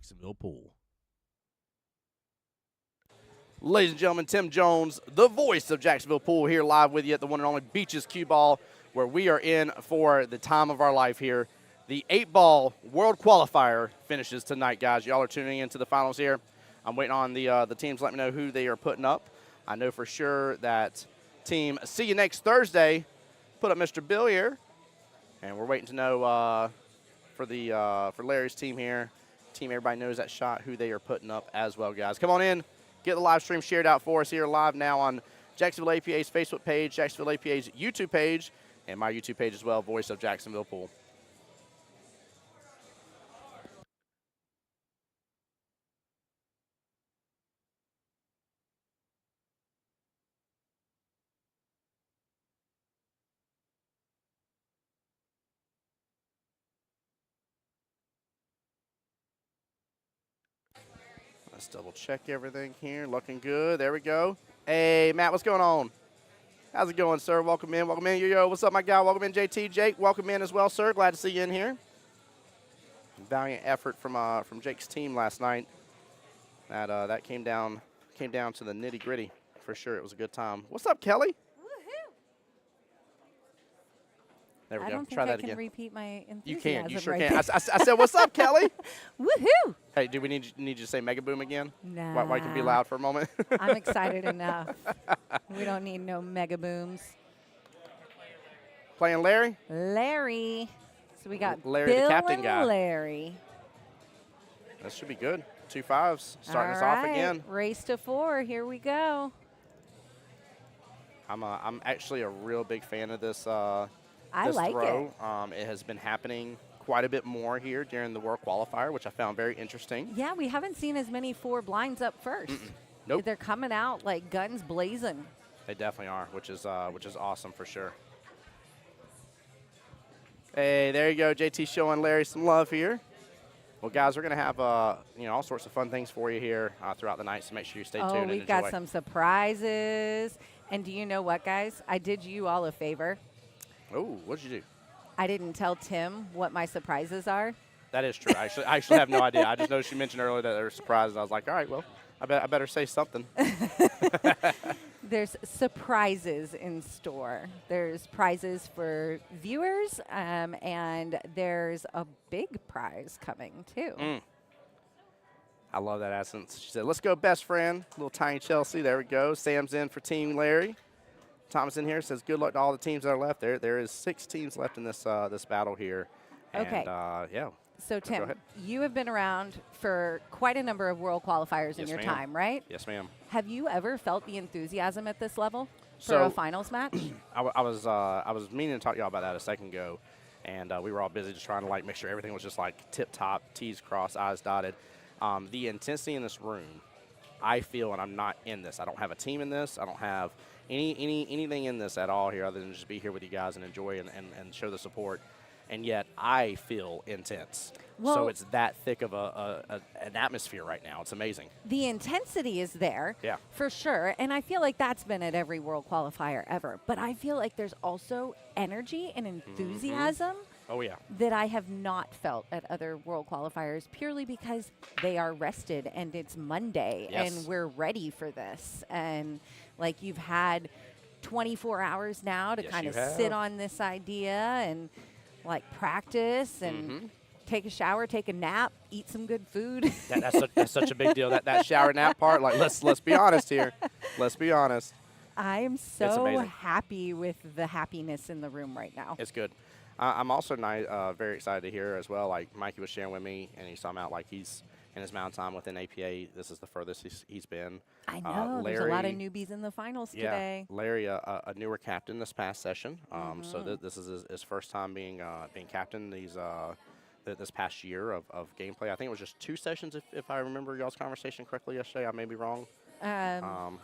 Jacksonville Pool. Ladies and gentlemen, Tim Jones, the voice of Jacksonville Pool, here live with you at the one and only Beaches Cue Ball, where we are in for the time of our life here. The 8-ball World Qualifier finishes tonight, guys. Y'all are tuning into the finals here. I'm waiting on the teams to let me know who they are putting up. I know for sure that team See You Next Thursday put up Mr. Bill here, and we're waiting to know for Larry's team here. Team everybody knows that shot, who they are putting up as well, guys. Come on in. Get the live stream shared out for us here live now on Jacksonville APA's Facebook page, Jacksonville APA's YouTube page, and my YouTube page as well, Voice of Jacksonville Pool. Let's double check everything here. Looking good. There we go. Hey, Matt, what's going on? How's it going, sir? Welcome in. Welcome in. Yo, what's up, my guy? Welcome in, JT. Jake, welcome in as well, sir. Glad to see you in here. Valiant effort from Jake's team last night. That came down to the nitty-gritty for sure. It was a good time. What's up, Kelly? Woohoo! There we go. I don't Try think that I can again. repeat my enthusiasm. You can. You sure right can. there. I said, what's up, Kelly? Woohoo! Hey, do we need you to say Mega Boom again? Nah. Why you can be loud for a moment? I'm excited enough. We don't need no mega booms. Playing Larry? Larry. So we got Larry, Bill the captain and guy. Larry. That should be good. 2 5s. Starting us All off right, again. Race to 4. Here we go. I'm actually a real big fan of this. I this like throw. it. It has been happening quite a bit more here during the World Qualifier, which I found very interesting. Yeah, we haven't seen as many 4 blinds up first. Nope. They're coming out like guns blazing. They definitely are, which is awesome for sure. Hey, there you go, JT showing Larry some love here. Well, guys, we're gonna have all sorts of fun things for you here throughout the night, so make sure you stay tuned and We've enjoy. got some surprises. And do you know what, guys? I did you all a favor. Oh, what'd you do? I didn't tell Tim what my surprises are. That is true. I actually have no idea. I just noticed you mentioned earlier that there were surprises. I was like, all right, well, I better say something. There's surprises in store. There's prizes for viewers, and there's a big prize coming, too. I love that essence. She said, let's go, best friend. Little tiny Chelsea. There we go. Sam's in for Team Larry. Thomas in here says, good luck to all the teams that are left. There is 6 teams left in this this battle here. Okay. And, yeah. So, Go Tim, ahead. you have been around for quite a number of World Qualifiers in Yes, your ma'am. time, right? Yes, ma'am. Have you ever felt the enthusiasm at this level for So- a finals match? I was meaning to talk to y'all about that a second ago, and we were all busy just trying to make sure everything was just tip top, T's crossed, I's dotted. The intensity in this room, I feel, and I'm not in this. I don't have a team in this. I don't have anything in this at all here other than just be here with you guys and enjoy and show the support. And yet I feel intense. Well, so it's that thick of an atmosphere right now. It's amazing. the intensity is there, Yeah. for sure, and I feel like that's been at every World Qualifier ever. But I feel like there's also energy and enthusiasm Oh, yeah. that I have not felt at other World Qualifiers purely because they are rested and it's Monday Yes. and we're ready for this. And you've had 24 hours now to Yes, kind you of have. sit on this idea and practice and take a shower, take a nap, eat some good food. That's such a big deal. That shower nap part. Let's be honest here. Let's be honest. I am so amazing. happy with the happiness in the room right now. It's good. I'm also very excited to hear as well. Mikey was sharing with me, and he's talking about he's in his mountain time within APA. This is the furthest he's been. I know. There's a lot of Larry- newbies in the finals Yeah, today. Larry, a newer captain this past session. So this is his first time being captain this past year of gameplay. I think it was just 2 sessions, if I remember y'all's conversation correctly yesterday. I may be wrong.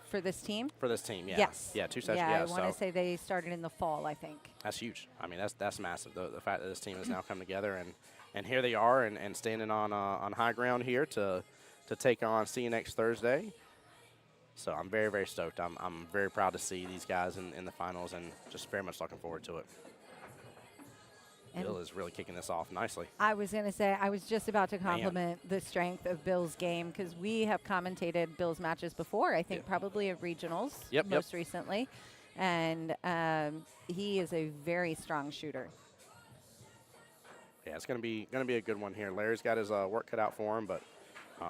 For this team? For this team, yeah. Yes. Yeah, 2 sessions. Yeah, Yeah, I want to so say they started in the fall, I think. that's huge. I mean, that's massive. The fact that this team has now come together and here they are and standing on high ground here to take on See You Next Thursday. So I'm very, very stoked. I'm very proud to see these guys in the finals and just very much looking forward to it. Bill is really kicking this off nicely. I was going to say, I was just about to compliment the strength of Bill's game because we have commentated Bill's matches before, I think probably at regionals most recently. And he is a very strong shooter. Yeah, it's going to be a good one here. Larry's got his work cut out for him, but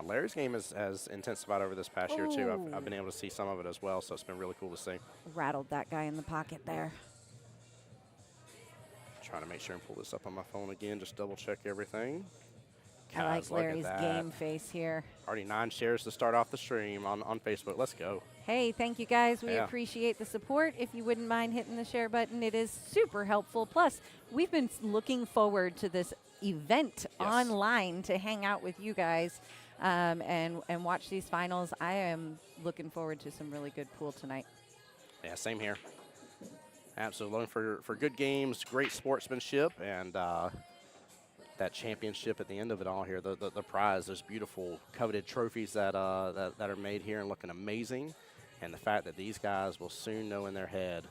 Larry's game has intensified over this past year, too. I've been able to see some of it as well, so it's been really cool to see. Rattled that guy in the pocket there. Trying to make sure and pull this up on my phone again, just double check everything. I like Larry's game face here. Already 9 shares to start off the stream on Facebook. Let's go. Hey, thank you guys. We appreciate the support. If you wouldn't mind hitting the share button, it is super helpful. Plus, we've been looking forward to this event online to hang out with you guys and watch these finals. I am looking forward to some really good pool tonight. Yeah, same here. Absolutely looking for good games, great sportsmanship, and that championship at the end of it all here, the prize, those beautiful coveted trophies that are made here and looking amazing. And the fact that these guys will soon know in their head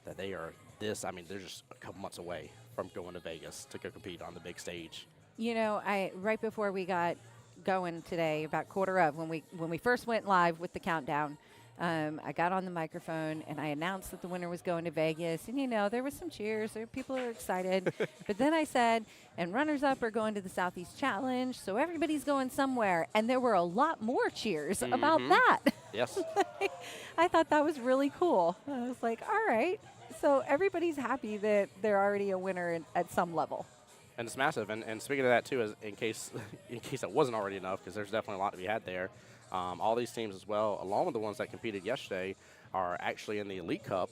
that they are they're just a couple months away from going to Vegas to go compete on the big stage. You know, right before we got going today, about quarter of, when we first went live with the countdown, I got on the microphone and I announced that the winner was going to Vegas. And, you know, there was some cheers. People are excited. But then I said, and runners-up are going to the Southeast Challenge, so everybody's going somewhere. And there were a lot more cheers about that. Yes. I thought that was really cool. I was like, all right. So everybody's happy that they're already a winner at some level. And it's massive. And speaking of that, too, is in case it wasn't already enough, because there's definitely a lot to be had there. All these teams as well, along with the ones that competed yesterday, are actually in the Elite Cup,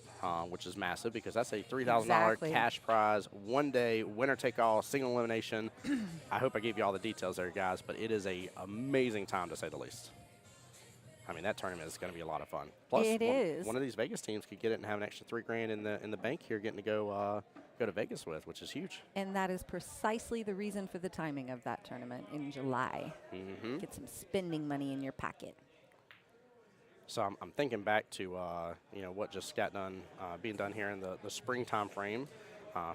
which is massive because that's a $3,000 cash prize, one-day, winner-take-all, single elimination. I hope I gave you all the details there, guys, but it is an amazing time, to say the least. I mean, that tournament is going to be a lot of fun. Plus, one of these Vegas teams could get it and have an extra $3,000 in the bank here, getting to go to Vegas with, which is huge. And that is precisely the reason for the timing of that tournament in July. Get some spending money in your pocket. So I'm thinking back to what just got done, being done here in the spring time frame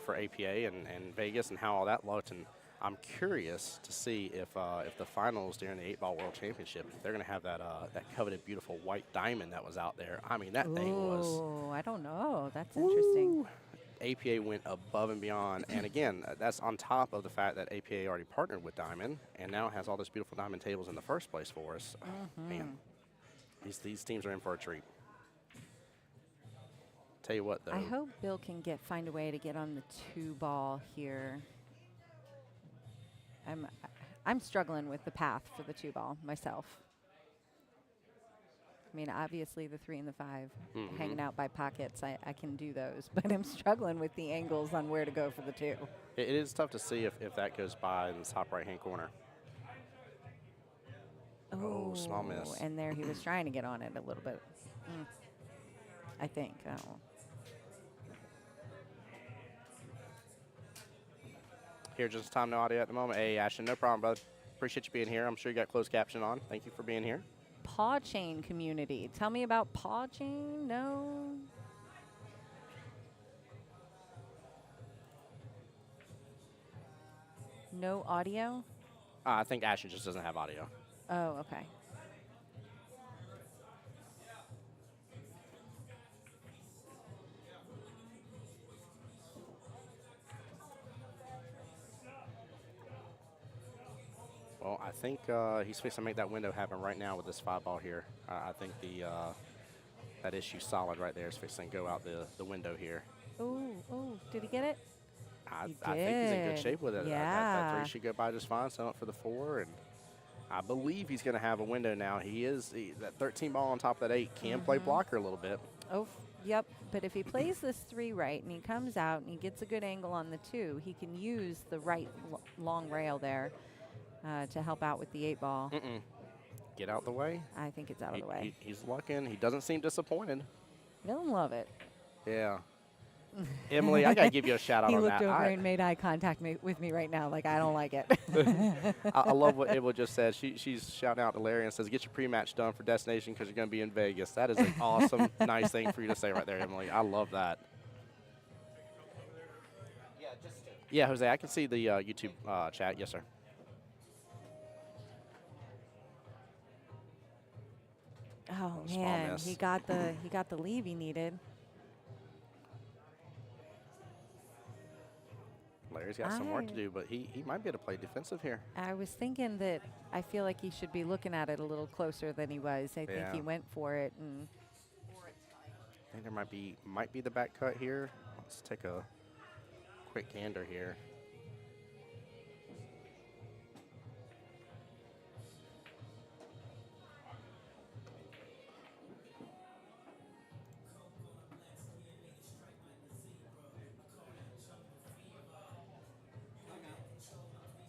for APA and Vegas and how all that looked. And I'm curious to see if the finals during the 8-Ball World Championship, if they're going to have that coveted beautiful white diamond that was out there. I mean, that thing was. Oh, I don't know. That's interesting. APA went above and beyond. And again, that's on top of the fact that APA already partnered with Diamond and now has all those beautiful diamond tables in the first place for us. Man, these teams are in for a treat. Tell you what, though. I hope Bill can find a way to get on the 2-ball here. I'm struggling with the path for the 2-ball myself. I mean, obviously the 3 and the 5 hanging out by pockets, I can do those, but I'm struggling with the angles on where to go for the 2. It is tough to see if that goes by in the top right-hand corner. Oh, small miss. And there he was trying to get on it a little bit. I think. I don't know. Here, just time, no audio at the moment. Hey, Ashton, no problem, brother. Appreciate you being here. I'm sure you got closed caption on. Thank you for being here. Paw chain community. Tell me about paw chain. No. No audio? I think Ashton just doesn't have audio. Oh, okay. Well, I think he's fixing to make that window happen right now with this 5-ball here. I think that issue solid right there is fixing to go out the window here. Oh, did he get it? I think he's in good shape with it. Yeah. That 3 should go by just fine. Sell it for the 4, and I believe he's going to have a window now. That 13 ball on top of that 8 can play blocker a little bit. Oh, yep. But if he plays this 3 right and he comes out and he gets a good angle on the 2, he can use the right long rail there to help out with the 8-ball. Get out the way. I think it's out of the way. He's looking. He doesn't seem disappointed. Don't love it. Yeah. Emily, I got to give you a shout out he on looked that. over and made eye contact with me right now like I don't like it. I love what Emily just said. She's shouting out to Larry and says, get your pre-match done for destination because you're going to be in Vegas. That is an awesome, nice thing for you to say right there, Emily. I love that. Yeah, Jose, I can see the YouTube chat. Yes, sir. Oh Small man, miss. he got the leave he needed. Larry's got some work to do, but he might be able to play defensive here. I was thinking that I feel like he should be looking at it a little closer than he was. I think he went for it, and I think there might be the back cut here. Let's take a quick gander here.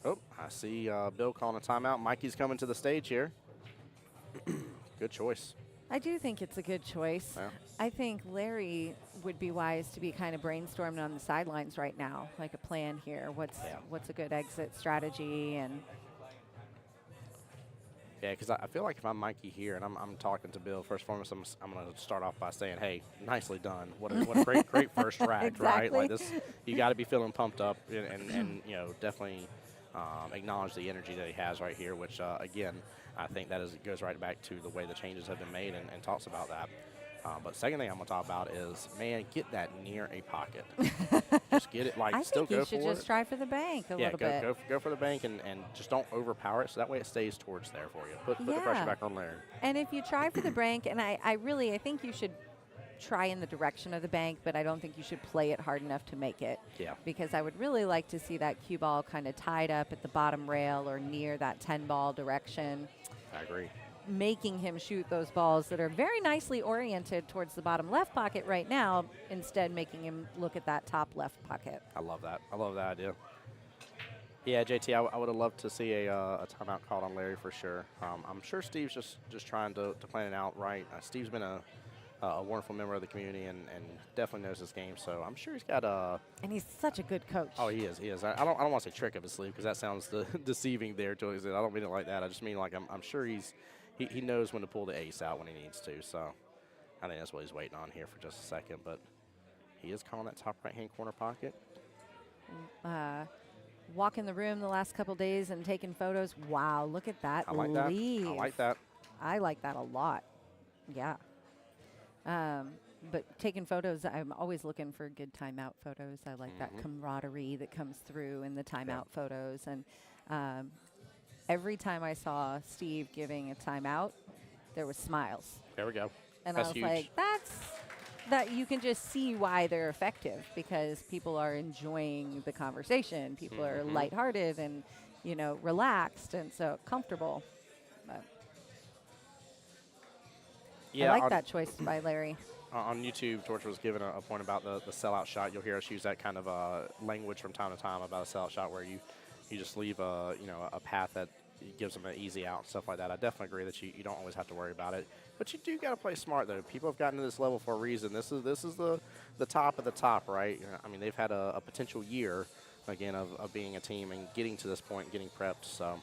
Oh, I see Bill calling a timeout. Mikey's coming to the stage here. Good choice. I do think it's a good choice. Yeah. I think Larry would be wise to be kind of brainstorming on the sidelines right now, like a plan here. What's a good exit strategy? And yeah, because I feel like if I'm Mikey here and I'm talking to Bill, first and foremost, I'm going to start off by saying, hey, nicely done. What a great first rack, exactly. right? Like this, you got to be feeling pumped up and you know, definitely acknowledge the energy that he has right here, which, again, I think that goes right back to the way the changes have been made and talks about that. But second thing I'm going to talk about is, man, get that near a pocket. Just get it, like, I still think go you should for it. just try for the bank a little bit. Go for the bank and just don't overpower it, so that way it stays towards there for you. Put the pressure back on Larry. And if you try for the bank, and I think you should try in the direction of the bank, but I don't think you should play it hard enough to make it. Yeah. Because I would really like to see that cue ball kind of tied up at the bottom rail or near that 10-ball direction. I agree. Making him shoot those balls that are very nicely oriented towards the bottom left pocket right now, instead making him look at that top left pocket. I love that. I love that idea. Yeah, JT, I would have loved to see a timeout called on Larry for sure. I'm sure Steve's just trying to plan it out right. Steve's been a wonderful member of the community and definitely knows this game, so I'm sure he's got a. And he's such a good coach. Oh, he is. He is. I don't want to say trick up his sleeve because that sounds deceiving there to us. I don't mean it like that. I just mean like I'm sure he knows when to pull the ace out when he needs to. So I think that's what he's waiting on here for just a second. But he is calling that top right-hand corner pocket. Walking the room the last couple days and taking photos. Wow, look at that I like leave. that. I like that. I like that a lot. Yeah. But taking photos, I'm always looking for good timeout photos. I like that camaraderie that comes through in the timeout photos. And every time I saw Steve giving a timeout, there was smiles. There we go. And That's I was huge. like, that you can just see why they're effective, because people are enjoying the conversation. People are lighthearted and, you know, relaxed and so comfortable. But Yeah, I like that choice by Larry. On YouTube, Torch was given a point about the sellout shot. You'll hear us use that kind of language from time to time about a sellout shot where you just leave a path that gives them an easy out and stuff like that. I definitely agree that you don't always have to worry about it, but you do got to play smart though. People have gotten to this level for a reason. This is the top of the top, right? I mean, they've had a potential year again of being a team and getting to this point, getting prepped. So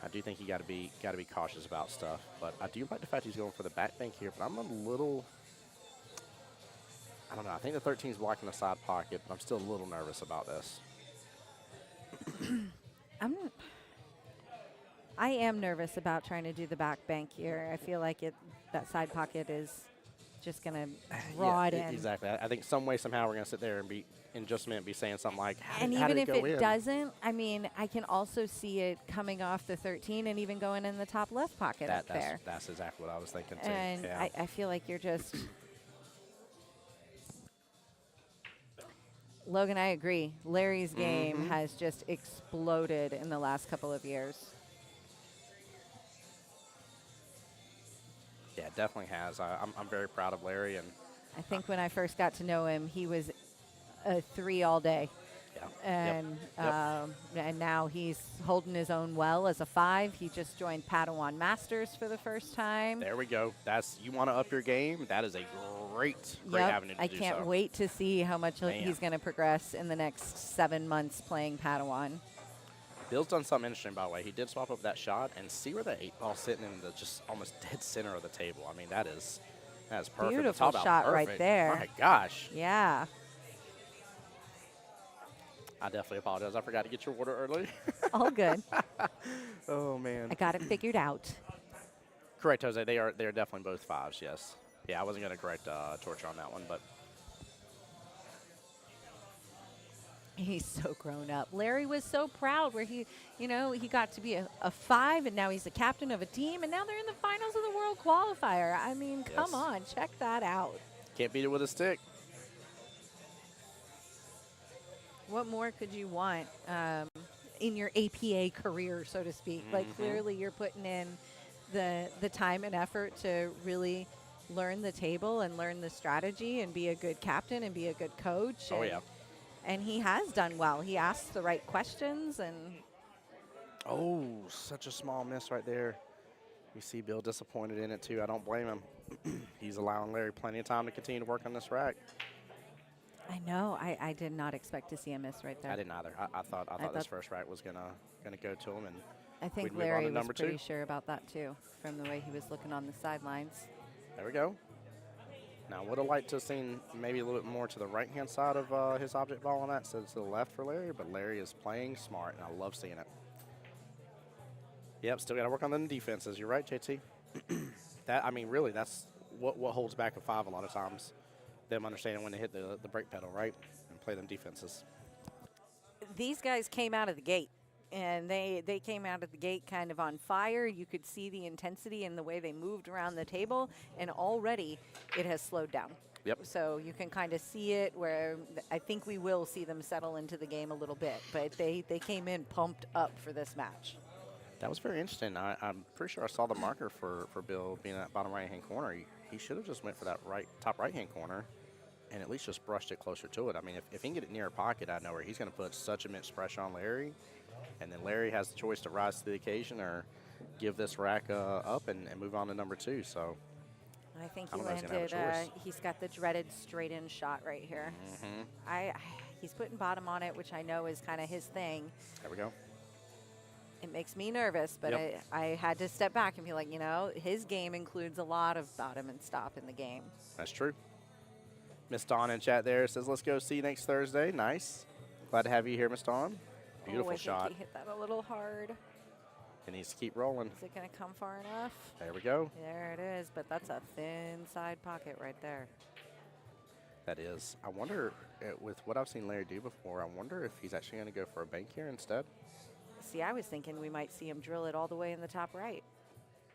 I do think you got to be cautious about stuff, but I do like the fact he's going for the back bank here. But I'm a little, I don't know. I think the 13 is blocking the side pocket, but I'm still a little nervous about this. I am nervous about trying to do the back bank here. I feel like that side pocket is just going to draw it in. Exactly. I think some way, somehow, we're going to sit there and in just a minute be saying something like, and even if it doesn't, I mean, I can also see it coming off the 13 and even going in the top left pocket up there. That's exactly what I was thinking, too. And yeah. I feel like you're just... Logan, I agree. Larry's game has just exploded in the last couple of years. Yeah, it definitely has. I'm very proud of Larry. And I think when I first got to know him, he was a 3 all day. Yeah. And now he's holding his own well as a 5. He just joined Padawan Masters for the first time. There we go. You want to up your game? That is a great avenue to do so. I can't wait to see how much he's going to progress in the next 7 months playing Padawan. Bill's done something interesting, by the way. He did swap up that shot and see where the 8 ball sitting in the just almost dead center of the table. I mean, that is perfect. Beautiful shot right there. My gosh. Yeah. I definitely apologize. I forgot to get your water early. All good. Oh, man. I got it figured out. Correct, Jose. They are definitely both 5s, yes. Yeah, I wasn't going to correct Torture on that one, but He's so grown up. Larry was so proud where he got to be a 5, and now he's the captain of a team, and now they're in the finals of the World Qualifier. I mean, come Yes. on, check that out. can't beat it with a stick. What more could you want in your APA career, so to speak? Like, clearly you're putting in the time and effort to really learn the table and learn the strategy and be a good captain and be a good coach. Oh, yeah. And he has done well. He asks the right questions, and Oh, such a small miss right there. You see Bill disappointed in it, too. I don't blame him. He's allowing Larry plenty of time to continue to work on this rack. I know I did not expect to see a miss right there. I didn't either. I thought this first rack was gonna go to him, and I think we'd move on to Larry was number pretty 2. sure about that too, from the way he was looking on the sidelines. There we go. Now, would have liked to have seen maybe a little bit more to the right-hand side of his object ball on that instead of to the left for Larry, but Larry is playing smart, and I love seeing it. Yep, still got to work on the defenses. You're right, JT. Really, that's what holds back a 5 a lot of times. Them understanding when to hit the brake pedal, right, and play them defenses. These guys came out of the gate, and they came out of the gate kind of on fire. You could see the intensity in the way they moved around the table, and already it has slowed down. Yep. So you can kind of see it where I think we will see them settle into the game a little bit, but they came in pumped up for this match. That was very interesting. I'm pretty sure I saw the marker for Bill being in that bottom right-hand corner. He should have just went for that top right-hand corner and at least just brushed it closer to it. I mean, if he can get it near a pocket, I know where he's going to put such immense pressure on Larry, and then Larry has the choice to rise to the occasion or give this rack up and move on to number 2. So I think I he don't know if he's gonna have a landed. choice. He's got the dreaded straight-in shot right here. He's putting bottom on it, which I know is kind of his thing. there we go. It makes me nervous, but Yep. I had to step back and be like, his game includes a lot of bottom and stop in the game. That's true. Miss Dawn in chat there says, let's go see you next Thursday. Nice. Glad to have you here, Miss Dawn. Beautiful I shot. think he hit that a little hard. It needs to keep rolling. Is it going to come far enough? There we go. There it is, but that's a thin side pocket right there. That is. I wonder, with what I've seen Larry do before, I wonder if he's actually going to go for a bank here instead. See, I was thinking we might see him drill it all the way in the top right.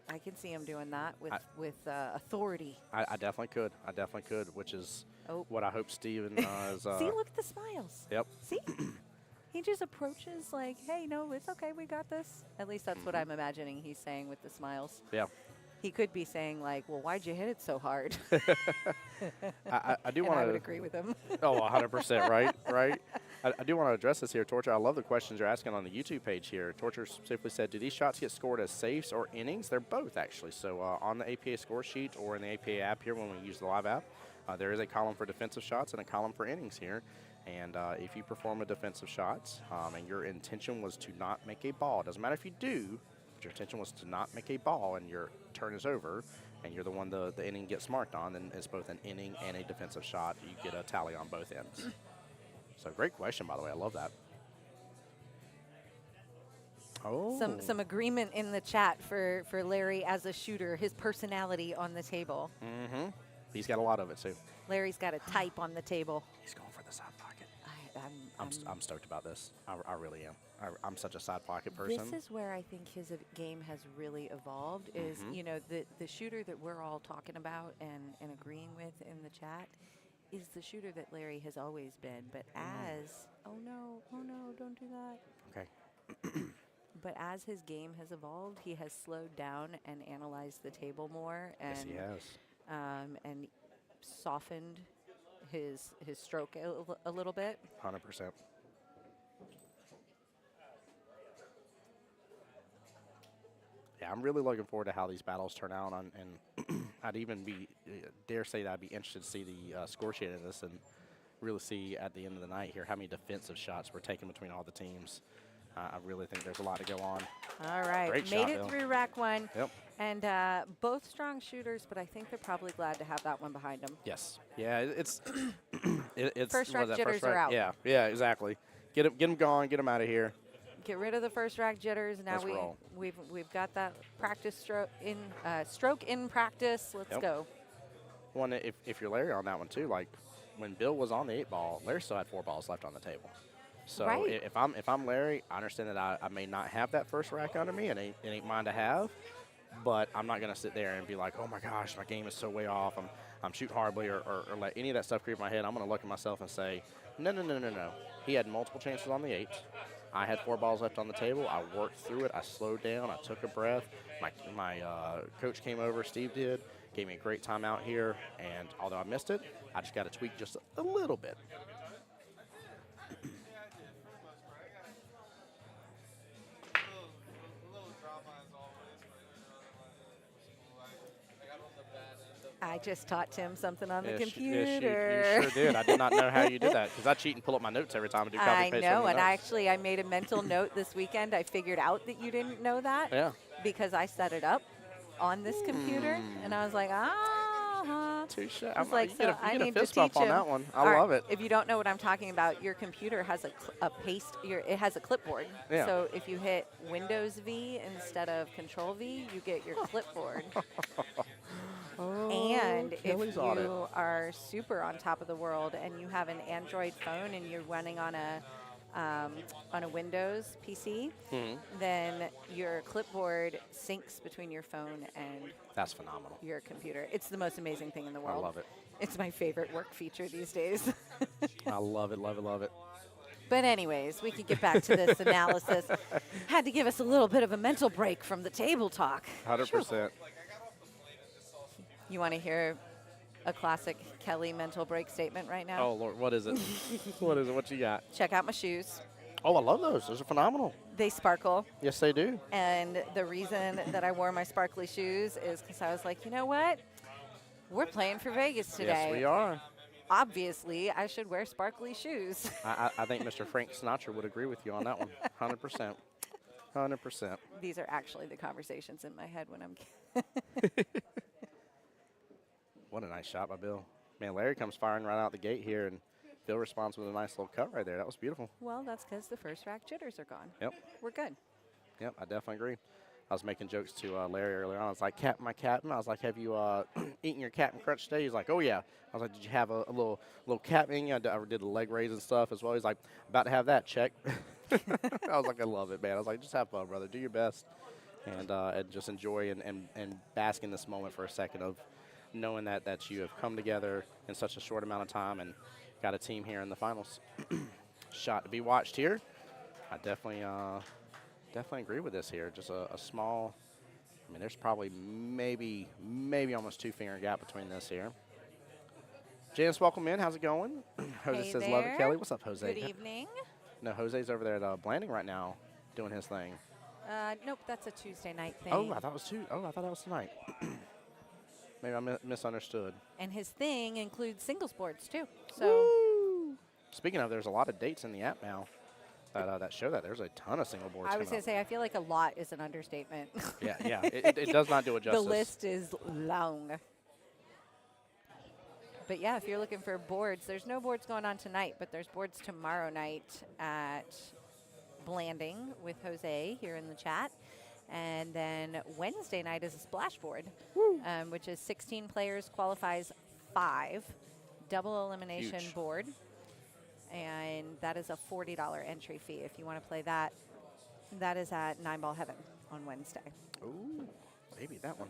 I can see him doing that with authority. I definitely could. I definitely could, which is what I hope Steven is. See, look at the smiles. Yep. See? He just approaches like, hey, no, it's okay, we got this. At least that's what I'm imagining he's saying with the smiles. Yeah. He could be saying like, well, why'd you hit it so hard? I do want to. I would agree with him. Oh, 100%, right? Right. I do want to address this here, Torture. I love the questions you're asking on the YouTube page here. Torture specifically said, do these shots get scored as saves or innings? They're both, actually. So on the APA score sheet or in the APA app here when we use the live app, there is a column for defensive shots and a column for innings here. And if you perform a defensive shot and your intention was to not make a ball, doesn't matter if you do, but your intention was to not make a ball and your turn is over and you're the one the inning gets marked on, then it's both an inning and a defensive shot. You get a tally on both ends. So great question, by the way. I love that. Oh. Some agreement in the chat for Larry as a shooter, his personality on the table. Mm-hmm. He's got a lot of it, too. Larry's got a type on the table. He's going for the side pocket. I'm I'm stoked about this. I really am. I'm such a side pocket person. This is where I think his game has really evolved is, the shooter that we're all talking about and agreeing with in the chat is the shooter that Larry has always been. But oh no, don't do that. Okay. But as his game has evolved, he has slowed down and analyzed the table more. And, Yes, he has. And softened his stroke a little bit. 100%. Yeah, I'm really looking forward to how these battles turn out, and I'd even dare say that I'd be interested to see the score sheet of this and really see at the end of the night here how many defensive shots were taken between all the teams. I really think there's a lot to go on. All right, Great made shot, it Bill. through rack one. Yep. And both strong shooters, but I think they're probably glad to have that one behind them. Yes. Yeah, it's it's First what rack is that, jitters first are rack? out. Yeah, exactly. Get them gone. Get them out of here. Get rid of the first rack jitters. Now Let's roll. we've got that practice stroke in practice. Let's Yep. go. One, if you're Larry on that one too, like when Bill was on the 8-ball, Larry still had 4 balls left on the table. So Right. if I'm Larry, I understand that I may not have that first rack under me, and it ain't mine to have, but I'm not gonna sit there and be like, oh my gosh, my game is so way off. I'm shooting horribly, or let any of that stuff creep in my head. I'm gonna look at myself and say, no. He had multiple chances on the 8. I had 4 balls left on the table. I worked through it. I slowed down. I took a breath. My coach came over, Steve did, gave me a great timeout here, and although I missed it, I just got to tweak just a little bit. I just taught Tim something on the Yeah, computer. you sure did. I did not know how you did that because I cheat and pull up my notes every time I do copy I paste. know, and I made a mental note this weekend. I figured out that you didn't know that Yeah. because I set it up on this computer, and I was like, Touche. I was like, you so get I a need to fist teach bump on him. that one. I All right, love it. If you don't know what I'm talking about, your computer has it has a clipboard. Yeah. So if you hit Windows V instead of Control V, you get your clipboard. And if Kelly's on it. you are super on top of the world and you have an Android phone and you're running on a Windows PC, then your clipboard syncs between your phone and That's phenomenal. your computer. It's the most amazing thing in the I world. love it. It's my favorite work feature these days. I love it, love it, love it. But anyways, we can get back to this analysis. Had to give us a little bit of a mental break from the table talk. 100%. You want to hear a classic Kelly mental break statement right now? Oh, Lord, what is it? What is it? What you got? Check out my shoes. Oh, I love those. Those are phenomenal. They sparkle. Yes, they do. And the reason that I wore my sparkly shoes is because I was like, you know what? We're playing for Vegas today. Yes, we are. Obviously, I should wear sparkly shoes. I think Mr. Frank Sinatra would agree with you on that one. 100%. 100%. These are actually the conversations in my head when I'm. What a nice shot by Bill. Man, Larry comes firing right out the gate here, and Bill responds with a nice little cut right there. That was beautiful. Well, that's because the first rack jitters are gone. Yep. We're good. Yep, I definitely agree. I was making jokes to Larry earlier on. I was like, Captain, my captain. I was like, have you eaten your Captain Crunch today? He's like, oh, yeah. I was like, did you have a little Captain? I did the leg raise and stuff as well. He's like, about to have that, check. I was like, I love it, man. I was like, just have fun, brother. Do your best and just enjoy and bask in this moment for a second of knowing that you have come together in such a short amount of time and got a team here in the finals. Shot to be watched here. I definitely agree with this here. Just a small, I mean, there's probably maybe almost 2-finger gap between this here. Janice, welcome in. How's it going? Jose Hey says, there. love it, Kelly. What's up, Jose? Good evening. No, Jose's over there at Blanding right now doing his thing. Nope, that's a Tuesday night thing. Oh, I thought that was tonight. Maybe I misunderstood. And his thing includes singles boards too. So Woo! Speaking of, there's a lot of dates in the app now that show that. There's a ton of single boards I was coming going up. to say, I feel like a lot is an understatement. Yeah. It does not do it justice. The list is long. But yeah, if you're looking for boards, there's no boards going on tonight, but there's boards tomorrow night at Blanding with Jose here in the chat. And then Wednesday night is a splash board, which is 16 players, qualifies 5, double elimination Huge. board. And that is a $40 entry fee if you want to play that. That is at 9-Ball Heaven on Wednesday. Ooh, maybe that one.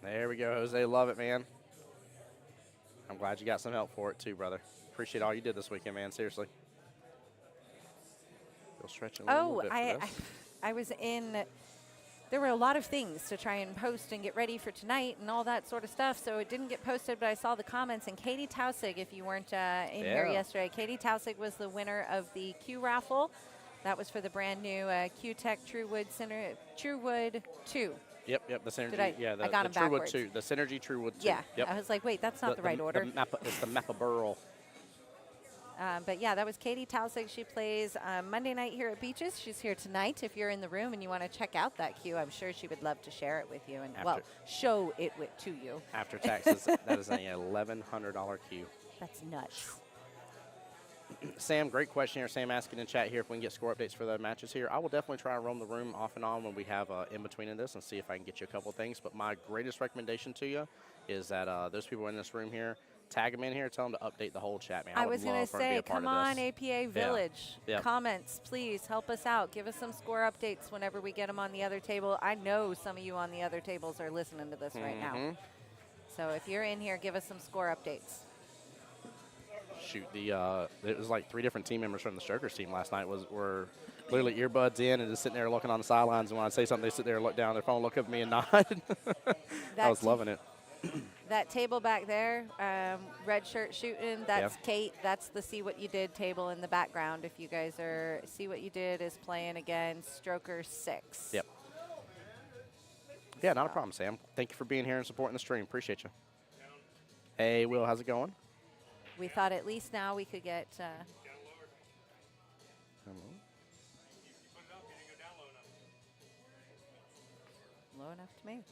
There we go, Jose. Love it, man. I'm glad you got some help for it, too, brother. Appreciate all you did this weekend, man. Seriously. You'll stretch it a little bit for this. I was in. There were a lot of things to try and post and get ready for tonight and all that sort of stuff, so it didn't get posted, but I saw the comments. And Katie Tausig, if you weren't in here yesterday, Katie Tausig was the winner of the Q raffle. That was for the brand new Q-Tech Truewood 2. Yep, the Synergy. I got them Truewood backwards. 2, the Synergy Truewood 2. Yeah, Yep. I was like, wait, that's not the right order. It's the Mappa Burl. But yeah, that was Katie Tausig. She plays Monday night here at Beaches. She's here tonight. If you're in the room and you want to check out that cue, I'm sure she would love to share it with you and, well, show it to you. After taxes, that is a $1,100 cue. That's nuts. Sam, great question here. Sam asking in chat here if we can get score updates for the matches here. I will definitely try and roam the room off and on when we have in between of this and see if I can get you a couple things. But my greatest recommendation to you is that those people in this room here, tag them in here, tell them to update the whole chat, man. I was going to say, come on, this. APA Village. Yeah. Comments, please help us out. Give us some score updates whenever we get them on the other table. I know some of you on the other tables are listening to this right now. So if you're in here, give us some score updates. Shoot, it was like 3 different team members from the Strokers team last night were literally earbuds in and just sitting there looking on the sidelines. And when I say something, they sit there and look down their phone, look up at me and nod. I was loving it. That table back there, red shirt shooting, that's Kate. That's the See What You Did table in the background. If you guys are, See What You Did is playing against Stroker 6. Yep. Yeah, not a problem, Sam. Thank you for being here and supporting the stream. Appreciate you. Hey, Will, how's it going? We thought at least now we could get low enough to me.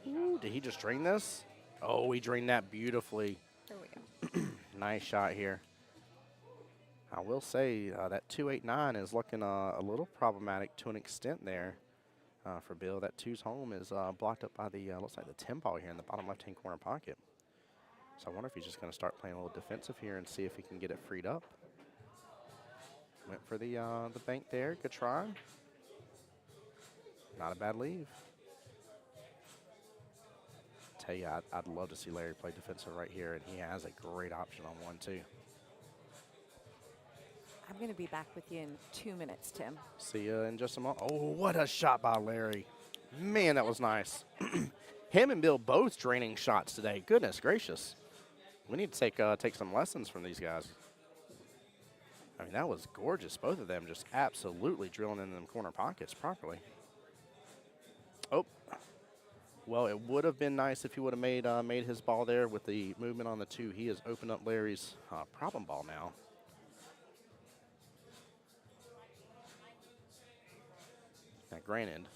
Ooh, did he just drain this? Oh, he drained that beautifully. There we go. Nice shot here. I will say that 289 is looking a little problematic to an extent there for Bill. That 2's home is blocked up by the, looks like the 10 ball here in the bottom left-hand corner pocket. So I wonder if he's just going to start playing a little defensive here and see if he can get it freed up. Went for the bank there. Good try. Not a bad leave. Tell you, I'd love to see Larry play defensive right here, and he has a great option on 1-2. I'm going to be back with you in 2 minutes, Tim. See you in just a moment. Oh, what a shot by Larry. Man, that was nice. Him and Bill both draining shots today. Goodness gracious. We need to take some lessons from these guys. I mean, that was gorgeous. Both of them just absolutely drilling in them corner pockets properly. Oh. Well, it would have been nice if he would have made his ball there with the movement on the 2. He has opened up Larry's problem ball now. Now, granted,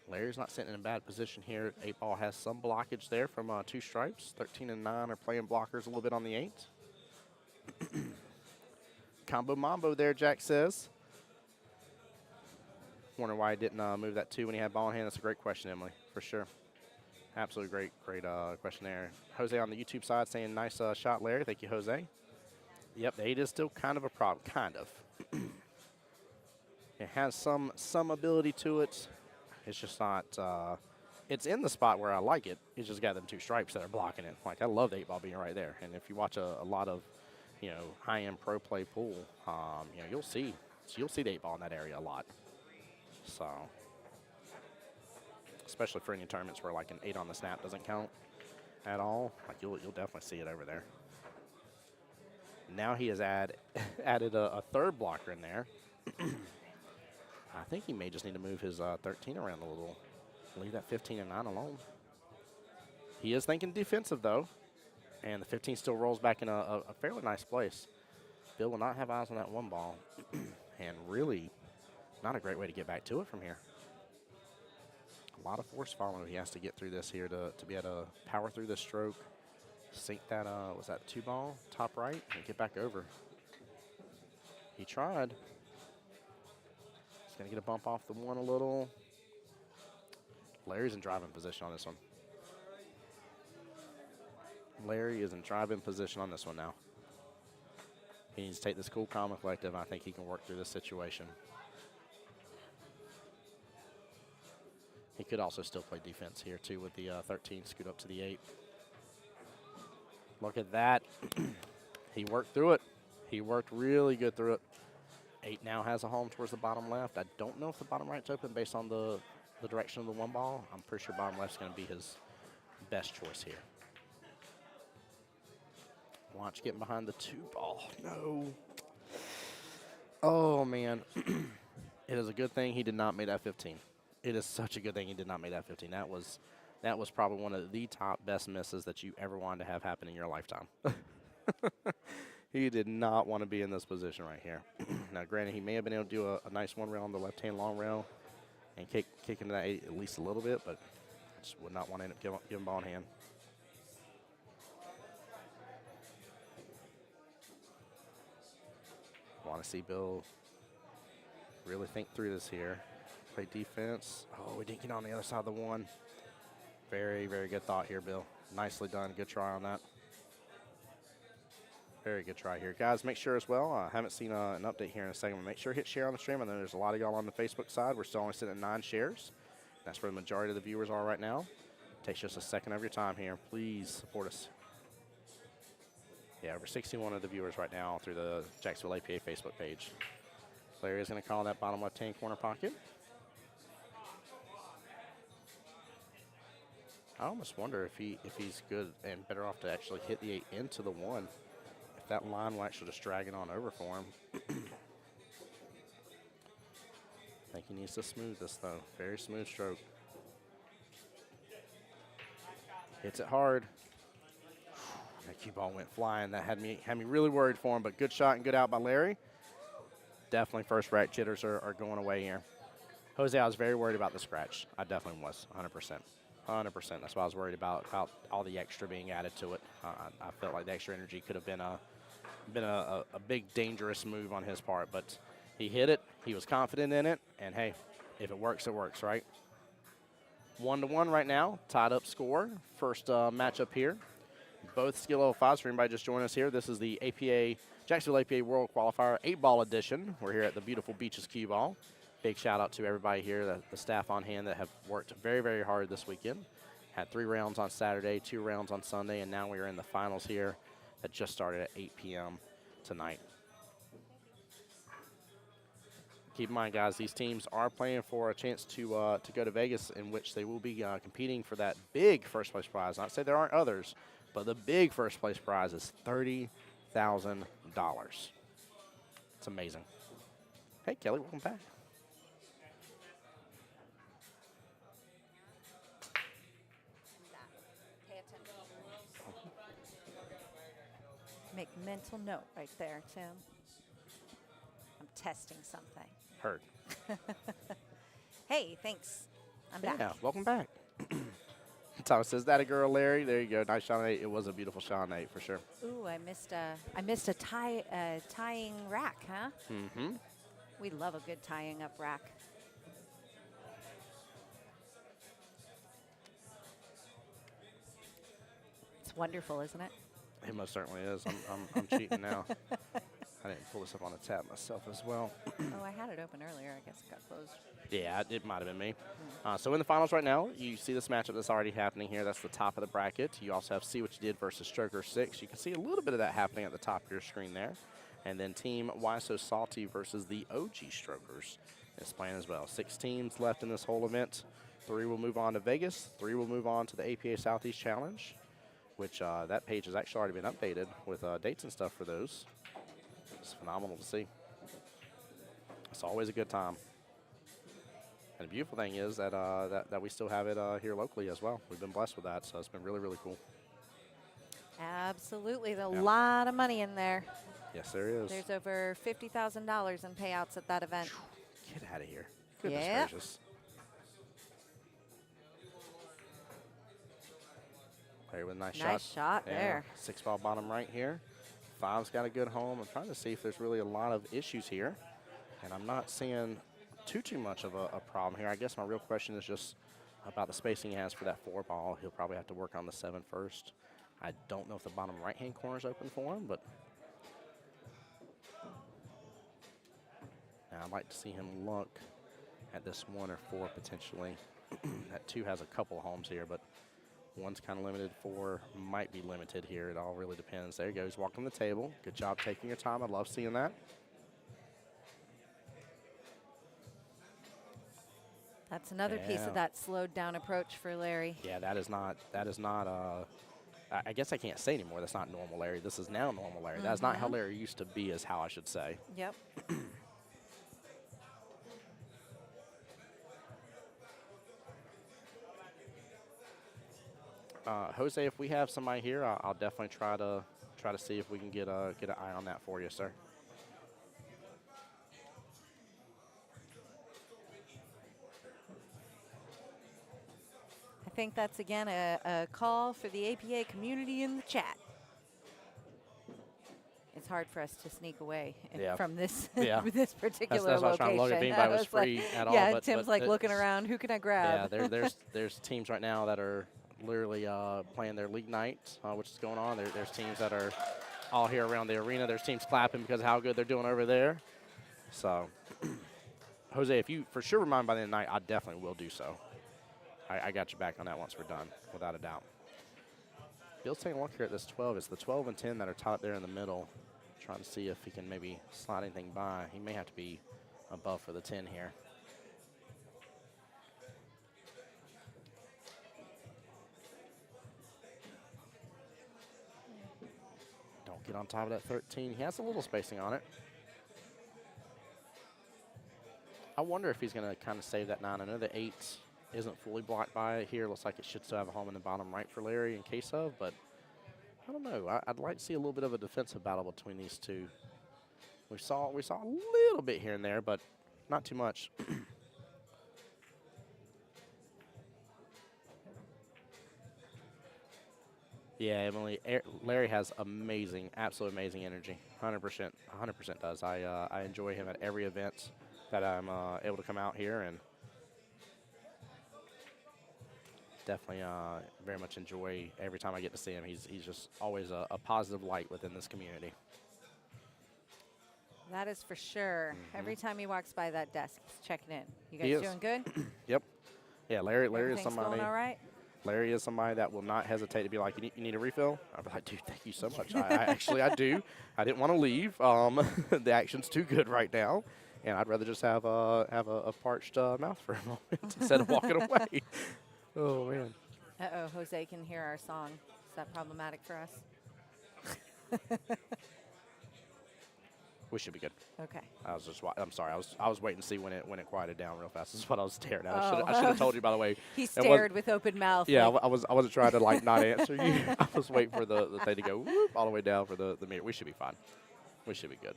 Larry's not sitting in a bad position here. 8 ball has some blockage there from 2 stripes. 13 and 9 are playing blockers a little bit on the 8. Combo mambo there, Jack says. Wonder why he didn't move that 2 when he had ball in hand. That's a great question, Emily, for sure. Absolutely great question there. Jose on the YouTube side saying, nice shot, Larry. Thank you, Jose. Yep, the 8 is still kind of a problem, kind of. It has some ability to it. It's just not, it's in the spot where I like it. It's just got them 2 stripes that are blocking it. Like, I love the 8 ball being right there. And if you watch a lot of, high-end pro play pool, you'll see the 8 ball in that area a lot. So, especially for any tournaments where like an 8 on the snap doesn't count at all, like you'll definitely see it over there. Now he has added a 3rd blocker in there. I think he may just need to move his 13 around a little. Leave that 15 and 9 alone. He is thinking defensive, though. And the 15 still rolls back in a fairly nice place. Bill will not have eyes on that 1 ball. And really, not a great way to get back to it from here. A lot of force following he has to get through this here to be able to power through this stroke. Sink that, was that 2 ball, top right, and get back over. He tried. He's going to get a bump off the 1 a little. Larry's in driving position on this one. Larry is in driving position on this one now. He needs to take this cool, calm, and collective. I think he can work through this situation. He could also still play defense here, too, with the 13 scoot up to the 8. Look at that. He worked through it. He worked really good through it. 8 now has a home towards the bottom left. I don't know if the bottom right's open based on the direction of the 1 ball. I'm pretty sure bottom left's going to be his best choice here. Watch getting behind the 2 ball. No. Oh, man. It is a good thing he did not make that 15. It is such a good thing he did not make that 15. That was probably one of the top best misses that you ever wanted to have happen in your lifetime. He did not want to be in this position right here. Now, granted, he may have been able to do a nice one rail on the left-hand long rail and kick into that 8 at least a little bit, but just would not want to end up giving ball in hand. Want to see Bill really think through this here. Play defense. Oh, we didn't get on the other side of the one. Very, very good thought here, Bill. Nicely done. Good try on that. Very good try here. Guys, make sure as well, I haven't seen an update here in a second, but make sure to hit share on the stream. I know there's a lot of y'all on the Facebook side. We're still only sitting at 9 shares. That's where the majority of the viewers are right now. Takes just a second of your time here. Please support us. Yeah, over 61 of the viewers right now through the Jacksonville APA Facebook page. Larry is going to call that bottom left-hand corner pocket. I almost wonder if he's good and better off to actually hit the 8 into the 1. If that line will actually just drag it on over for him. I think he needs to smooth this, though. Very smooth stroke. Hits it hard. That cue ball went flying. That had me really worried for him, but good shot and good out by Larry. Definitely first rack jitters are going away here. Jose, I was very worried about the scratch. I definitely was, 100%. 100%. That's why I was worried about all the extra being added to it. I felt like the extra energy could have been a big dangerous move on his part, but he hit it. He was confident in it, and hey, if it works, right? 1-1 right now, tied up score. First matchup here. Both skill level 5s. For anybody just joining us here, this is the APA Jacksonville APA World Qualifier 8-ball edition. We're here at the beautiful Beaches Cue Ball. Big shout out to everybody here, the staff on hand that have worked very, very hard this weekend. Had 3 rounds on Saturday, 2 rounds on Sunday, and now we are in the finals here that just started at 8 p.m. tonight. Keep in mind, guys, these teams are playing for a chance to go to Vegas, in which they will be competing for that big first place prize. Not to say there aren't others, but the big first place prize is $30,000. It's amazing. Hey, Kelly, welcome back. Make mental note right there, Tim. I'm testing something. Heard. Hey, thanks. I'm back. Yeah, welcome back. Thomas says, that a girl, Larry? There you go. Nice shot on 8. It was a beautiful shot on 8 for sure. Ooh, I missed a tying rack, huh? Mm-hmm. We love a good tying up rack. It's wonderful, isn't it? It most certainly is. I'm cheating now. I didn't pull this up on a tab myself as well. Oh, I had it open earlier. I guess it got closed. Yeah, it might have been me. So in the finals right now, you see this matchup that's already happening here. That's the top of the bracket. You also have See What You Did versus Stroker 6. You can see a little bit of that happening at the top of your screen there. And then Team Why So Salty versus the OG Strokers is playing as well. 6 teams left in this whole event. 3 will move on to Vegas. 3 will move on to the APA Southeast Challenge, which that page has actually already been updated with dates and stuff for those. It's phenomenal to see. It's always a good time. And the beautiful thing is that that we still have it here locally as well. We've been blessed with that, so it's been really, really cool. Absolutely. There's a lot of money in there. Yes, there is. There's over $50,000 in payouts at that event. Get out of here. Goodness gracious. There with a nice shot. There. 6-ball bottom right here. 5's got a good home. I'm trying to see if there's really a lot of issues here. And I'm not seeing too much of a problem here. I guess my real question is just about the spacing he has for that 4-ball. He'll probably have to work on the 7 first. I don't know if the bottom right-hand corner is open for him, but now I'd like to see him look at this 1 or 4 potentially. That 2 has a couple homes here, but 1's kind of limited. 4 might be limited here. It all really depends. There he goes, walking the table. Good job taking your time. I love seeing that. That's another piece of that slowed down approach for Larry. Yeah, that is not, I guess I can't say anymore. That's not normal Larry. This is now normal Larry. That's not how Larry used to be, is how I should say. Yep. Jose, if we have somebody here, I'll definitely try to see if we can get an eye on that for you, sir. I think that's, again, a call for the APA community in the chat. It's hard for us to sneak away from this this particular that's why I was location. trying to look if anybody was free at all. Yeah, but, Tim's but looking around. Who can I grab? Yeah, there's teams right now that are literally playing their league night, which is going on. There's teams that are all here around the arena. There's teams clapping because of how good they're doing over there. So, Jose, if you for sure remind by the end of the night, I definitely will do so. I got you back on that once we're done, without a doubt. Bill's taking a look here at this 12. It's the 12 and 10 that are tied there in the middle. Trying to see if he can maybe slide anything by. He may have to be above for the 10 here. Don't get on top of that 13. He has a little spacing on it. I wonder if he's going to kind of save that 9. I know the 8 isn't fully blocked by it here. Looks like it should still have a home in the bottom right for Larry in case of, but I don't know. I'd like to see a little bit of a defensive battle between these two. We saw a little bit here and there, but not too much. Yeah, Emily, Larry has amazing, absolute amazing energy. 100%, 100% does. I enjoy him at every event that I'm able to come out here, and definitely very much enjoy every time I get to see him. He's just always a positive light within this community. That is for sure. Every time he walks by that desk, he's checking in. You He guys is. doing good? Yep. Yeah, Larry is Everything's somebody. going all right? Larry is somebody that will not hesitate to be like, you need a refill? I'll be like, dude, thank you so much. I do. I didn't want to leave. The action's too good right now, and I'd rather just have a parched mouth for a moment instead of walking away. Oh, man. Uh-oh, Jose can hear our song. Is that problematic for us? We should be good. Okay. I'm sorry. I was waiting to see when it quieted down real fast. This is what I was staring at. I should have told you, by the way. He stared with open mouth. Yeah, like I wasn't trying to not answer you. I was waiting for the thing to go whoop all the way down for the meter. We should be fine. We should be good.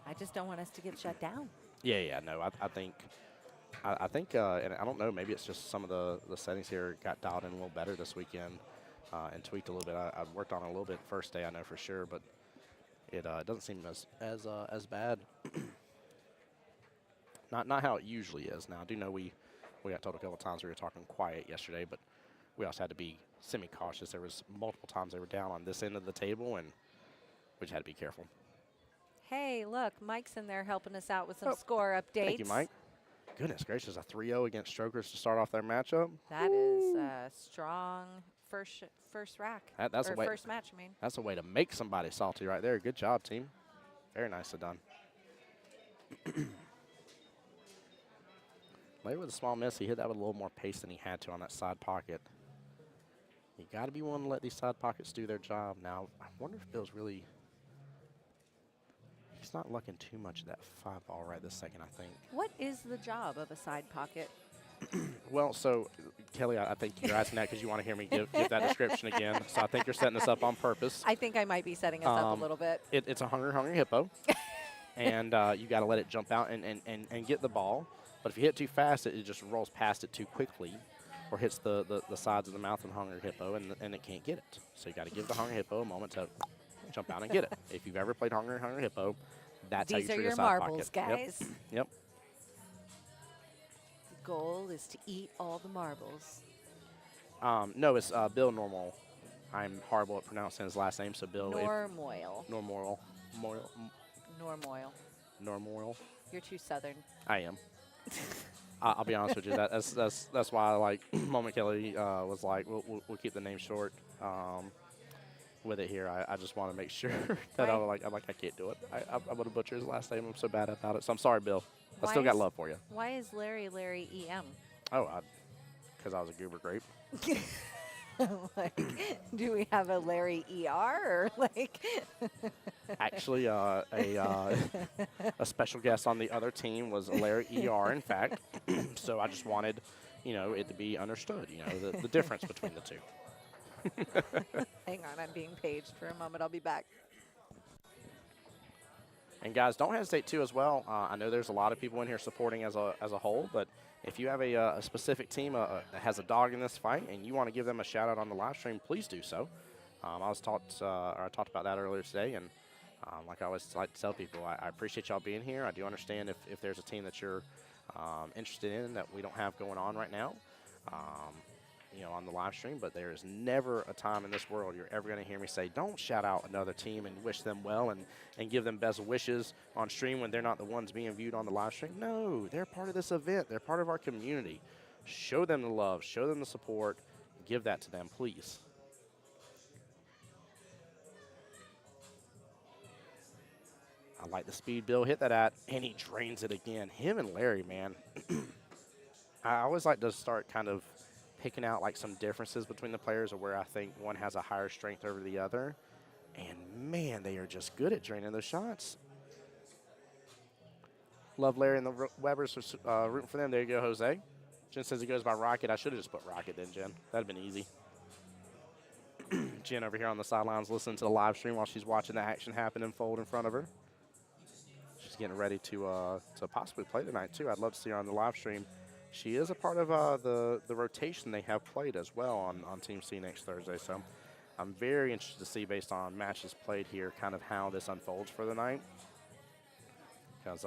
I just don't want us to get shut down. Yeah. No, I think, and I don't know. Maybe it's just some of the settings here got dialed in a little better this weekend and tweaked a little bit. I worked on it a little bit first day, I know for sure, but it doesn't seem as bad. Not how it usually is. Now I do know we got told a couple times we were talking quiet yesterday, but we also had to be semi-cautious. There was multiple times they were down on this end of the table, and we just had to be careful. Hey, look, Mike's in there helping us out with some score updates. Thank you, Mike. Goodness gracious, a 3-0 against Strokers to start off their matchup. That is a strong first rack. That's a way, first match, I mean. That's a way to make somebody salty right there. Good job, team. Very nicely done. Later with a small miss, he hit that with a little more pace than he had to on that side pocket. You got to be willing to let these side pockets do their job. Now, I wonder if Bill's really... He's not lucking too much of that 5 ball right this second, I think. What is the job of a side pocket? Well, so, Kelly, I think you're asking that because you want to hear me give that description again. So I think you're setting this up on purpose. I think I might be setting us up a little bit. It's a hungry hippo. And you got to let it jump out and get the ball. But if you hit too fast, it just rolls past it too quickly or hits the sides of the mouth of the hungry hippo, and it can't get it. So you got to give the hungry hippo a moment to jump out and get it. If you've ever played hungry hippo, that's how you treat a side pocket. These are your marbles, guys. Yep. The goal is to eat all the marbles. No, it's Bill Normal. I'm horrible at pronouncing his last name, so Bill. Normoil. Normoil. You're too Southern. I am. I'll be honest with you. That's why, like, Moment Kelly was like, we'll keep the name short with it here. I just want to make sure that Right. I'm like, I can't do it. I'm going to butcher his last name. I'm so bad about it. So I'm sorry, Bill. I still got love for you. Why is Larry EM? Oh, because I was a goober grape. Like, do we have a Larry ER or like? Actually, a special guest on the other team was Larry ER, in fact. So I just wanted, it to be understood, the difference between the two. Hang on, I'm being paged for a moment. I'll be back. And guys, don't hesitate too as well. I know there's a lot of people in here supporting as a whole, but if you have a specific team that has a dog in this fight and you want to give them a shout out on the live stream, please do so. I talked about that earlier today, and like I always like to tell people, I appreciate y'all being here. I do understand if there's a team that you're interested in that we don't have going on right now, on the live stream, but there is never a time in this world you're ever going to hear me say, don't shout out another team and wish them well and give them best wishes on stream when they're not the ones being viewed on the live stream. No, they're part of this event. They're part of our community. Show them the love. Show them the support. Give that to them, please. I like the speed Bill hit that at, and he drains it again. Him and Larry, man. I always like to start kind of picking out like some differences between the players, or where I think one has a higher strength over the other. And man, they are just good at draining those shots. Love Larry and the Webbers rooting for them. There you go, Jose. Jen says he goes by Rocket. I should have just put Rocket then, Jen. That'd have been easy. Jen over here on the sidelines listening to the live stream while she's watching the action happen and fold in front of her. She's getting ready to possibly play tonight too. I'd love to see her on the live stream. She is a part of the rotation they have played as well on Team C next Thursday. So I'm very interested to see, based on matches played here, kind of how this unfolds for the night. Because,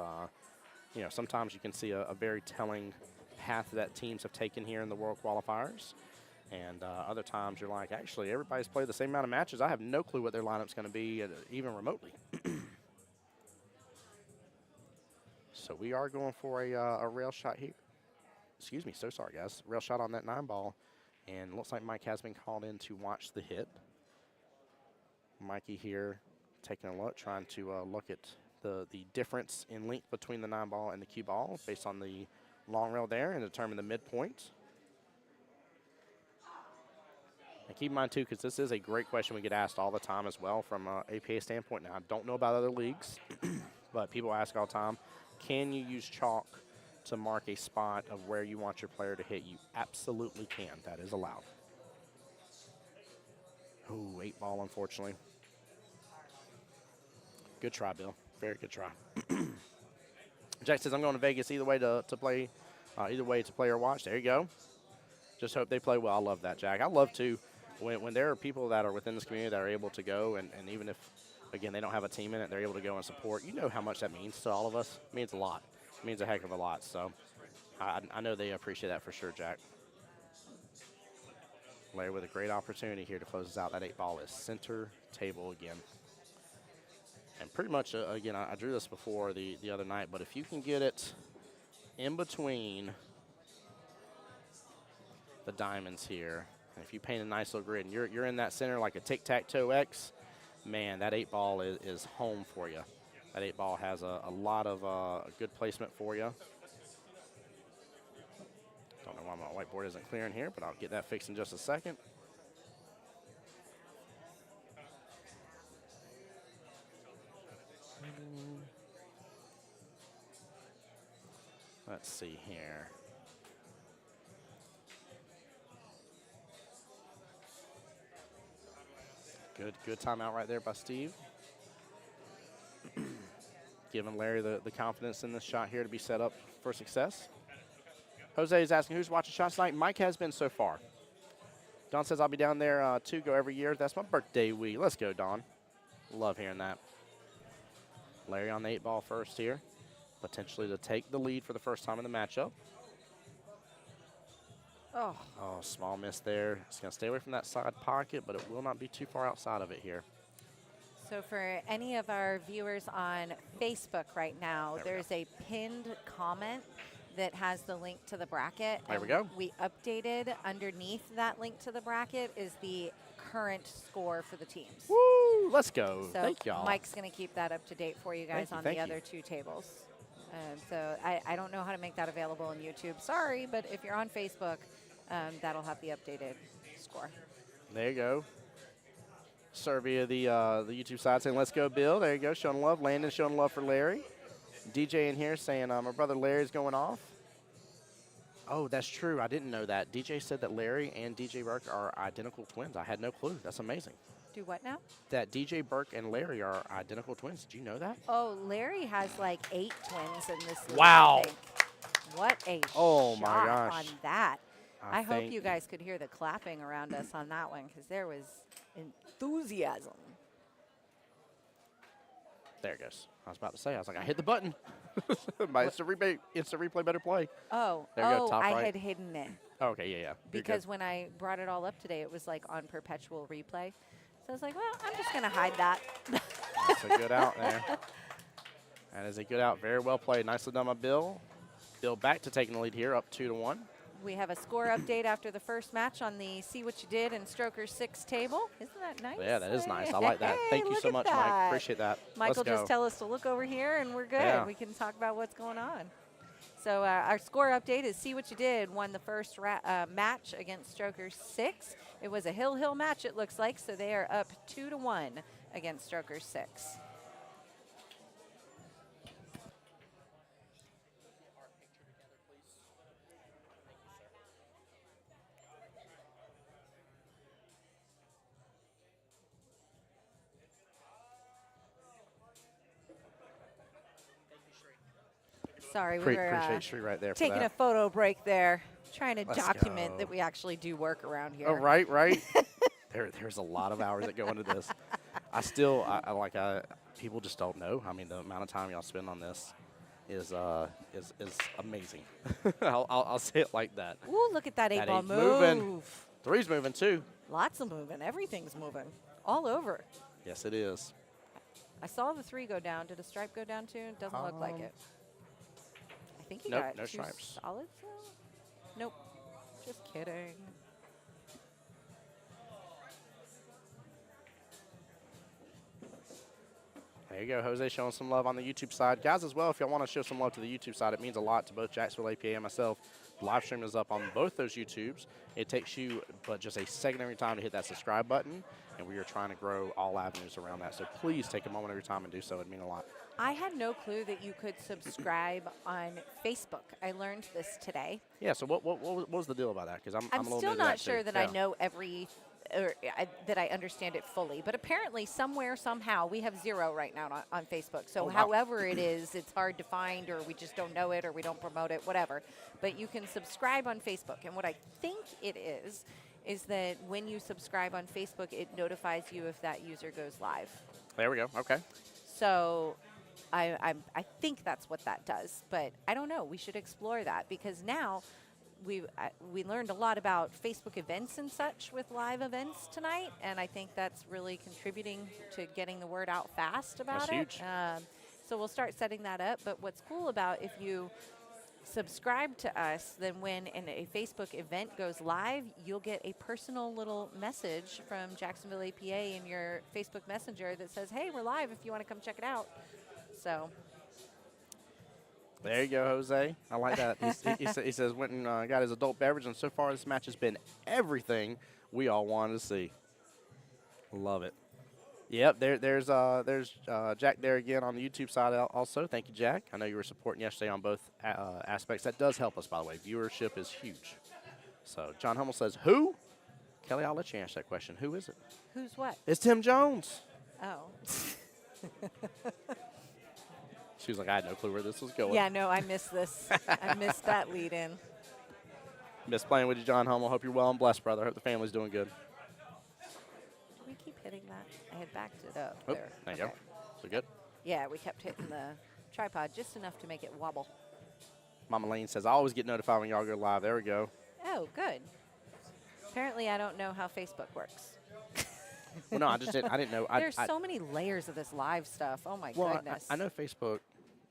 sometimes you can see a very telling path that teams have taken here in the World Qualifiers. And other times you're like, actually, everybody's played the same amount of matches. I have no clue what their lineup's going to be, even remotely. So we are going for a rail shot here. Excuse me, so sorry, guys. Rail shot on that 9-ball. And looks like Mike has been called in to watch the hit. Mikey here taking a look, trying to look at the difference in length between the 9-ball and the cue ball based on the long rail there and determine the midpoint. And keep in mind, too, because this is a great question we get asked all the time as well from an APA standpoint. Now, I don't know about other leagues, but people ask all the time, can you use chalk to mark a spot of where you want your player to hit? You absolutely can. That is allowed. Ooh, 8-ball, unfortunately. Good try, Bill. Very good try. Jack says, I'm going to Vegas either way to play or watch. There you go. Just hope they play well. I love that, Jack. I love to when there are people that are within this community that are able to go, and even if, again, they don't have a team in it, they're able to go and support. You know how much that means to all of us. It means a lot. It means a heck of a lot. So I know they appreciate that for sure, Jack. Larry with a great opportunity here to close us out. That 8-ball is center table again. And pretty much, again, I drew this before the other night, but if you can get it in between the diamonds here, and if you paint a nice little grid and you're in that center like a tic-tac-toe X, man, that 8-ball is home for you. That 8-ball has a lot of good placement for you. Don't know why my whiteboard isn't clearing here, but I'll get that fixed in just a second. Let's see here. Good timeout right there by Steve. Giving Larry the confidence in this shot here to be set up for success. Jose is asking who's watching shots tonight. Mike has been so far. Don says I'll be down there to go every year. That's my birthday week. Let's go, Don. Love hearing that. Larry on the 8-ball first here. Potentially to take the lead for the first time in the matchup. Oh, small miss there. It's going to stay away from that side pocket, but it will not be too far outside of it here. So for any of our viewers on Facebook right now, there's a pinned comment that has the link to the bracket. There we go. We updated underneath that link to the bracket is the current score for the teams. Woo! Let's go. So Thank y'all. Mike's going to keep that up to date for you guys on the other two tables. So I don't know how to make that available on YouTube. Sorry, but if you're on Facebook, that'll have the updated score. There you go. Serbia, the YouTube side saying, let's go, Bill. There you go, showing love. Landon showing love for Larry. DJ in here saying, my brother Larry's going off. Oh, that's true. I didn't know that. DJ said that Larry and DJ Burke are identical twins. I had no clue. That's amazing. Do what now? That DJ Burke and Larry are identical twins. Did you know that? Oh, Larry has like 8 twins in this league, Wow. I think. What a Oh, my shot gosh. on that. I hope think- you guys could hear the clapping around us on that one because there was enthusiasm. There it goes. I was about to say, I was like, I hit the button. My instant replay, better play. Oh, There you go, top I right. had hidden it Oh, okay, yeah. You're good. because when I brought it all up today, it was like on perpetual replay. So I was like, well, I'm just going to hide that. That's a good out there. That is a good out. Very well played. Nicely done by Bill. Bill back to taking the lead here, up 2-1. We have a score update after the first match on the See What You Did in Stroker 6 table. Isn't that nice? Yeah, that is nice. I like that. Hey, Thank you look so at much, that. Mike. Appreciate that. Michael Let's go. just tell us to look over here, and we're good. Yeah. We can talk about what's going on. So our score update is See What You Did won the first match against Stroker 6. It was a hill match, it looks like, so they are up 2-1 against Stroker 6. Sorry, we were Appreciate Shree right there for taking that. a photo break there, trying to Let's document go. that we actually do work around here. Oh, right. There's a lot of hours that go into this. People just don't know. I mean, the amount of time y'all spend on this is amazing. I'll say it like that. Ooh, look at that 8-ball eight's move. moving. Three's moving too. Lots of moving. Everything's moving. All over. Yes, it is. I saw the 3 go down. Did a stripe go down too? It doesn't look like it. I think he Nope, got no 2 stripes. solids. Nope. Just kidding. There you go, Jose showing some love on the YouTube side. Guys, as well, if y'all want to show some love to the YouTube side, it means a lot to both Jacksonville APA and myself. The live stream is up on both those YouTubes. It takes you but just a second every time to hit that subscribe button, and we are trying to grow all avenues around that. So please take a moment every time and do so. It'd mean a lot. I had no clue that you could subscribe on Facebook. I learned this today. Yeah, so what was the deal about that? Because I'm a little still new to not that sure too. that I know that I understand it fully. But apparently, somewhere, somehow, we have 0 right now on Facebook. So Oh, wow. however it is, it's hard to find, or we just don't know it, or we don't promote it, whatever. But you can subscribe on Facebook. And what I think it is that when you subscribe on Facebook, it notifies you if that user goes live. There we go. Okay. So I think that's what that does, but I don't know. We should explore that because now we learned a lot about Facebook events and such with live events tonight, and I think that's really contributing to getting the word out fast about That's it. huge. So we'll start setting that up. But what's cool about if you subscribe to us, then when a Facebook event goes live, you'll get a personal little message from Jacksonville APA in your Facebook Messenger that says, hey, we're live if you want to come check it out. So There you go, Jose. I like that. He says went and got his adult beverage, and so far this match has been everything we all wanted to see. Love it. Yep, there's Jack there again on the YouTube side also. Thank you, Jack. I know you were supporting yesterday on both aspects. That does help us, by the way. Viewership is huge. So John Hummel says, who? Kelly, I'll let you answer that question. Who is it? who's what? It's Tim Jones. Oh. She was like, I had no clue where this was going. Yeah, no, I missed this. I missed that lead in. Miss playing with you, John Hummel. Hope you're well and blessed, brother. Hope the family's doing good. Do we keep hitting that? I had backed it up Oh, there. there you Okay. go. So good. Yeah, we kept hitting the tripod just enough to make it wobble. Mama Lane says, I always get notified when y'all go live. There we go. Oh, good. Apparently, I don't know how Facebook works. Well, no, I didn't know. There's so many layers of this live stuff. Oh, my Well, goodness. I know Facebook,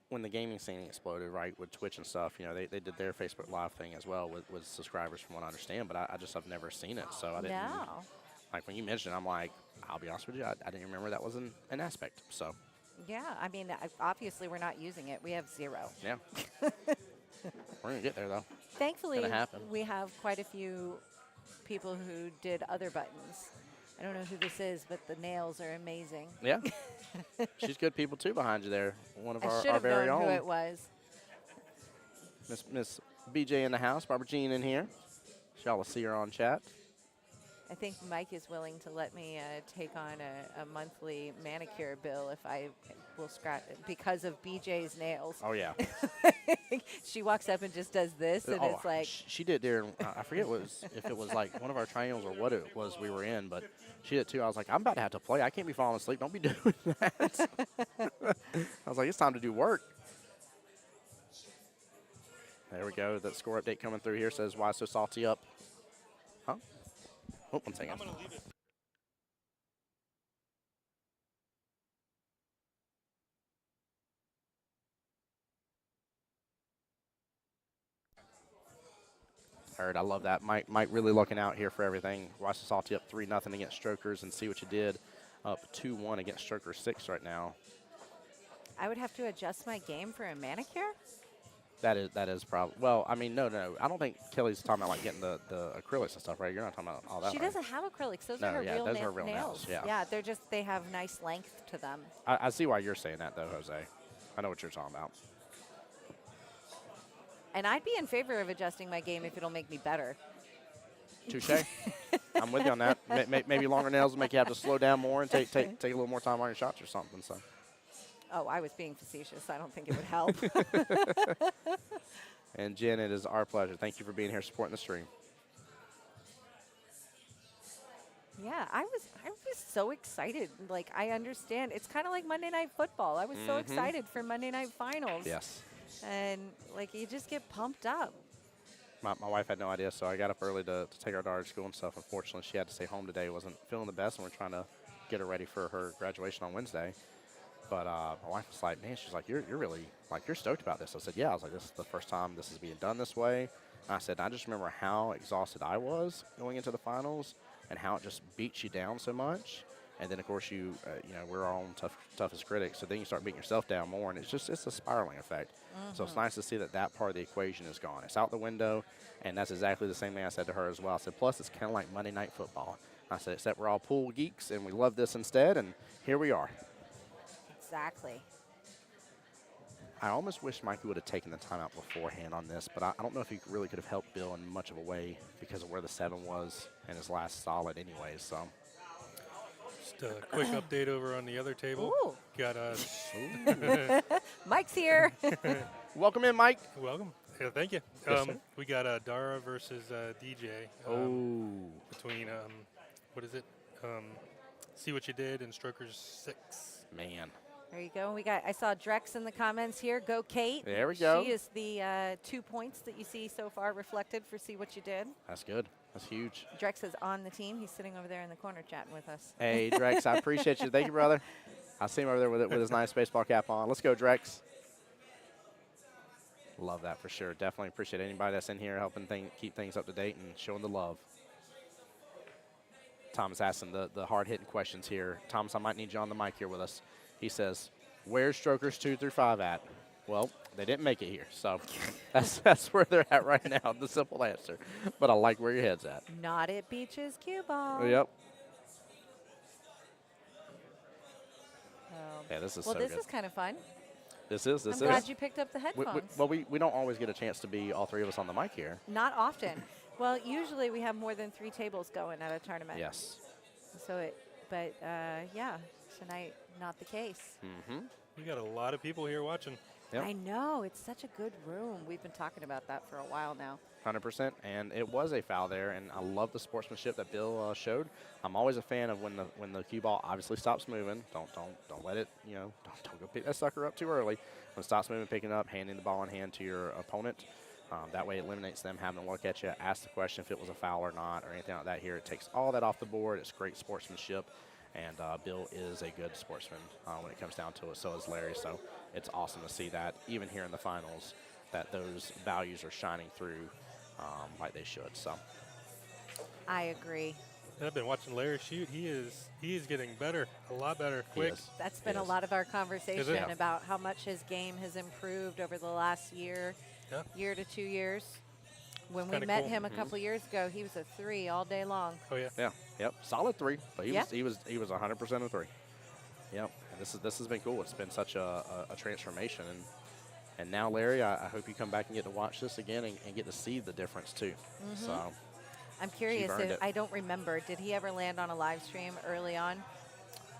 when the gaming scene exploded, right, with Twitch and stuff, you know, they did their Facebook Live thing as well with subscribers from what I understand, but I've never seen it, so I didn't. No. Like, when you mentioned it, I'm like, I'll be honest with you, I didn't remember that was an aspect, so. Yeah, I mean, obviously, we're not using it. We have 0. Yeah. We're going to get there, though. Thankfully, Gonna happen. we have quite a few people who did other buttons. I don't know who this is, but the nails are amazing. Yeah. She's good people, too, behind you there. One of I should our have very known own. who it was. Miss BJ in the house. Barbara Jean in here. Y'all will see her on chat. I think Mike is willing to let me take on a monthly manicure bill if I will scratch because of BJ's nails. Oh, yeah. She walks up and just does this, and it's like she did during. I forget if it was like one of our triangles or what it was we were in, but she did too. I was like, I'm about to have to play. I can't be falling asleep. Don't be doing that. I was like, it's time to do work. There we go. That score update coming through here says, why so salty up? Huh? Oh, 1 second. I'm going to leave it. Heard. I love that. Mike really looking out here for everything. Why so salty up 3-0 against Strokers, and see what you did. Up 2-1 against Strokers 6 right now. I would have to adjust my game for a manicure. That is probably. Well, I mean, no. I don't think Kelly's talking about like getting the acrylics and stuff, right? You're not talking about all that. She right? doesn't have acrylics. Those No, are her yeah, real, those are real nails. Yeah. Yeah, they have nice length to them. I see why you're saying that though, Jose. I know what you're talking about. And I'd be in favor of adjusting my game if it'll make me better. Touche. I'm with you on that. Maybe longer nails will make you have to slow down more and take a little more time on your shots or something. So. Oh, I was being facetious. I don't think it would help. And Jen, it is our pleasure. Thank you for being here supporting the stream. Yeah, I was so excited. Like, I understand. It's kind of like Monday Night Football. I was so excited for Monday Night Finals. Yes. And, like, you just get pumped up. My wife had no idea, so I got up early to take our daughter to school and stuff. Unfortunately, she had to stay home today. Wasn't feeling the best, and we're trying to get her ready for her graduation on Wednesday. But my wife was like, man, she's like, you're really, like, you're stoked about this. I said, yeah. I was like, this is the first time this is being done this way. And I said, I just remember how exhausted I was going into the finals and how it just beats you down so much. And then, of course, you know, we're our own toughest critics. So then you start beating yourself down more, and it's a spiraling effect. So it's nice to see that part of the equation is gone. It's out the window, and that's exactly the same thing I said to her as well. I said, plus, it's kind of like Monday Night Football. I said, except we're all pool geeks, and we love this instead, and here we are. Exactly. I almost wish Mikey would have taken the timeout beforehand on this, but I don't know if he really could have helped Bill in much of a way because of where the 7 was and his last solid anyways. So. Just a quick update over on the other table. Ooh. Got Mike's here. Welcome in, Mike. welcome. Yeah, thank you. Yes, sir. We got Dara versus DJ. Between what is it? See What You Did and Strokers 6. Man. There you go. I saw Drex in the comments here. Go, Kate. There we go. She is the 2 points that you see so far reflected for See What You Did. That's good. That's huge. Drex is on the team. He's sitting over there in the corner chatting with us. Hey, Drex, I appreciate you. Thank you, brother. I see him over there with his nice baseball cap on. Let's go, Drex. Love that for sure. Definitely appreciate anybody that's in here helping keep things up to date and showing the love. Tom's asking the hard-hitting questions here. Thomas, I might need you on the mic here with us. He says, where's Strokers 2 through 5 at? Well, they didn't make it here, so that's where they're at right now, the simple answer. But I like where your head's at. Not at Beaches Cue Ball. Yep. Oh. Yeah, this is Well, so this good. is kind of fun. This is. I'm glad you picked up the headphones. Well, we don't always get a chance to be all three of us on the mic here. Not often. Well, usually we have more than 3 tables going at a tournament. Yes. So yeah, tonight not the case. Mm-hmm. We got a lot of people here watching. Yep. I know, it's such a good room. We've been talking about that for a while now. 100%, and it was a foul there, and I love the sportsmanship that Bill showed. I'm always a fan of when the cue ball obviously stops moving. Don't let it, you know, don't go pick that sucker up too early. When it stops moving, picking it up, handing the ball in hand to your opponent. That way it eliminates them having to look at you, ask the question if it was a foul or not, or anything like that here. It takes all that off the board. It's great sportsmanship, and Bill is a good sportsman when it comes down to it. So is Larry. So it's awesome to see that, even here in the finals, that those values are shining through like they should. So I agree. And I've been watching Larry shoot. He is getting better, a lot better, quick. Yes. That's been a lot of our conversation Yeah. about how much his game has improved over the last year to 2 years. When we kinda met cool. him a couple years ago, he was a 3 all day long. Oh yeah. yeah, yep, solid 3, but Yeah. he was 100% a 3. Yep, and this has been cool. It's been such a transformation, and And now, Larry, I hope you come back and get to watch this again and get to see the difference, too. So I'm curious. earned it. I don't remember. Did he ever land on a live stream early on?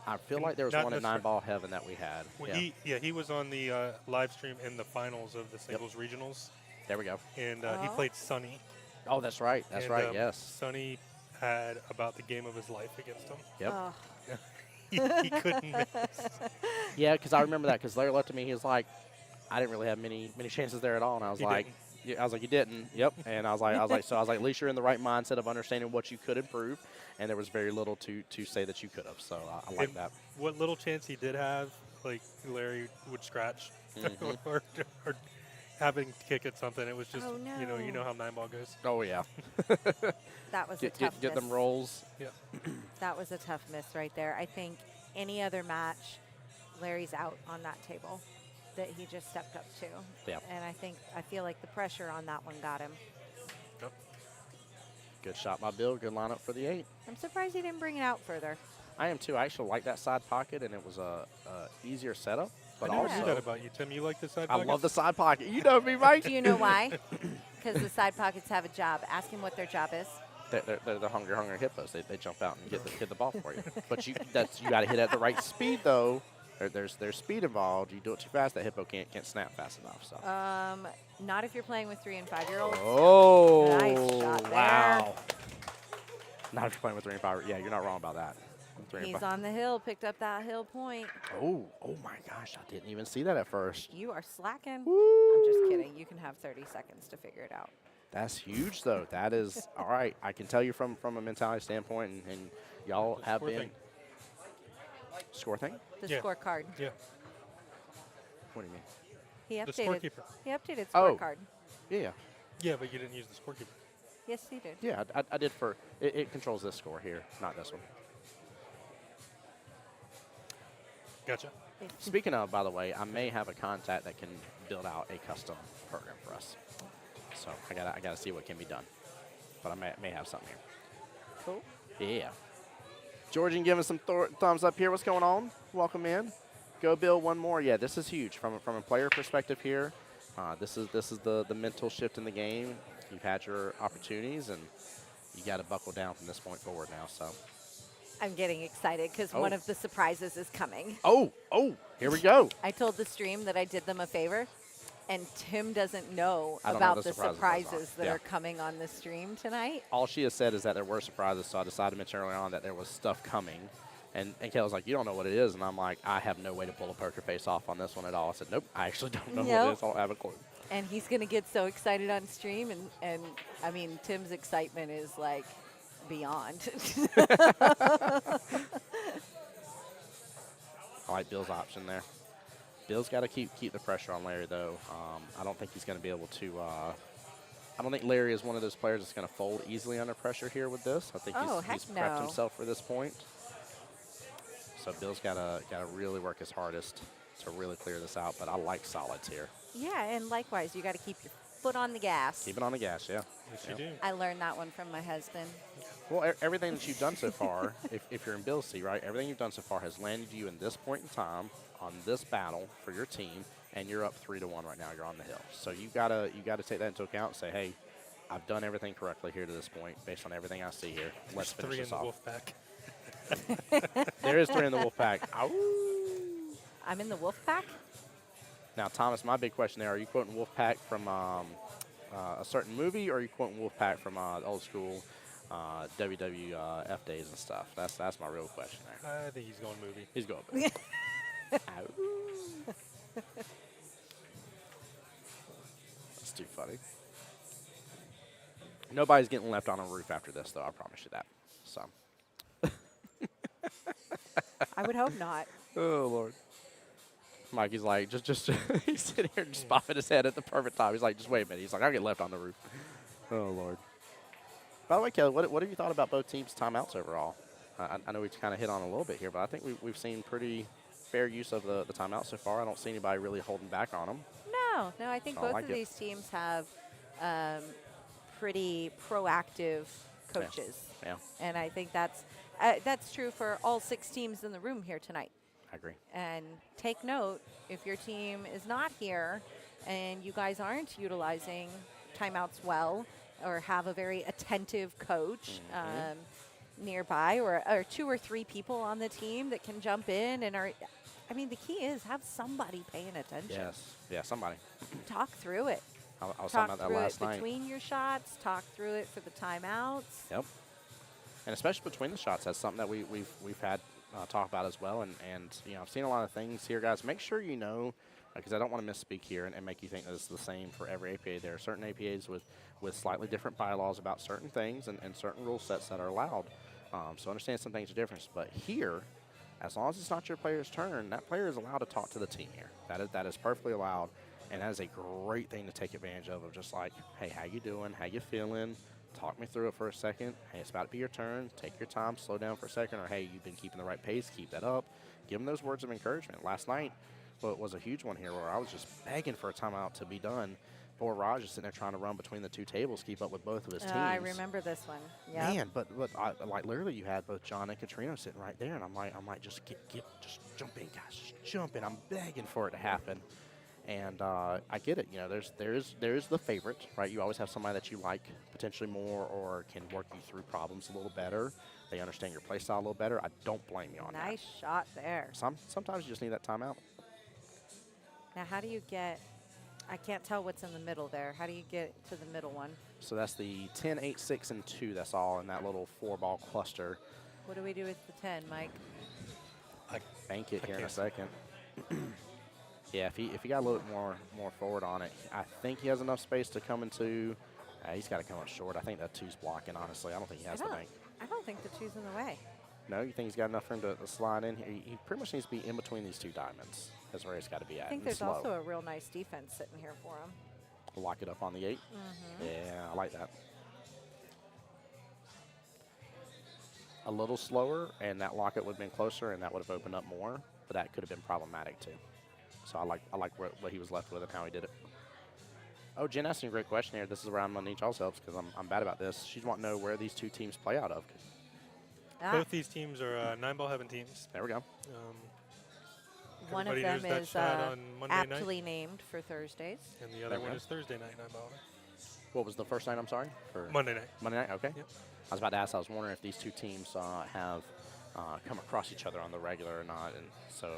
I feel like there was Not one at necessar- 9-ball heaven that we had. Well, Yeah. he was on the live stream in the finals of the singles regionals, There we go. and he played Sonny. Oh, that's right. That's And, right, yes. Sonny had about the game of his life against him. Yep. Oh, He couldn't miss. Yeah, because I remember that because Larry looked at me. He was like, I didn't really have many chances there at all. And I was You like, didn't. yeah, I was like, you didn't. Yep. And I was like, at least you're in the right mindset of understanding what you could improve. And there was very little to say that you could have. So I like And that. What little chance he did have, like Larry would scratch or having to kick at something. It was just, Oh, no. you know how 9-ball goes. Oh, yeah. that was a Get tough them miss. rolls. Yeah. That was a tough miss right there. I think any other match, Larry's out on that table that he just stepped up to. Yeah. And I feel like the pressure on that one got him. Yep. Good shot by Bill. Good lineup for the 8. I'm surprised he didn't bring it out further. I am, too. I actually like that side pocket, and it was a easier setup. But I never also, knew that about you, Tim. You like the side I pocket? love the side pocket. You know me, Mike. Do you know why? Because the side pockets have a job. Ask him what their job is. They're the hungry hippos. They jump out and get the ball for you. But you got to hit at the right speed though. There's speed involved. You do it too fast, that hippo can't snap fast enough. So. Not if you're playing with 3- and 5-year-olds. Oh, Nice shot there. wow. Not if you're playing with 3 and 5. Yeah, you're not wrong about that. 3 and He's 5. on the hill, picked up that hill point. Oh my gosh! I didn't even see that at first. You are slacking. Woo. I'm just kidding. You can have 30 seconds to figure it out. That's huge, though. That is all right. I can tell you from a mentality standpoint, and y'all The have score been thing. score thing. The Yeah. scorecard. Yeah. What do you mean? He The updated. scorekeeper. He updated Oh. scorecard. Yeah. Yeah, but you didn't use the scorekeeper. Yes, he did. Yeah, I did for it controls this score here, not this one. Gotcha. Speaking of, by the way, I may have a contact that can build out a custom program for us. So I gotta see what can be done. But I may have something here. Cool. Yeah. Georgian giving some thumbs up here. What's going on? Welcome in. Go Bill, one more. Yeah, this is huge from a player perspective here. This is the mental shift in the game. You've had your opportunities, and you got to buckle down from this point forward now. So. I'm getting excited because one of the surprises is coming. Oh, here we go. I told the stream that I did them a favor, and Tim doesn't know I don't know about the the surprises surprises that Yeah. are coming on the stream tonight. All she has said is that there were surprises, so I decided to mention early on that there was stuff coming. And Kayla's like, you don't know what it is. And I'm like, I have no way to pull a poker face off on this one at all. I said, nope, I actually don't know what it is. I don't have a clue. And he's going to get so excited on stream. And I mean, Tim's excitement is like beyond. I like Bill's option there. Bill's got to keep the pressure on Larry, though. I don't think he's going to be able to I don't think Larry is one of those players that's going to fold easily under pressure here with this. I think he's prepped no. himself for this point. So Bill's got to really work his hardest to really clear this out. But I like solids here. Yeah, and likewise, you got to keep your foot on the gas. Keep it on the gas, yeah. Yes, Yeah. you do. I learned that one from my husband. Well, everything that you've done so far, if you're in Bill's seat, right, everything you've done so far has landed you in this point in time on this battle for your team, and you're up 3-1 right now. You're on the hill. So you gotta take that into account and say, hey, I've done everything correctly here to this point based on everything I see here. Let's There's finish 3 in this the off. wolf pack. There is 3 in the wolf pack. Ow. I'm in the wolf pack. Now, Thomas, my big question there, are you quoting wolf pack from a certain movie, or are you quoting wolf pack from old school WWF days and stuff? That's my real question there. I think he's going movie. He's going back. Ow. That's too funny. Nobody's getting left on a roof after this, though. I promise you that. So. I would hope not. Oh Lord. Mikey's like, just he's sitting here just popping his head at the perfect time. He's like, just wait a minute. He's like, I'll get left on the roof. Oh Lord. By the way, Kelly, what have you thought about both teams' timeouts overall? I know we kind of hit on a little bit here, but I think we've seen pretty fair use of the timeouts so far. I don't see anybody really holding back on them. No, I think I both like of it. these teams have pretty proactive coaches. Yeah, And I think that's true for all 6 teams in the room here tonight. I agree. And take note, if your team is not here and you guys aren't utilizing timeouts well, or have a very attentive coach nearby, or 2 or 3 people on the team that can jump in and are. I mean, the key is have somebody paying attention. Yes. Yeah, somebody. Talk through it. I was talking Talk about that through last it night. between your shots. Talk through it for the timeouts. Yep. And especially between the shots, that's something that we've had talk about as well. And you know, I've seen a lot of things here, guys. Make sure you know, because I don't want to misspeak here and make you think that it's the same for every APA. There are certain APAs with slightly different bylaws about certain things and certain rule sets that are allowed. So understand some things are different. But here, as long as it's not your player's turn, that player is allowed to talk to the team here. That is perfectly allowed, and that is a great thing to take advantage of just like, hey, how you doing? How you feeling? Talk me through it for a second. Hey, it's about to be your turn. Take your time. Slow down for a second. Or, hey, you've been keeping the right pace. Keep that up. Give them those words of encouragement. Last night was a huge one here where I was just begging for a timeout to be done. Poor Raj is sitting there trying to run between the 2 tables, keep up with both of his teams. I remember this one. Yeah. Man, but like literally, you had both John and Katrina sitting right there, and I'm like, just just jump in, guys, just jump in. I'm begging for it to happen, and I get it. You know, there is the favorite, right? You always have somebody that you like potentially more, or can work you through problems a little better. They understand your play style a little better. I don't blame you on that. Nice shot there. Sometimes you just need that timeout. Now, how do you get? I can't tell what's in the middle there. How do you get to the middle one? So that's the 10, 8, 6, and 2. That's all in that little 4-ball cluster. What do we do with the 10, Mike? Bank it here in a second. Yeah, if he got a little bit more forward on it, I think he has enough space to come into. He's got to come up short. I think that 2's blocking, honestly. I don't think he has the bank. I don't think the 2's in the way. No, you think he's got enough for him to slide in here? He pretty much needs to be in between these 2 diamonds. That's where he's got to be at. I think there's also a real nice defense sitting here for him. Lock it up on the 8. Yeah, I like that. A little slower, and that locket would have been closer, and that would have opened up more. But that could have been problematic too. So I like what he was left with and how he did it. Oh, Jen asked me a great question here. This is where I'm going to need y'all's help because I'm bad about this. She's wanting to know where these 2 teams play out of. Both these teams are 9-ball heaven teams. There we go. One of Everybody them knows that is shot on Monday aptly night, named for Thursdays. and the other one is Thursday night 9-ball. What was the first night, I'm sorry? For Monday night. Monday night, okay. Yep. I was about to ask, I was wondering if these 2 teams have come across each other on the regular or not. And so.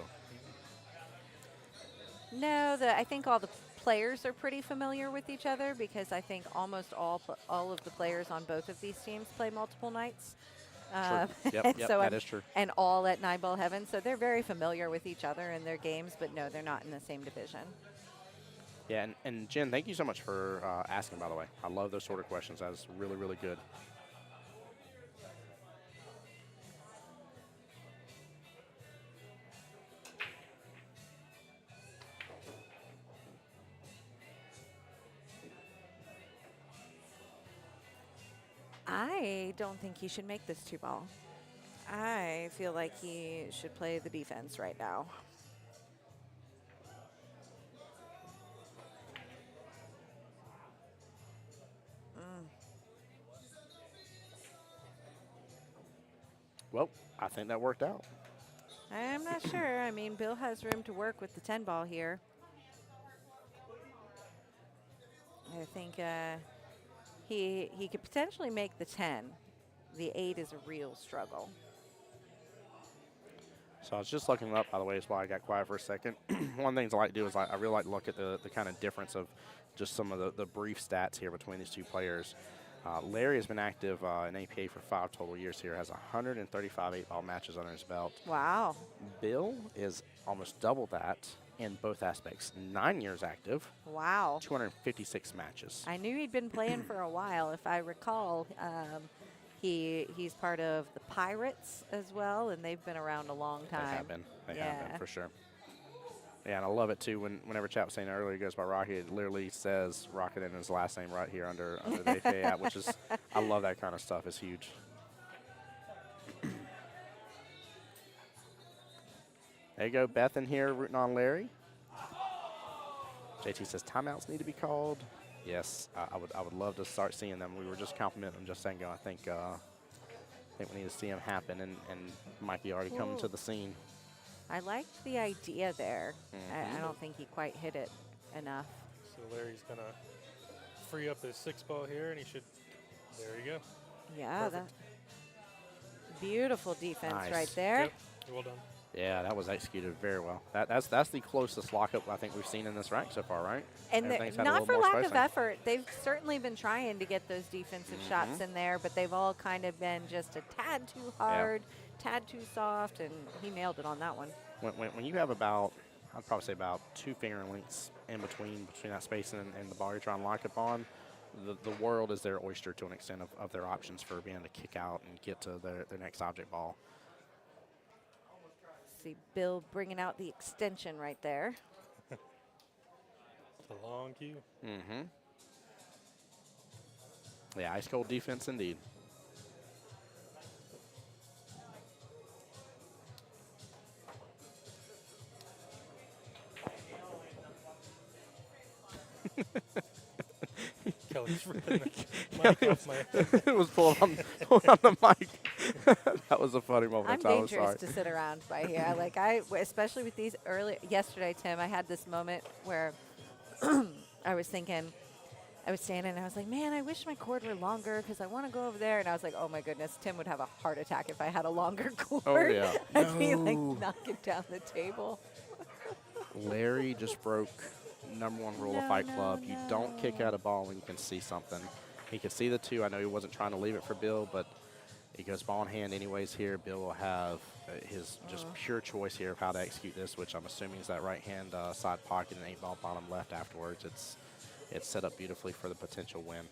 No, I think all the players are pretty familiar with each other because I think almost all of the players on both of these teams play multiple nights. Yep, so that is true. And all at 9-ball heaven, so they're very familiar with each other and their games, but no, they're not in the same division. Yeah, and Jen, thank you so much for asking, by the way. I love those sort of questions. That is really, really good. I don't think he should make this 2-ball. I feel like he should play the defense right now. Well, I think that worked out. I'm not sure. I mean, Bill has room to work with the 10-ball here. I think he could potentially make the 10. The 8 is a real struggle. So I was just looking it up, by the way, that's why I got quiet for a second. One of the things I like to do is I really like to look at the kind of difference of just some of the brief stats here between these 2 players. Larry has been active in APA for 5 total years here, has 135 8-ball matches under his belt. Wow. Bill is almost double that in both aspects. 9 years active. Wow. 256 matches. I knew he'd been playing for a while. If I recall, he's part of the Pirates as well, and they've been around a long time. They have been. They have been, for sure. Yeah, and I love it, too. Whenever Chap was saying earlier he goes by Rocket, it literally says Rocket in his last name right here under the APA app, which is, I love that kind of stuff. It's huge. There you go, Beth in here rooting on Larry. JT says timeouts need to be called. Yes, I would love to start seeing them. We were just complimenting them just saying, I think we need to see them happen, and Mikey already coming to the scene. I liked the idea there. I don't think he quite hit it enough. So Larry's going to free up his 6-ball here, and he should. There you go. Yeah, Perfect. that beautiful defense Nice. right there. Yep. Well done. Yeah, that was executed very well. That's the closest lockup I think we've seen in this rack so far, right? And Everything's had a not little for more lack spacing. of effort. They've certainly been trying to get those defensive shots in there, but they've all kind of been just a tad too hard, tad too soft, and he nailed it on that one. When you have about, I'd probably say about 2 finger lengths in between that spacing and the ball you're trying to lock up on, the world is their oyster to an extent of their options for being able to kick out and get to their next object ball. See Bill bringing out the extension right there. It's a long cue. Mm-hmm. Yeah, ice cold defense indeed. Kelly's ripping the mic off my head. It was pulling on the mic. That was a funny moment. I'm I was dangerous sorry. to sit around by here. Especially with these yesterday, Tim, I had this moment where I was thinking, I was standing and I was like, man, I wish my cord were longer because I want to go over there. And I was like, oh my goodness, Tim would have a heart attack if I had a longer cord. Oh, yeah. I'd be like No. knocking down the table. Larry just broke #1 rule of Fight Club. You don't kick out a ball when you can see something. He could see the 2. I know he wasn't trying to leave it for Bill, but he goes ball in hand anyways here. Bill will have his just pure choice here of how to execute this, which I'm assuming is that right-hand side pocket and 8-ball bottom left afterwards. It's set up beautifully for the potential win.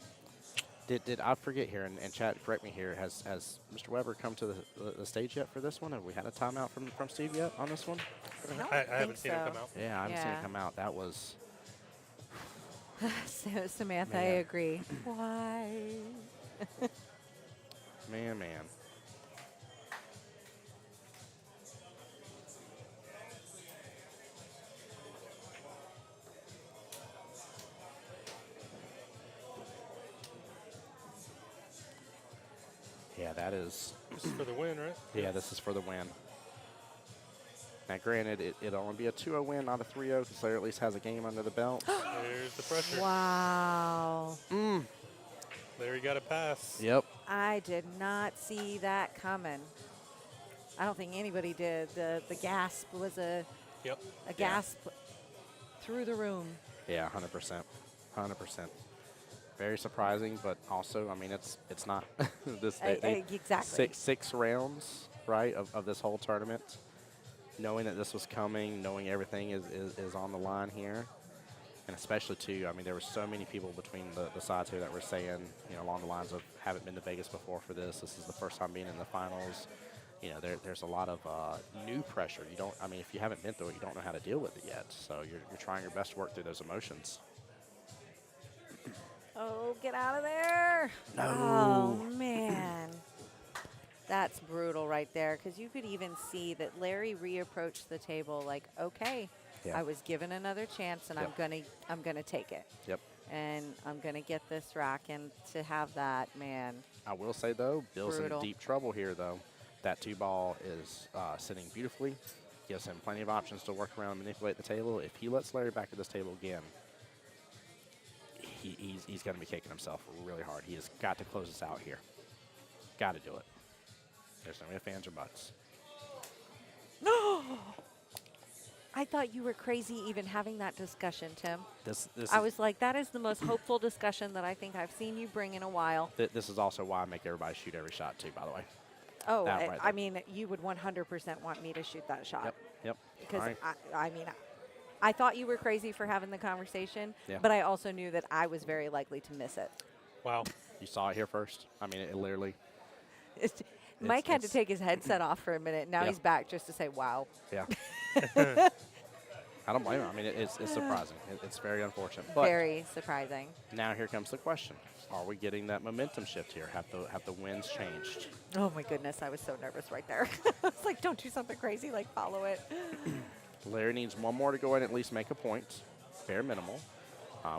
Did I forget here, and chat, correct me here, has Mr. Weber come to the stage yet for this one? Have we had a timeout from Steve yet on this one? I haven't seen him come out. Yeah, I haven't seen it come out. That was... So, Samantha, I Man. agree. Why? Man. Yeah, that is... This is for the win, right? Yeah, this is for the win. Now, granted, it'll only be a 2-0 win, not a 3-0, because Larry at least has a game under the belt. There's the pressure. Wow. Larry got a pass. Yep. I did not see that coming. I don't think anybody did. The gasp was a gasp through the room. Yeah, 100%. 100%. Very surprising, but also, I mean, it's not this Exactly. six rounds, right, of this whole tournament. Knowing that this was coming, knowing everything is on the line here. And especially, too, I mean, there were so many people between the sides here that were saying, you know, along the lines of, haven't been to Vegas before for this. This is the first time being in the finals. You know, there's a lot of new pressure. You don't, I mean, if you haven't been through it, you don't know how to deal with it yet. So you're trying your best to work through those emotions. Oh, get out of there. No. Oh, man. That's brutal right there, because you could even see that Larry reapproached the table like, okay, Yeah. I was given another chance, and Yep. I'm gonna take it. Yep. And I'm gonna get this rack, and to have that, man. I will say, though, Bill's Brutal. in deep trouble here, though. That 2-ball is sitting beautifully. Gives him plenty of options to work around and manipulate the table. If he lets Larry back at this table again, he's going to be kicking himself really hard. He has got to close this out here. Got to do it. There's no ifs, ands, or buts. No! I thought you were crazy even having that discussion, Tim. This I was like, that is the most hopeful discussion that I think I've seen you bring in a while. this is also why I make everybody shoot every shot, too, by the way. Oh, That right I there. mean, you would 100% want me to shoot that shot. Yep. Because, All right. I mean, I thought you were crazy for having the conversation, Yeah. but I also knew that I was very likely to miss it. Wow. You saw it here first. I mean, it literally, Mike had to it's- take his headset off for a minute. Now Yeah. he's back just to say, wow. yeah. I don't blame him. I mean, it's surprising. It's very unfortunate. But Very surprising. now here comes the question. Are we getting that momentum shift here? Have the winds changed? Oh, my goodness. I was so nervous right there. I was like, don't do something crazy, like follow it. Larry needs one more to go in and at least make a point, bare minimal,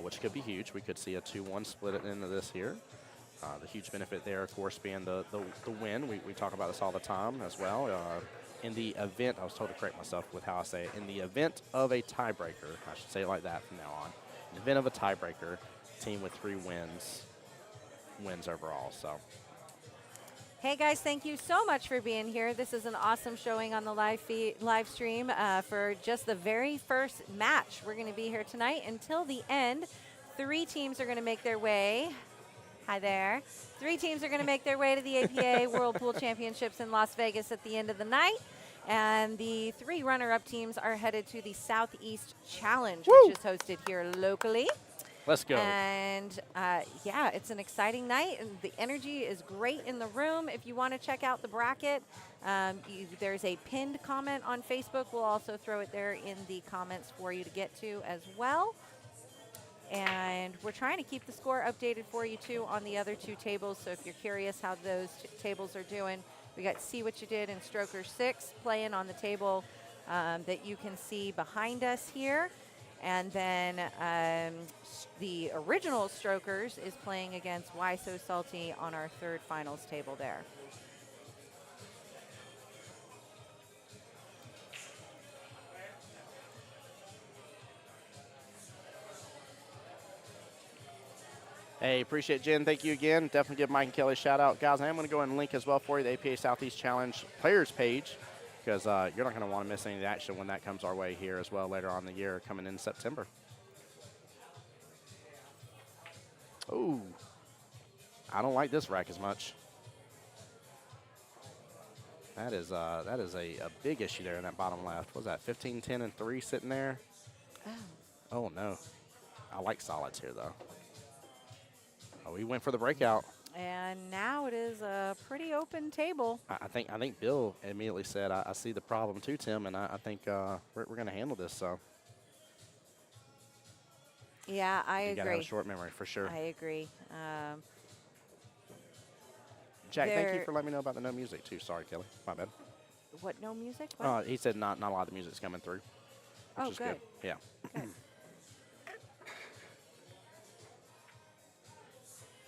which could be huge. We could see a 2-1 split at the end of this here. The huge benefit there, of course, being the win. We talk about this all the time as well. In the event, I was told to correct myself with how I say it, in the event of a tiebreaker, I should say it like that from now on, In the event of a tiebreaker, team with 3 wins overall. So. Hey guys, thank you so much for being here. This is an awesome showing on the live stream for just the very first match. We're going to be here tonight until the end. 3 teams are going to make their way. Hi there. 3 teams are going to make their way to the APA World Pool Championships in Las Vegas at the end of the night. And the 3 runner-up teams are headed to the Southeast Challenge, Woo! which is hosted here locally. Let's go. And yeah, it's an exciting night, and the energy is great in the room. If you want to check out the bracket, there's a pinned comment on Facebook. We'll also throw it there in the comments for you to get to as well. And we're trying to keep the score updated for you too on the other 2 tables. So if you're curious how those tables are doing, we got See What You Did and Stroker 6 playing on the table that you can see behind us here. And then the original Strokers is playing against Why So Salty on our 3rd finals table there. Hey, appreciate Jen. Thank you again. Definitely give Mike and Kelly a shout out. Guys, I am going to go ahead and link as well for you the APA Southeast Challenge players page, because you're not going to want to miss any of the action when that comes our way here as well later on in the year, coming in September. Oh, I don't like this rack as much. That is a big issue there in that bottom left. What was that, 15, 10, and 3 sitting there? Oh, no. I like solids here, though. Oh, we went for the breakout. And now it is a pretty open table. I think Bill immediately said, I see the problem too, Tim, and I think we're going to handle this. So. Yeah, I agree. You got to have a short memory for sure. I agree. Jack, thank you for letting me know about the no music too. Sorry, Kelly. My bad. What, no music? What? He said not a lot of the music's coming through. Which is good. Yeah. Good.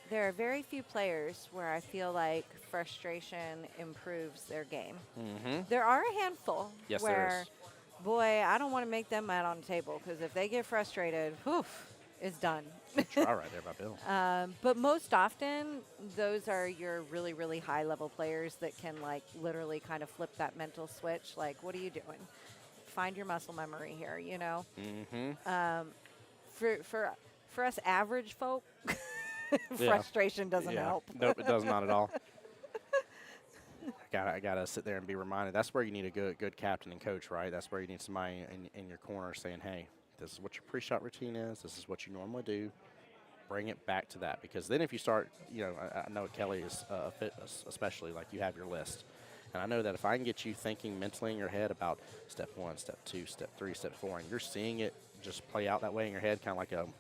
There are very few players where I feel like frustration improves their game. Mm-hmm. There are a handful Yes, where, there is. boy, I don't want to make them mad on the table, because if they get frustrated, poof, it's done. Try right there by Bill. But most often, those are your really, really high-level players that can, like, literally kind of flip that mental switch. Like, what are you doing? Find your muscle memory here, you know? Mm-hmm. For us average folk, frustration doesn't help. Nope, it does not at all. I gotta sit there and be reminded. That's where you need a good captain and coach, right? That's where you need somebody in your corner saying, hey, this is what your pre-shot routine is. This is what you normally do. Bring it back to that, because then if you start, I know Kelly is especially, like, you have your list. And I know that if I can get you thinking mentally in your head about step 1, step 2, step 3, step 4, and you're seeing it just play out that way in your head, kind of like an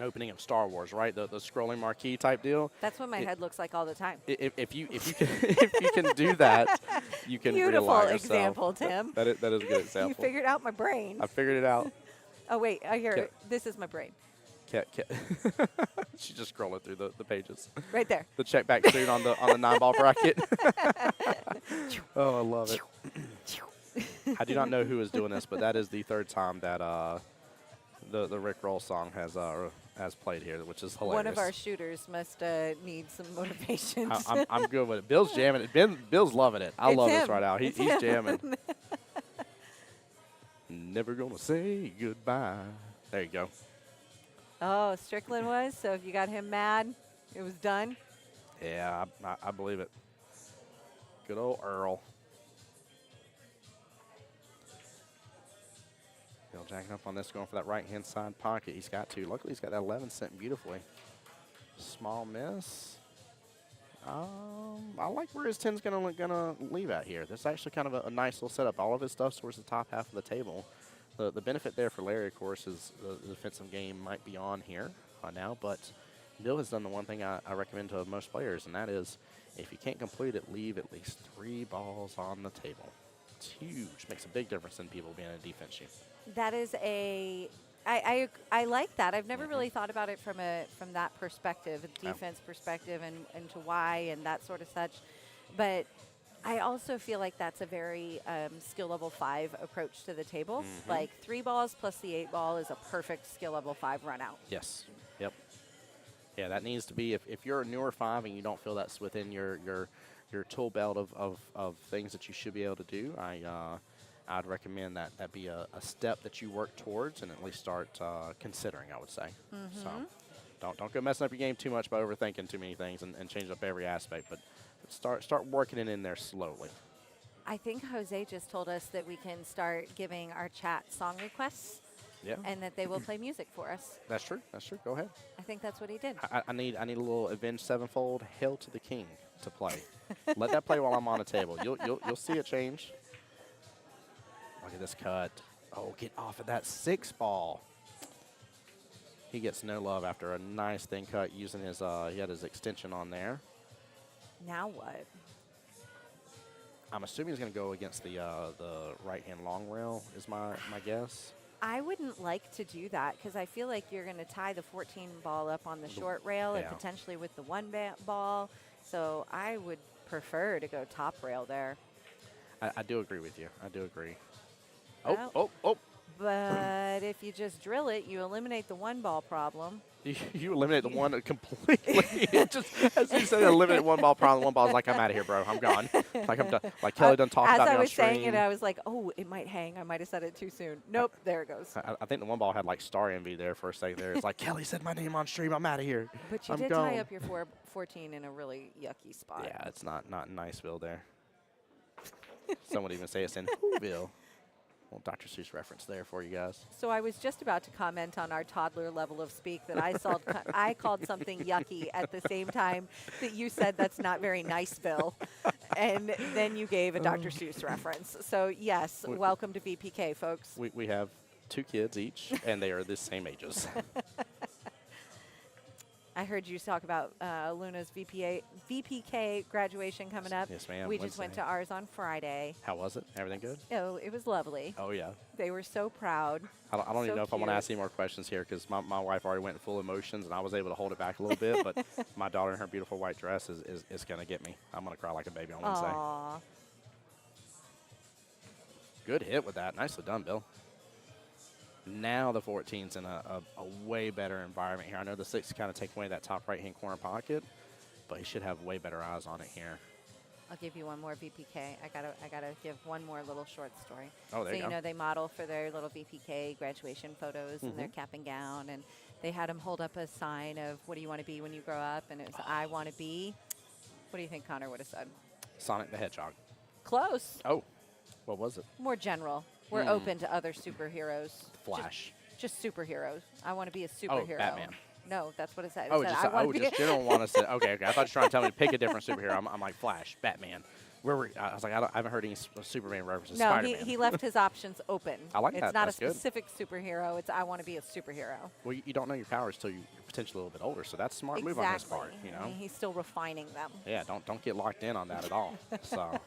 opening of Star Wars, right? The scrolling marquee type deal. That's what my head looks like all the time. If you can do that, you can Beautiful rely example, Tim. That is a good example. You figured out my brain. I figured it out. Oh wait, I hear it. This is my brain. She's just scrolling through the pages. Right there. The check back soon on the 9-ball bracket. Oh, I love it. I do not know who is doing this, but that is the 3rd time that the Rick Roll song has played here, which is hilarious. One of our shooters must need some motivation. I'm good with it. Bill's jamming it. Bill's loving it. I love this right now. He's jamming. Never gonna say goodbye. There you go. Oh, Strickland was? So if you got him mad, it was done? Yeah, I believe it. Good old Earl. Bill jacking up on this, going for that right-hand side pocket. He's got to. Luckily, he's got that 11 sent beautifully. Small miss. I like where his 10's gonna leave at here. This is actually kind of a nice little setup. All of his stuff's towards the top half of the table. The benefit there for Larry, of course, is the defensive game might be on here now, but Bill has done the one thing I recommend to most players, and that is if you can't complete it, leave at least 3 balls on the table. It's huge. Makes a big difference in people being a defense unit. That is I like that. I've never really thought about it from that perspective, a defense perspective, and to why and that sort of such. But I also feel like that's a very skill level 5 approach to the table. Like 3 balls plus the 8 ball is a perfect skill level 5 run out. Yes. Yep. Yeah, that needs to be, if you're a newer 5 and you don't feel that's within your tool belt of things that you should be able to do, I'd recommend that be a step that you work towards and at least start considering, I would say. So don't go messing up your game too much by overthinking too many things and changing up every aspect, but start working it in there slowly. I think Jose just told us that we can start giving our chat song requests. Yeah. And that they will play music for us. That's true. That's true. Go ahead. I think that's what he did. I need a little Avenged Sevenfold, Hail to the King to play. Let that play while I'm on the table. You'll see it change. Look at this cut. Oh, get off of that 6 ball. He gets no love after a nice thin cut using his he had his extension on there. Now what? I'm assuming he's going to go against the right-hand long rail is my guess. I wouldn't like to do that because I feel like you're going to tie the 14 ball up on the short rail and potentially with the 1 ball. So I would prefer to go top rail there. I do agree with you. I do agree. Well, Oh. But if you just drill it, you eliminate the 1 ball problem. You eliminate the one completely. Just as you said, eliminate 1 ball problem. 1 ball is like, I'm out of here, bro. I'm gone. Like I'm done. Like Kelly done talked about me on stream. As I was saying it, I was like, oh, it might hang. I might have said it too soon. Nope, there it goes. I think the 1 ball had like star envy there for a second there. It's like, Kelly said my name on stream. I'm out of here. But you did tie up your 14 in a really yucky spot. Yeah, it's not Niceville there. Some would even say it's in Whoville. Dr. Seuss reference there for you guys. So I was just about to comment on our toddler level of speak that I called something yucky at the same time that you said that's not very nice, Bill. And then you gave a Dr. Seuss reference. So yes, welcome to VPK, folks. We have 2 kids each, and they are the same ages. I heard you talk about Luna's VPK graduation coming up. Yes, ma'am. We just went to ours on Friday. How was it? Everything good? Oh, it was lovely. Oh, yeah. They were so proud. I don't even know if I want to ask any more questions here because my wife already went full emotions, and I was able to hold it back a little bit. But my daughter in her beautiful white dress is going to get me. I'm going to cry like a baby on Wednesday. Aww. Good hit with that. Nicely done, Bill. Now the 14's in a way better environment here. I know the 6 kind of take away that top right-hand corner pocket, but he should have way better eyes on it here. I'll give you one more VPK. I gotta give one more little short story. Oh, there you go. So, you know, they model for their little VPK graduation photos in their cap and gown, and they had them hold up a sign of, what do you want to be when you grow up? And it was, I want to be. What do you think Connor would have said? Sonic the Hedgehog. Close. Oh, what was it? More general. We're open to other superheroes. Flash. Just superheroes. I want to be a superhero. Oh, Batman. No, that's what it said. Oh, just general want to say. Okay. I thought you were trying to tell me to pick a different superhero. I'm like, Flash, Batman. I was like, I haven't heard any Superman references. No, Spider-Man. he left his options open. I like that. It's not That's a good. specific superhero. It's I want to be a superhero. Well, you don't know your powers till you're potentially a little bit older, so that's a smart move on his part. You know. He's still refining them. Yeah, don't get locked in on that at all. So.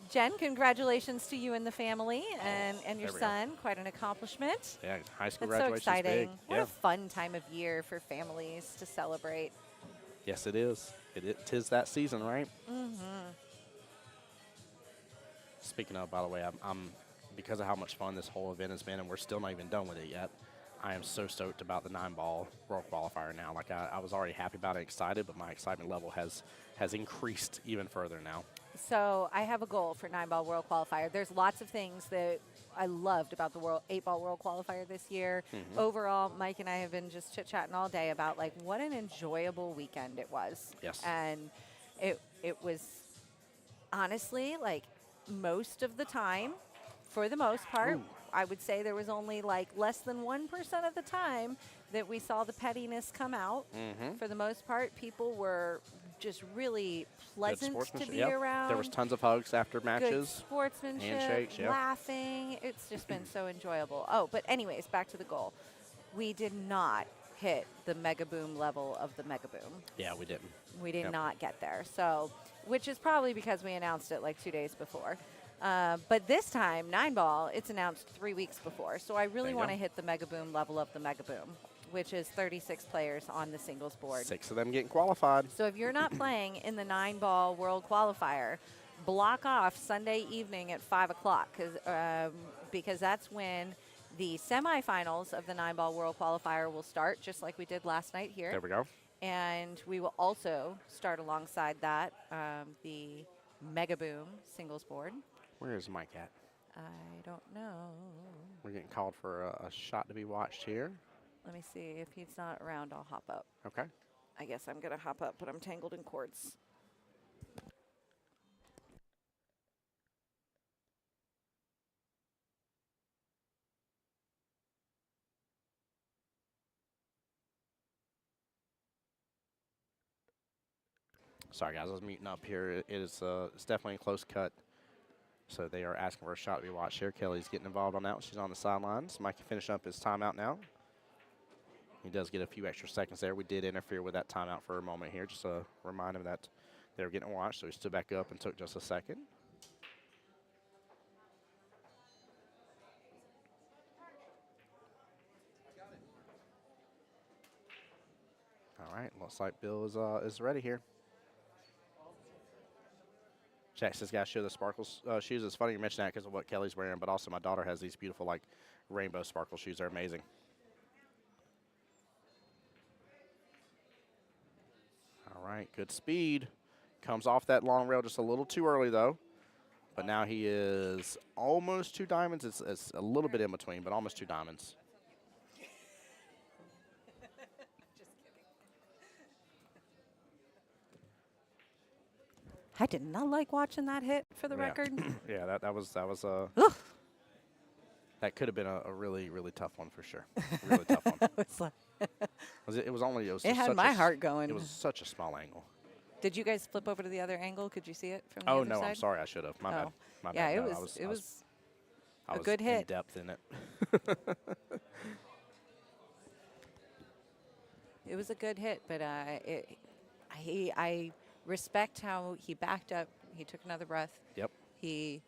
Jen, congratulations to you and the family and your son. Quite an accomplishment. Yeah, high school That's so graduation exciting. is big. What a fun time of year for families to celebrate. Yes, it is. Tis that season, right? Speaking of, by the way, I'm because of how much fun this whole event has been, and we're still not even done with it yet. I am so stoked about the 9-ball World Qualifier now. Like I was already happy about it, excited, but my excitement level has increased even further now. So I have a goal for 9-ball World Qualifier. There's lots of things that I loved about the 8-ball World Qualifier this year. Overall, Mike and I have been just chit-chatting all day about like what an enjoyable weekend it was. Yes. And it was honestly like most of the time, for the most part, I would say there was only like less than 1% of the time that we saw the pettiness come out. For the most part, people were just really pleasant to be around. There was tons of hugs after matches. Good sportsmanship, handshakes, laughing. It's just been so enjoyable. Oh, but anyways, back to the goal. We did not hit the mega boom level of the mega boom. Yeah, we didn't. We did not get there. So, which is probably because we announced it like 2 days before. But this time, 9-ball, it's announced 3 weeks before. So I really want to hit the mega boom level of the mega boom. which is 36 players on the singles board. 6 of them getting qualified. So if you're not playing in the 9-ball World Qualifier, block off Sunday evening at 5 o'clock because that's when the semifinals of the 9-ball World Qualifier will start, just like we did last night here. There we go. And we will also start alongside that the Mega Boom singles board. Where is Mike at? I don't know. We're getting called for a shot to be watched here. Let me see. If he's not around, I'll hop up. Okay. I guess I'm going to hop up, but I'm tangled in cords. Sorry, guys. I was muting up here. It's definitely a close cut. So they are asking for a shot to be watched here. Kelly's getting involved on that one. She's on the sidelines. Mike can finish up his timeout now. He does get a few extra seconds there. We did interfere with that timeout for a moment here, just to remind him that they were getting watched. So he stood back up and took just a second. All right, looks like Bill is ready here. Jackson's got to show the sparkles shoes. It's funny you mention that because of what Kelly's wearing, but also my daughter has these beautiful like rainbow sparkle shoes. They're amazing. All right, good speed. Comes off that long rail just a little too early though. But now he is almost 2 diamonds. It's a little bit in between, but almost 2 diamonds. I did not like watching that hit for the record. Yeah, that was that could have been a really, really tough one for sure. Really tough one. It had my heart going. It was such a small angle. Did you guys flip over to the other angle? Could you see it from the Oh other no, side? I'm sorry, I should have. My bad. My Yeah, bad. it No, was I a was good hit. in depth in it. It was a good hit, but I respect how he backed up. He took another breath. Yep. He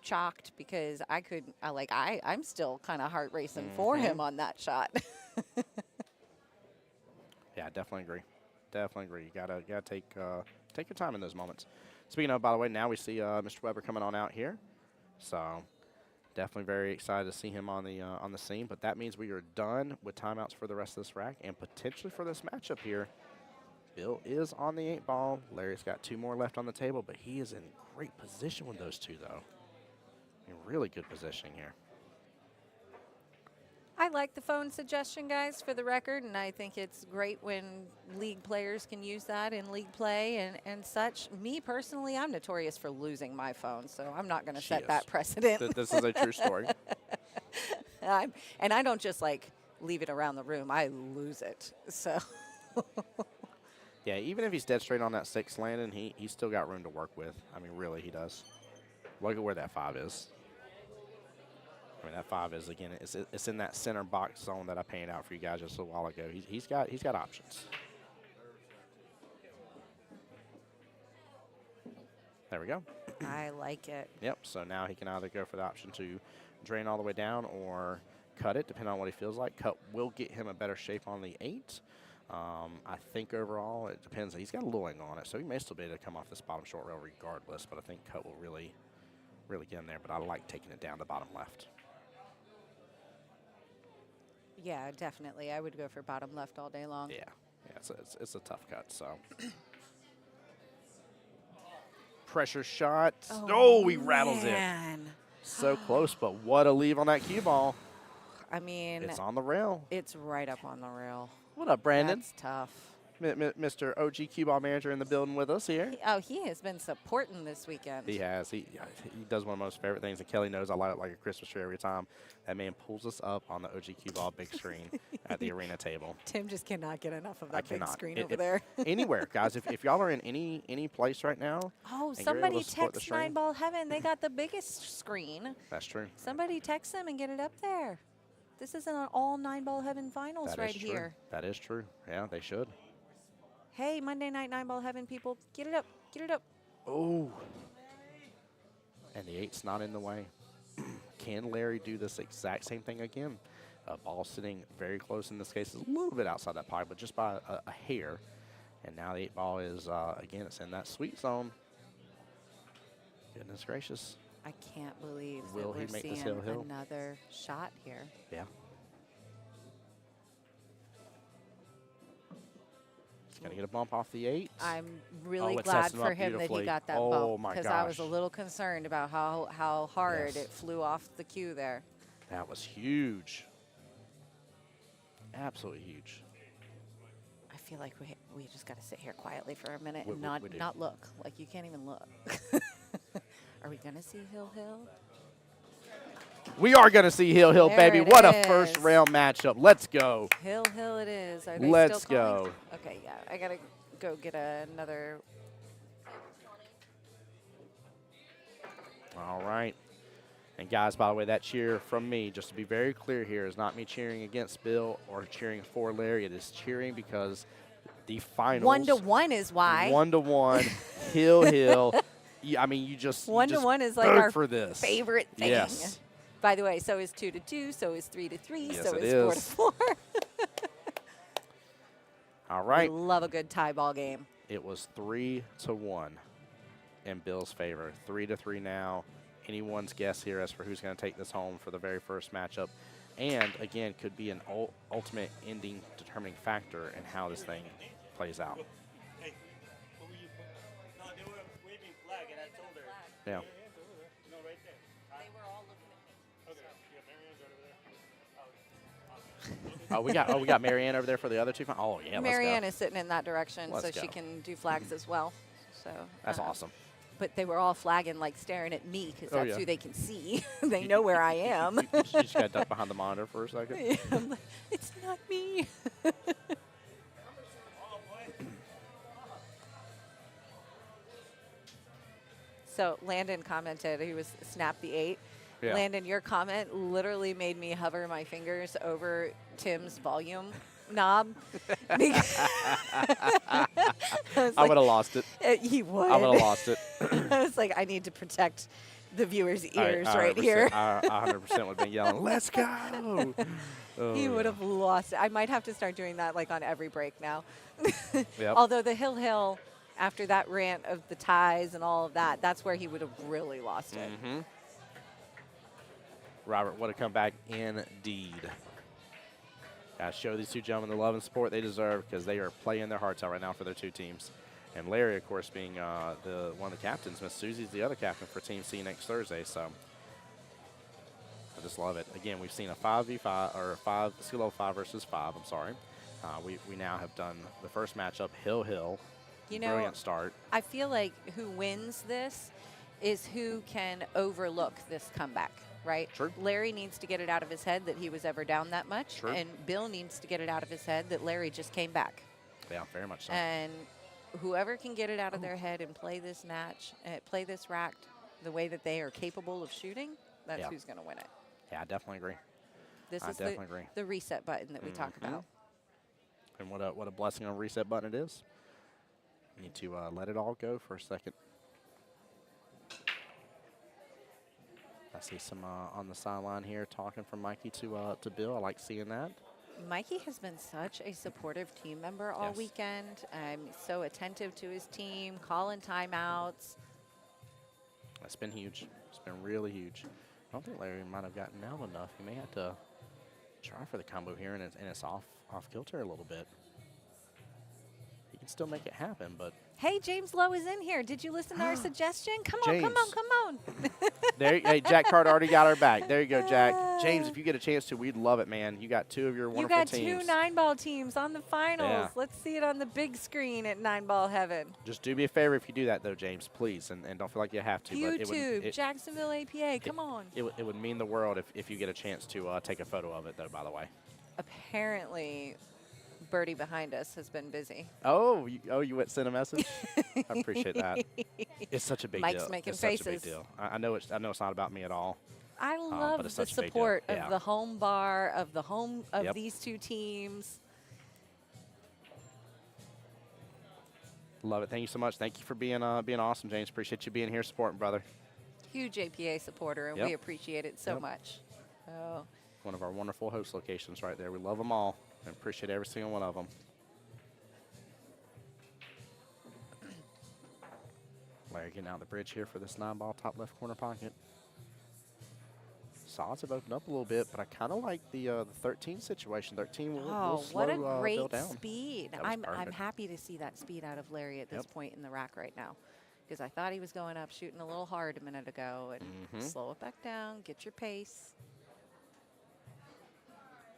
chalked because I'm still kind of heart racing for him on that shot. Yeah, definitely agree. Definitely agree. You gotta take your time in those moments. Speaking of, by the way, now we see Mr. Weber coming on out here, so definitely very excited to see him on the scene. But that means we are done with timeouts for the rest of this rack and potentially for this matchup here. Bill is on the 8-ball. Larry's got 2 more left on the table, but he is in great position with those 2 though. In really good positioning here. I like the phone suggestion, guys, for the record, and I think it's great when league players can use that in league play and such. Me, personally, I'm notorious for losing my phone, so I'm not going to set that precedent. This is a true story. And I don't just, leave it around the room. I lose it, so. Yeah, even if he's dead straight on that 6th landing, he's still got room to work with. I mean, really, he does. Look at where that 5 is. I mean, that 5 is, again, it's in that center box zone that I painted out for you guys just a while ago. He's got options. There we go. I like it. Yep, so now he can either go for the option to drain all the way down or cut it, depending on what he feels like. Cut will get him a better shape on the 8. I think overall it depends. He's got a little angle on it, so he may still be able to come off this bottom short rail regardless, but I think cut will really get in there. But I like taking it down to bottom left. Yeah, definitely. I would go for bottom left all day long. Yeah, it's a tough cut, so. Pressure shot. Oh, he rattles it. So close, but what a leave on that cue ball. I mean, it's on the rail. It's right up on the rail. What up, Brandon? That's tough. Mr. OG cue ball manager in the building with us here. He has been supporting this weekend. He has. He does one of my most favorite things, and Kelly knows I light it like a Christmas tree every time. That man pulls us up on the OG cue ball big screen at the arena table. Tim just cannot get enough of that big screen over there. Anywhere, guys. If y'all are in any place right now. Oh, somebody text 9-ball Heaven. They got the biggest screen. That's true. Somebody text them and get it up there. This is an all 9-ball Heaven finals right here. That is true. Yeah, they should. Hey, Monday night 9-ball Heaven people, get it up, get it up. Oh. And the 8's not in the way. Can Larry do this exact same thing again? Ball sitting very close in this case, is a little bit outside that pocket, but just by a hair. And now the 8 ball is, again, it's in that sweet zone. Goodness gracious. I can't believe Will that he we're make this seeing hill? another shot here. Yeah. He's going to get a bump off the 8. I'm really it's glad testing him for up him that he beautifully. got that Oh, bump, my because I was a gosh. little concerned about how hard Yes. it flew off the cue there. That was huge. Absolutely huge. I feel like we just got to sit here quietly for a minute We and do. not look. Like, you can't even look. Are we going to see Hill? We are going to see Hill, There baby. it What a is. first round matchup. Let's go. Hill it is. Are they Let's still calling? go. Okay, yeah. I got to go get another. All right. And guys, by the way, that cheer from me, just to be very clear here, is not me cheering against Bill or cheering for Larry. It is cheering because the finals. 1-1 is why. 1-1. Hill. I mean, you just 1-1 is like vote our for this. favorite thing. Yes. By the way, so is 2-2, so is 3-3, Yes, so it is is. 4-4. All right. Love a good tie ball game. It was 3-1 in Bill's favor. 3-3 now. Anyone's guess here as for who's going to take this home for the very first matchup. And, again, could be an ultimate ending determining factor in how this thing plays out. Hey, what were you? No, they were waving flag, and I told her. Yeah. No, right there. They were all looking at me. Okay. Yeah, Marianne's right over there. We got Marianne over there for the other two. Oh, yeah, Marianne let's is sitting in that direction, Let's so she go. can do flags as well. So That's awesome. But they were all flagging, like staring at me, because Oh, that's yeah. who they can see. They know where I am. You just got ducked behind the monitor for a second. Yeah, I'm like, it's not me. So Landon commented, he was snap the 8. Yeah. Landon, your comment literally made me hover my fingers over Tim's volume knob. Because I would have lost it. He would. I would have lost it. I was like, I need to protect the viewers' ears I right 100% here. I 100% would have been yelling, let's go. Oh, He would yeah. have lost it. I might have to start doing that like on every break now. Yep. Although the Hill, after that rant of the ties and all of that, that's where he would have really lost it. Mm-hmm. Robert, what a comeback indeed. Gotta show these two gentlemen the love and support they deserve, because they are playing their hearts out right now for their two teams. And Larry, of course, being one of the captains. Miss Susie's the other captain for Team C next Thursday. So I just love it. Again, we've seen a 5v5 or 5 skill level 5 versus 5. I'm sorry. We now have done the first matchup. Hill. You know, Brilliant start. I feel like who wins this is who can overlook this comeback, right? True. Larry needs to get it out of his head that he was ever down that much. True. And Bill needs to get it out of his head that Larry just came back. Yeah, very much so. And whoever can get it out of their head and play this match, play this rack the way that they are capable of shooting, that's Yeah. who's going to win it. Yeah, I definitely agree. This I is definitely agree. the reset button that we talk Mhm. about. And what a blessing on a reset button it is. You need to let it all go for a second. I see some on the sideline here talking from Mikey to Bill. I like seeing that. Mikey has been such a supportive team member all Yes. weekend. So attentive to his team, calling timeouts. That's been huge. It's been really huge. I don't think Larry might have gotten out enough. He may have to try for the combo here, and it's off kilter a little bit. He can still make it happen, but Hey, James Lowe is in here. Did you listen to our suggestion? Come on, come on, James. come on. there. Hey, Jack Carter already got our back. There you go, Jack. James, if you get a chance to, we'd love it, man. You got two of your You wonderful got teams. 2 9-ball teams on the finals. Yeah. Let's see it on the big screen at 9-ball heaven. Just do me a favor if you do that, though, James, please, and don't feel like you have to. But YouTube, Jacksonville APA, come on. it would mean the world if you get a chance to take a photo of it, though, by the way. Apparently, Birdie behind us has been busy. Oh, you went send a message? I appreciate that. It's such a big Mike's deal. making it's such a big faces. deal. I know it's not about me at all. I but love it's the such a big deal. support Yeah. of the home bar, of the home of Yep. these two teams. Love it. Thank you so much. Thank you for being awesome, James. Appreciate you being here supporting, brother. Huge APA supporter, and Yep. we appreciate it so Yep. much. Oh, One of our wonderful host locations right there. We love them all and appreciate every single one of them. Larry getting out the bridge here for this 9-ball top left corner pocket. Solids have opened up a little bit, but I kind of like the 13 situation. 13 will slow what a Bill great down. speed. That was I'm perfect. happy to see that speed out of Larry at this point in the rack right now, because I thought he was going up shooting a little hard a minute ago, and slow it back down, get your pace.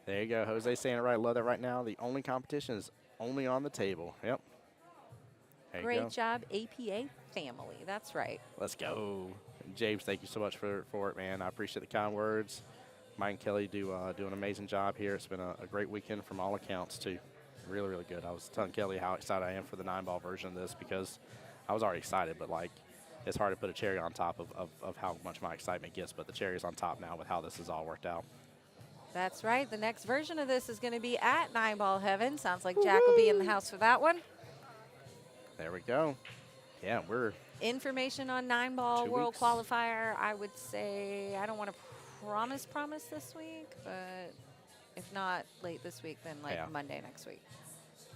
There you go. Jose saying it right. Love that right now. The only competition is only on the table. Yep. There you go. Great job, APA family. That's right. Let's go. James, thank you so much for it, man. I appreciate the kind words. Mike and Kelly do an amazing job here. It's been a great weekend from all accounts, too. Really, really good. I was telling Kelly how excited I am for the 9-ball version of this because I was already excited, but, like, it's hard to put a cherry on top of how much my excitement gets, but the cherry is on top now with how this has all worked out. That's right. The next version of this is going to be at 9-ball heaven. Sounds like Jack will be in the house for that one. There we go. Yeah, we're Information on 9-ball 2 World weeks. Qualifier, I would say, I don't want to promise this week, but if not late this week, then like Monday next week.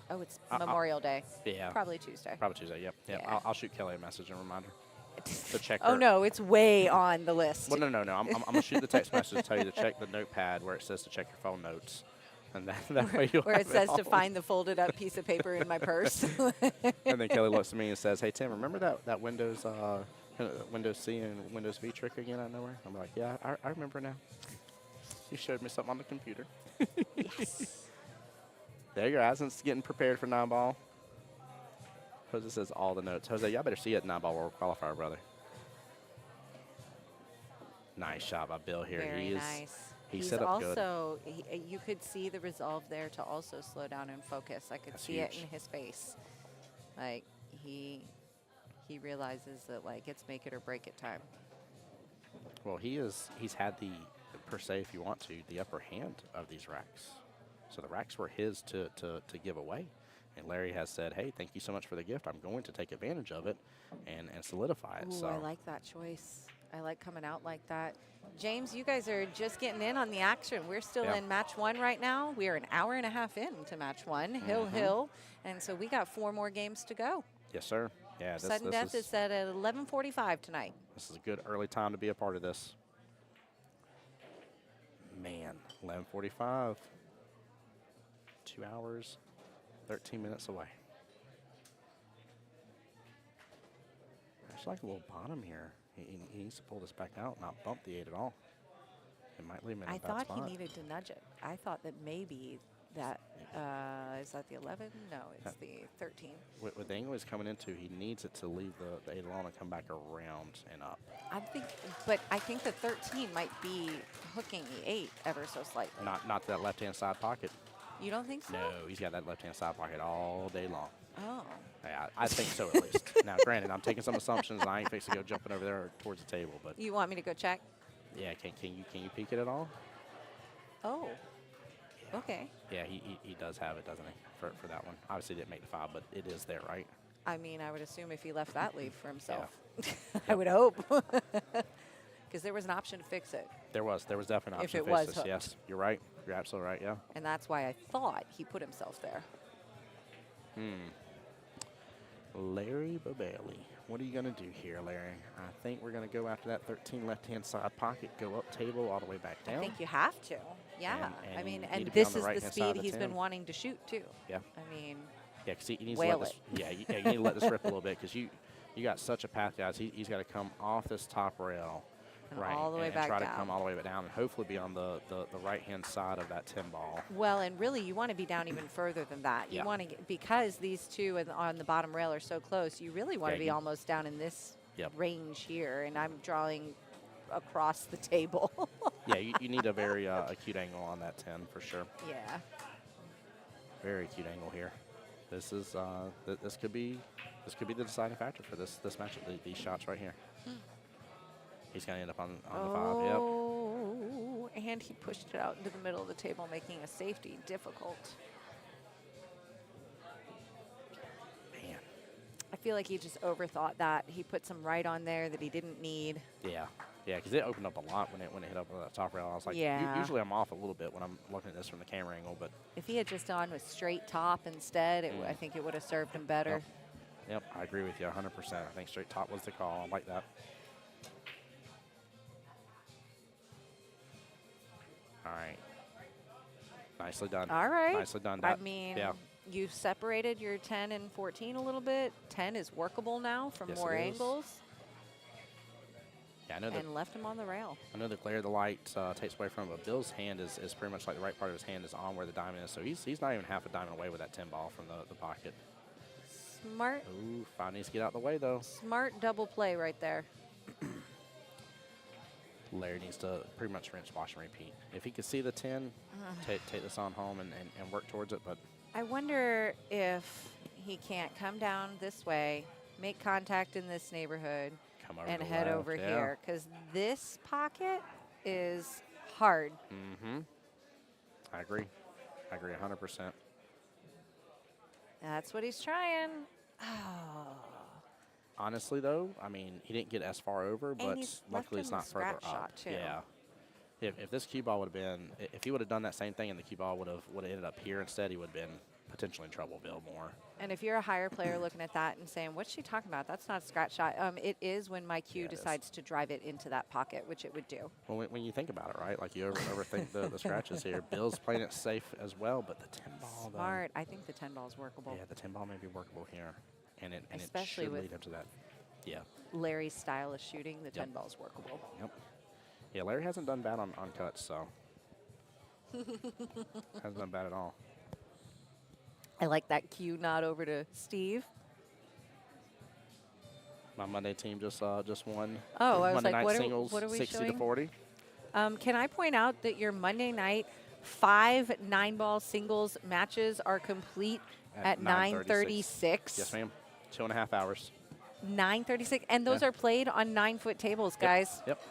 Oh, it's Memorial Day. Yeah. Probably Tuesday. Probably Tuesday, yep. Yeah. I'll shoot Kelly a message and remind her to check Oh, her. no, it's way on the list. Well, no. I'm going to shoot the text message to tell you to check the notepad where it says to check your phone notes. And that way you'll where have it says to all. find the folded up piece of paper in my purse. And then Kelly looks at me and says, "Hey, Tim, remember that Windows Windows C and Windows V trick again out of nowhere?" I'm like, "Yeah, I remember now. You showed me something on the computer." Yes. There you go. Aslan's getting prepared for 9-ball. Jose says all the notes. Jose, y'all better see you at 9-ball World Qualifier, brother. Nice shot by Bill here. Very He is. nice. He He's set up good. also, you could see the resolve there to also slow down and focus. I could That's see it huge. in his face. Like, he realizes that, like, it's make it or break it time. Well, he's had the, per se, if you want to, the upper hand of these racks. So the racks were his to give away. And Larry has said, "Hey, thank you so much for the gift. I'm going to take advantage of it and solidify it." Ooh, So I like that choice. I like coming out like that. James, you guys are just getting in on the action. We're still in match 1 right now. We are an hour and a half in to match 1, Hill. And so we got 4 more games to go. yes, sir. Yeah, this Sudden death is set at 11:45 tonight. This is a good early time to be a part of this. Man, 11:45. 2 hours, 13 minutes away. There's like a little bottom here. He needs to pull this back out, not bump the 8 at all. It might leave him in a I bad thought spot. he needed to nudge it. I thought that maybe that, is that the 11? No, it's the 13. With the angle he's coming into, he needs it to leave the 8 alone and come back around and up. I think the 13 might be hooking the 8 ever so slightly. Not that left-hand side pocket. You don't think so? No, he's got that left-hand side pocket all day long. Oh. Yeah, I think so at least. Now, granted, I'm taking some assumptions, and I ain't fixing to go jumping over there towards the table, but You want me to go check? yeah, can you peek it at all? Oh. Okay. Yeah, he does have it, doesn't he, for that one? Obviously didn't make the 5, but it is there, right? I mean, I would assume if he left that leave for himself. Yeah. I would hope. Because there was an option to fix it. There was definitely an If option it to was fix this. hooked. Yes, you're right. You're absolutely right, yeah. And that's why I thought he put himself there. Larry Babelli. What are you going to do here, Larry? I think we're going to go after that 13 left-hand side pocket, go up table all the way back down. I think you have to. Yeah. And I mean, you need and to be on this the is the right-hand side speed of he's the been 10. wanting to shoot, too. Yeah. I mean, Yeah, because he needs to let whale this. Yeah, you need to let this rip a little bit because you got such a path, guys. He's got to come off this top rail, And right, all the way and back try to down. come all the way back down, and hopefully be on the right-hand side of that 10 ball. well, and really, you want to be down even further than that. You Yeah. want to get, because these two on the bottom rail are so close, you really want to Yeah, be you- almost down in this Yep. range here. And I'm drawing across the table. Yeah, you need a very acute angle on that 10 for sure. Yeah. Very acute angle here. This is this could be the deciding factor for this matchup. These shots right here. He's gonna end up on the 5. Yep. Oh, and he pushed it out into the middle of the table, making a safety difficult. Man. I feel like he just overthought that. He put some right on there that he didn't need. Yeah. Yeah, because it opened up a lot when it hit up on that top rail. I was like, Yeah. Usually I'm off a little bit when I'm looking at this from the camera angle, but If he had just gone with straight top instead, I think it would have served him better. Yep, I agree with you 100%. I think straight top was the call. I like that. All right. Nicely done. All right. Nicely done. I That, mean, yeah. you've separated your 10 and 14 a little bit. 10 is workable now from Yes, more it is. angles. Yeah, I know And left him on the rail. the glare of the light takes away from it, but Bill's hand is pretty much like the right part of his hand is on where the diamond is, so he's not even half a diamond away with that 10 ball from the pocket. Smart, Ooh, Fine needs to get out of the way, though. smart double play right there. Larry needs to pretty much rinse, wash, and repeat. If he could see the 10, take this on home and work towards it, but I wonder if he can't come down this way, make contact in this neighborhood, come over and to the head left, over yeah. here, because this pocket is hard. Mm-hmm. I agree 100%. That's what he's trying. Oh. Honestly, though, I mean, he didn't get as far over, but he's luckily left it's him a not further scratch shot, up. too. Yeah. If this cue ball would have been, if he would have done that same thing and the cue ball would have ended up here instead, he would have been potentially in trouble, Bill Moore. And if you're a higher player looking at that and saying, what's she talking about? That's not a scratch shot. It is when my cue Yeah, it is. decides to drive it into that pocket, which it would do. Well, when you think about it, right? Like you overthink the scratches here. Bill's playing it safe as well, but the 10 ball, though. Smart. I think the 10 ball is workable. Yeah, the 10 ball may be workable here, and it Especially should with- lead up to that. Yeah. Larry's style of shooting, the 10 Yep. ball is workable. Yep. Yeah, Larry hasn't done bad on cuts, so hasn't done bad at all. I like that cue nod over to Steve. My Monday team just won. Oh, I was Monday like, night what singles, are we 60 showing? to 40. Can I point out that your Monday night 5 9-ball singles matches are complete at 9:36? Yes, ma'am. 2.5 hours. 9:36, and those Yeah. are played on 9-foot tables, guys. Yep.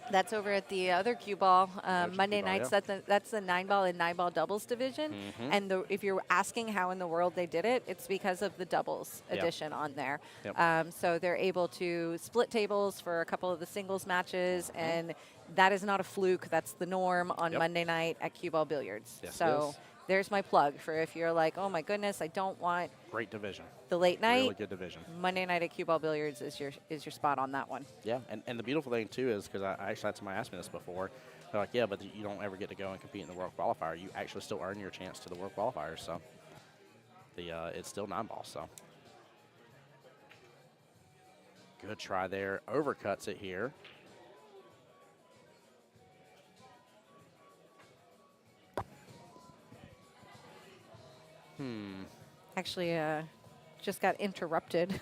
That's over at the other cue ball. Monday cue ball, nights, yeah. that's the 9-ball and 9-ball doubles division. Mhm. And if you're asking how in the world they did it, it's because of the doubles Yep. edition on there. Yep. So they're able to split tables for a couple of the singles matches, Mm-hmm. and that is not a fluke. That's the norm on Yep. Monday night at cue ball billiards. Yes, it so is. there's my plug for if you're like, oh my goodness, I don't want Great division. the late night. Really good division. Monday night at cue ball billiards is your spot on that one. Yeah, and the beautiful thing, too, is because I actually had somebody ask me this before. They're like, yeah, but you don't ever get to go and compete in the World Qualifier. You actually still earn your chance to the World Qualifier, so it's still 9-ball, so. Good try there. Overcuts it here. Actually, just got interrupted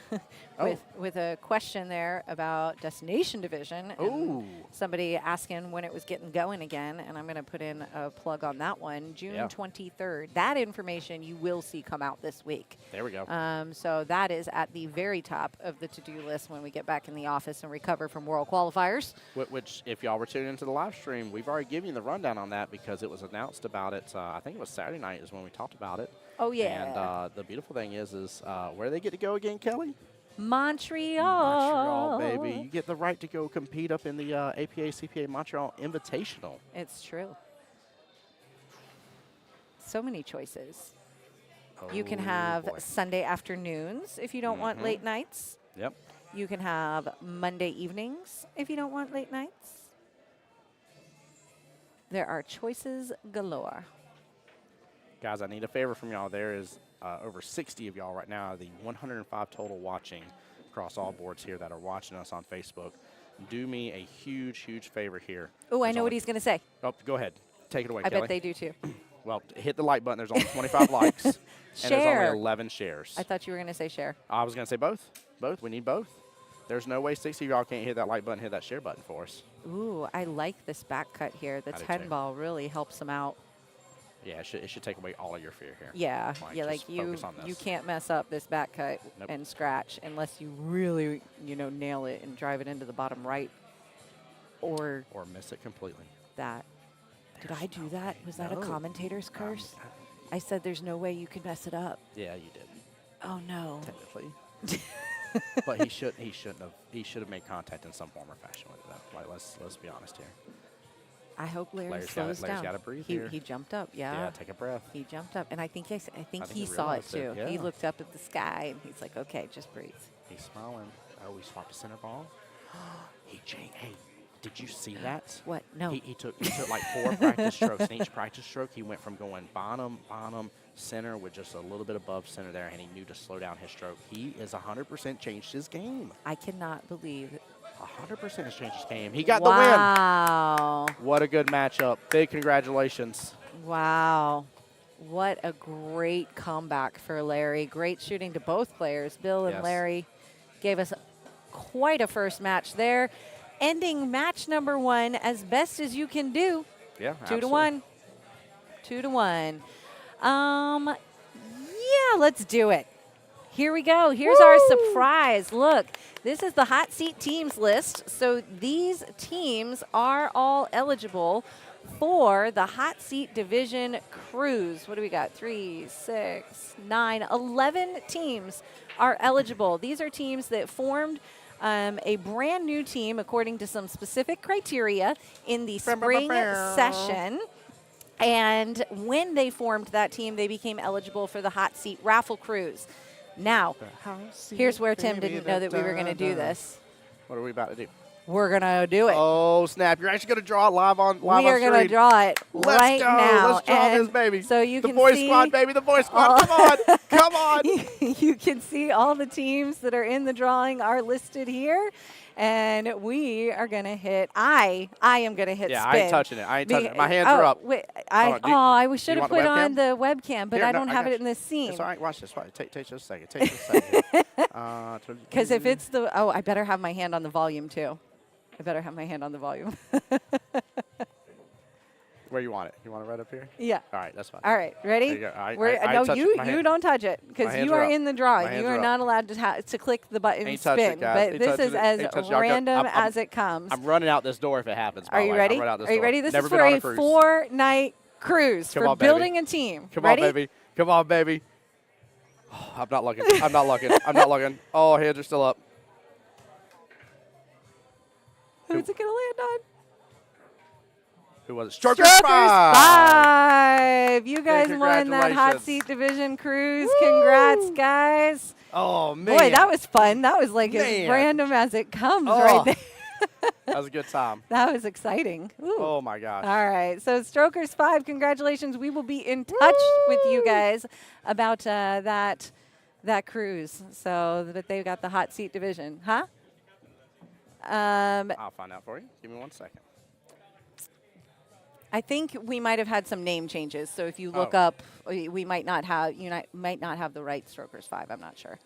Oh. with a question there about destination division. and Ooh. Somebody asking when it was getting going again, and I'm going to put in a plug on that one. June Yeah. 23rd. That information you will see come out this week. There we go. So that is at the very top of the to-do list when we get back in the office and recover from World Qualifiers. Which, if y'all were tuning into the live stream, we've already given you the rundown on that because it was announced about it. I think it was Saturday night is when we talked about it. Oh, yeah. And the beautiful thing is where they get to go again, Kelly? Montreal. Montreal, baby. You get the right to go compete up in the APA CPA Montreal Invitational. It's true. So many choices. You can Oh, have boy. Sunday afternoons if you don't want late nights. Yep. You can have Monday evenings if you don't want late nights. There are choices galore. Guys, I need a favor from y'all. There is over 60 of y'all right now, the 105 total watching across all boards here that are watching us on Facebook. Do me a huge, huge favor here. Oh, I There's know what only- he's going to say. Oh, go ahead. Take it away, I Kelly. bet they do too. Well, hit the like button. There's only 25 likes. And there's Share. only 11 shares. I thought you were going to say share. I was going to say both. Both. We need both. There's no way 60 of y'all can't hit that like button, hit that share button for us. Ooh, I like this back cut here. The I do 10 too. ball really helps him out. Yeah, it should take away all of your fear here. Yeah, Like, yeah, just like you focus on this. you can't mess up this back cut Nope. and scratch unless you really, nail it and drive it into the bottom right or Or miss it completely. that. Did I do no that? way. Was that a No. commentator's curse? I said there's no way you could mess it up. Yeah, you did. Oh no. Technically. But he shouldn't have. He should have made contact in some form or fashion with it. Like, let's be honest here. I hope Larry Larry's slows Larry's down. gotta breathe he, here. he jumped up, Yeah, take a breath. He jumped up, and I think think he he saw it realized it, too. He yeah. looked up at the sky, and he's like, "Okay, just breathe." He's smiling. Oh, he swapped a center ball. He changed. Hey, did you see that? What? No. He took like 4 practice strokes. And each practice stroke, he went from going bottom, center with just a little bit above center there, and he knew to slow down his stroke. He is 100% changed his game. I cannot believe it. 100% has changed his game. He got the Wow. win. What a good matchup. Big congratulations. Wow. What a great comeback for Larry. Great shooting to both players. Bill and Yes. Larry gave us quite a first match there. Ending match number 1 as best as you can do. Yeah, 2 to absolutely. 1. 2 to 1. Yeah, let's do it. Here we go. Here's our surprise. Look, this is the hot seat teams list. So these teams are all eligible for the hot seat division cruise. What do we got? 3, 6, 9, 11 teams are eligible. These are teams that formed a brand new team according to some specific criteria in the spring session. And when they formed that team, they became eligible for the hot seat raffle cruise. Now, here's where Tim didn't know that we were going to do this. What are we about to do? We're going to do it. Oh, snap. You're actually going to draw it live on We are going to screen. draw it Let's right go. now. Let's draw And this, baby. So you the can boys see squad, baby. The boys squad. Come on. Come on. you can see all the teams that are in the drawing are listed here. And we are going to hit, I am going to hit Yeah, spin. I ain't touching it. I ain't touching it. My hands oh, are up. Wait, Hold on. I should have want the put on webcam? the webcam, but Here, I no, don't I have got it in this scene. It's all right. Watch this. Take just a second. Take just a second. Because if it's I better have my hand on the volume too. I better have my hand on the volume. Where you want it? You want it right up here? Yeah. All right. That's fine. All right, ready? There you go. No, touch it. you My you hand- don't touch it my because hands you are are up. in the My drawing. hands You are are up. not allowed to click the button Ain't spin. touched it, guys. But Ain't this touched is it. as Ain't touched it. Y'all go. random I'm- as it comes. I'm running out this door if it happens. by Are the you way. ready? I'm running out this Are you door. ready? This Never is been for on a cruise. 4-night cruise Come for on, baby. building a team. Come ready? on, baby. Come on, baby. I'm not looking. I'm not looking. I'm not looking. Oh, hands are still up. Who's it going to land on? Who was it? Strokers 5. You guys Hey, won that hot congratulations. seat division cruise. Congrats, guys. Oh, man. Boy, that was fun. That was like as Man. random as it comes Oh. right there. That was a good time. That was exciting. Ooh. Oh, my gosh. All right. So Strokers 5, congratulations. We will be in touch with you guys about that cruise. So that they got the hot seat division. Huh? I'll find out for you. Give me 1 second. I think we might have had some name changes. So if you look Oh. up, we might not have might not have the right Strokers 5. I'm not sure.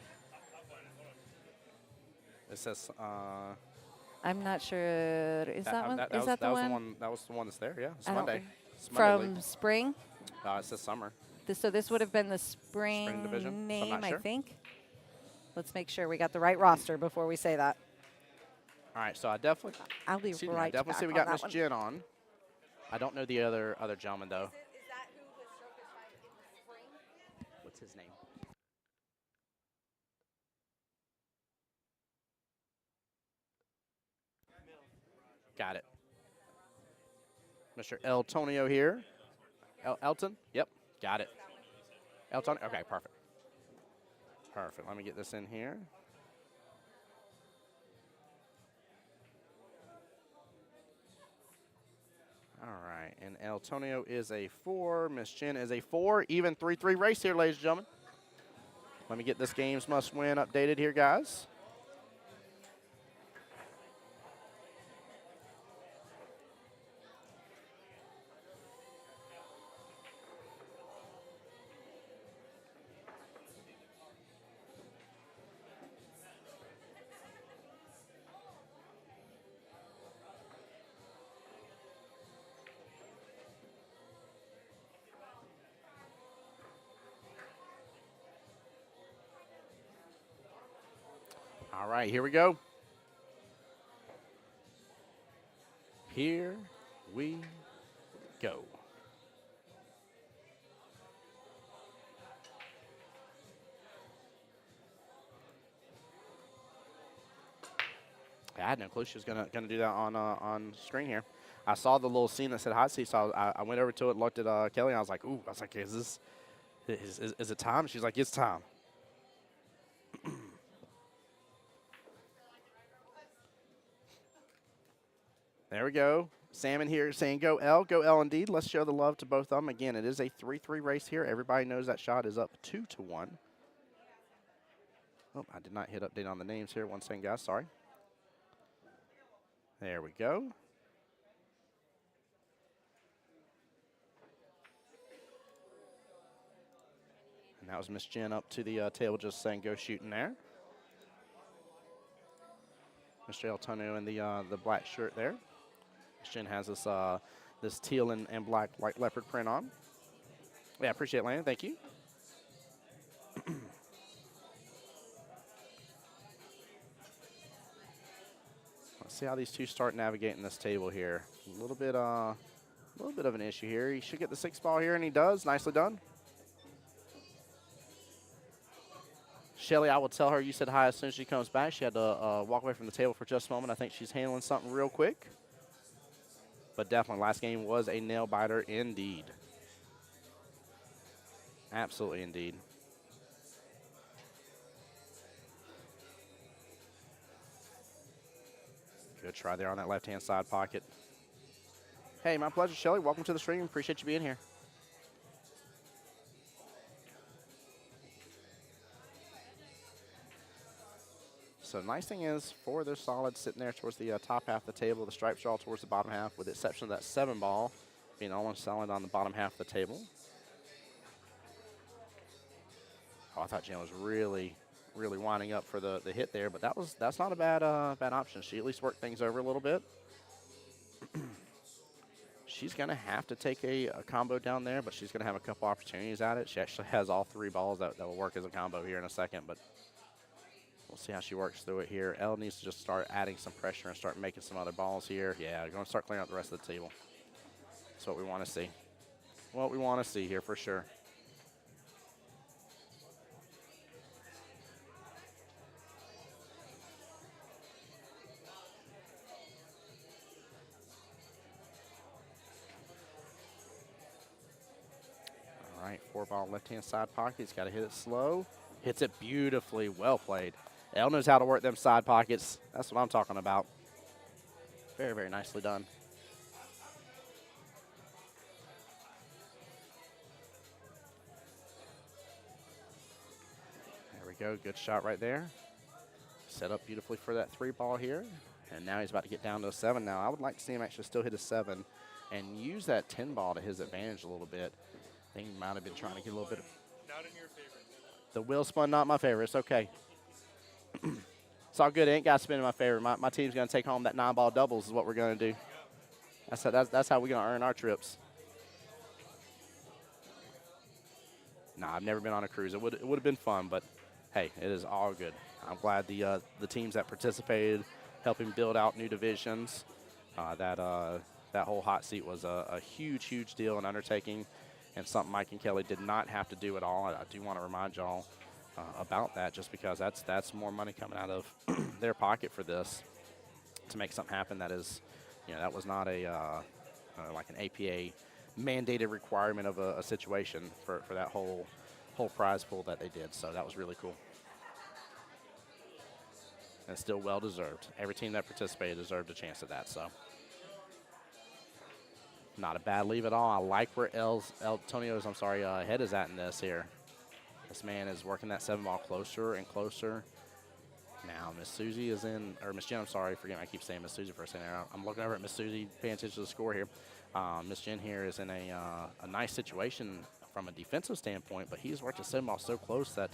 It says. I'm not sure. Is that one? Is that the one? That was the one that's there. Yeah, it's I don't- Monday. It's Monday From league. spring? It says summer. So this would have been the spring division, so I'm name, not I sure. think. Let's make sure we got the right roster before we say that. All right, so I definitely. I'll be Excuse me, I right definitely back see we on got that Miss one. Jen on. I don't know the other gentleman though. Is that who was Strokers 5 in the spring? What's his name? Got it. Mr. El Tonio here. Elton? Yep, got it. Elton? Okay, perfect. Perfect. Let me get this in here. All right, and El Tonio is a 4. Miss Jen is a 4. Even 3-3 race here, ladies and gentlemen. Let me get this games must win updated here, guys. All right, here we go. Here we go. I had no clue she was gonna do that on screen here. I saw the little scene that said hot seat, so I went over to it, looked at Kelly, and I was like, ooh. I was like, is it time? She's like, it's time. There we go. Salmon here saying, go L indeed. Let's show the love to both of them. Again, it is a 3-3 race here. Everybody knows that shot is up 2-1. Oh, I did not hit update on the names here. One second, guys. Sorry. There we go. And that was Miss Jen up to the table just saying, go shooting there. Mr. Antonio in the black shirt there. Miss Jen has this teal and black white leopard print on. Yeah, appreciate it, Landon. Thank you. Let's see how these two start navigating this table here. A little bit of an issue here. He should get the 6 ball here, and he does. Nicely done. Shelly, I will tell her you said hi as soon as she comes back. She had to walk away from the table for just a moment. I think she's handling something real quick. But definitely, last game was a nail biter indeed. Absolutely indeed. Good try there on that left-hand side pocket. Hey, my pleasure, Shelly. Welcome to the stream. Appreciate you being here. So the nice thing is, for those solids sitting there towards the top half of the table, the stripes are all towards the bottom half, with the exception of that 7 ball being all solid on the bottom half of the table. Oh, I thought Jen was really winding up for the hit there, but that's not a bad option. She at least worked things over a little bit. She's going to have to take a combo down there, but she's going to have a couple opportunities at it. She actually has all 3 balls that will work as a combo here in a second, but we'll see how she works through it here. Elle needs to just start adding some pressure and start making some other balls here. Yeah, going to start clearing out the rest of the table. That's what we want to see. What we want to see here for sure. All right, 4 ball left-hand side pocket. He's got to hit it slow. Hits it beautifully. Well played. Elle knows how to work them side pockets. That's what I'm talking about. Very, very nicely done. There we go. Good shot right there. Set up beautifully for that 3 ball here. And now he's about to get down to a 7 now. I would like to see him actually still hit a 7 and use that 10 ball to his advantage a little bit. I think he might have been trying to get a little bit of... Not in your favor. The wheel spun, not my favorite. It's okay. It's all good. It ain't got to spin in my favor. My team's going to take home that 9-ball doubles is what we're going to do. That's how we're going to earn our trips. Nah, I've never been on a cruise. It would have been fun, but hey, it is all good. I'm glad the teams that participated, helping build out new divisions, that whole hot seat was a huge, huge deal and undertaking, and something Mike and Kelly did not have to do at all. I do want to remind y'all about that, just because that's more money coming out of their pocket for this to make something happen. That is, that was not a like an APA mandated requirement of a situation for that whole prize pool that they did. So that was really cool. And still well deserved. Every team that participated deserved a chance at that. So not a bad leave at all. I like where Antonio's head is at in this here. This man is working that 7 ball closer and closer. Now Miss Susie is in, or Miss Jen, I'm sorry, forget me, I keep saying Miss Susie for a second. I'm looking over at Miss Susie, paying attention to the score here. Miss Jen here is in a nice situation from a defensive standpoint, but he's worked the 7 ball so close that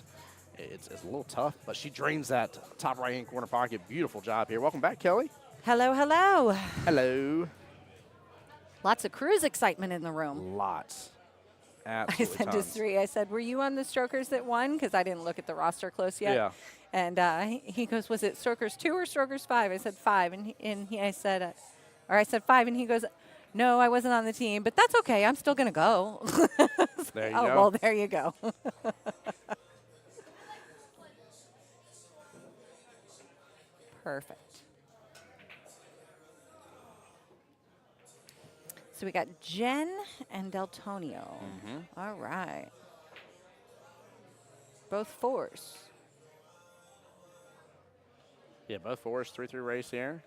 it's a little tough, but she drains that top right-hand corner pocket. Beautiful job here. Welcome back, Kelly. Hello, hello. Hello. Lots of cruise excitement in the room. Lots. I Absolutely said tons. to Sri, I said, were you on the strokers that won? Because I didn't look at the roster close yet. Yeah. And he goes, was it strokers 2 or strokers 5? I said 5. I said 5. And he goes, no, I wasn't on the team, but that's okay. I'm still going to go. There you go. go. Well, there you go. Perfect. So we got Jen and Deltonio. Mm-hmm. All right. Both 4s. Yeah, both 4s, 3-3 race here.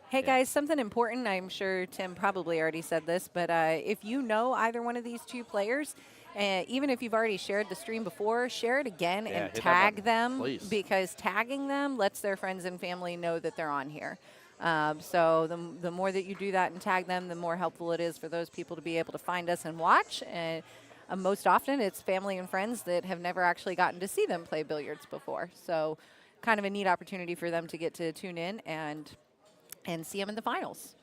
Hey Yeah. guys, something important. I'm sure Tim probably already said this, but if you know either one of these 2 players, even if you've already shared the stream before, share it again Yeah, and hit that tag button, them, please. because tagging them lets their friends and family know that they're on here. So the more that you do that and tag them, the more helpful it is for those people to be able to find us and watch. And most often it's family and friends that have never actually gotten to see them play billiards before. So kind of a neat opportunity for them to get to tune in and see them in the finals.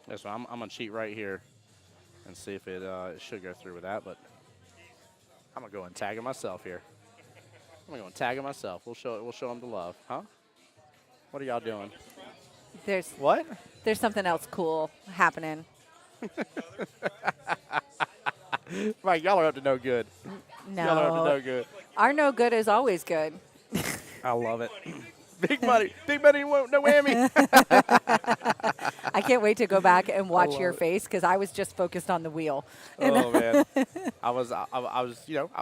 Yeah, so I'm going to cheat right here and see if it should go through with that, but I'm going to go and tag it myself here. I'm going to go and tag it myself. We'll show them the love. Huh? What are y'all doing? There's What? something else cool happening. Right, y'all are up to no good. Y'all are up to No, no good. our no good is always good. I love it. Big money, no whammy. I can't wait to go back and watch love your it. face, because I was just focused on the wheel. Oh man, I was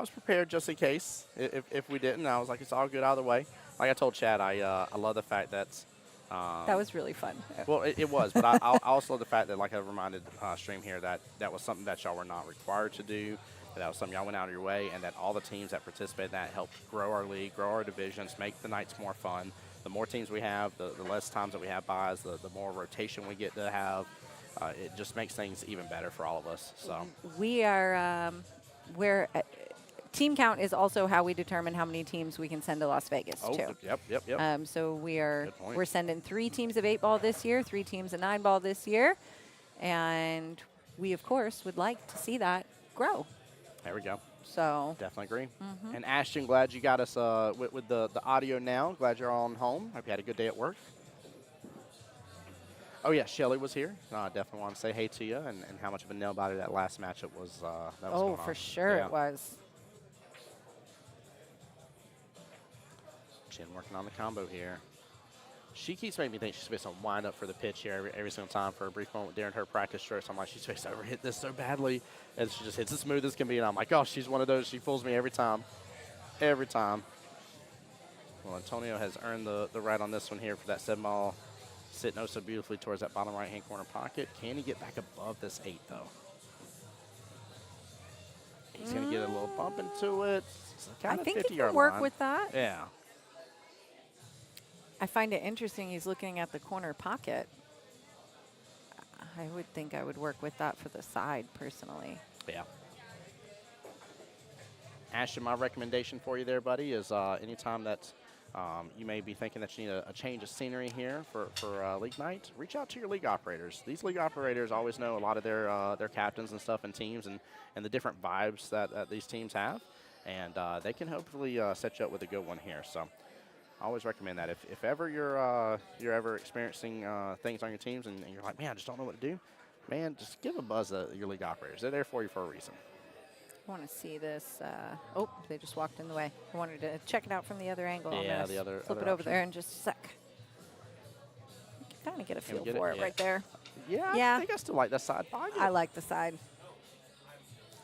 prepared just in case if we didn't. I was like, it's all good either way. Like I told Chad, I love the fact that. That was really fun. Well, it was, but I also love the fact that, like I reminded stream here, that was something that y'all were not required to do. That was something y'all went out of your way, and that all the teams that participated in that helped grow our league, grow our divisions, make the nights more fun. The more teams we have, the less times that we have buys, the more rotation we get to have. It just makes things even better for all of us. So We are team count is also how we determine how many teams we can send to Las Vegas too. Yep. So Good point. we're sending 3 teams of 8-ball this year, 3 teams of 9-ball this year, and we of course would like to see that grow. There we go. So Definitely agree. And Ashton, glad you got us with the audio now. Glad you're all on home. Hope you had a good day at work. Oh, yeah, Shelly was here. I definitely want to say hey to you and how much of a nail biter that last matchup was. That was oh, going for on. sure Yeah. it was. Jen working on the combo here. She keeps making me think she's supposed to wind up for the pitch here every single time for a brief moment during her practice strokes. I'm like, she's supposed to overhit this so badly. And she just hits as smooth as can be. And I'm like, oh, she's one of those. She fools me every time. Every time. Well, Antonio has earned the right on this one here for that 7-ball. Sitting oh so beautifully towards that bottom right-hand corner pocket. Can he get back above this 8, though? He's going to get a little bump into it. I think he 50-yard can work line. with that. Yeah. I find it interesting he's looking at the corner pocket. I would think I would work with that for the side, personally. Yeah. Ashton, my recommendation for you there, buddy, is anytime that you may be thinking that you need a change of scenery here for league night, reach out to your league operators. These league operators always know a lot of their captains and stuff and teams and the different vibes that these teams have, and they can hopefully set you up with a good one here. So I always recommend that. If ever you're ever experiencing things on your teams and you're like, man, I just don't know what to do, man, just give a buzz to your league operators. They're there for you for a reason. I want to see this. Oh, they just walked in the way. I wanted to check it out from the other angle. Yeah, I'm gonna the other flip other it over option. there in just a sec. Kind of get a feel get for it? it Yeah. right there. Yeah, Yeah. I think I still like that side pocket. I like the side.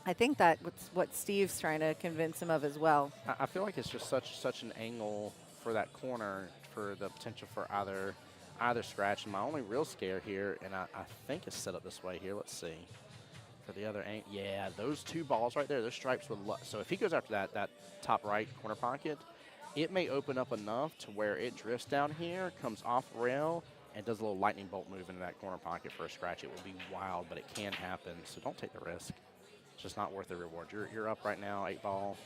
I think that's what Steve's trying to convince him of as well. I feel like it's just such an angle for that corner for the potential for either scratch. And my only real scare here, and I think it's set up this way here. Let's see. For the other angle, yeah, those 2 balls right there, those stripes would so if he goes after that top right corner pocket, it may open up enough to where it drifts down here, comes off rail, and does a little lightning bolt move into that corner pocket for a scratch. It will be wild, but it can happen, so don't take the risk. It's just not worth the reward. You're up right now, 8-ball.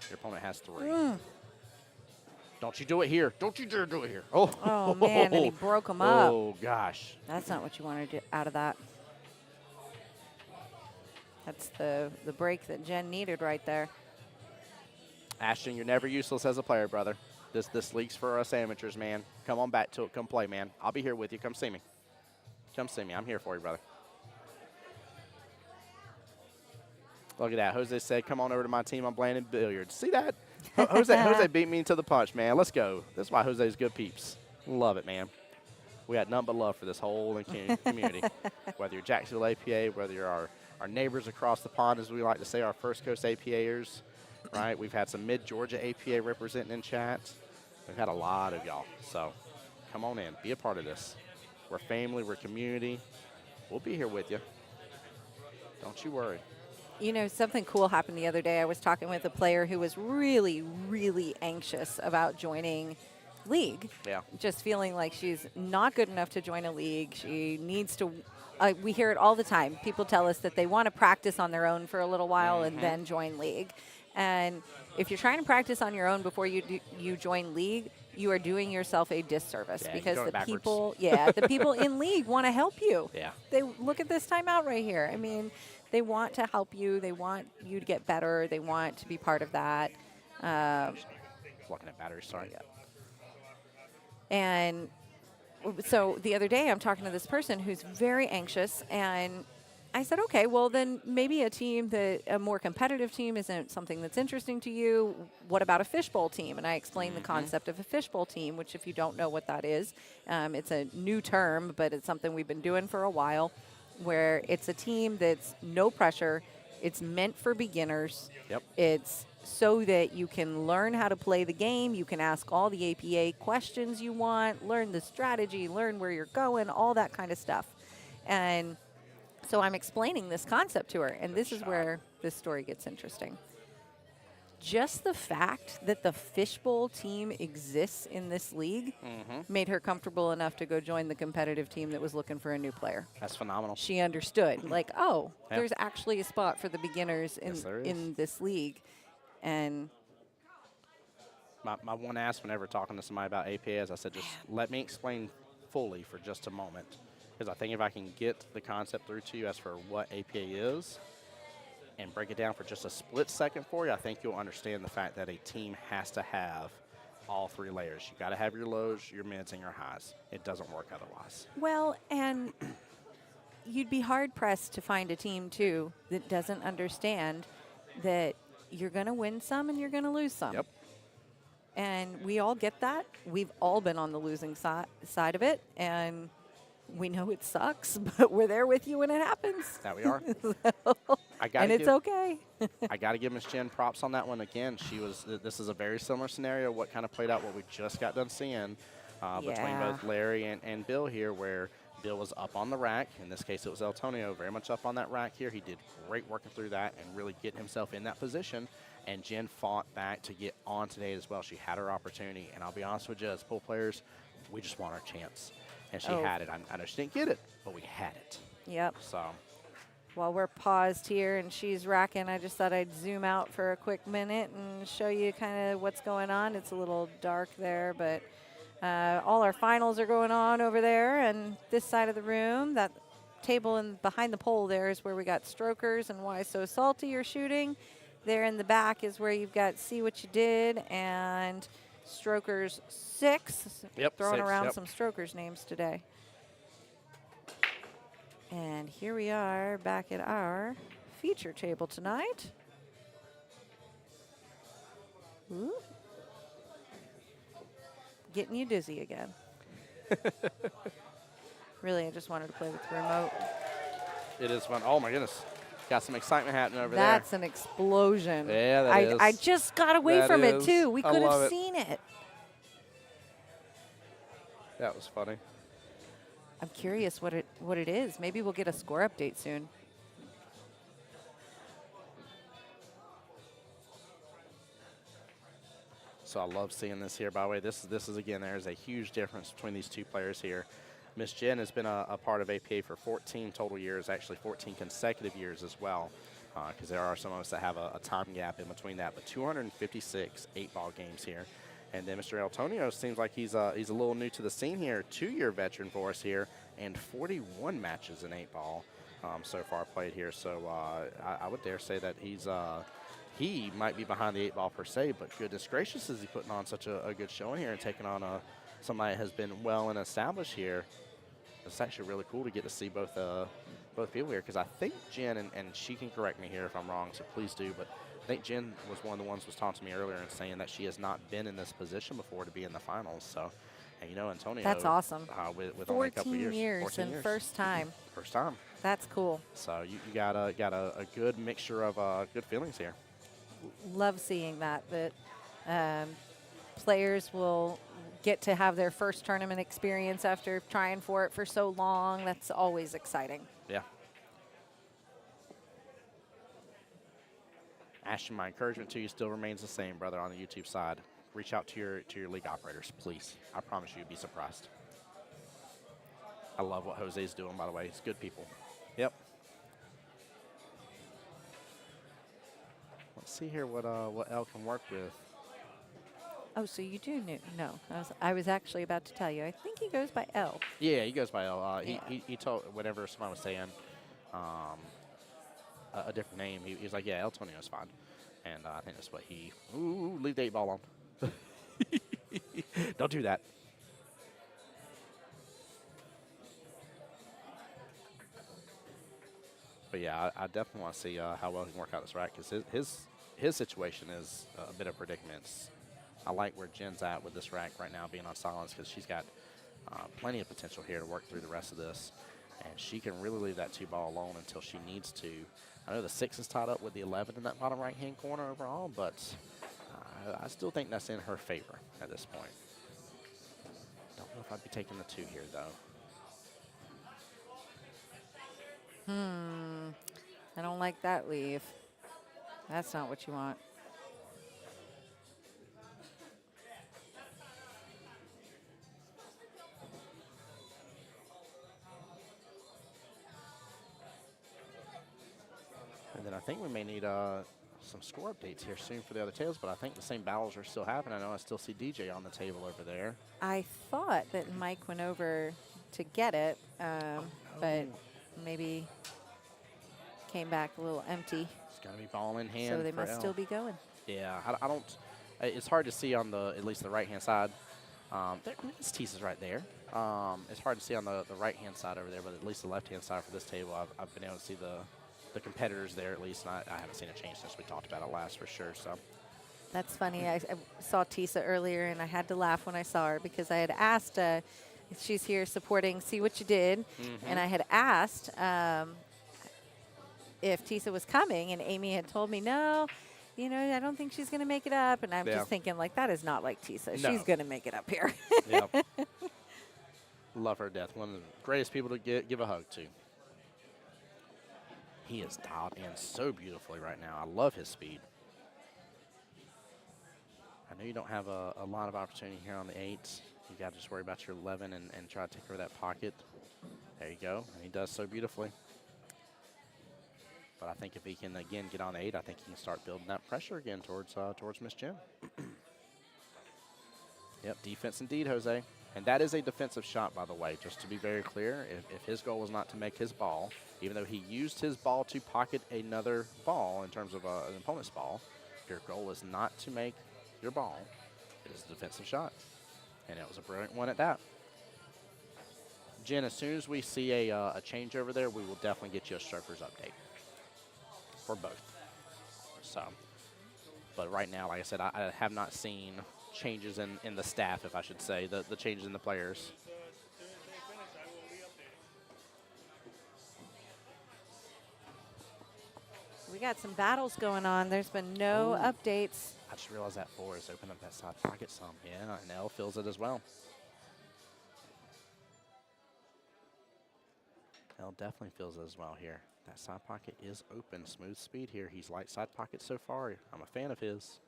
Your opponent has 3. Don't you do it here. Don't you dare do it here. Oh, man, and he broke him up. Oh, gosh. That's not what you want to do out of that. That's the break that Jen needed right there. Ashton, you're never useless as a player, brother. This league's for us amateurs, man. Come on back to it. Come play, man. I'll be here with you. Come see me. Come see me. I'm here for you, brother. Look at that. Jose said, come on over to my team. I'm playing in billiards. See that? Jose beat me to the punch, man. Let's go. That's why Jose's good peeps. Love it, man. We got nothing but love for this whole community. Whether you're Jacksonville APA, whether you're our neighbors across the pond, as we like to say, our First Coast APAers, right? We've had some Mid-Georgia APA representing in chat. We've had a lot of y'all. So come on in. Be a part of this. We're family. We're community. We'll be here with you. Don't you worry. You know, something cool happened the other day. I was talking with a player who was really, really anxious about joining league. Yeah. Just feeling like she's not good enough to join a league. She needs to. We hear it all the time. People tell us that they want to practice on their own for a little while and then join league. And if you're trying to practice on your own before you join league, you are doing yourself a disservice because the people, the people in league want to help you. Yeah. They look at this timeout right here. I mean, they want to help you. They want you to get better. They want to be part of that. Looking at batteries, sorry. And so the other day I'm talking to this person who's very anxious, and I said, okay, well then maybe a more competitive team isn't something that's interesting to you. What about a fishbowl team? And I explained the concept of a fishbowl team, which if you don't know what that is, it's a new term, but it's something we've been doing for a while, where it's a team that's no pressure. It's meant for beginners. Yep. It's so that you can learn how to play the game. You can ask all the APA questions you want, learn the strategy, learn where you're going, all that kind of stuff. And so I'm explaining this concept to her, and this is where this story gets interesting. Just the fact that the fishbowl team exists in this league made her comfortable enough to go join the competitive team that was looking for a new player. That's phenomenal. She understood, like, oh, there's actually a spot for the beginners in this league. And my one ask whenever talking to somebody about APA is I said, just let me explain fully for just a moment. Because I think if I can get the concept through to you as for what APA is and break it down for just a split second for you, I think you'll understand the fact that a team has to have all three layers. You got to have your lows, your mids, and your highs. It doesn't work otherwise. well, and you'd be hard-pressed to find a team, too, that doesn't understand that you're going to win some and you're going to lose some. Yep. And we all get that. We've all been on the losing side of it, and we know it sucks, but we're there with you when it happens. That we are. And it's okay. I got to give Miss Jen props on that one again. This is a very similar scenario, what kind of played out what we just got done seeing between both Larry and Bill here, where Bill was up on the rack. In this case, it was Antonio, very much up on that rack here. He did great working through that and really getting himself in that position. And Jen fought back to get on today as well. She had her opportunity. And I'll be honest with you, as pool players, we just want our chance. And she had it. I know she didn't get it, but we had it. Yep. So While we're paused here and she's racking, I just thought I'd zoom out for a quick minute and show you kind of what's going on. It's a little dark there, but all our finals are going on over there. And this side of the room, that table behind the pole there is where we got strokers and Why So Salty are shooting. There in the back is where you've got See What You Did and Strokers 6. Yep, Throwing 6, around some strokers names today. And here we are back at our feature table tonight. Ooh. Getting you dizzy again. Really, I just wanted to play with the remote. it is fun. Oh, my goodness. Got some excitement happening over That's an explosion. Yeah, that is. I just got away from it, too. We I could love have it. seen it. That was funny. I'm curious what it is. Maybe we'll get a score update soon. So I love seeing this here. By the way, this is again, there's a huge difference between these two players here. Miss Jen has been a part of APA for 14 total years, actually 14 consecutive years as well, because there are some of us that have a time gap in between that. But 256 8-ball games here. And then Mr. Antonio seems like he's a little new to the scene here, 2-year veteran for us here, and 41 matches in 8-ball so far played here. So I would dare say that he might be behind the 8 ball per se, but goodness gracious, is he putting on such a good showing here and taking on somebody that has been well and established here. It's actually really cool to get to see both people here, because I think Jen, and she can correct me here if I'm wrong, so please do, but I think Jen was one of the ones was talking to me earlier and saying that she has not been in this position before to be in the finals. So, and you know, Antonio. That's awesome. With only a couple 14 years. years 14 and years. first time. First time. That's cool. So you got a good mixture of good feelings here. Love seeing that players will get to have their first tournament experience after trying for it for so long. That's always exciting. Yeah. Ashton, my encouragement to you still remains the same, brother, on the YouTube side. Reach out to your league operators, please. I promise you'd be surprised. I love what Jose's doing, by the way. He's good people. Yep. Let's see here what Elle can work with. Oh, so you do know. I was actually about to tell you. I think he goes by L. Yeah, he goes by Elle. Yeah. He told whenever somebody was saying a different name, he was like, yeah, El Tonio's fine. And I think that's what he... Ooh, leave the 8 ball on. Don't do that. But yeah, I definitely want to see how well he can work out this rack, because his situation is a bit of predicaments. I like where Jen's at with this rack right now, being on silence, because she's got plenty of potential here to work through the rest of this. And she can really leave that 2 ball alone until she needs to. I know the 6 is tied up with the 11 in that bottom right-hand corner overall, but I still think that's in her favor at this point. Don't know if I'd be taking the 2 here, though. I don't like that leave. That's not what you want. And then I think we may need some score updates here soon for the other tables, but I think the same battles are still happening. I know I still see DJ on the table over there. I thought that Mike went over to get it, but maybe came back a little empty. It's going to be ball in hand. So they for must Elle. still be going. Yeah, I don't. It's hard to see on at least the right-hand side. It's Tisa's right there. It's hard to see on the right-hand side over there, but at least the left-hand side for this table, I've been able to see the competitors there at least, and I haven't seen a change since we talked about it last for sure. So That's funny. I saw Tisa earlier, and I had to laugh when I saw her because I had asked, she's here supporting See What You Did, and I had asked if Tisa was coming, and Amy had told me, no, I don't think she's going to make it up. And I'm just thinking, like, that is not like Tisa. No. She's going to make it up here. Yep. Love her to death. One of the greatest people to give a hug to. He is dialed in so beautifully right now. I love his speed. I know you don't have a lot of opportunity here on the 8s. You got to just worry about your 11 and try to take over that pocket. There you go. And he does so beautifully. But I think if he can, again, get on the 8, I think he can start building that pressure again towards Miss Jen. Yep, defense indeed, Jose. And that is a defensive shot, by the way, just to be very clear. If his goal was not to make his ball, even though he used his ball to pocket another ball in terms of an opponent's ball, if your goal is not to make your ball, it is a defensive shot. And it was a brilliant one at that. Jen, as soon as we see a change over there, we will definitely get you a Strokers update. For both. So, but right now, like I said, I have not seen changes in the staff, if I should say, the changes in the players. We got some battles going on. There's been no updates. I just realized that 4 has opened up that side pocket some. Yeah, and Elle feels it as well. Elle definitely feels it as well here. That side pocket is open. Smooth speed here. He's light side pocket so far. I'm a fan of his.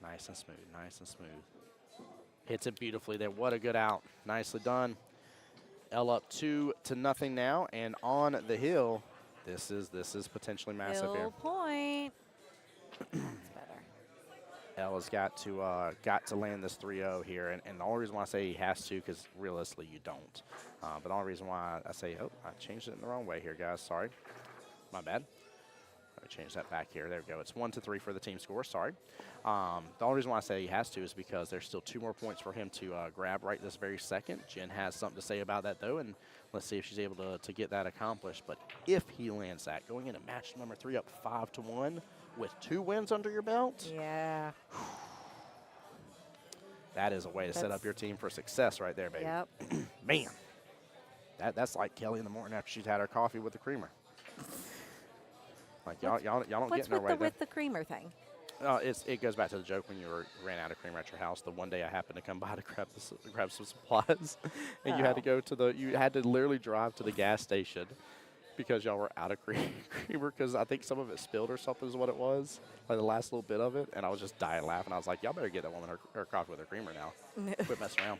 Nice and smooth, nice and smooth. Hits it beautifully there. What a good out. Nicely done. Elle up 2-0 now, and on the hill, this is potentially massive here. Hill point. That's better. Elle has got to land this 3-0 here, and the only reason why I say he has to, because realistically you don't. But the only reason why I say, oh, I changed it in the wrong way here, guys. Sorry, my bad. me change that back here. There we go. It's 1-3 for the team score. Sorry. The only reason why I say he has to is because there's still 2 more points for him to grab right this very second. Jen has something to say about that, though, and let's see if she's able to get that accomplished. But if he lands that, going into match number 3 up 5-1 with 2 wins under your belt, Yeah. that is a way to set up your team for success right there, baby. Yep. Man, that's like Kelly in the morning after she's had her coffee with the creamer. Like y'all don't What's get no with right there. the creamer thing? It goes back to the joke when you ran out of creamer at your house. The one day I happened to come by to grab some supplies, and you had to go to you had to literally drive to the gas station because y'all were out of creamer because I think some of it spilled or something is what it was, like the last little bit of it. And I was just dying laughing. I was like, y'all better get that woman her coffee with her creamer now. Quit messing around.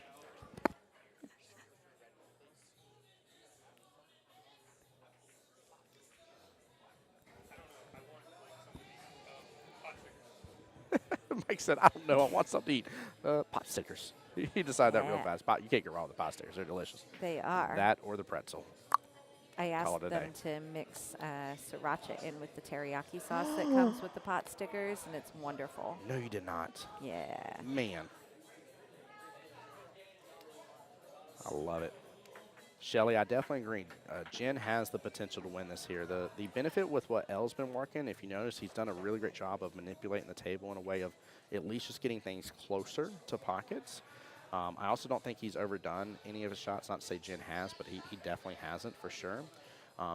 Mike said, I don't know. I want something to eat. Pot stickers. He decided that real Yeah. fast. You can't get wrong with the pot stickers. They're delicious. They are. That or the pretzel. I Call asked it a them to mix sriracha in with the teriyaki sauce that comes with the pot stickers, and it's wonderful. No, you did not. Yeah. Man. I love it. Shelly, I definitely agree. Jen has the potential to win this here. The benefit with what Elle's been working, if you notice, he's done a really great job of manipulating the table in a way of at least just getting things closer to pockets. I also don't think he's overdone any of his shots. Not to say Jen has, but he definitely hasn't for sure.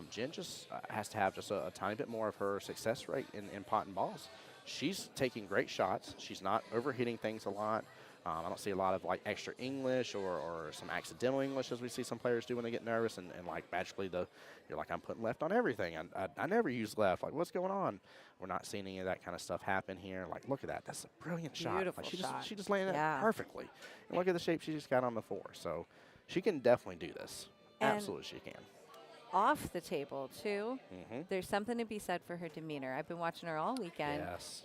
Jen just has to have just a tiny bit more of her success rate in pot and balls. She's taking great shots. She's not overhitting things a lot. I don't see a lot of like extra English or some accidental English as we see some players do when they get nervous and like magically you're like, I'm putting left on everything. I never use left. Like, what's going on? We're not seeing any of that kind of stuff happen here. Like, look at that. That's a brilliant shot. Beautiful Like, shot. she just landed Yeah. it perfectly. And look at the shape she just got on the 4. So she can definitely do this. And Absolutely she can. off the table, too, Mm-hmm. there's something to be said for her demeanor. I've been watching her all weekend. Yes.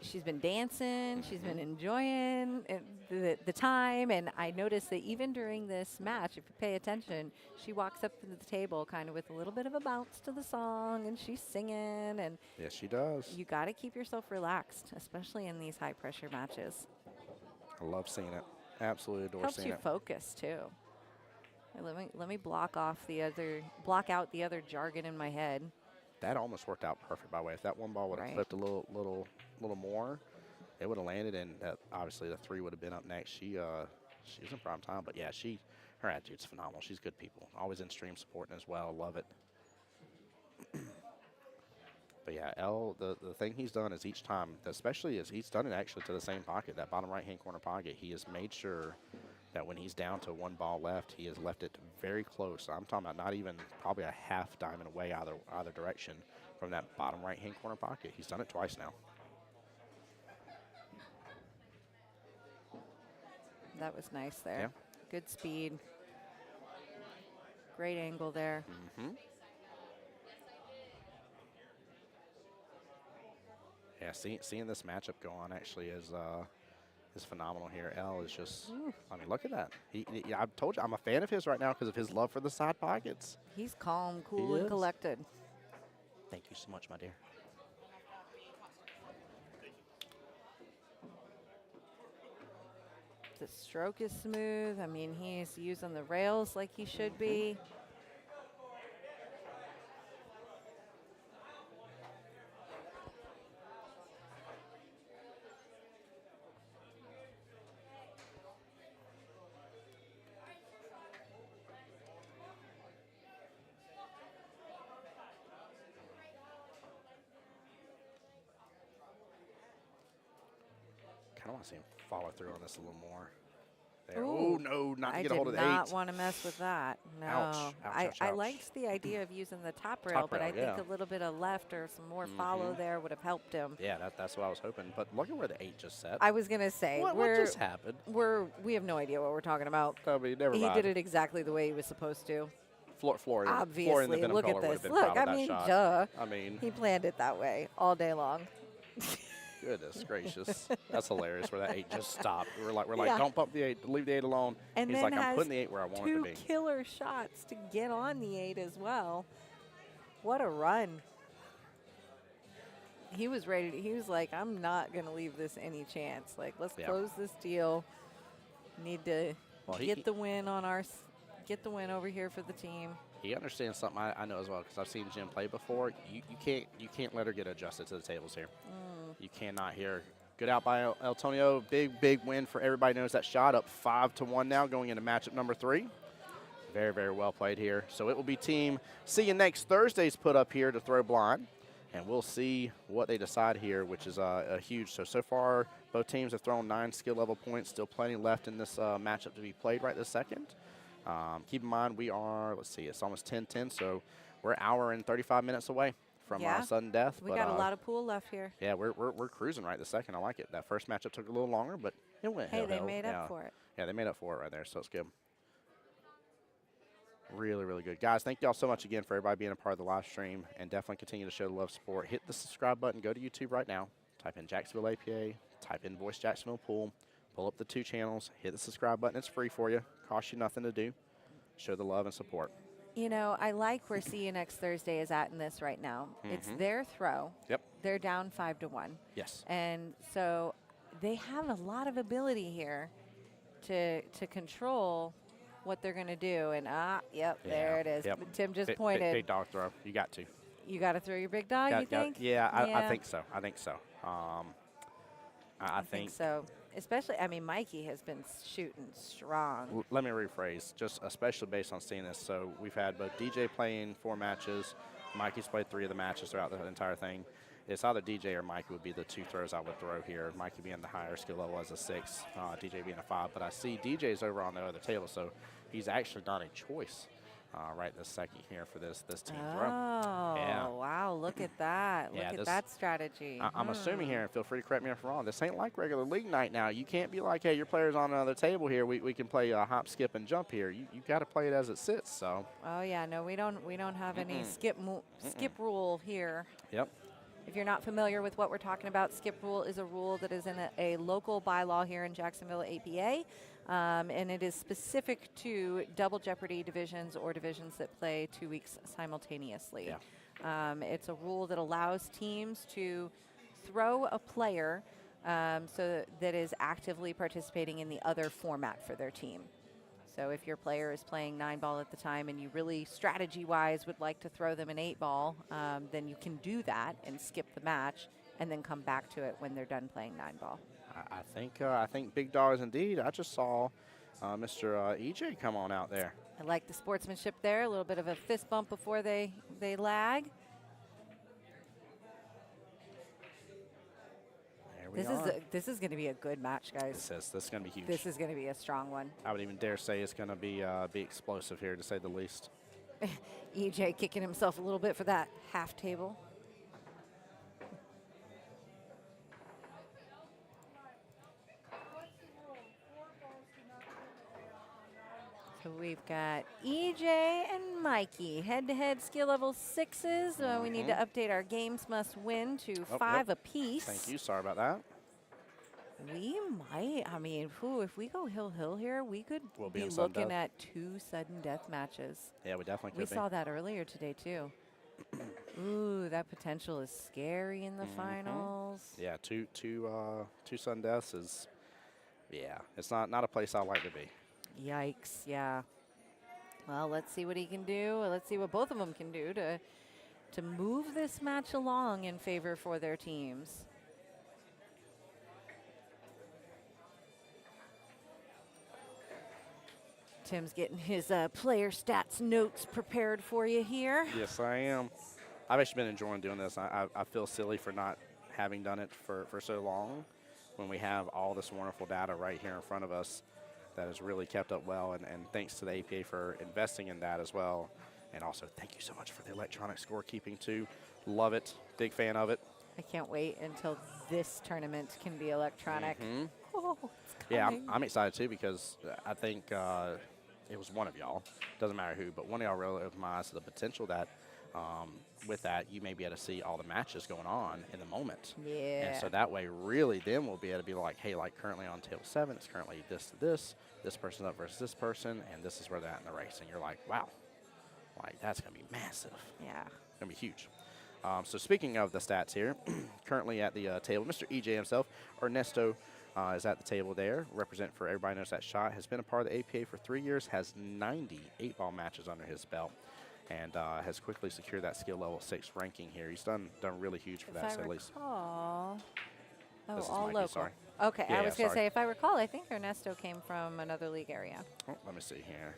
She's been dancing. She's been enjoying the time. And I noticed that even during this match, if you pay attention, she walks up to the table kind of with a little bit of a bounce to the song, and she's singing. And Yes, she does. you got to keep yourself relaxed, especially in these high-pressure matches. I love seeing it. Absolutely adore Helps seeing you it. focus, too. Let me block out the other jargon in my head. That almost worked out perfect, by the way. If that one ball would have Right. clipped a little more, it would have landed, and obviously the 3 would have been up next. She was in prime time, but yeah, her attitude's phenomenal. She's good people. Always in stream supporting as well. Love it. But yeah, the thing he's done is each time, especially as he's done it actually to the same pocket, that bottom right-hand corner pocket, he has made sure that when he's down to 1 ball left, he has left it very close. I'm talking about not even probably a half diamond away either direction from that bottom right-hand corner pocket. He's done it twice now. That was nice there. Yeah. Good speed. Great angle there. Mm-hmm. Yeah, seeing this matchup go on actually is phenomenal here. Elle is just, I mean, look at that. I told you, I'm a fan of his right now because of his love for the side pockets. He's calm, cool, He and is. collected. Thank you so much, my dear. The stroke is smooth. I mean, he's using the rails like he should be. Kind of want to see him follow through on this a little more. There. Ooh, Oh, no, not to I get did a hold of the not 8. want to mess with that. No. Ouch, ouch, I ouch. liked the idea of using the top rail, but I rail, think yeah. a little bit of left or some more follow there would have helped him. Yeah, that's what I was hoping. But look at where the 8 just set. I was going to say, what we're, just happened? we have no idea what we're talking about. I mean, never He mind. did it exactly the way he was supposed to. Florian, Obviously, the look Venom at color would have this. been Look, proud of I that mean, shot. duh. I mean, He planned it that way all day long. goodness gracious. That's hilarious where that 8 just stopped. We're like, Yeah. don't bump the 8, leave the 8 alone. And He's then like, I'm has putting the 8 where I want it to two be. killer shots to get on the 8 as well. What a run. he was ready. He was like, I'm not going to leave this any chance. Like, let's Yeah. close this deal. Need to Well, get the win on get the win over here for the team. He understands something I know as well because I've seen Jim play before. You can't let her get adjusted to the tables here. You cannot here. Good out by Antonio. Big win for everybody knows that shot. Up 5-1 now going into matchup number 3. Very, very well played here. So it will be team see you next Thursday's put up here to throw blind. And we'll see what they decide here, which is a huge. So far, both teams have thrown 9 skill level points. Still plenty left in this matchup to be played right this second. Keep in mind, we are, let's see, it's almost 10:10, so we're an hour and 35 minutes away from sudden death. We got a lot of pool left here. Yeah, we're cruising right this second. I like it. That first matchup took a little longer, but it went. Hey, they made up for it. Yeah, they made up for it right there, so it's good. Really, really good. Guys, thank y'all so much again for everybody being a part of the live stream, and definitely continue to show the love support. Hit the subscribe button. Go to YouTube right now. Type in Jacksonville APA. Type in Voice Jacksonville Pool. Pull up the 2 channels. Hit the subscribe button. It's free for you. Costs you nothing to do. Show the love and support. You know, I like where See You Next Thursday is at in this right now. It's their throw. Yep. They're down 5-1. Yes. And so they have a lot of ability here to control what they're going to do. And, there it is. Yep. Tim just pointed. Big dog throw. You got to. You got to throw your big dog, you think? Yeah, I think so. I think so. I think so. Especially, I mean, Mikey has been shooting strong. Let me rephrase, just especially based on seeing this. So we've had both DJ playing 4 matches. Mikey's played 3 of the matches throughout the entire thing. It's either DJ or Mikey would be the 2 throws I would throw here. Mikey being the higher skill level as a 6, DJ being a 5. But I see DJ's over on the other table, so he's actually not a choice right this second here for this team throw. Oh, wow, look at that. Look at that strategy. I'm assuming here, and feel free to correct me if I'm wrong, this ain't like regular league night now. You can't be like, hey, your player's on another table here. We can play hop, skip, and jump here. You got to play it as it sits. So. Oh, yeah, no, we don't have any skip rule here. Yep. If you're not familiar with what we're talking about, skip rule is a rule that is in a local bylaw here in Jacksonville APA. And it is specific to double jeopardy divisions or divisions that play 2 weeks simultaneously. Yeah. It's a rule that allows teams to throw a player so that is actively participating in the other format for their team. So if your player is playing 9-ball at the time and you really strategy-wise would like to throw them an 8-ball, then you can do that and skip the match and then come back to it when they're done playing 9-ball. I think big dogs indeed. I just saw Mr. EJ come on out there. I like the sportsmanship there. A little bit of a fist bump before they lag. This is going to be a good match, guys. This is going to be huge. This is going to be a strong one. I would even dare say it's going to be explosive here, to say the least. EJ kicking himself a little bit for that half table. So we've got EJ and Mikey, head-to-head skill level 6s. We need to update our games must win to 5 apiece. Thank you. Sorry about that. We might. I mean, if we go hill here, we could be looking at 2 sudden death matches. Yeah, we definitely could. We saw that earlier today too. Ooh, that potential is scary in the finals. Yeah, two sudden deaths is. Yeah, it's not a place I like to be. Yikes! Yeah. Well, let's see what he can do. Let's see what both of them can do to move this match along in favor for their teams. Tim's getting his player stats notes prepared for you here. Yes, I am. I've actually been enjoying doing this. I feel silly for not having done it for so long when we have all this wonderful data right here in front of us that has really kept up well. And thanks to the APA for investing in that as well. And also thank you so much for the electronic scorekeeping too. Love it. Big fan of it. I can't wait until this tournament can be electronic. Oh, it's Yeah, coming. I'm excited too because I think it was one of y'all, doesn't matter who, but one of y'all really opened my eyes to the potential that with that you may be able to see all the matches going on in the moment. Yeah. And so that way really then we'll be able to be like, hey, like currently on table 7, it's currently this to this person's up versus this person, and this is where they're at in the race. And you're like, wow, like that's going to be massive. Yeah. It's going to be huge. So speaking of the stats here, currently at the table, Mr. EJ himself, Ernesto, is at the table there. Represent for Everybody Knows That Shot. Has been a part of the APA for 3 years. Has 90 8-ball matches under his belt. And has quickly secured that skill level 6 ranking here. He's done really huge for that, If I at least. recall, This is all Mikey, local. sorry. Okay, Yeah, I was yeah, going to sorry. say, if I recall, I think Ernesto came from another league area. Oh, let me see here.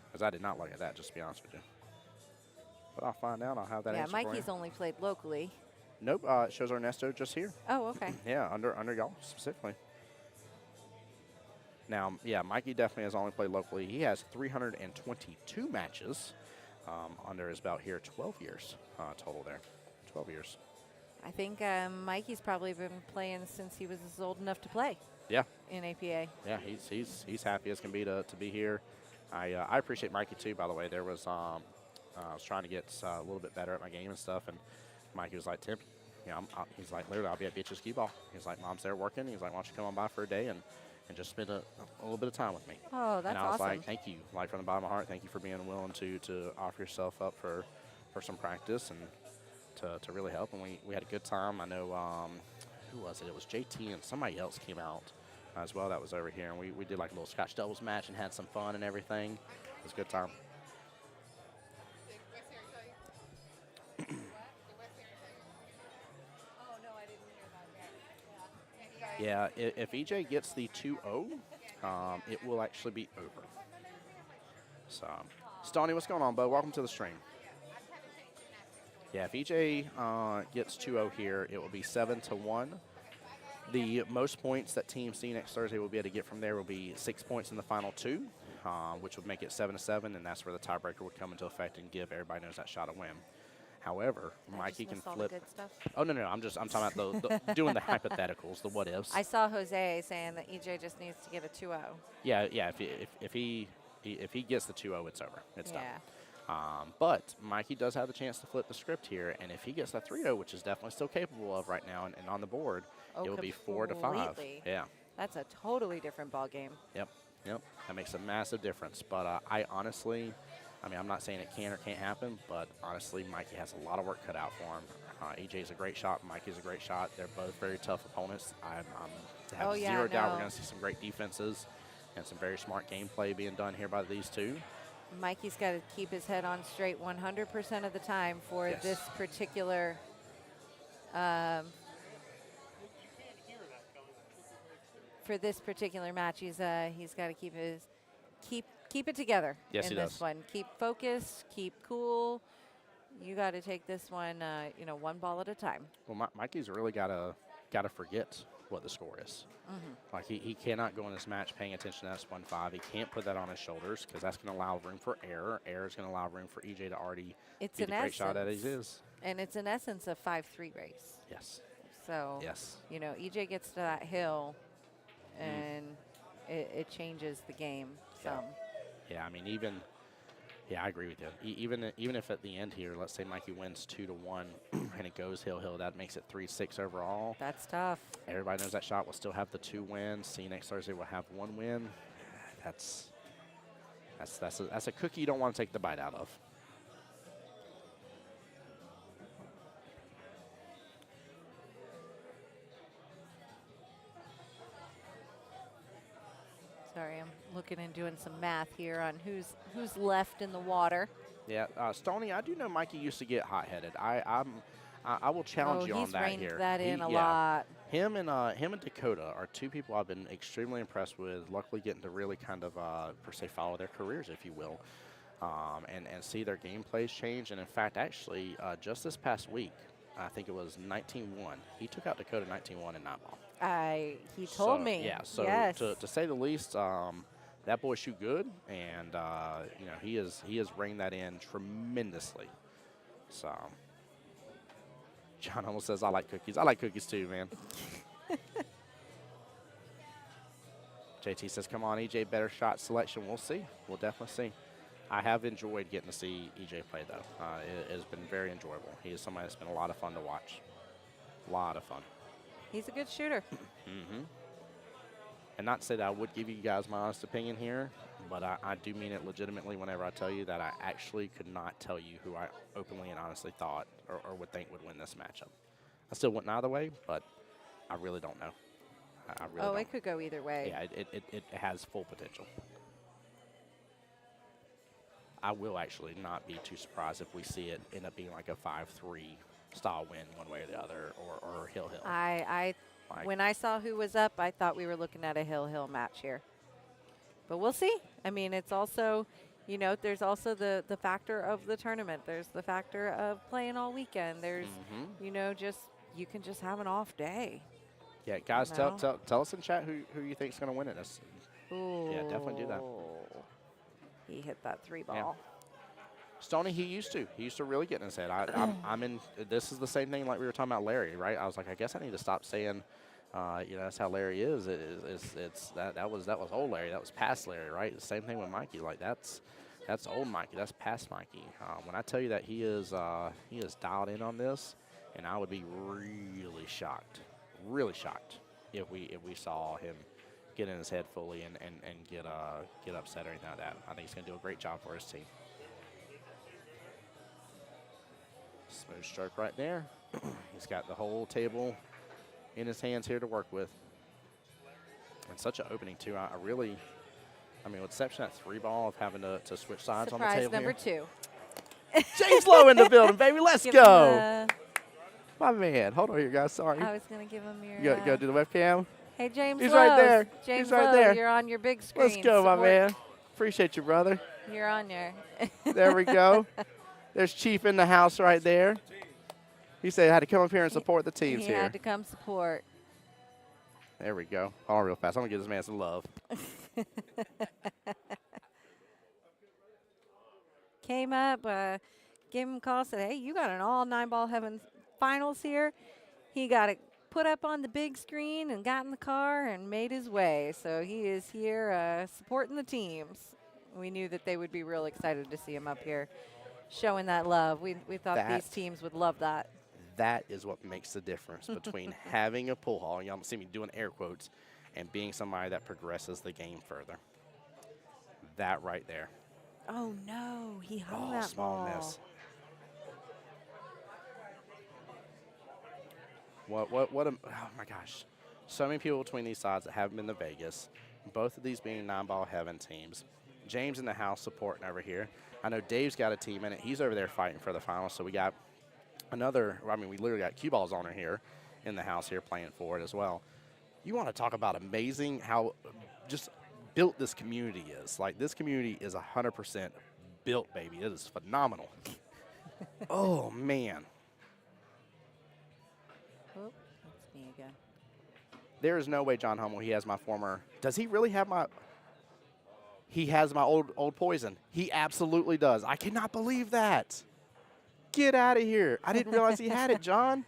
Because I did not look at that, just to be honest with you. But I'll find out. I'll have that Yeah, answer for you. Mikey's only played locally. Nope, it shows Ernesto just here. Oh, okay. Yeah, under y'all specifically. Now, yeah, Mikey definitely has only played locally. He has 322 matches under his belt here, 12 years total there. 12 years. I think Mikey's probably been playing since he was old enough to play Yeah, in APA. yeah, he's happy as can be to be here. I appreciate Mikey too. By the way, there was I was trying to get a little bit better at my game and stuff, and Mikey was like, Tim, you know, he's like, literally, I'll be at Beaches Skee Ball. He's like, Mom's there working. He's like, why don't you come on by for a day and just spend a little bit of time with me. Oh, that's and I was awesome. like, thank you, like from the bottom of my heart, thank you for being willing to offer yourself up for some practice and to really help. And we had a good time. I know, who was it? It was JT and somebody else came out as well that was over here. And we did like a little scotch doubles match and had some fun and everything. It was a good time. Yeah, if EJ gets the 2-0, it will actually be over. So, Stoney, what's going on, bud? Welcome to the stream. Yeah, if EJ gets 2-0 here, it will be 7-1. The most points that Team C next Thursday will be able to get from there will be 6 points in the final 2, which would make it 7-7, and that's where the tiebreaker would come into effect and give Everybody Knows That Shot a win. However, Mikey can flip. Good stuff. Oh no, I'm talking about the doing the hypotheticals, the what ifs. I saw Jose saying that EJ just needs to get a 2-0. Yeah. If he gets the 2-0, it's over. It's done. Yeah. But Mikey does have the chance to flip the script here, and if he gets that 3-0, which is definitely still capable of right now, and on the board, it will be 4-5. Completely. Yeah. That's a totally different ball game. Yep. That makes a massive difference. But I honestly, I mean, I'm not saying it can or can't happen, but honestly, Mikey has a lot of work cut out for him. EJ's a great shot. Mikey's a great shot. They're both very tough opponents. I'm to have zero doubt we're going to see some great defenses and some very smart gameplay being done here by these two. Mikey's got to keep his head on straight 100% of the time for this particular match. He's got to keep it together. Yes, in he this does. one. Keep focused, keep cool. You got to take this one, one ball at a time. Well, Mikey's really got to forget what the score is. Like he cannot go in this match paying attention to that 1-5. He can't put that on his shoulders because that's going to allow room for error. Error is going to allow room for EJ to already be the great shot that he is. And it's in essence a 5-3 race. Yes. So, yes. EJ gets to that hill and it changes the game some. Yeah, I mean, I agree with you. Even if at the end here, let's say Mikey wins 2-1 and it goes hill, that makes it 3-6 overall. That's tough. Everybody Knows That Shot will still have the 2 wins. See, next Thursday we'll have 1 win. That's a cookie you don't want to take the bite out of. Sorry, I'm looking and doing some math here on who's left in the water. Yeah, Stoney, I do know Mikey used to get hot-headed. I will challenge you on that here. He's reined that in a lot. Him and Dakota are 2 people I've been extremely impressed with. Luckily, getting to really kind of per se follow their careers, if you will, and see their gameplays change. And in fact, actually, just this past week, I think it was 19-1. He took out Dakota 19-1 in 9-ball. He told me. Yeah, so yes. to say the least, that boy shoot good, and he has reined that in tremendously. So John almost says, "I like cookies." I like cookies too, man. JT says, "Come on, EJ, better shot selection." We'll see. We'll definitely see. I have enjoyed getting to see EJ play though. It has been very enjoyable. He is somebody that's been a lot of fun to watch. A lot of fun. He's a good shooter. And not to say that I would give you guys my honest opinion here, But I do mean it legitimately whenever I tell you that I actually could not tell you who I openly and honestly thought or would think would win this matchup. I still wouldn't either way, but I really don't know. I really don't. It could go either way. Yeah, it has full potential. I will actually not be too surprised if we see it end up being like a 5-3 style win one way or the other, or hill-hill. When I saw who was up, I thought we were looking at a hill-hill match here. But we'll see. I mean, it's also, you know, there's also the factor of the tournament. There's the factor of playing all weekend. There's, you know, you can just have an off day. Yeah, guys, tell us in chat who you think is going to win it. Ooh. Yeah, definitely do that. He hit that 3 ball. Yeah. Stoney, he used to really get in his head. I'm in. This is the same thing like we were talking about Larry, right? I was like, I guess I need to stop saying, you know, that's how Larry is. That was old Larry. That was past Larry, right? The same thing with Mikey. Like that's old Mikey. That's past Mikey. When I tell you that he is dialed in on this, and I would be really shocked if we saw him get in his head fully and get upset or anything like that. I think he's going to do a great job for his team. Smooth stroke right there. He's got the whole table in his hands here to work with. And such an opening, too. I mean, with exception of that 3 ball of having to switch sides on the table Surprise number here. 2. James Lowe in the building, baby. Let's Give go. him My man. Hold on here, guys. Sorry. I was going to give him your. You go do the webcam. Hey, James He's Lowe. right there. James He's right Lowe, there. You're on your big screen. Let's go, my Support. man. Appreciate you, brother. You're on your. There we go. There's Chief in the house right there. He said I had to come up here and support the teams he here. had to come support. There we go. Hold on real fast. I'm going to give this man some love. Came up, gave him a call, said, hey, you got an all 9-ball heaven finals here. He got it put up on the big screen and got in the car and made his way. So he is here supporting the teams. We knew that they would be real excited to see him up here showing that love. We thought these teams would love that. That is what makes the difference between having a pool hall, y'all see me doing air quotes, and being somebody that progresses the game further. That right there. Oh, no. He hung that small ball. miss. What oh, my gosh. So many people between these sides that haven't been to Vegas, both of these being 9-ball heaven teams. James in the house supporting over here. I know Dave's got a team in it. He's over there fighting for the finals, so we got another, I mean, we literally got cue balls on her here in the house here playing for it as well. You want to talk about amazing how just built this community is. Like, this community is 100% built, baby. It is phenomenal. Oh, man. Oh, that's me again. There is no way, John Hummel, he has my former, does he really have my, he has my old poison. He absolutely does. I cannot believe that. Get out of here. I didn't realize he had it, John.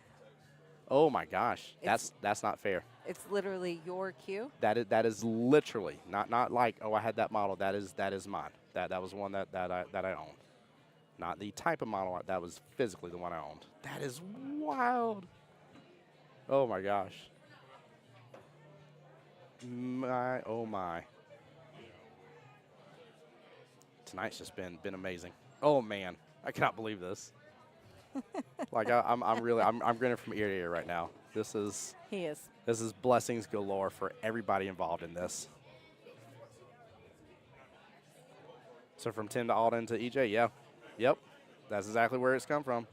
Oh, my gosh. That's not fair. It's literally your cue? That is literally, not like, oh, I had that model. That is mine. That was one that I owned. Not the type of model. That was physically the one I owned. That is wild. Oh, my gosh. Oh, my. Tonight's just been amazing. Oh, man. I cannot believe this. Like I'm grinning from ear to ear right now. This is blessings galore for everybody involved in this. So from Tim to Alden to EJ, yep, that's exactly where it's come from.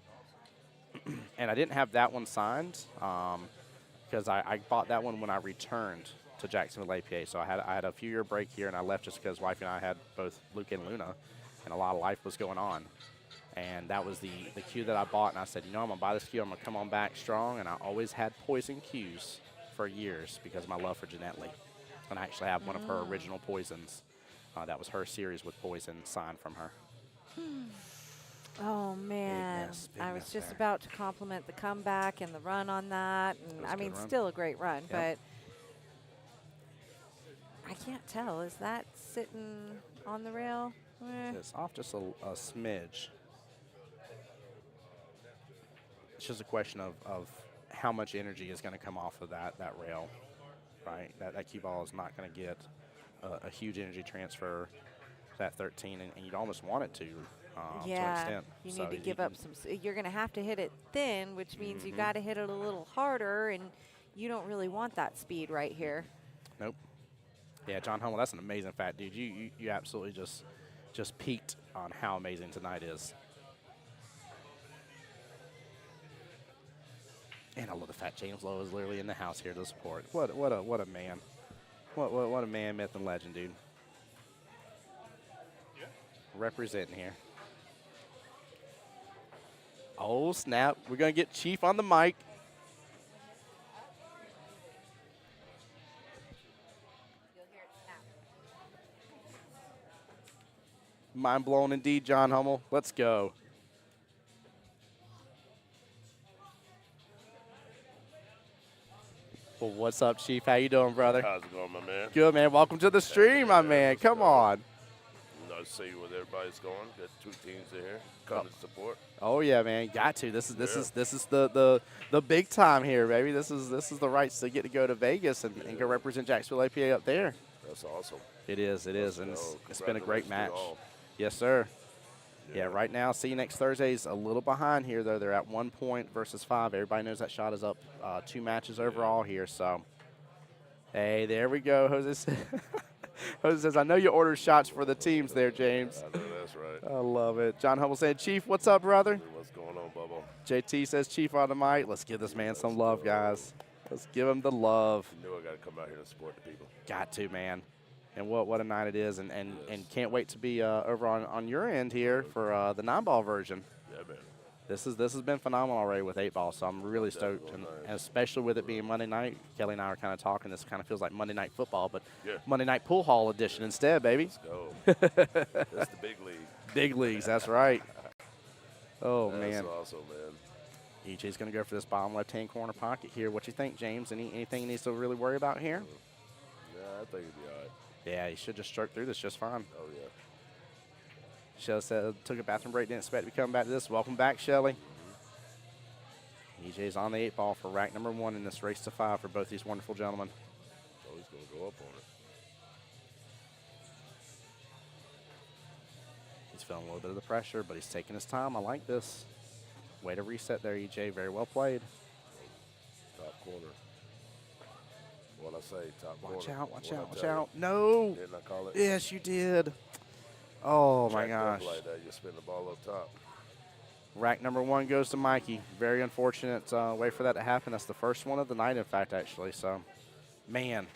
And I didn't have that one signed because I bought that one when I returned to Jacksonville APA. So I had a few-year break here, and I left just because wife and I had both Luke and Luna, and a lot of life was going on. And that was the cue that I bought, and I said, you know, I'm going to buy this cue. I'm going to come on back strong. And I always had poison cues for years because of my love for Jeanette Lee. And I actually have one of her original poisons. That was her series with poison signed from her. Oh, man. Big I was miss just there. about to compliment the comeback and the run on that. And was I a mean, good run. still a great run, Yep. but I can't tell. Is that sitting on the rail? It's off just a smidge. It's just a question of how much energy is going to come off of that rail, right? That cue ball is not going to get a huge energy transfer that 13, and you'd almost want it to an yeah, extent. you So need to give up some. You're going to have to hit it thin, which means you got to hit it a little harder, and you don't really want that speed right here. Nope. Yeah, John Hummel, that's an amazing fact, dude. You absolutely just peaked on how amazing tonight is. And I love the fact James Lowe is literally in the house here to support. What a man. What a man, myth, and legend, dude. Yeah. Representing here. Oh, snap. We're going to get Chief on the mic. Mind blown indeed, John Hummel. Let's go. Well, what's up, Chief? How you doing, brother? How's it going, my man? Good, man. Welcome to the stream, my man. let's Come go. on. Nice to see where everybody's going. Got 2 teams in here. Come to support. Oh yeah, man. Got to. This is the big time here, baby. This is the rights to get to go to Vegas and go represent Jacksonville APA up there. That's awesome. It is, and Let's it's go. been a great match. Congratulations Yes, sir. to Yeah, all. right now, see you next Thursday's a little behind here, though. They're at 1 point versus 5. Everybody knows that shot is up 2 matches overall here, so. Hey, there we go. Jose says, Jose says, I know you ordered shots for the teams there, James. I know that's right. I love it. John Hummel saying, Chief, what's up, brother? What's going on, Bubba? JT says, Chief on the mic. Let's give this man some love, guys. Let's give him the love. You know I got to come out here and support the people. Got to, man. And what a night it is, and can't wait to be over on your end here for the 9-ball version. Yeah, man. This has been phenomenal already with 8-ball, so I'm really stoked, and especially with it being Monday night. Kelly and I are kind of talking. This kind of feels like Monday Night Football, but Yeah. Monday Night Pool Hall edition instead, baby. Let's go. That's the big league. Big leagues, that's right. Oh That's man, awesome, man. EJ's gonna go for this bottom left-hand corner pocket here. What you think, James? Anything he needs to really worry about here? Yeah, I think it'd be all right. Yeah, he should just stroke through this just fine. Oh, yeah. Shelly said, took a bathroom break, didn't expect to be coming back to this. Welcome back, Shelly. EJ's on the 8-ball for rack number 1 in this race to 5 for both these wonderful gentlemen. Oh, he's going to go up on it. He's feeling a little bit of the pressure, but he's taking his time. I like this. Way to reset there, EJ. Very well played. Top corner. What I say, top corner. Watch out, watch What'd I out, watch tell you? out. No. Didn't I call it? Yes, you did. Oh, my Jacked up gosh. like that, you spin the ball up top. Rack number 1 goes to Mikey. Very unfortunate way for that to happen. That's the first one of the night, in fact, actually. So, man,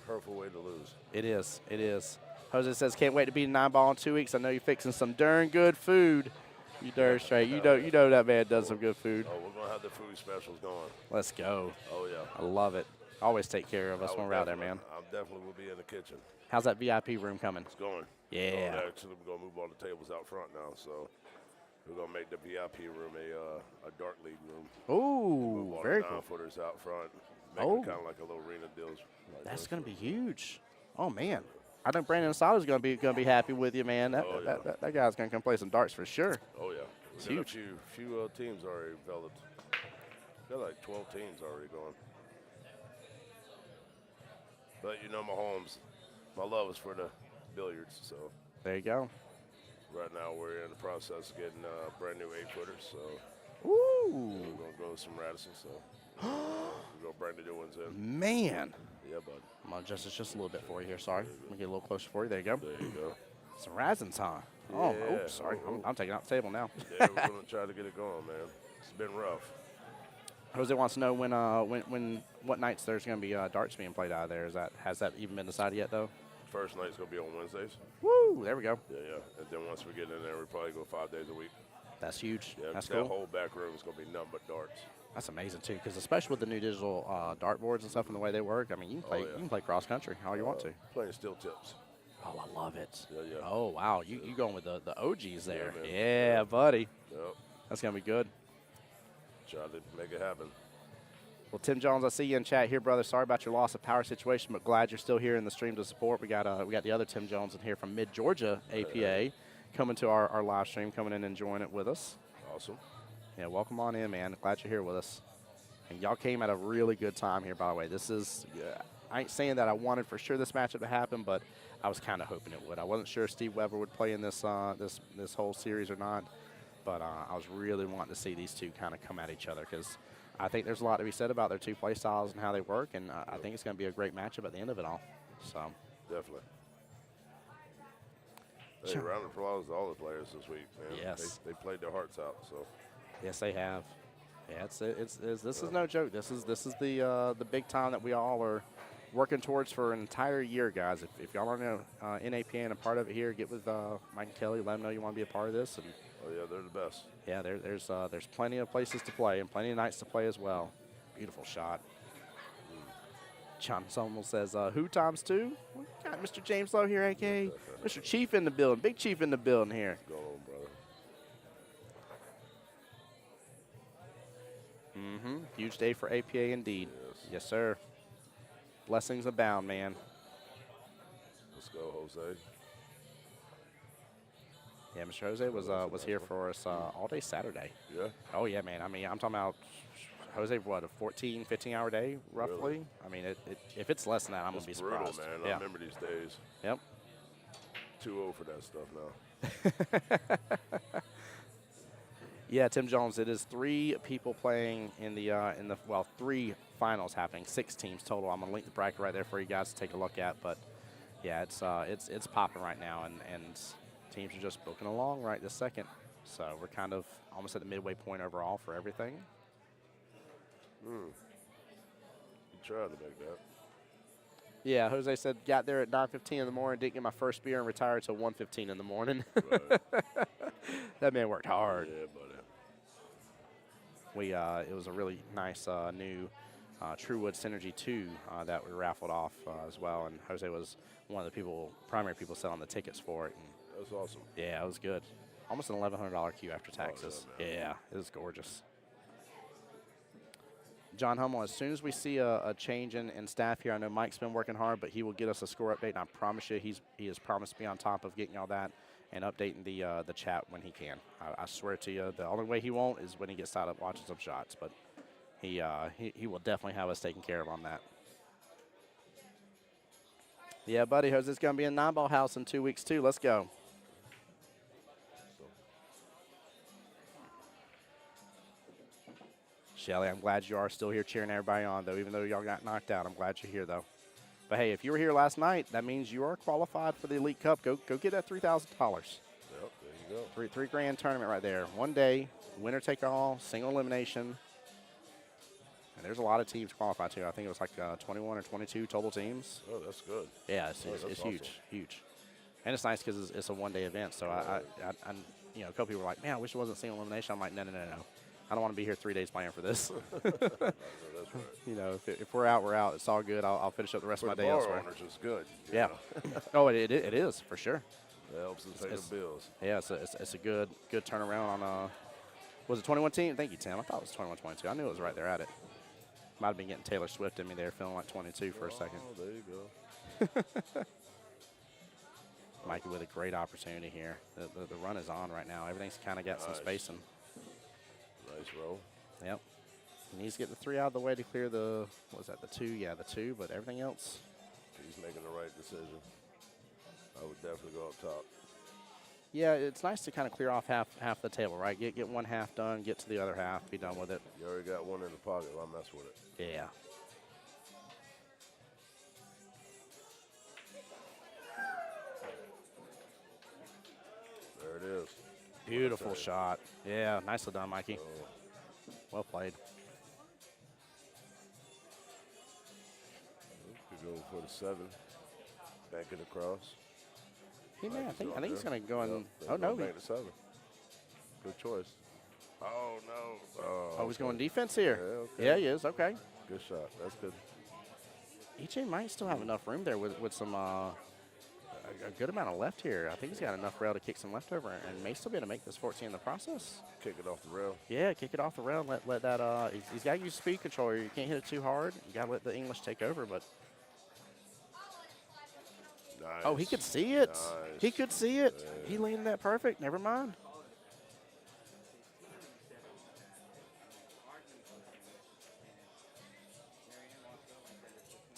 Hurtful way to lose. it is. It is. Jose says, can't wait to be 9-ball in 2 weeks. I know you're fixing some darn good food. You darn straight. You know that man does some good food. Oh, we're going to have the food specials going. Let's go. Oh, yeah. I love it. Always take care of us when we're out there, man. I definitely will be in the kitchen. How's that VIP room coming? It's going. Yeah. Oh, actually, we're going to move all the tables out front now, so we're going to make the VIP room a dart league room. Move Ooh, all very the cool. 9-footers out front. Make Oh. it kind of like a little arena deals. Like That's this. going to be huge. Oh, man. I think Brandon Asada's going to be happy with you, man. That, Oh, yeah. that guy's going to come play some darts for sure. Oh, yeah. It's We got huge. a few teams already developed. Got like 12 teams already going. But, you know, my love is for the billiards, so There you go. right now we're in the process of getting brand new 8-footers, so Ooh, we're going to go with some Radisson, so we're going to bring the new ones in. man. Yeah, bud. I'm going to adjust this just a little bit for you here. Sorry. Let me get a little closer for you. There you go. There you go. Some Razins, huh? Oh, Yeah. oops, sorry. I'm taking out the table now. Yeah, we're going to try to get it going, man. It's been rough. Jose wants to know what nights there's going to be darts being played out of there. Has that even been decided yet, though? First night's going to be on Wednesdays. Woo! There we go. Yeah, yeah. And then once we get in there, we probably go 5 days a week. That's huge. Yeah, That's that cool. whole back room is going to be nothing but darts. That's amazing too, because especially with the new digital dart boards and stuff and the way they work, I mean, you can play yeah. you can play cross country all you want to. Playing steel tips. Oh, I love it. Yeah, yeah. Oh wow, you going with the OGs there? man. Yeah, buddy. Yep. That's gonna be good. Try to make it happen. Well, Tim Jones, I see you in chat here, brother. Sorry about your loss of power situation, but glad you're still here in the stream to support. We got the other Tim Jones in here from Mid Georgia APA, coming to our live stream, coming in and enjoying it with us. Awesome. Yeah, welcome on in, man. Glad you're here with us. And y'all came at a really good time here, by the way. This is I ain't saying that I wanted for sure this matchup to happen, but I was kind of hoping it would. I wasn't sure if Steve Weber would play in this this whole series or not, but I was really wanting to see these two kind of come at each other because I think there's a lot to be said about their two play styles and how they work, and I think it's going to be a great matchup at the end of it all. So Definitely. Hey, round of applause to all the players this week, man. Yes. They played their hearts out. So. yes, they have. Yeah, this is no joke. This is the big time that we all are working towards for an entire year, guys. If y'all are in APA and a part of it here, get with Mike and Kelly. Let them know you want to be a part of this. And Oh yeah, they're the best. yeah, there's plenty of places to play and plenty of nights to play as well. Beautiful shot. John Sommel says, who times two? We got Mr. James Lowe here, a.k.a. Mr. Chief in the building. Big Chief in the building here. Go on, brother. Huge day for APA indeed. Yes, sir. Blessings abound, man. Let's go, Jose. Yeah, Mr. Jose was here for us all day Saturday. Yeah. Oh, yeah, man. I mean, I'm talking about Jose, what, a 14, 15-hour day, roughly? Really? I mean, if it's less than that, I'm going to be Brutal, surprised. man. Yeah. I remember these days. Yep. Too old for that stuff now. Yeah, Tim Jones, it is 3 people playing in the 3 finals happening, 6 teams total. I'm going to link the bracket right there for you guys to take a look at. But, yeah, it's popping right now, and teams are just booking along right this second. So we're kind of almost at the midway point overall for everything. You tried to make that. Yeah, Jose said, got there at 9:15 in the morning, didn't get my first beer, and retired till 1:15 in the morning. Right. That man worked hard. Yeah, buddy. It was a really nice new Truewood Synergy 2 that we raffled off as well, and Jose was one of the primary people selling the tickets for it. And That's awesome. yeah, it was good. Almost an $1,100 queue after taxes. yeah, man. Yeah, it was gorgeous. John Hummel, as soon as we see a change in staff here, I know Mike's been working hard, but he will get us a score update, and I promise you he has promised to be on top of getting all that and updating the chat when he can. I swear to you, the only way he won't is when he gets out of watching some shots, but he will definitely have us taken care of on that. Yeah, buddy, Jose's going to be in 9-ball house in 2 weeks, too. Let's go. Shelly, I'm glad you are still here cheering everybody on, though, even though y'all got knocked out. I'm glad you're here, though. But, hey, if you were here last night, that means you are qualified for the Elite Cup. Go get that $3,000. Yep, there you go. Three grand tournament right there. One day, winner take all, single elimination. And there's a lot of teams qualified, too. I think it was like 21 or 22 total teams. Oh, that's good. Yeah, it's awesome. huge. And it's nice because it's a one-day event. So, I a couple people were like, man, I wish it wasn't single elimination. I'm like, no. I don't want to be here 3 days playing for this. That's right. You know, if we're out, we're out. It's all good. I'll finish up the rest For of the my day bar elsewhere. owners, it's good. you Yeah. know. Oh, it is for sure. That helps us pay the bills. Yeah, it's a good turnaround on was it 21 team? Thank you, Tim. I thought it was 21-22. I knew it was right there at it. Might have been getting Taylor Swift in me there, feeling like 22 for a second. Oh, there you go. Mikey with a great opportunity here. The run is on right now. Everything's kind of got some Nice. spacing. Nice roll. Yep. He needs to get the 3 out of the way to clear the, what was that, the 2? Yeah, the 2, but everything else. He's making the right decision. I would definitely go up top. Yeah, it's nice to kind of clear off half the table, right? Get one half done, get to the other half, be done with it. You already got one in the pocket. Why mess with it? Yeah. There it is. Beautiful Okay. shot. Yeah, nicely done, Mikey. Oh, Well played. could go for the 7. Back it across. He may. I think he's there. going to go in. Yep, Oh, no. Back to 7. Good choice. Oh, no. Oh, he's going defense here. Yeah, okay. Yeah, he is. Okay. Good shot. That's good. EJ might still have enough room there with some a good amount of left here. I think he's got enough rail to kick some left over and may still be able to make this 14 in the process. Kick it off the rail. Yeah, kick it off the rail. Let that. He's got to use speed control. You can't hit it too hard. You got to let the English take over. But Nice. oh, he could see it. Nice. He could see it. Yeah. He leaned that perfect. Never mind.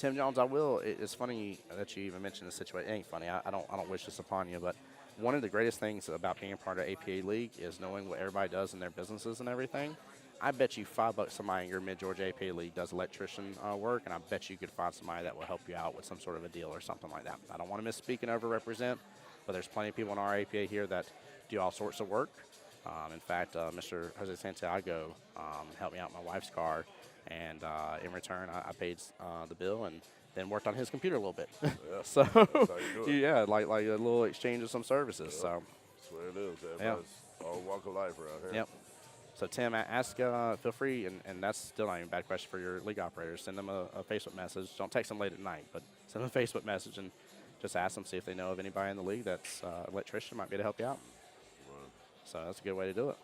Tim Jones, it's funny that you even mentioned the situation. It ain't funny. I don't wish this upon you, but one of the greatest things about being part of APA League is knowing what everybody does in their businesses and everything. I bet you $5 somebody in your Mid-Georgia APA League does electrician work, and I bet you could find somebody that will help you out with some sort of a deal or something like that. I don't want to misspeak and overrepresent, but there's plenty of people in our APA here that do all sorts of work. In fact, Mr. Jose Santiago helped me out with my wife's car, and in return, I paid the bill and then worked on his computer a little bit. Yeah, So, that's how you do it. yeah, like a little exchange of some services. Yep. So, That's what it is. Everybody's all walk of life around here. yep. So, Tim, ask, feel free, and that's still not even a bad question for your league operators. Send them a Facebook message. Don't text them late at night, but send them a Facebook message and just ask them, see if they know of anybody in the league that's an electrician, might be able to help you out. Right. So, that's a good way to do it.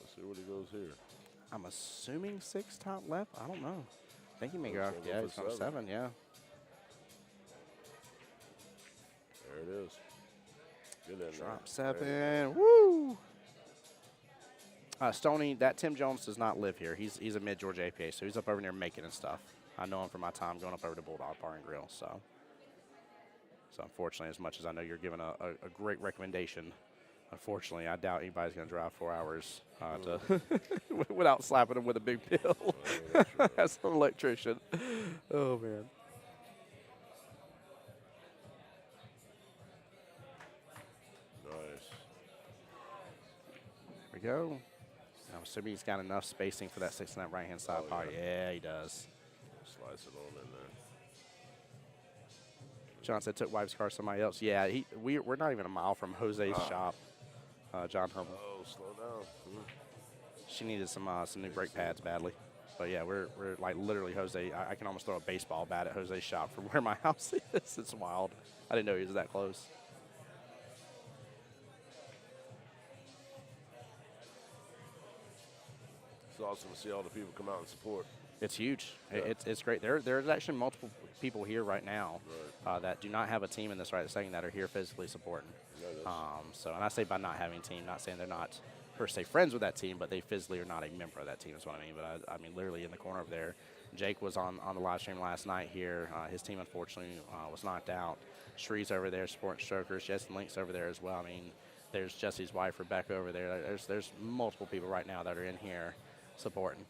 Let's see what he goes here. I'm assuming 6 top left. I don't know. I think he may go Looks after. like Yeah, go he's for on 7. 7. Yeah. There it is. Get in there. Drop There 7. Woo! Stoney, that Tim Jones does not live here. He's a Mid-Georgia APA, so he's up over near Macon and stuff. I know him from my time going up over to Bulldog Bar and Grill. So unfortunately, as much as I know you're giving a great recommendation, unfortunately, I doubt anybody's going to drive 4 hours without slapping him with a big bill as an electrician. Oh, man. Nice. There we go. I'm assuming he's got enough spacing for that 6 on that right-hand side Oh, pocket. Yeah, he does. Slice it on in there. John said took wife's car somebody else. Yeah, we're not even a mile from Jose's shop. John Herman. Oh, slow down. She needed some new brake pads badly. But yeah, we're like literally Jose. I can almost throw a baseball bat at Jose's shop from where my house is. It's wild. I didn't know he was that close. It's awesome to see all the people come out and support. It's huge. Yeah. It's great. There's actually multiple people here right now Right. that do not have a team in this right second that are here physically supporting. Yeah, that's- So, and I say by not having a team, not saying they're not per se friends with that team, but they physically are not a member of that team. Is what I mean. But I mean, literally in the corner over there, Jake was on the live stream last night here. His team unfortunately was knocked out. Shree's over there supporting strokers. Jesse Link's over there as well. I mean, there's Jesse's wife Rebecca over there. There's multiple people right now that are in here supporting.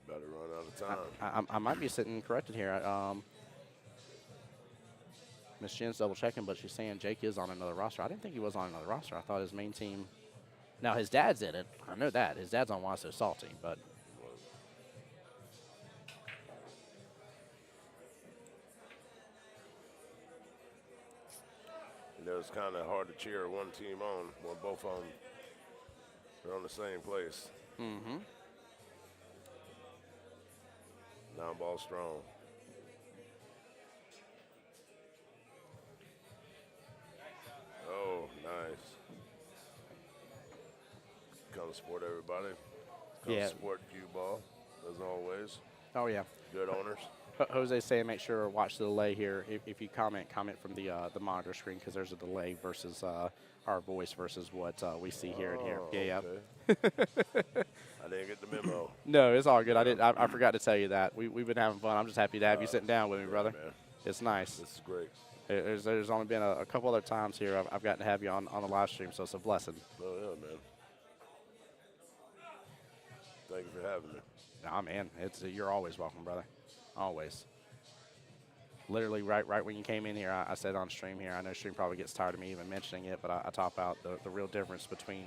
Better run out of time. I might be sitting corrected here. Miss Jen's double checking, but she's saying Jake is on another roster. I didn't think he was on another roster. I thought his main team. Now his dad's in it. I know that his dad's on Why So Salty, but You know, it's kind of hard to cheer one team on when both of them are on the same place. mm-hmm. Down ball strong. Oh, nice. Come support everybody. Come Yeah. support cue ball, as always. Oh yeah. Good owners. Jose's saying make sure to watch the delay here. If you comment from the monitor screen because there's a delay versus our voice versus what we see here and here. Oh, Yeah, okay. I didn't get the memo. No, it's all good. I forgot to tell you that. We've been having fun. I'm just happy to have you sitting down with me, Yeah, brother. man. It's nice. This is great. There's only been a couple other times here I've gotten to have you on the live stream, so it's a blessing. Oh, yeah, man. Thank you for having me. Nah, man, you're always welcome, brother. Always. Literally, right when you came in here, I said on stream here, I know stream probably gets tired of me even mentioning it, but I talk about the real difference between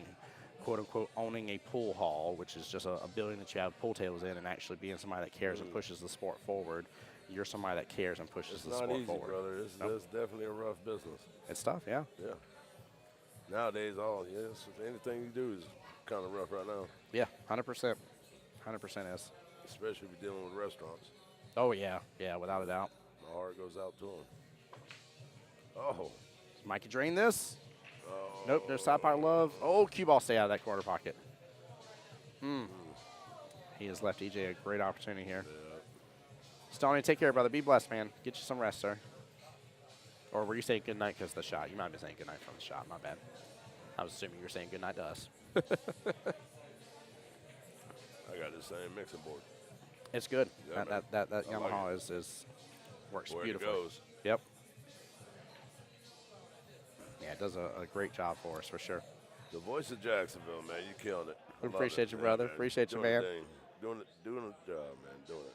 quote-unquote owning a pool hall, which is just a building that you have pool tables in, and actually being somebody that cares and pushes the sport forward. You're somebody that cares and pushes It's the not sport easy, forward. brother. It's definitely a rough business. It's tough, yeah. Yeah. Nowadays, anything you do is kind of rough right now, Yeah, 100%. 100% is. especially if you're dealing with restaurants. Oh, yeah, without a doubt. My heart goes out to them. Oh. Mikey drain this. Oh. Nope, there's side power love. Oh, cue ball stay out of that corner pocket. He has left EJ a great opportunity here. Yeah. Stoney, take care, brother. Be blessed, man. Get you some rest, sir. Or were you saying good night because of the shot? You might be saying good night from the shot. My bad. I was assuming you were saying good night to us. I got the same mixing board. It's good. Yeah, that I Yamaha like is works Where it beautifully. goes. Yep. Yeah, it does a great job for us for sure. The voice of Jacksonville, man. You killing it. We I love appreciate it. you, Yeah, brother. man. Appreciate you, Doing the man. thing. Doing the job, man. Doing it.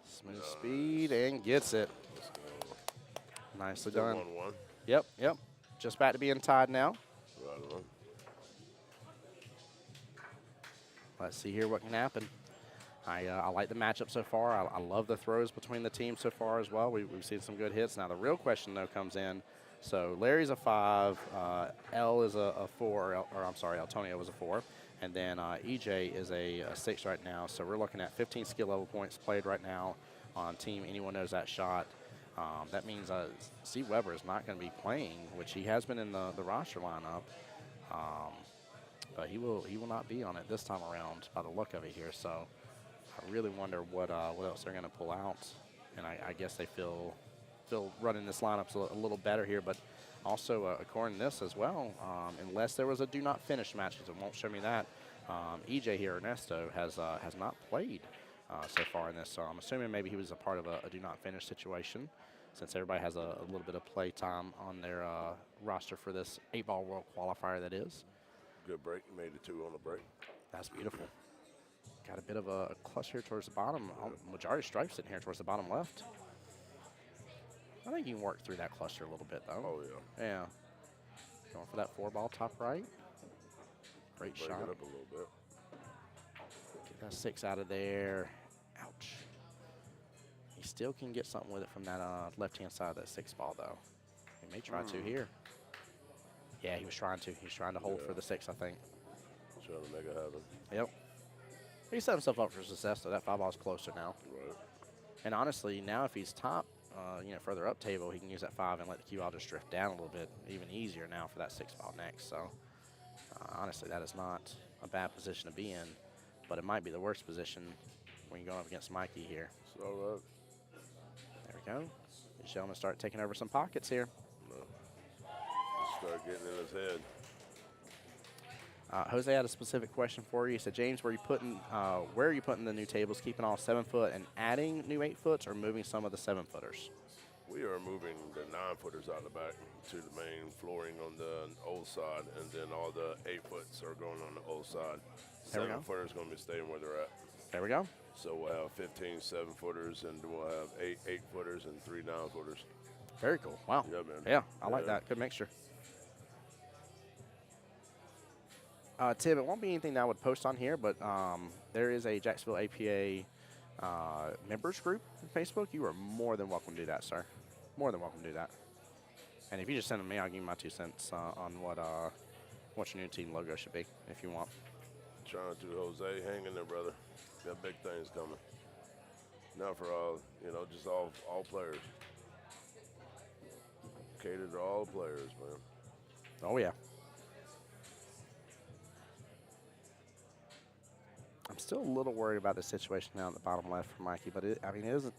Smooth speed and gets it. Let's go. Nicely Still done. 1-1. Yep. Just back to being tied now. Right on. Let's see here what can happen. I like the matchup so far. I love the throws between the teams so far as well. We've seen some good hits. Now the real question, though, comes in. So Larry's a 5, L is a 4, or I'm sorry, Antonio was a 4. And then EJ is a 6 right now. So we're looking at 15 skill level points played right now on team Anyone Knows That Shot. That means Steve Weber is not going to be playing, which he has been in the roster lineup. But he will not be on it this time around by the look of it here. So I really wonder what else they're going to pull out. And I guess they feel running this lineup a little better here. But also, according to this as well, unless there was a do not finish match, because it won't show me that, EJ here, Ernesto, has not played so far in this. So I'm assuming maybe he was a part of a do not finish situation, since everybody has a little bit of play time on their roster for this 8-ball World Qualifier, that is. Good break. Made it 2 on the break. That's beautiful. Got a bit of a clutch here towards the bottom. Majority stripes sitting here towards the bottom left. I think you can work through that cluster a little bit, though. Oh, yeah. Yeah. Going for that 4-ball top right. Great Break shot. it up a little bit. Get that 6 out of there. Ouch. He still can get something with it from that left-hand side of that 6-ball, though. He may try to here. Yeah, he was trying to. He was trying to hold for the 6, I think. Trying to make it happen. Yep. He set himself up for success, though. That 5-ball's closer now. Right. And honestly, now if he's top, further up table, he can use that 5 and let the cue ball just drift down a little bit, even easier now for that 6-ball next. So, honestly, that is not a bad position to be in, but it might be the worst position when you're going up against Mikey here. It's all right. There we go. These gentlemen start taking over some pockets here. No. Just start getting in his head. Jose had a specific question for you. He said, James, where are you putting the new tables, keeping all 7-foot and adding new 8-foots, or moving some of the 7-footers? We are moving the 9-footers out the back to the main flooring on the old side, and then all the 8-foots are going on the old side. There we go. 7-footers going to be staying where they're at. There we go. So we'll have 15 7-footers, and we'll have 8 8-footers and 3 9-footers. Very cool. Wow. Yeah, man. Yeah, I like Yeah. that. Good mixture. Tim, it won't be anything that I would post on here, but there is a Jacksonville APA members group on Facebook. You are more than welcome to do that, sir. More than welcome to do that. And if you just send them to me, I'll give you my 2 cents on what your new team logo should be, if you want. Trying to, Jose. Hang in there, brother. Got big things coming. Not for all, just all players. Catered to all players, man. Oh, yeah. I'm still a little worried about the situation now at the bottom left for Mikey, but it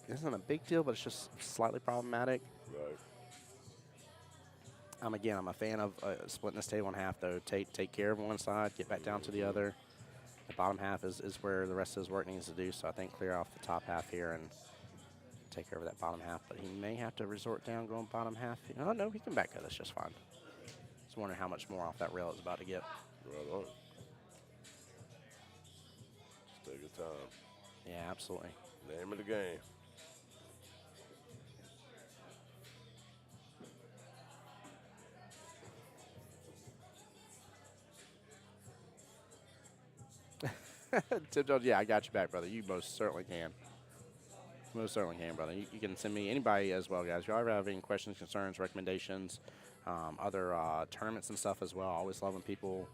isn't a big deal, but it's just slightly problematic. Right. I'm a fan of splitting this table in half, though. Take care of one side, get back down to the other. The bottom half is where the rest of his work needs to do, so I think clear off the top half here and take care of that bottom half. But he may have to resort down going bottom half. Oh, no, he can back cut this just fine. Just wondering how much more off that rail it's about to get. Right on. Just take your time. Yeah, absolutely. Name of the game. Tim Jones, yeah, I got you back, brother. You most certainly can. Most certainly can, brother. You can send me anybody as well, guys. If you ever have any questions, concerns, recommendations, other tournaments and stuff as well. I always love when people,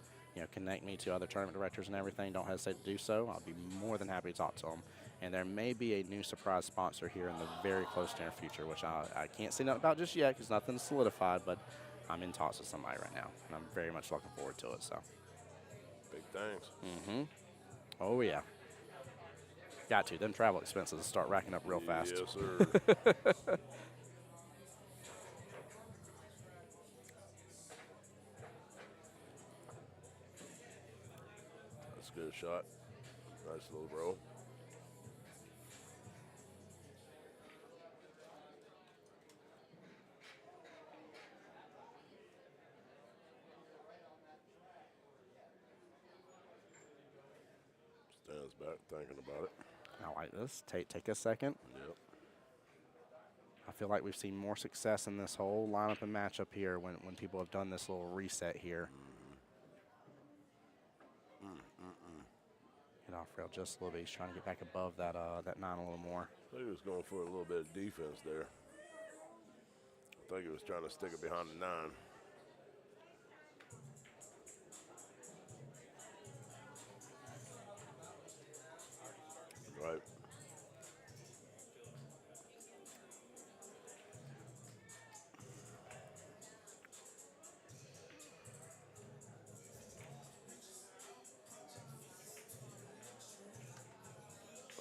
connect me to other tournament directors and everything. Don't hesitate to do so. I'll be more than happy to talk to them. And there may be a new surprise sponsor here in the very close near future, which I can't say nothing about just yet because nothing's solidified, but I'm in talks with somebody right now, and I'm very much looking forward to it. So. Big things. Mm-hmm. Oh, yeah. Got to. Them travel expenses start racking up real fast. Yes, sir. That's a good shot. Nice little roll. Stands back thinking about it. I like this. Take a second. Yep. I feel like we've seen more success in this whole lineup and matchup here when people have done this little reset here. Hit off rail just a little bit. He's trying to get back above that that 9 a little more. I think he was going for a little bit of defense there. I think he was trying to stick it behind the 9. Right.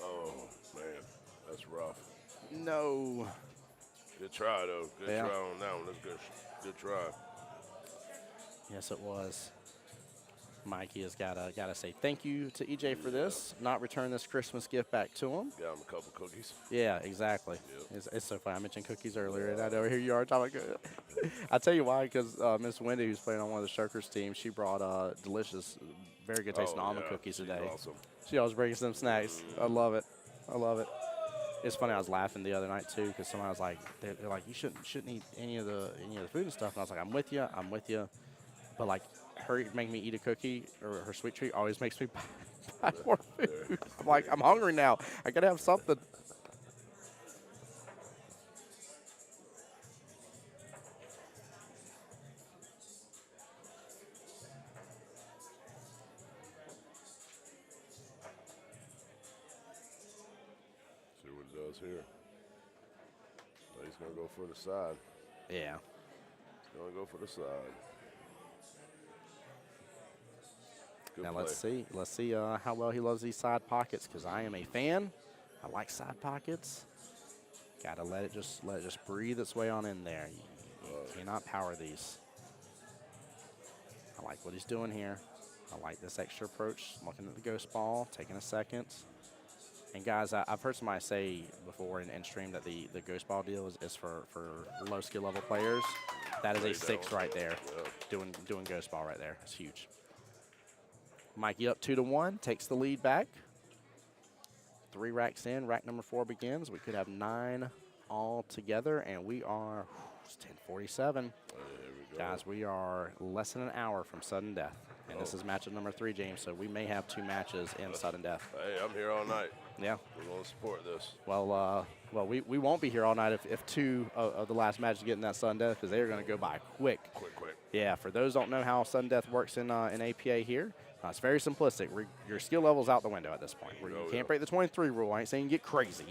Oh, man, that's rough. No. Good try, though. Good Yeah. try on that one. That's good. Good try. Yes, it was. Mikey has gotta say thank you to EJ for this. Not return this Christmas gift back to him. Got him a couple cookies. Yeah, exactly. Yep. It's so funny. I mentioned cookies earlier, and I know here you are talking about I tell you why, because Miss Wendy, who's playing on one of the Shirkers teams, she brought delicious, very good tasting almond cookies she's today. Awesome. She always brings some snacks. I love it. I love it. It's funny. I was laughing the other night too because somebody was like, they're like, you shouldn't eat any of the food and stuff. And I was like, I'm with you. But like, her making me eat a cookie or her sweet treat always makes me buy more food. I'm like, I'm hungry now. I gotta have something. See what it does here. Oh, he's going to go for the side. Yeah. He's going to go for the side. Good Now play. let's see how well he loves these side pockets because I am a fan. I like side pockets. Gotta let it just breathe its way on in there. You cannot power these. I like what he's doing here. I like this extra approach. Looking at the ghost ball, taking a second. And guys, I've heard somebody say before in stream that the ghost ball deal is for low skill level players. That is a 6 right there. Yeah. Doing ghost ball right there. It's huge. Mikey up 2-1, takes the lead back. 3 racks in, rack number 4 begins. We could have 9 all together, and we are it's 10:47. There we go. Guys, we are less than an hour from sudden death, and this is matchup number 3, James. So we may have 2 matches in sudden death. Hey, I'm here all night. Yeah. We're going to support this. Well, we won't be here all night if 2 of the last matches get in that sudden death because they are going to go by quick. Quick. Yeah. For those who don't know how sudden death works in APA here. It's very simplistic. Your skill level's out the window at this point. You can't break the 23 rule. I ain't saying get crazy.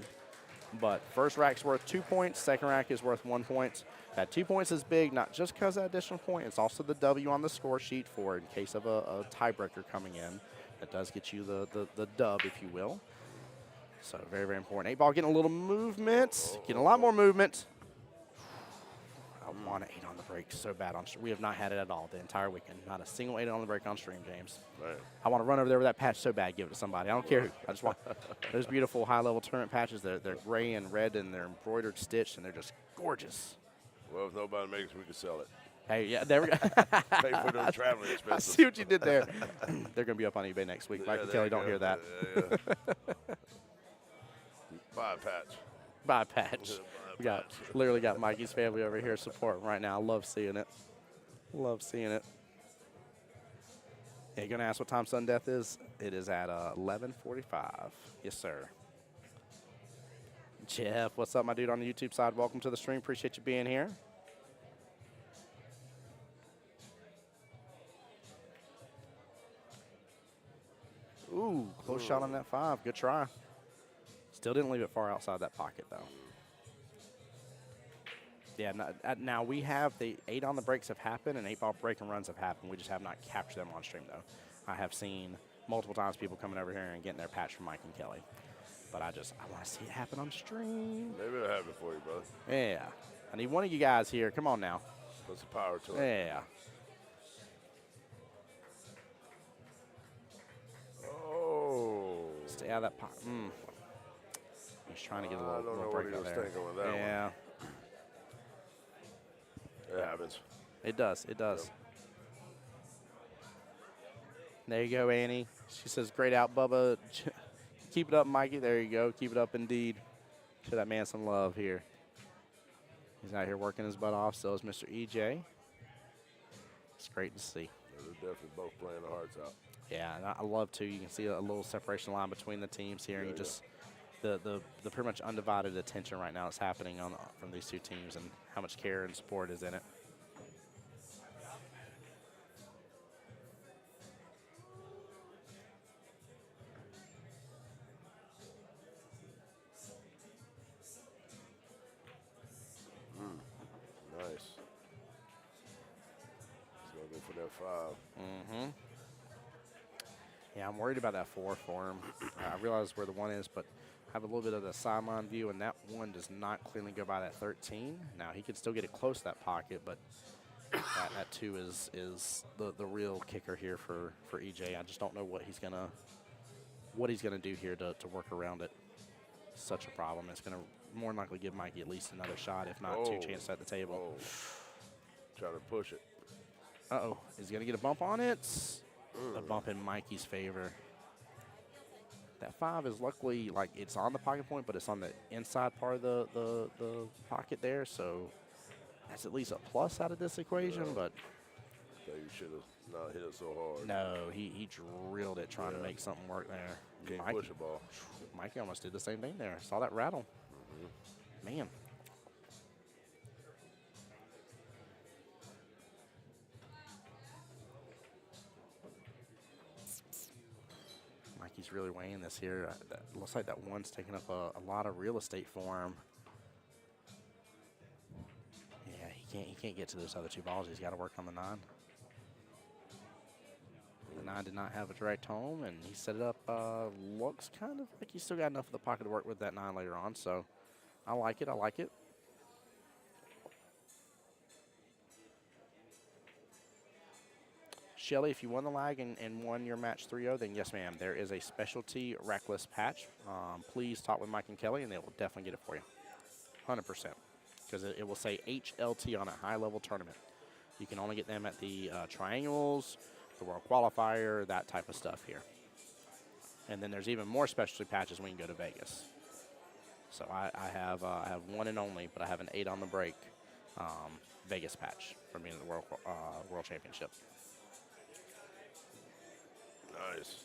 But first rack's worth 2 points. Second rack is worth 1 point. That 2 points is big, not just because of that additional point. It's also the W on the score sheet for in case of a tiebreaker coming in. That does get you the dub, if you will. So very, very important. 8 ball getting a little movement. Getting a lot more movement. I want to 8 on the break so bad. We have not had it at all the entire weekend. Not a single 8 on the break on stream, James. Man. I want to run over there with that patch so bad, give it to somebody. I don't care who. I just want those beautiful high-level tournament patches. They're gray and red, and they're embroidered stitched, and they're just gorgeous. Well, if nobody makes it, we can sell it. Hey, yeah, there we go. Pay for the traveling I expenses. see what you did there. They're going to be up on eBay next week. Mike and there Kelly you don't go. hear that. Yeah. Buy a patch. Buy a patch. We literally got Mikey's family over here supporting right now. Love seeing it. Love seeing it. Hey, you gonna ask what time sudden death is? It is at 11:45. Yes, sir. Jeff, what's up, my dude on the YouTube side? Welcome to the stream. Appreciate you being here. Ooh, close shot on that 5. Good try. Still didn't leave it far outside that pocket, though. Yeah, now we have the 8 on the breaks have happened and 8 ball break and runs have happened. We just have not captured them on stream, though. I have seen multiple times people coming over here and getting their patch from Mike and Kelly. but I want to see it happen on stream. Maybe it'll happen for you, brother. Yeah. I need one of you guys here. Come on now. Put some power to it. Yeah. Oh. Stay out of that pocket. He's trying to get a I little don't know break what he out was there. thinking with that one. Yeah. It happens. It does. It does. Yep. There you go, Annie. She says, great out, Bubba. Keep it up, Mikey. There you go. Keep it up indeed. Show that man some love here. He's out here working his butt off. So is Mr. EJ. It's great to see. Yeah, they're definitely both playing their hearts out. Yeah, and I love, too. You can see a little separation line between the teams here. Yeah, You just the pretty much undivided attention right now is happening from these two teams and how much care and support is in it. Nice. He's going to go for that 5. Mm-hmm. Yeah, I'm worried about that 4 for him. I realize where the 1 is, but I have a little bit of the sideline view, and that 1 does not cleanly go by that 13. Now, he could still get it close to that pocket, but that 2 is the real kicker here for EJ. I just don't know what he's gonna do here to work around it. Such a problem. It's going to more than likely give Mikey at least another shot, if not 2 chances at the table. Oh. Trying to push it. Uh-oh. Is he going to get a bump on it? A bump in Mikey's favor. That 5 is luckily, like, it's on the pocket point, but it's on the inside part of the pocket there, so that's at least a plus out of this equation, but So you should have not hit it so hard. no, he drilled it trying to make something work there. Can't push a ball. Mikey almost did the same thing there. Saw that rattle. Man. Mikey's really weighing this here. That looks like that 1's taking up a lot of real estate for him. Yeah, he can't get to those other 2 balls. He's got to work on the 9. The 9 did not have a direct home, and he set it up. Looks kind of like he's still got enough of the pocket to work with that 9 later on, so I like it. I like it. Shelly, if you won the lag and won your match 3-0, then yes, ma'am, there is a specialty rackless patch. Please talk with Mike and Kelly, and they will definitely get it for you. 100%. Because it will say HLT on a high-level tournament. You can only get them at the triangles, the World Qualifier, that type of stuff here. And then there's even more specialty patches when you go to Vegas. So I have 1 and only, but I have an 8 on the break Vegas patch for being at the World Championship. Nice.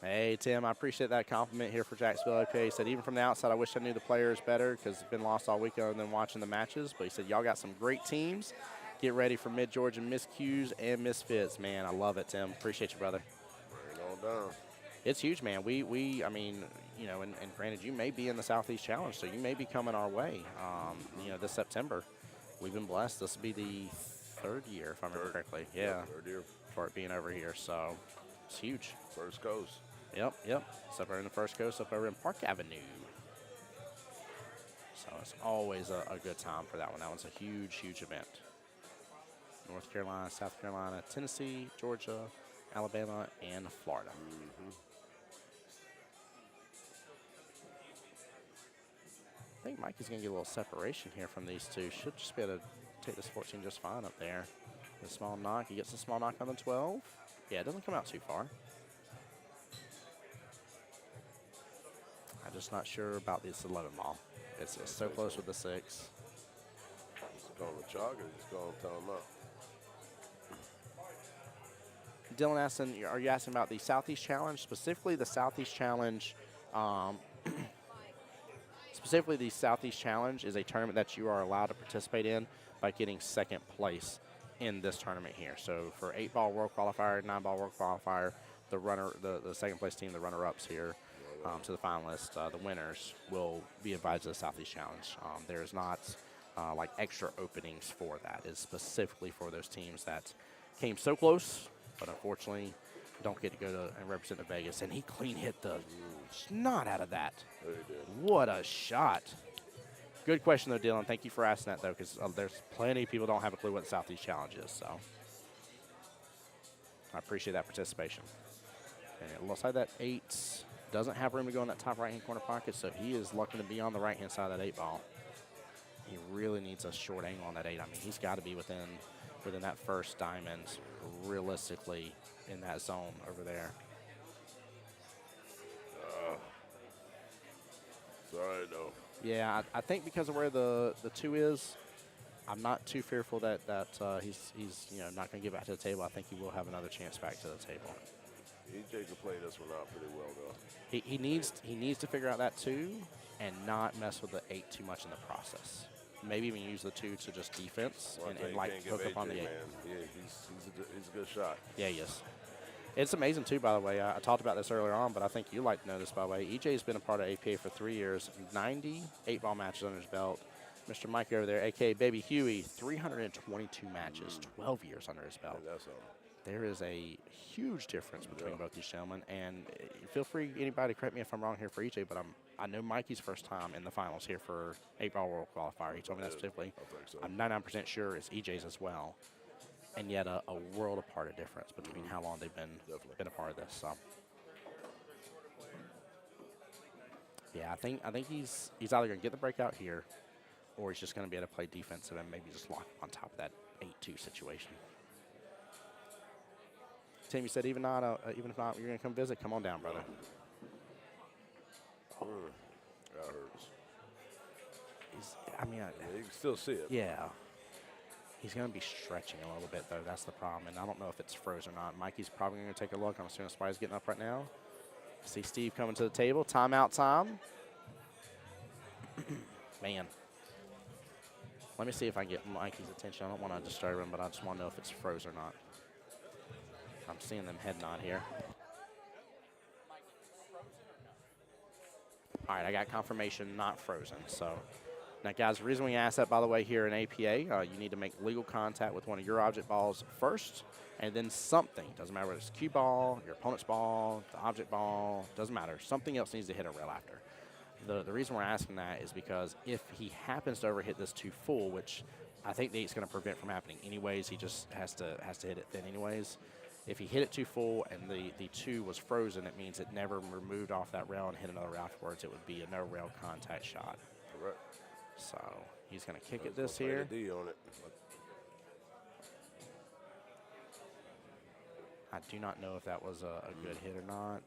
Hey, Tim, I appreciate that compliment here for Jacksonville APA. He said, even from the outside, I wish I knew the players better because it's been lost all week other than watching the matches. But he said, y'all got some great teams. Get ready for Mid-Georgia Miscues and Misfits. Man, I love it, Tim. Appreciate you, brother. Bring it on down. It's huge, man. I mean, you know, and granted, you may be in the Southeast Challenge, so you may be coming our way, you know, this September. We've been blessed. This will be the 3rd year, if I remember correctly. Yeah, 3rd year. for it being over here. So it's huge. First coast. Yep. It's up over in the First Coast, up over in Park Avenue. So it's always a good time for that one. That one's a huge, huge event. North Carolina, South Carolina, Tennessee, Georgia, Alabama, and Florida. I think Mikey's going to get a little separation here from these 2. Should just be able to take this 14 just fine up there. A small knock. He gets a small knock on the 12. Yeah, it doesn't come out too far. I'm just not sure about this 11 ball. It's so close with the 6. Just call him a chalk or just call him time out? Dylan asking, are you asking about the Southeast Challenge? Specifically the Southeast Challenge. Specifically the Southeast Challenge is a tournament that you are allowed to participate in by getting 2nd place in this tournament here. So for 8-ball World Qualifier, 9-ball World Qualifier, the 2nd place team, the runner-ups here to the finalists, the winners will be invited to the Southeast Challenge. There's not like extra openings for that. It's specifically for those teams that came so close, but unfortunately don't get to go to and represent the Vegas. And he clean hit the snot out of that. There he did. What a shot. Good question, though, Dylan. Thank you for asking that, though, because there's plenty of people don't have a clue what the Southeast Challenge is. So I appreciate that participation. And it looks like that 8 doesn't have room to go in that top right-hand corner pocket, so he is looking to be on the right-hand side of that 8 ball. He really needs a short angle on that 8. I mean, he's got to be within that first diamond, realistically, in that zone over there. Sorry, though. Yeah, I think because of where the 2 is, I'm not too fearful that he's not going to get back to the table. I think he will have another chance back to the table. EJ can play this one out pretty well, though. He needs to figure out that 2 and not mess with the 8 too much in the process. Maybe even use the 2 to just defense and like hook up on the 8. Man. Yeah, he's a good shot. Yeah, he is. It's amazing, too, by the way. I talked about this earlier on, but I think you like to know this, by the way. EJ's been a part of APA for 3 years, 90 8-ball matches under his belt. Mr. Mike over there, a.k.a. Baby Huey, 322 matches, 12 years under his belt. Yeah, that's all. There is a huge difference between both these gentlemen, and feel free, anybody, correct me if I'm wrong here for EJ, but I know Mikey's first time in the finals here for 8-ball World Qualifier. He told me that specifically. I think so. I'm 99% sure it's EJ's as well, and yet a world apart of difference between how long they've been a part of this. So, yeah, I think he's either going to get the breakout here, or he's just going to be able to play defensive and maybe just lock on top of that 8-2 situation. Tim, you said even if not, you're going to come visit. Come on down, brother. That hurts. Yeah, you can still see it. Yeah. He's going to be stretching a little bit, though. That's the problem. And I don't know if it's froze or not. Mikey's probably going to take a look. I'm assuming Spy's getting up right now. See Steve coming to the table. Timeout time. Man. Let me see if I can get Mikey's attention. I don't want to disturb him, but I just want to know if it's froze or not. I'm seeing them head nod here. All right, I got confirmation, not frozen. So, now, guys, the reason we asked that, by the way, here in APA, you need to make legal contact with one of your object balls first, and then something. Doesn't matter whether it's a cue ball, your opponent's ball, the object ball, doesn't matter. Something else needs to hit a rail after. The reason we're asking that is because if he happens to overhit this 2 full, which I think the 8's going to prevent from happening anyways, he just has to hit it thin anyways. If he hit it 2 full and the 2 was frozen, it means it never removed off that rail and hit another rail afterwards. It would be a no rail contact shot. Correct. So he's going to kick it this here. D on it. I do not know if that was a good hit or not.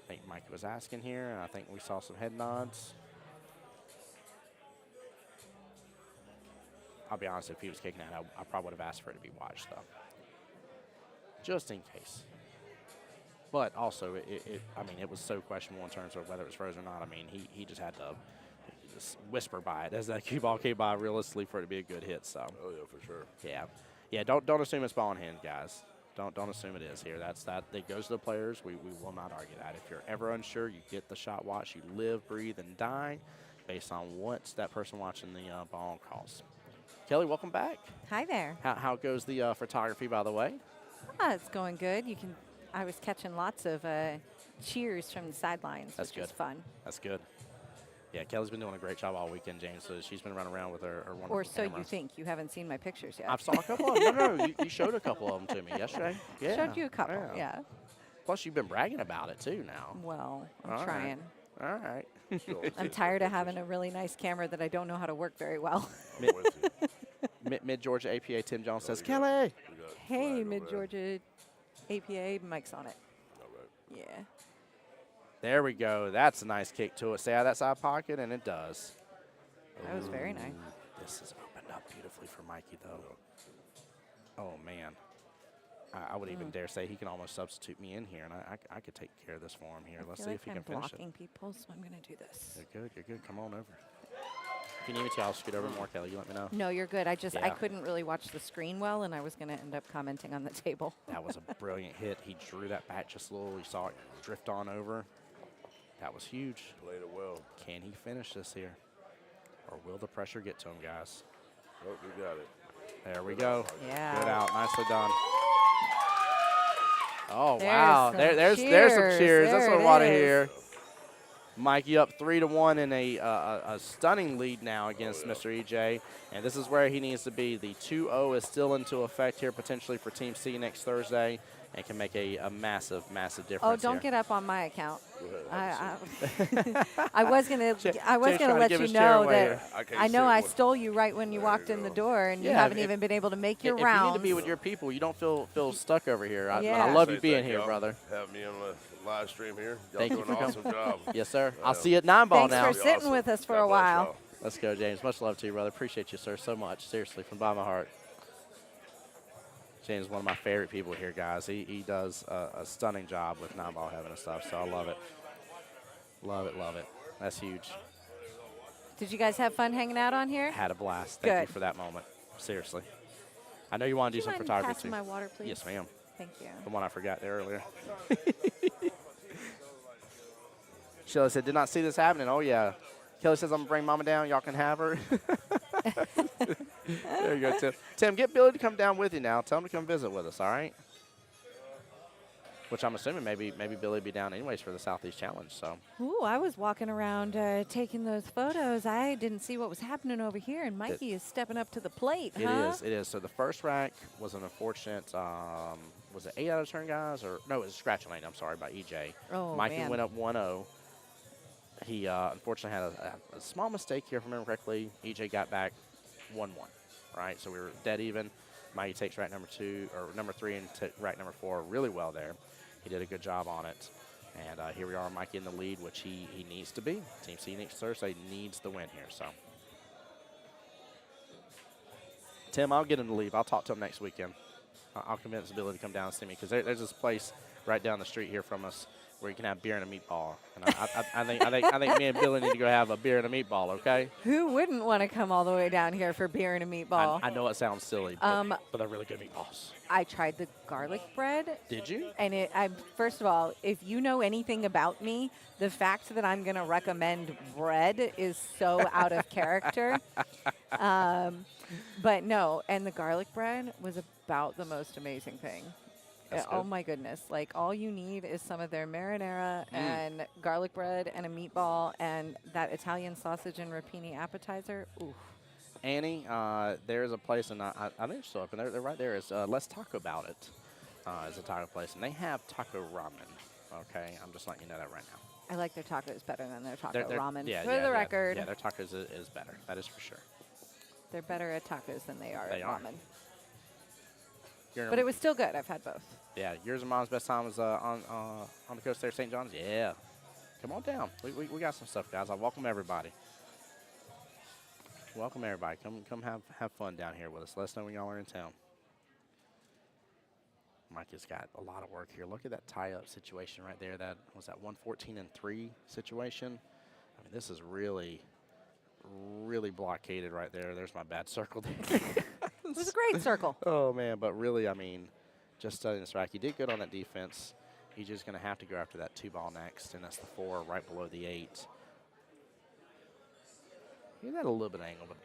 I think Mike was asking here, and I think we saw some head nods. I'll be honest, if he was kicking that, I probably would have asked for it to be watched, though. Just in case. But also, it was so questionable in terms of whether it was frozen or not. I mean, he just had to just whisper by it as that cue ball came by realistically for it to be a good hit. So. Oh yeah, for sure. Yeah. Don't assume it's ball in hand, guys. Don't assume it is here. That goes to the players. We will not argue that. If you're ever unsure, you get the shot watch. You live, breathe, and die based on what that person watching the ball calls. Kelly, welcome back. Hi there. How goes the photography, by the way? It's going good. I was catching lots of cheers from the sidelines, That's which good. was fun. That's good. Yeah, Kelly's been doing a great job all weekend, James. So she's been running around with her wonderful Or so cameras. you think. You haven't seen my pictures yet. I've saw a couple of them. No, you showed a couple of them to me yesterday. Yeah. Showed you a couple, yeah. Plus, you've been bragging about it, too, now. Well, I'm All right. trying. All right. I'm tired of having a really nice camera that I don't know how to work very well. Mid-Georgia APA, Tim Jones says, you Kelly. got flag Hey, over Mid-Georgia APA, Mike's on it. All right. Yeah. There we go. That's a nice kick to it. Stay out of that side pocket, and it does. That was very nice. This has opened up beautifully for Mikey, though. Oh, man. I would even dare say he can almost substitute me in here, and I could take care of this for him here. Let's see if he can finish it. I'm blocking people, so I'm going to do this. You're good. Come on over. If you need me to, I'll scoot over more, Kelly. You let me know. No, you're good. I Yeah. couldn't really watch the screen well, and I was going to end up commenting on the table. That was a brilliant hit. He drew that back just a little. You saw it drift on over. That was huge. Played it well. Can he finish this here? Or will the pressure get to him, guys? Oh, we got it. There we go. Yeah. Good out. Nicely done. Oh, wow. There's some cheers. That's what I want to hear. Mikey up 3-1 in a stunning lead now against Mr. EJ. And this is where he needs to be. The 2-0 is still into effect here potentially for Team C next Thursday and can make a massive, massive difference. Oh, don't get up on my account. I was gonna let you know that I know I stole you right when you walked in the door, and you haven't even been able to make your rounds. If you need to be with your people, you don't feel stuck over here. Yeah. I love you being here, brother. Have me on the live stream here. Y'all Thank doing you an for awesome job. Yes, sir. I'll see you at 9-ball now. Thanks for sitting with us for a while. Y'all. Let's go, James. Much love to you, brother. Appreciate you, sir, so much. Seriously, from the bottom of my heart. James is one of my favorite people here, guys. He does a stunning job with 9-ball heaven and stuff, so I love it. Love it, love it. That's huge. Did you guys have fun hanging out on here? Had a blast. Thank you for that moment. Seriously. I know you want to do some photography, passing my water, please? Yes, ma'am. Thank you. The one I forgot there earlier. Sheila said, did not see this happening. Oh, yeah. Kelly says, I'm going to bring Mama down. Y'all can have her. There you go, Tim. Tim, get Billy to come down with you now. Tell him to come visit with us, all right? Which I'm assuming maybe Billy will be down anyways for the Southeast Challenge. So. Ooh, I was walking around taking those photos. I didn't see what was happening over here, and Mikey is stepping up to the plate, huh? It is. So the first rack was an unfortunate, was it 8 out of turn, guys? Or no, it was a scratch lane, I'm sorry, by EJ. Oh, Mikey man. went up 1-0. He unfortunately had a small mistake here, if I remember correctly. EJ got back 1-1, right? So we were dead even. Mikey takes rack number 3 and rack number 4 really well there. He did a good job on it. And here we are, Mikey in the lead, which he needs to be. Team C next Thursday needs the win here. So, Tim, I'll get him to leave. I'll talk to him next weekend. I'll convince Billy to come down and see me because there's this place right down the street here from us where you can have beer and a meatball. And I think me and Billy need to go have a beer and a meatball, okay? Who wouldn't want to come all the way down here for beer and a meatball? I know it sounds silly, but they're really good meatballs. I tried the garlic bread. Did you? And first of all, if you know anything about me, the fact that I'm going to recommend bread is so out of character. But no, and the garlic bread was about the most amazing thing. Oh my goodness. Like all you need is some of their marinara and garlic bread and a meatball and that Italian sausage and rapini appetizer. Ooh. Annie, there's a place, and I think it's still open. They're right there. It's Let's Talk About It. Is a taco place, and they have taco ramen. Okay, I'm just letting you know that right now. I like their tacos better than their taco ramen. Yeah, for the record. Yeah, their tacos is better. That is for sure. They're better at tacos than they are at ramen. But it was still good. I've had both. Yeah, yours and Mom's best time was on the coast there, St. John's. Yeah, come on down. We got some stuff, guys. I welcome everybody. Welcome everybody. Come have fun down here with us. Let us know when y'all are in town. Mike has got a lot of work here. Look at that tie-up situation right there. That was that 114-3 situation. I mean, this is really, really blockaded right there. There's my bad circle there. It was a great circle. Oh man, but really, I mean, just studying this rack, he did good on that defense. He's just going to have to go after that 2-ball next, and that's the 4 right below the 8. He had a little bit of angle, but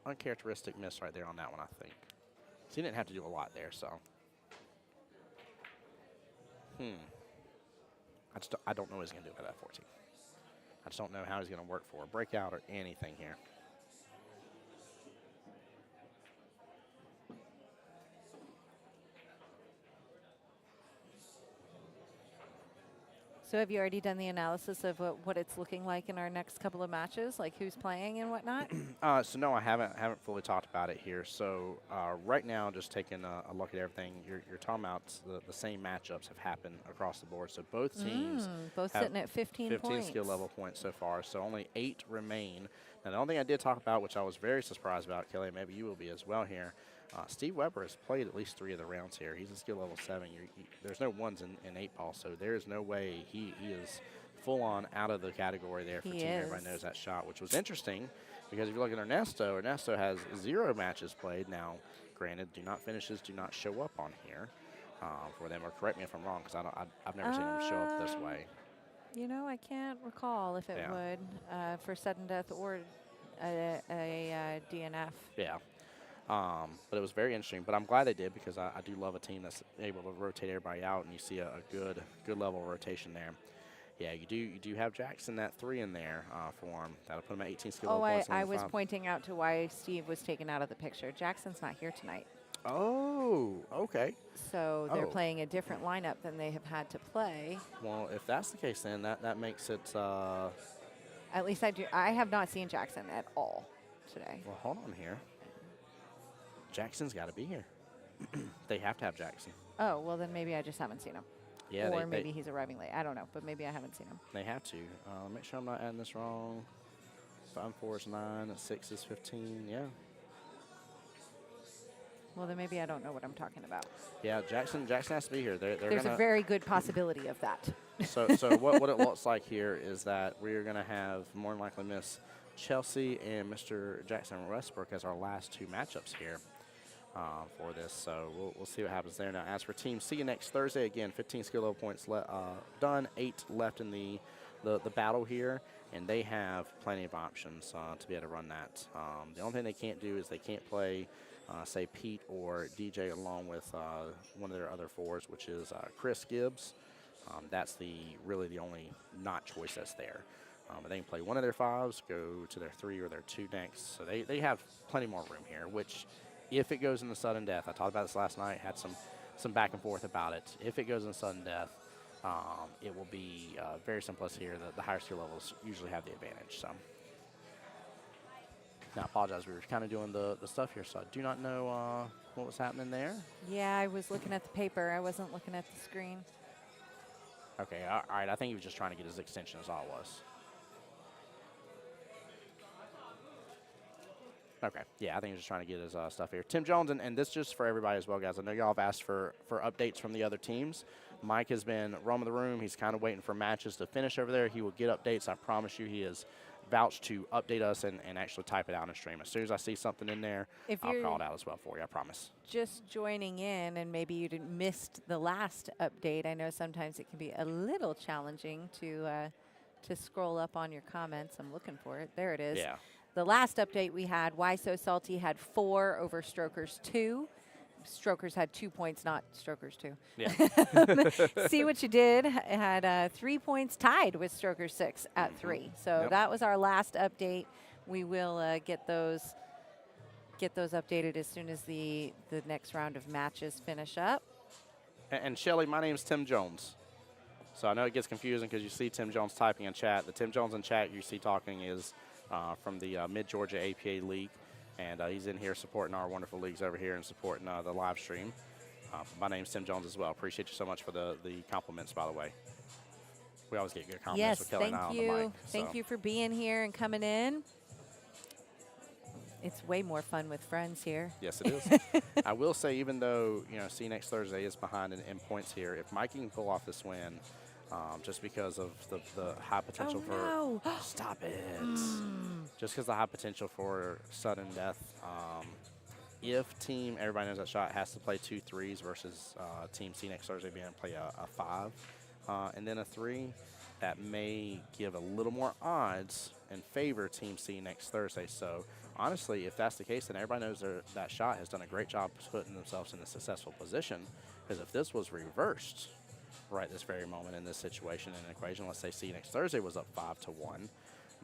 uncharacteristic miss right there on that one, I think. So he didn't have to do a lot there, so. I don't know what he's going to do about that 14. I just don't know how he's going to work for a breakout or anything here. So have you already done the analysis of what it's looking like in our next couple of matches, like who's playing and whatnot? So no, I haven't fully talked about it here. So right now, just taking a look at everything, your timeouts, the same matchups have happened across the board. So both teams both sitting at 15 points. 15 skill level points so far. So only 8 remain. Now the only thing I did talk about, which I was very surprised about, Kelly, maybe you will be as well here. Steve Weber has played at least 3 of the rounds here. He's a skill level 7. There's no 1s in 8-ball, so there is no way he is full on out of the category there for team. Everybody knows that shot, which was interesting because if you look at Ernesto has 0 matches played. Now, granted, finishes do not show up on here for them, or correct me if I'm wrong because I've never seen them show up this way. You know, I can't recall if it would for sudden death or a DNF. Yeah. But it was very interesting. But I'm glad they did because I do love a team that's able to rotate everybody out, and you see a good level of rotation there. Yeah, you do have Jackson that 3 in there for him. That'll put him at 18 skill level points. I was pointing out to why Steve was taken out of the picture. Jackson's not here tonight. Oh, okay. So they're playing a different lineup than they have had to play. Well, if that's the case, then that makes it. At least I have not seen Jackson at all today. Well, hold on here. Jackson's got to be here. They have to have Jackson. Oh, well, then maybe I just haven't seen him. Yeah, or maybe he's arriving late. I don't know, but maybe I haven't seen him. They have to. Make sure I'm not adding this wrong. 5 and 4 is 9. 6 is 15. Yeah. Well, then maybe I don't know what I'm talking about. Yeah, Jackson has to be here. There's a very good possibility of that. So what it looks like here is that we're going to have more than likely Miss Chelsea and Mr. Jackson Westbrook as our last 2 matchups here for this. So we'll see what happens there. Now, as for Team C next Thursday, again, 15 skill level points done, 8 left in the battle here, and they have plenty of options to be able to run that. The only thing they can't do is they can't play say Pete or DJ along with one of their other 4s, which is Chris Gibbs. That's really the only not choice that's there. But they can play one of their 5s, go to their 3 or their 2 next. So they have plenty more room here, which if it goes into sudden death, I talked about this last night, had some back and forth about it. If it goes in sudden death, it will be very simplistic here. The higher skill levels usually have the advantage. So. Now, I apologize. We were kind of doing the stuff here, so I do not know what was happening there. Yeah, I was looking at the paper. I wasn't looking at the screen. Okay, all right. I think he was just trying to get his extension is all it was. Okay, yeah, I think he was just trying to get his stuff here. Tim Jones, and this just for everybody as well, guys. I know y'all have asked for updates from the other teams. Mike has been roaming the room. He's kind of waiting for matches to finish over there. He will get updates. I promise you he is vouched to update us and actually type it out in stream. As soon as I see something in there, I'll call it out as well for you, I promise. Just joining in and maybe you missed the last update. I know sometimes it can be a little challenging to scroll up on your comments. I'm looking for it. There it is. Yeah. The last update we had, Why So Salty had 4 over Strokers 2. Strokers had 2 points, not Strokers 2. Yeah. See What You Did had 3 points tied with Strokers 6 at 3. So that was our last update. We will get those updated as soon as the next round of matches finish up. And Shelly, my name's Tim Jones. So I know it gets confusing because you see Tim Jones typing in chat. The Tim Jones in chat you see talking is from the Mid-Georgia APA League. And he's in here supporting our wonderful leagues over here and supporting the live stream. My name's Tim Jones as well. Appreciate you so much for the compliments, by the way. We always get good compliments with Kelly and I on the mic. Thank you for being here and coming in. It's way more fun with friends here. Yes, it is. I will say, even though, see next Thursday is behind in points here, if Mikey can pull off this win, just because of the high potential stop it. Just because the high potential for sudden death. If everybody knows that shot has to play 2 3s versus Team C next Thursday being able to play a 5 and then a 3, that may give a little more odds and favor Team C next Thursday. So honestly, if that's the case, then everybody knows that shot has done a great job putting themselves in a successful position. Because if this was reversed right this very moment in this situation in an equation, let's say C next Thursday was up 5-1,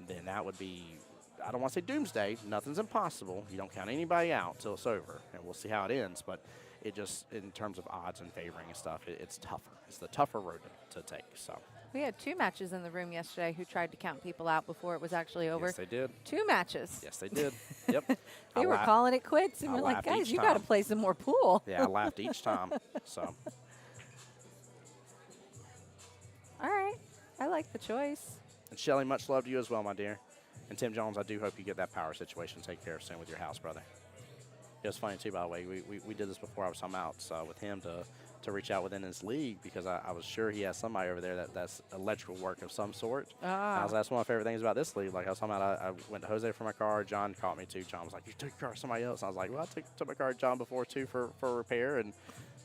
then that would be, I don't want to say doomsday. Nothing's impossible. You don't count anybody out till it's over, and we'll see how it ends. But it just, in terms of odds and favoring and stuff, it's tougher. It's the tougher road to take. So we had 2 matches in the room yesterday who tried to count people out before it was actually over. Yes, they did. 2 matches. Yes, they did. Yep. They were calling it quits, and we're like, guys, you got to play some more pool. Yeah, I laughed each time. So. All right. I like the choice. And Shelly, much love to you as well, my dear. And Tim Jones, I do hope you get that power situation taken care of soon with your house, brother. It was funny, too, by the way. We did this before I was talking out with him to reach out within his league because I was sure he has somebody over there that's electrical work of some sort. That's one of my favorite things about this league. Like I was talking about, I went to Jose for my car. John caught me, too. John was like, you took your car to somebody else. And I was like, well, I took my car to John before, too, for repair. And,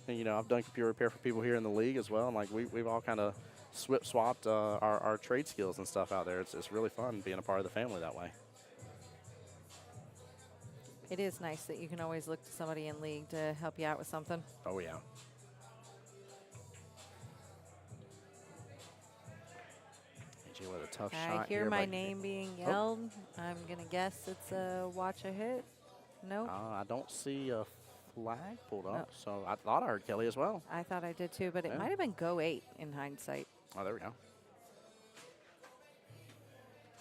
I've done computer repair for people here in the league as well. And, like, we've all kind of swapped our trade skills and stuff out there. It's really fun being a part of the family that way. It is nice that you can always look to somebody in league to help you out with something. Oh, yeah. AJ with a tough shot I hear here, my but- name being Oh. yelled. I'm going to guess it's a watch a hit. Nope. I don't see a flag pulled up, No. so I thought I heard Kelly as well. I thought I did too, but it Yeah. might have been go 8 in hindsight. Oh, there we go.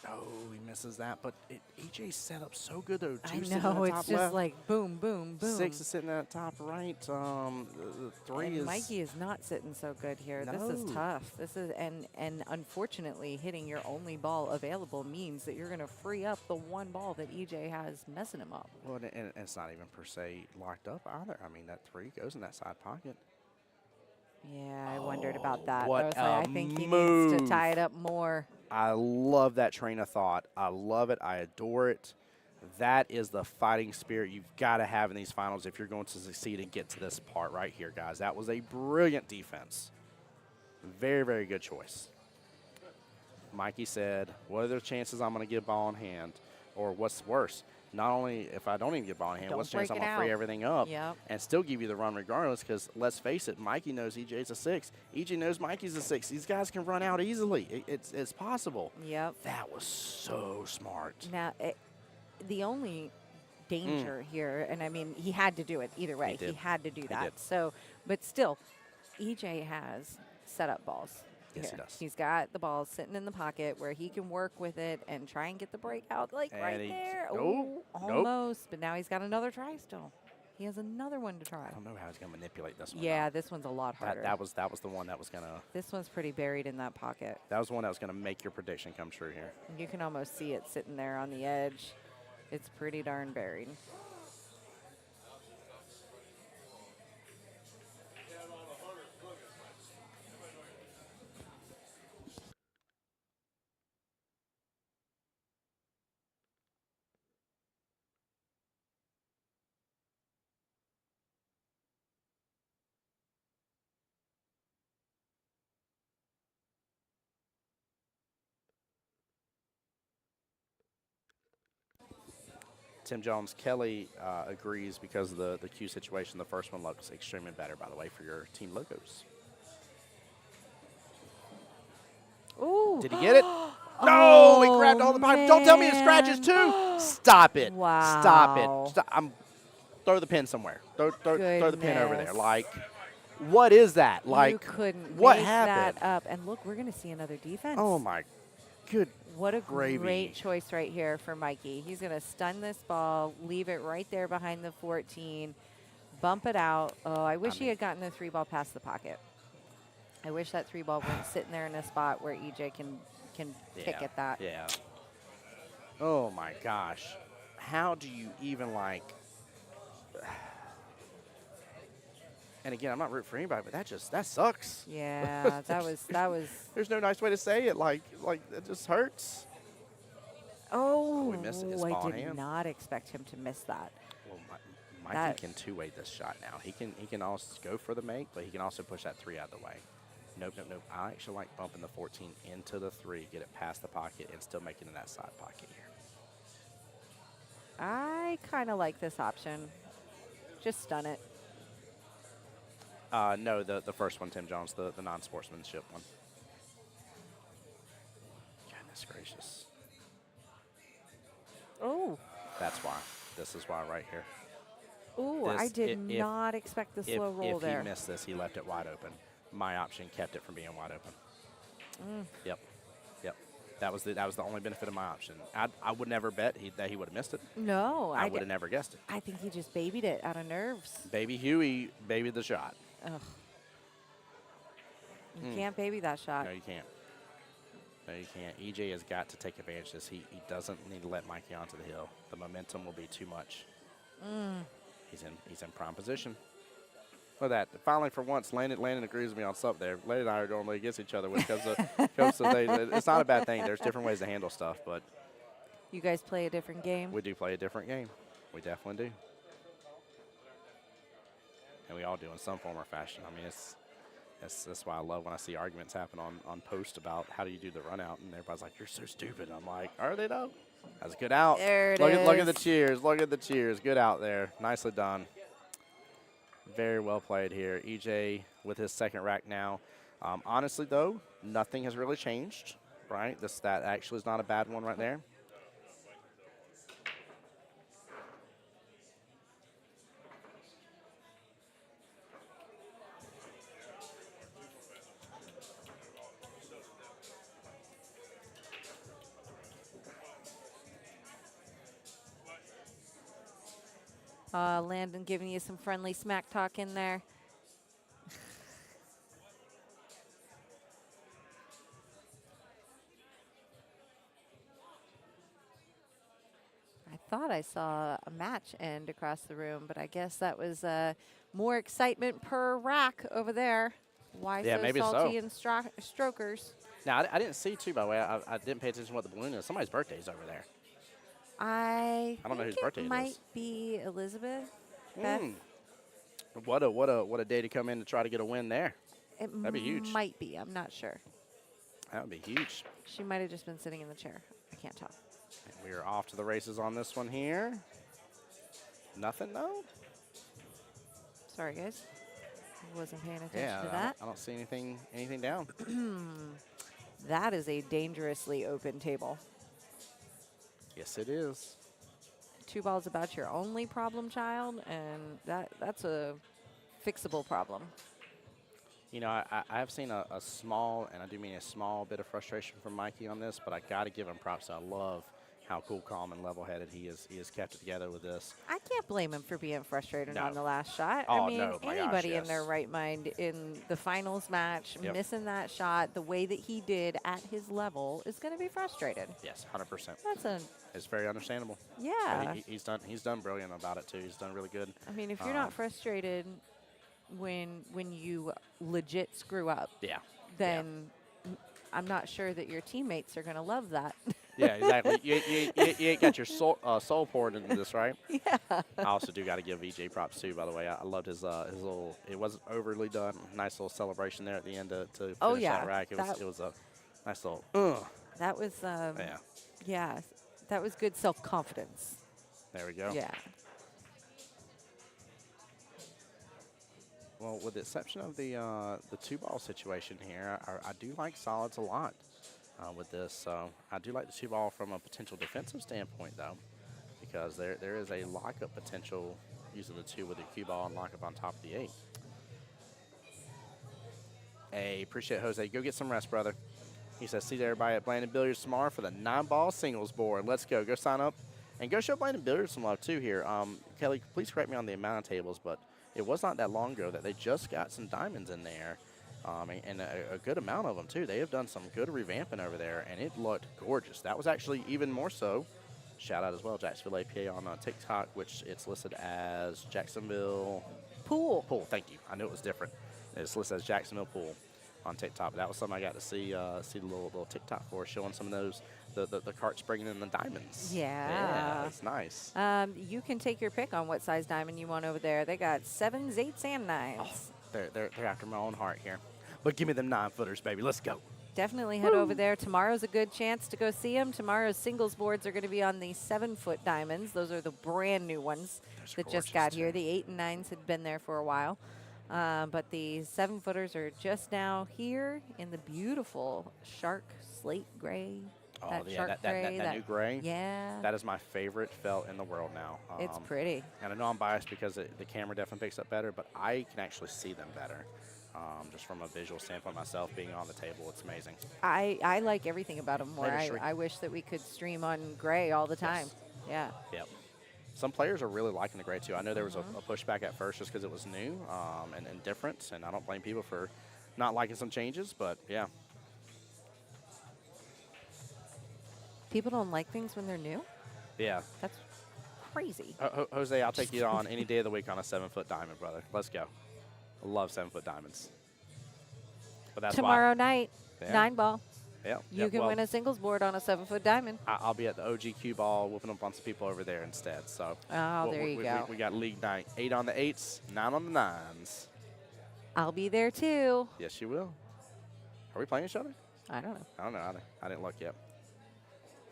Oh, he misses that, but EJ's set up so good, though. I Two sitting in know, the it's top just left. like boom, boom, boom. 6 is sitting at top right. The 3 and is... Mikey is not sitting so good here. This is No. tough. This is and unfortunately, hitting your only ball available means that you're going to free up the one ball that EJ has messing him up. Well, and it's not even per se locked up either. I mean, that 3 goes in that side pocket. Yeah, I wondered about that. what I was a like, I think he needs move. to tie it up more. I love that train of thought. I love it. I adore it. That is the fighting spirit you've got to have in these finals if you're going to succeed and get to this part right here, guys. That was a brilliant defense. Very, very good choice. Mikey said, what are the chances I'm going to get ball in hand? Or what's worse? Not only if I don't even get ball in hand, Don't what's the chance break I'm it going to free out. everything up Yep. and still give you the run regardless? Because let's face it, Mikey knows EJ's a 6. EJ knows Mikey's a 6. These guys can run out easily. It's possible. Yep. That was so smart. Now, the only danger here, and I mean, he had to do it either way. He did. had to do that. did. So, but still, EJ has set up balls. Yes, he here. does. He's got the ball sitting in the pocket where he can work with it and try and get the break out, like And right he- there. nope, Ooh, nope. almost. But now he's got another try still. He has another one to try. I don't know how he's going to manipulate this one. Yeah, though. this one's a lot harder. That was the one that was going to This one's pretty buried in that pocket. make your prediction come true here. You can almost see it sitting there on the edge. It's pretty darn buried. Tim Jones, Kelly agrees because of the Q situation. The first one looks extremely better, by the way, for your team logos. Ooh. Did he get it? No, he grabbed all the pipe. Don't tell me it scratches man. too. Stop it. Stop Wow. it. Stop. Throw the pin somewhere. Throw the pin over there. Goodness. Like, what is that? Like, you couldn't what make happened? that up. And look, we're going to see another defense. Oh my, good. What a gravy. great choice right here for Mikey. He's going to stun this ball, leave it right there behind the 14, bump it out. Oh, I wish he had gotten the 3-ball past the pocket. I wish that 3-ball went sitting there in a spot where EJ can pick at that. Yeah. Oh my gosh. How do you even like? And again, I'm not rooting for anybody, but that sucks. Yeah, that was There's no nice way to say it. Like it just hurts. Oh, we missed it. His I ball did hand. not expect him to miss that. Well, Mikey That- can two-way this shot now. He can also go for the make, but he can also push that 3 out of the way. Nope. I actually like bumping the 14 into the 3, get it past the pocket, and still make it in that side pocket here. I kind of like this option. Just stun it. No, the first one, Tim Jones, the non-sportsmanship one. Goodness gracious. Oh. That's why. This is why right here. Ooh, I This- did not expect the slow roll if there. he missed this, he left it wide open. My option kept it from being wide open. Yep. That was the only benefit of my option. I would never bet that he would have missed it. No, I would have never guessed it. I think he just babied it out of nerves. Baby Huey babied the shot. Ugh. You can't baby that shot. No, you can't. No, you can't. EJ has got to take advantage of this. He doesn't need to let Mikey onto the hill. The momentum will be too much. He's in prime position. Look at that. Finally, for once, Landon agrees with me on something there. Landon and I are normally against each other when it comes to it's not a bad thing. There's different ways to handle stuff, but You guys play a different game? we do play a different game. We definitely do. And we all do in some form or fashion. I mean, that's why I love when I see arguments happen on post about how do you do the run out, and everybody's like, you're so stupid. I'm like, are they though? That's a good out. There it Look at the is. cheers. Look at the cheers. Good out there. Nicely done. Very well played here. EJ with his second rack now. Honestly, though, nothing has really changed, right? That actually is not a bad one right there. Landon giving you some friendly smack talk in there. I thought I saw a match end across the room, but I guess that was more excitement per rack over there. Why Yeah, so maybe salty so. and strokers? Now, I didn't see, too, by the way. I didn't pay attention to what the balloon is. Somebody's birthday's over there. I don't know think whose birthday it it might is. be Elizabeth. Beth. What a day to come in to try to get a win there. That'd be huge. Might be. I'm not sure. That would be huge. She might have just been sitting in the chair. I can't tell. And we are off to the races on this one here. Nothing, though? Sorry, guys. Wasn't paying attention Yeah, to that. I don't see anything down. That is a dangerously open table. Yes, it is. 2 balls about your only problem child, and that's a fixable problem. You know, I have seen a small, and I do mean a small bit of frustration from Mikey on this, but I got to give him props. I love how cool, calm, and level-headed he is. He has kept it together with this. I can't blame him for being frustrated No. on the last shot. Oh, I mean, no, my gosh, anybody in yes. their right mind in the finals match, Yep. missing that shot the way that he did at his level is going to be frustrated. Yes, 100%. It's very understandable. Yeah. But he's done brilliant about it too. He's done really good. I mean, if you're not frustrated when you legit screw up, Yeah. then I'm not sure that your teammates are going to love that. Yeah, exactly. you ain't got your soul poured into this, right? Yeah. I also do got to give VJ props too. By the way, I loved his little. It wasn't overly done. Nice little celebration there at the end to finish that rack. It was a nice little. That was yeah, that was good self-confidence. There we go. Yeah. Well, with the exception of the 2-ball situation here, I do like solids a lot with this. So I do like the 2-ball from a potential defensive standpoint, though, because there is a lockup potential using the 2 with the cue ball and lockup on top of the 8. Hey, appreciate it, Jose. Go get some rest, brother. He says, see everybody at Blandon Billiards tomorrow for the 9-ball singles board. Let's go. Go sign up. And go show Blandon Billiards some love, too, here. Kelly, please correct me on the amount of tables, but it was not that long ago that they just got some diamonds in there, and a good amount of them, too. They have done some good revamping over there, and it looked gorgeous. That was actually even more so. Shout out as well, Jacksonville APA on TikTok, which it's listed as Jacksonville Pool. Pool. Thank you. I knew it was different. It's listed as Jacksonville Pool on TikTok. That was something I got to see the little TikTok for, showing some of those the carts bringing in the diamonds. Yeah. It's nice. You can take your pick on what size diamond you want over there. They got 7s, 8s, and 9s. Oh, they're after my own heart here. But give me them 9-footers, baby. Let's go. Definitely head over there. Tomorrow's a good chance to go see them. Tomorrow's singles boards are going to be on the 7-foot diamonds. Those are the brand new ones that just got here. The 8 and 9s had been there for a while. But the 7-footers are just now here in the beautiful shark slate gray. Oh, yeah, that new gray. Yeah. That is my favorite felt in the world now. It's pretty. And I know I'm biased because the camera definitely picks up better, but I can actually see them better. Just from a visual standpoint myself, being on the table, it's amazing. I like everything about them more. Maybe I wish that we could stream on gray all the time. Yes. Yeah. Yep. Some players are really liking the gray, too. I know there was a pushback at first just because it was new and different, and I don't blame people for not liking some changes, but, yeah. People don't like things when they're new? Yeah. That's crazy. Jose, I'll take you on any day of the week on a 7-foot diamond, brother. Let's go. I love 7-foot diamonds. But that's Tomorrow night, Yeah. 9-ball. Yeah. You can win a singles board on a 7-foot diamond. I'll be at the OG cue ball whooping up on some people over there instead. So there you go. We got league night. 8 on the 8s, 9 on the 9s. I'll be there too. Yes, you will. Are we playing each other? I don't know. I don't know. I didn't look yet.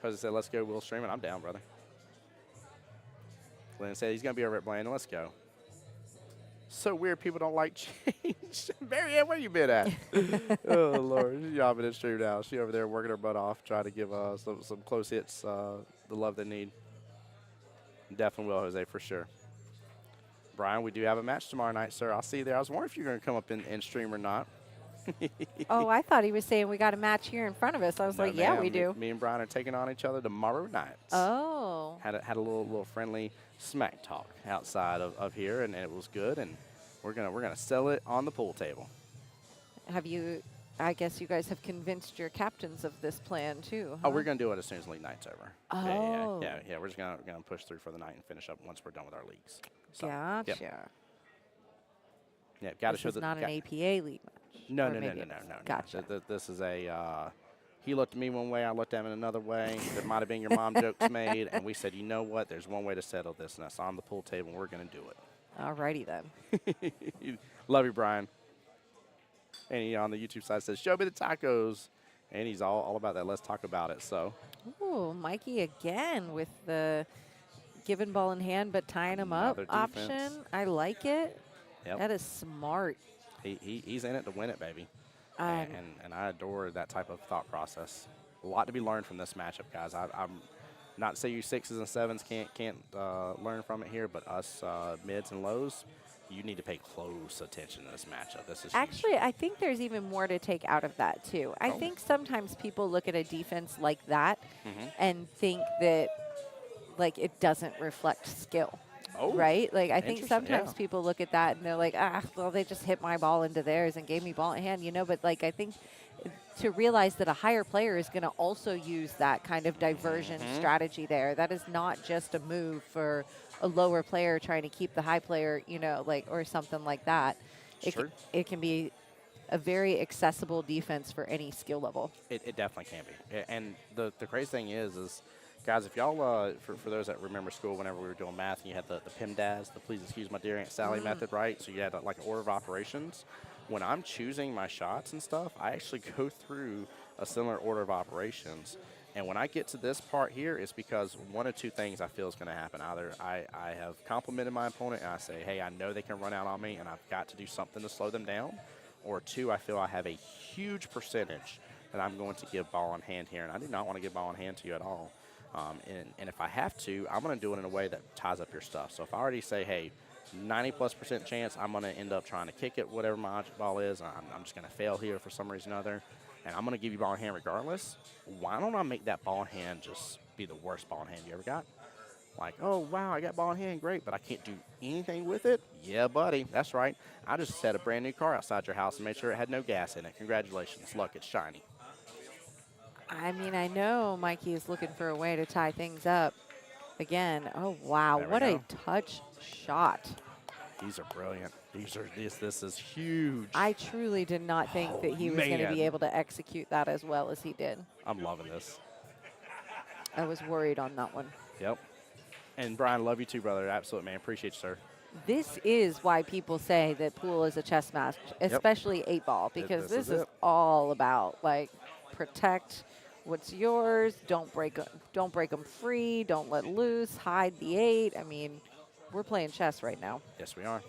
Jose said, let's go, Will Streaming. I'm down, brother. Glenn said he's going to be over at Blandon. Let's go. So weird people don't like change. Marianne, where you been at? Oh, Lord. She's jobbing in stream now. She over there working her butt off, trying to give some close hits the love they need. Definitely will, Jose, for sure. Brian, we do have a match tomorrow night, sir. I'll see you there. I was wondering if you're going to come up in stream or not. Oh, I thought he was saying we got a match here in front of us. I was like, yeah, we do. Me and Brian are taking on each other tomorrow night. Oh. Had a little friendly smack talk outside of here, and it was good. And we're gonna sell it on the pool table. Have you? I guess you guys have convinced your captains of this plan too. Oh, we're gonna do it as soon as league night's over. Oh. Yeah. We're just gonna push through for the night and finish up once we're done with our leagues. So, Gotcha. Yep. Yeah, got to show this is not an APA league match. No. Gotcha. This is a. He looked at me one way, I looked at him another way. There might have been your mom jokes made, and we said, you know what? There's one way to settle this, and that's on the pool table, and we're going to do it. Alrighty then. Love you, Brian. And he on the YouTube side says, show me the tacos. And he's all about that. Let's talk about it. So. Ooh, Mikey again with the giving ball in hand but tying him up option. I like it. Yep. That is smart. He's in it to win it, baby. And I adore that type of thought process. A lot to be learned from this matchup, guys. I'm not to say you 6s and 7s can't learn from it here, but us mids and lows, you need to pay close attention to this matchup. This is actually huge. I think there's even more to take out of that too. I think sometimes people look at a defense like that and think that like it doesn't reflect skill. Oh, right? Like, I think sometimes people look at that and they're like, well, they just hit my ball into theirs and gave me ball in hand, but like, I think to realize that a higher player is going to also use that kind of diversion strategy there. That is not just a move for a lower player trying to keep the high player, like, or something like that. It can be a very accessible defense for any skill level. It definitely can be. And the crazy thing is guys, if y'all, for those that remember school, whenever we were doing math, and you had the PIMDAS, the Please Excuse My Dear Aunt Sally method, right? So you had like an order of operations. When I'm choosing my shots and stuff, I actually go through a similar order of operations. And when I get to this part here, it's because one of two things I feel is going to happen. Either I have complimented my opponent and I say, hey, I know they can run out on me and I've got to do something to slow them down. Or two, I feel I have a huge percentage that I'm going to give ball in hand here. And I do not want to give ball in hand to you at all. And if I have to, I'm going to do it in a way that ties up your stuff. So if I already say, hey, 90+% chance I'm going to end up trying to kick it, whatever my object ball is, I'm just going to fail here for some reason or other, and I'm going to give you ball in hand regardless, why don't I make that ball in hand just be the worst ball in hand you ever got? Like, oh, wow, I got ball in hand, great, but I can't do anything with it? Yeah, buddy, that's right. I just set a brand new car outside your house and made sure it had no gas in it. Congratulations. Look, it's shiny. I mean, I know Mikey is looking for a way to tie things up. Again, oh, wow, what a touch shot. These are brilliant. This is huge. I truly did not think that he was going to be able to execute that as well as he did. I'm loving this. I was worried on that one. Yep. And Brian, love you too, brother. Absolutely, man. Appreciate you, sir. This is why people say that pool is a chess match, especially 8-ball, because this is all about, like, protect what's yours, don't break them free, don't let loose, hide the 8. I mean, we're playing chess right now. Yes, we are.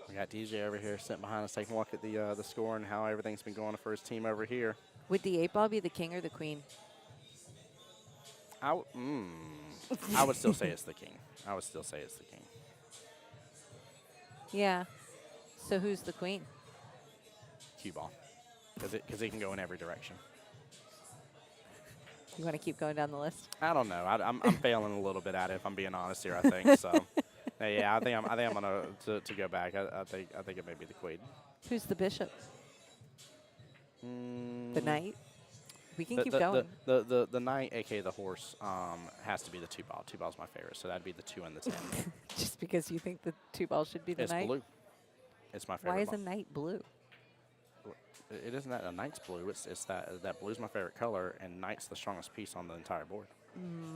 We got DJ over here sitting behind us taking a look at the score and how everything's been going for his team over here. Would the 8-ball be the king or the queen? I would still say it's the king. I would still say it's the king. Yeah. So who's the queen? Cue ball. Because it can go in every direction. You want to keep going down the list? I don't know. I'm failing a little bit at it, if I'm being honest here, I think. So, yeah, I think I'm going to go back. I think it may be the queen. Who's the bishop? The knight? We can keep going. The knight, a.k.a. the horse, has to be the 2-ball. 2-ball's my favorite, so that'd be the 2 and the 10. Just because you think the 2-ball should be the knight? It's blue. It's my favorite. Why is a knight blue? It isn't that a knight's blue. It's that blue's my favorite color, and knight's the strongest piece on the entire board.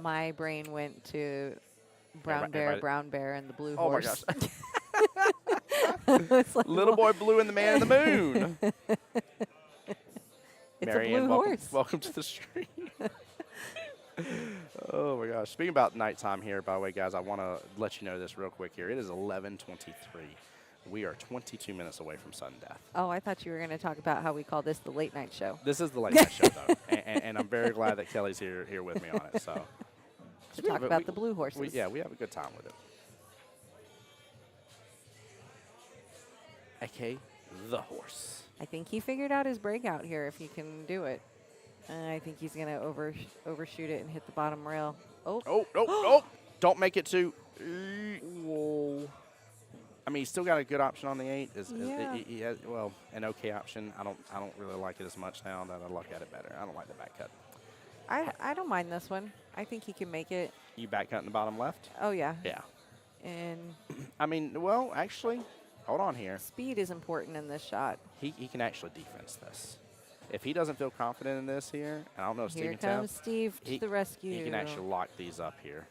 My brain went to brown bear, and the blue Oh, horse. my gosh. Like, Little boy blue and the man in the moon. It's Marianne, a blue horse. Welcome to the stream. gosh. Speaking about nighttime here, by the way, guys, I want to let you know this real quick here. It is 11:23. We are 22 minutes away from sudden death. Oh, I thought you were going to talk about how we call this the late night show. This is the late night show, though, and I'm very glad that Kelly's here with me on it. So To talk about the blue horses. we have a good time with it. A.K. the horse. I think he figured out his breakout here if he can do it. I think he's going to overshoot it and hit the bottom rail. Oh. Oh. Don't make it too. Whoa. I mean, he's still got a good option on the 8. Yeah. He has, well, an okay option. I don't really like it as much now that I look at it better. I don't like the back cut. I don't mind this one. I think he can make it. You back cut in the bottom left? Oh, yeah. Yeah. And I mean, well, actually, hold on here. speed is important in this shot. He can actually defense this. If he doesn't feel confident in this here, and I don't know if Here Steve can comes Steve to the rescue. He can actually lock these up here.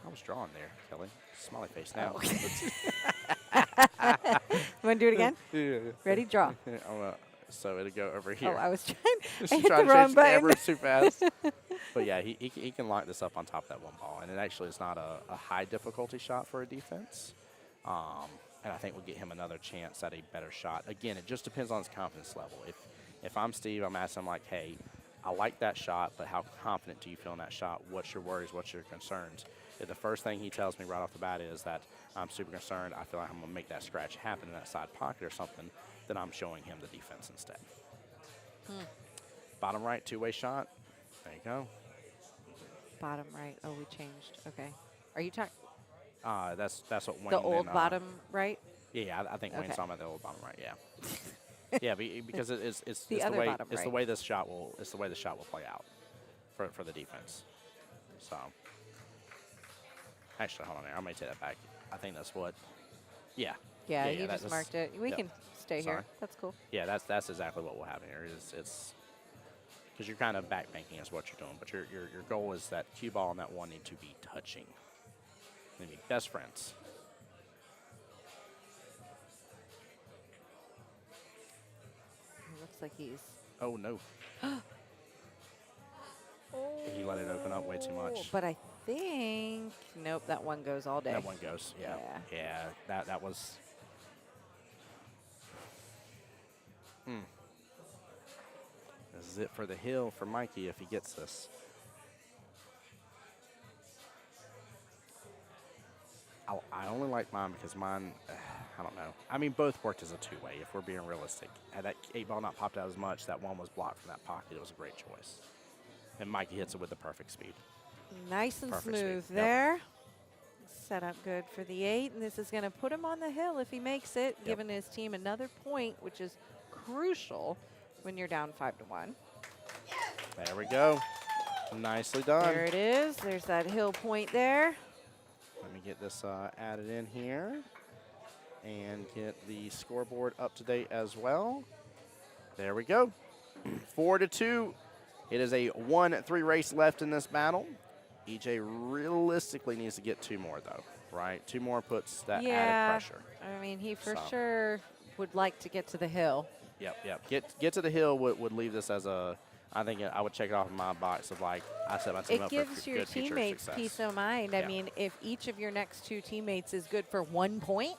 I was drawing there, Kelly. Smiley face now. You want to do it again? Yeah. Ready? Draw. So it'll go over here. Oh, I was trying. I She's hit trying the to wrong change the button. camera too fast. But yeah, he can lock this up on top of that one ball, and it actually is not a high difficulty shot for a defense. And I think we'll get him another chance at a better shot. Again, it just depends on his confidence level. If I'm Steve, I'm asking him like, hey, I like that shot, but how confident do you feel in that shot? What's your worries? What's your concerns? If the first thing he tells me right off the bat is that I'm super concerned, I feel like I'm going to make that scratch happen in that side pocket or something, then I'm showing him the defense instead. Bottom right, two-way shot. There you go. Bottom right. Oh, we changed. Okay. Are you talking That's what Wayne. the old and, bottom right? Yeah, I think Wayne's Okay. talking about the old bottom right. Yeah. Yeah, because it's The the other way bottom it's the right. way this shot will play out for the defense. So actually, hold on there. I may take that back. I think that's what. Yeah. Yeah, you that's- just marked it. We yep. can stay Sorry. here. That's cool. Yeah, that's exactly what we'll have here. It's because you're kind of back banking is what you're doing, but your goal is that cue ball and that one need to be touching. They need best friends. It looks like he's. Oh no. He let it open up way too much. But I think nope, that one goes all day. That one goes. Yeah. Yeah. Yeah. That was. This is it for the hill for Mikey if he gets this. I only like mine because mine, I don't know. I mean, both worked as a two-way if we're being realistic. Had that 8 ball not popped out as much, that one was blocked from that pocket. It was a great choice. And Mikey hits it with the perfect speed. Nice and Perfect smooth speed. Yep. there. Set up good for the 8, and this is going to put him on the hill if he makes it, giving his team another point, which is crucial when you're down 5-1. There we go. Nicely done. There it is. There's that hill point there. Let me get this added in here and get the scoreboard up to date as well. There we go. 4-2. It is a 1-3 race left in this battle. EJ realistically needs to get 2 more, though, right? 2 more puts that added pressure. I mean, he for So. sure would like to get to the hill. Yep. Get to the hill would leave this as a. I think I would check it off in my box of like I set my team It up gives for your good future teammates success. peace of mind. I Yeah. mean, if each of your next 2 teammates is good for 1 point,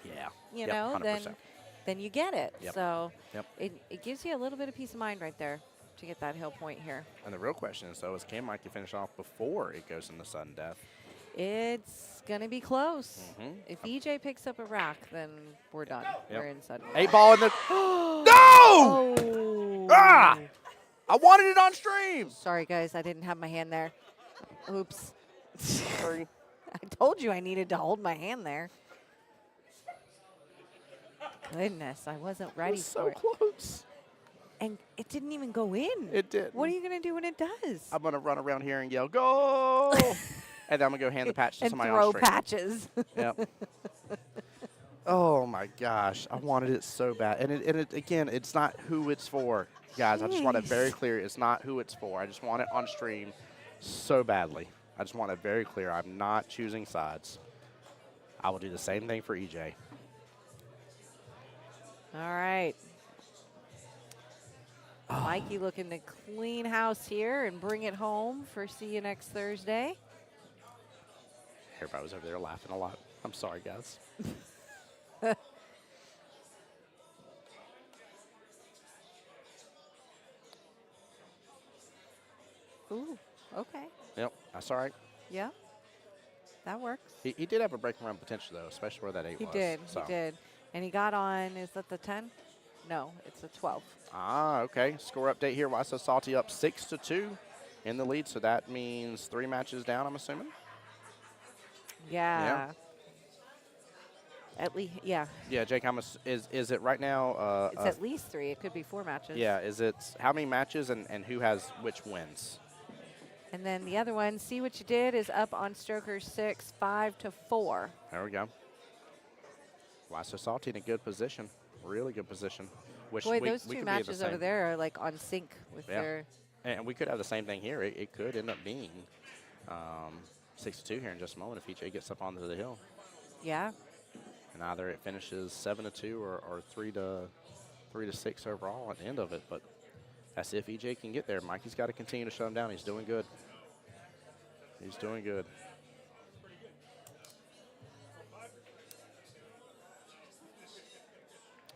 Yeah. you Yep, know, 100%. then you get it. Yep. So Yep. it gives you a little bit of peace of mind right there to get that hill point here. And the real question is, though, is can Mikey finish off before it goes into sudden death? It's going to be close. Mhm. If EJ picks up a rock, then we're done. Yep. We're in sudden. 8 ball in the. No! Oh! Ah! I wanted it on stream. Sorry, guys. I didn't have my hand there. Oops. Sorry. I told you I needed to hold my hand there. Goodness, I wasn't ready So for it. close. And it didn't even go in. It did. What are you going to do when it does? I'm gonna run around here and yell, "Go!" and then I'm gonna go hand the patch to and somebody throw on stream. patches. Yep. Oh my gosh, I wanted it so bad. And it again, it's not who it's for, guys. I just want it very clear. It's not who it's for. I just want it on stream so badly. I just want it very clear. I'm not choosing sides. I will do the same thing for EJ. All right. Mikey looking to clean house here and bring it home for see you next Thursday. Everybody was over there laughing a lot. I'm sorry, guys. Ooh, okay. Yep, that's all right. Yeah, that works. He did have a breaking run potential, though, especially where that 8 He was. did. So. He did. And he got on, is that the 10? No, it's a 12. Ah, okay. Score update here. Waiso Salty up 6-2 in the lead, so that means 3 matches down, I'm assuming. Yeah. At least, yeah. Yeah, Jake, is it right now? It's at least 3. It could be 4 matches. Yeah, is it how many matches and who has which wins? And then the other one, See What You Did, is up on Stroker 6, 5-4. There we go. Waiso Salty in a good position. Really good position. Which Boy, we those could be 2 the matches over same. there are like on sync with Yeah. their. And we could have the same thing here. It could end up being 6-2 here in just a moment if EJ gets up onto the hill. Yeah. And either it finishes 7-2 or 3-6 overall at the end of it. But that's if EJ can get there. Mikey's got to continue to shut him down. He's doing good. He's doing good.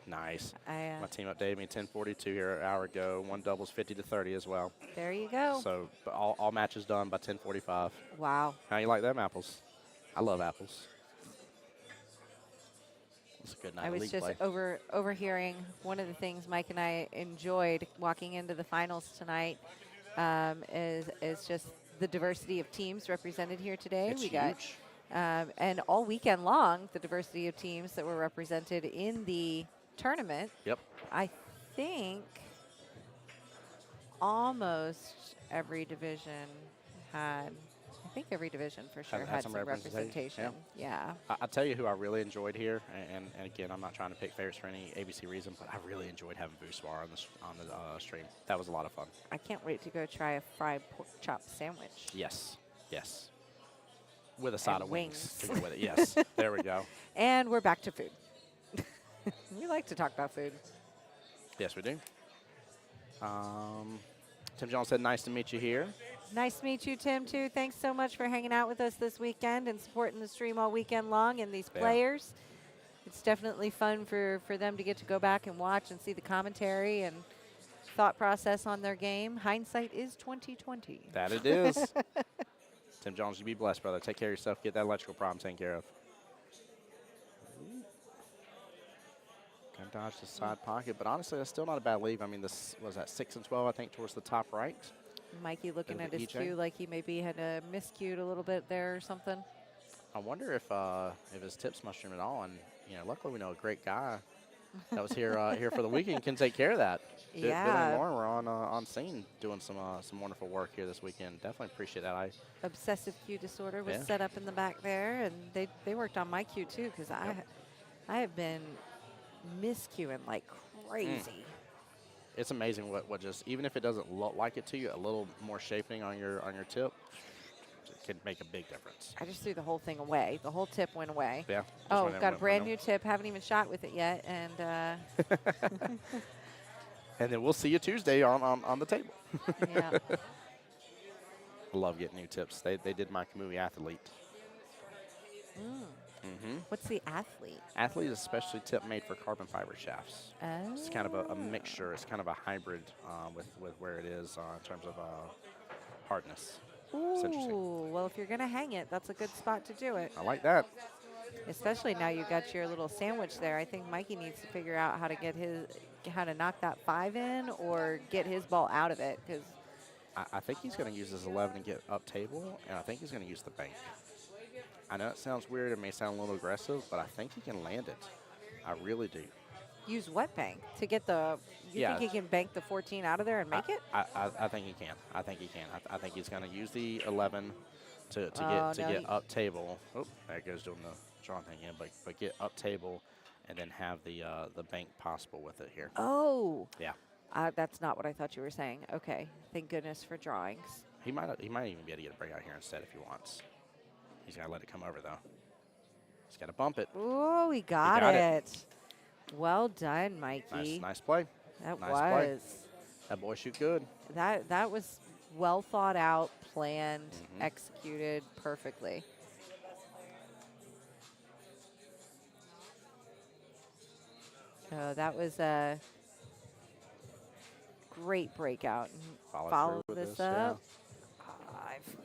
Nice. My team updated me 10:42 here an hour ago. One doubles 50-30 as well. There you go. So all matches done by 10:45. Wow. How you like them apples? I love apples. It's a good night I of was league just play. overhearing one of the things Mike and I enjoyed walking into the finals tonight is just the diversity of teams represented here today. It's we got huge. and all weekend long the diversity of teams that were represented in the tournament. Yep. I think almost every division had. I think every division for sure had some representation. Yeah. I'll tell you who I really enjoyed here, and again, I'm not trying to pick favorites for any ABC reason, but I really enjoyed having Boussoir on the stream. That was a lot of fun. I can't wait to go try a fried pork chop sandwich. Yes, yes. With a side And of wings to wings. go with it. Yes, there we go. And we're back to food. We like to talk about food. Yes, we do. Tim Jones said, nice to meet you here. Nice to meet you, Tim, too. Thanks so much for hanging out with us this weekend and supporting the stream all weekend long and these players. It's definitely fun for them to get to go back and watch and see the commentary and thought process on their game. Hindsight is 20/20. That it is. Tim Jones, you be blessed, brother. Take care of yourself. Get that electrical problem taken care of. Can dodge the side pocket, but honestly, that's still not a bad lead. I mean, this was at 6-12, I think, towards the top right. Mikey looking at his EJ. cue like he maybe had miscued a little bit there or something. I wonder if his tips mushroom at all. And luckily we know a great guy that was here for the weekend can take care of that. Yeah. Billy and Lauren were on scene doing some wonderful work here this weekend. Definitely appreciate that. Obsessive cue disorder was Yeah. set up in the back there, and they worked on my cue too because I have been miscuing like crazy. It's amazing what just, even if it doesn't look like it to you, a little more shaping on your tip can make a big difference. I just threw the whole thing away. The whole tip went away. Yeah. Oh, got a brand new tip. Haven't even shot with it yet, and And then we'll see you Tuesday on the table. yeah. I love getting new tips. They did my Kamui Athlete. What's the athlete? Athlete is a specially tip made for carbon fiber shafts. Oh. It's kind of a mixture. It's kind of a hybrid with where it is in terms of hardness. It's interesting. Ooh, well, if you're going to hang it, that's a good spot to do it. I like that. Especially now you got your little sandwich there. I think Mikey needs to figure out how to knock that 5 in or get his ball out of it. Because I think he's going to use his 11 and get up table, and I think he's going to use the bank. I know it sounds weird. It may sound a little aggressive, but I think he can land it. I really do. use what bank to get the? You think he can bank the 14 out of there and make it? I think he can. I think he can. I think he's going to use the 11 to get up table. Oh, there goes doing the drawing thing again. But get up table, and then have the bank possible with it here. Oh. Yeah. That's not what I thought you were saying. Okay. Thank goodness for drawings. He might even be able to get a break out here instead if he wants. He's got to let it come over, though. He's got to bump it. Oh, he got it. Well done, Mikey. Nice play. That nice was. Play. That boy shoot good. That was well thought out, planned, executed perfectly. So that was a great breakout. Follow through with this this, up.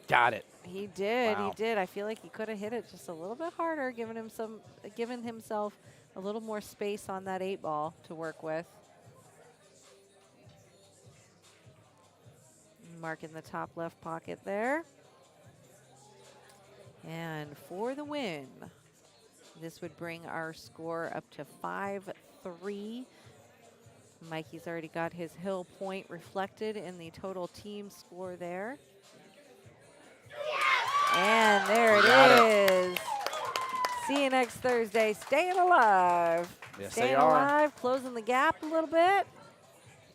Got it. He did. Wow. He did. I feel like he could have hit it just a little bit harder, giving himself a little more space on that 8 ball to work with. Marking the top left pocket there. And for the win, this would bring our score up to 5-3. Mikey's already got his hill point reflected in the total team score there. And there it is. See you next Thursday. Staying alive. Yes, Staying they are. alive, closing the gap a little bit.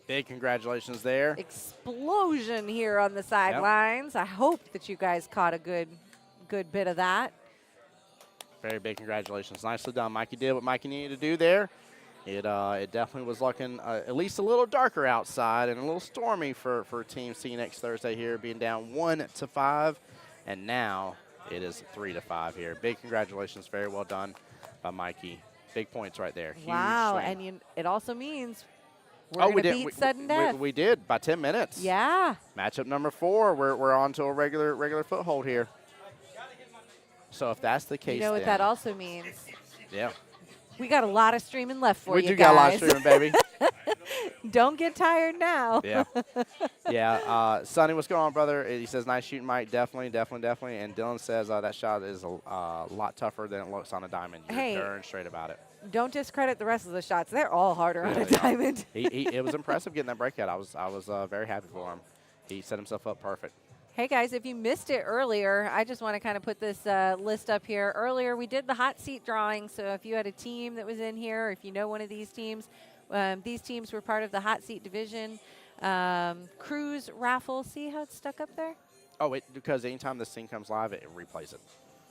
Big congratulations there. Explosion here on the sidelines. I hope that you guys caught a good bit of that. Very big congratulations. Nicely done. Mikey did what Mikey needed to do there. It definitely was looking at least a little darker outside and a little stormy for Team C next Thursday here, being down 1-5. And now it is 3-5 here. Big congratulations. Very well done by Mikey. Big points right there. Huge Wow. swing. And it also means we're going to beat sudden death. We did by 10 minutes. Yeah. Matchup number 4. We're on to a regular foothold here. So if that's the case, You know what that also means? Yeah. We got a lot of streaming left for you We do guys. got a lot of streaming, baby. Don't get tired now. Yeah. Yeah. Sonny, what's going on, brother? He says, nice shooting, Mike. Definitely. And Dylan says that shot is a lot tougher than it looks on a diamond. You're Hey. darn straight about it. Don't discredit the rest of the shots. They're all harder on a Yeah. diamond. It was impressive getting that breakout. I was very happy for him. He set himself up perfect. Hey, guys, if you missed it earlier, I just want to kind of put this list up here. Earlier, we did the hot seat drawing, so if you had a team that was in here, or if you know one of these teams were part of the hot seat division. Cruise raffle. See how it's stuck up there? Oh, because anytime the scene comes live, it replays it.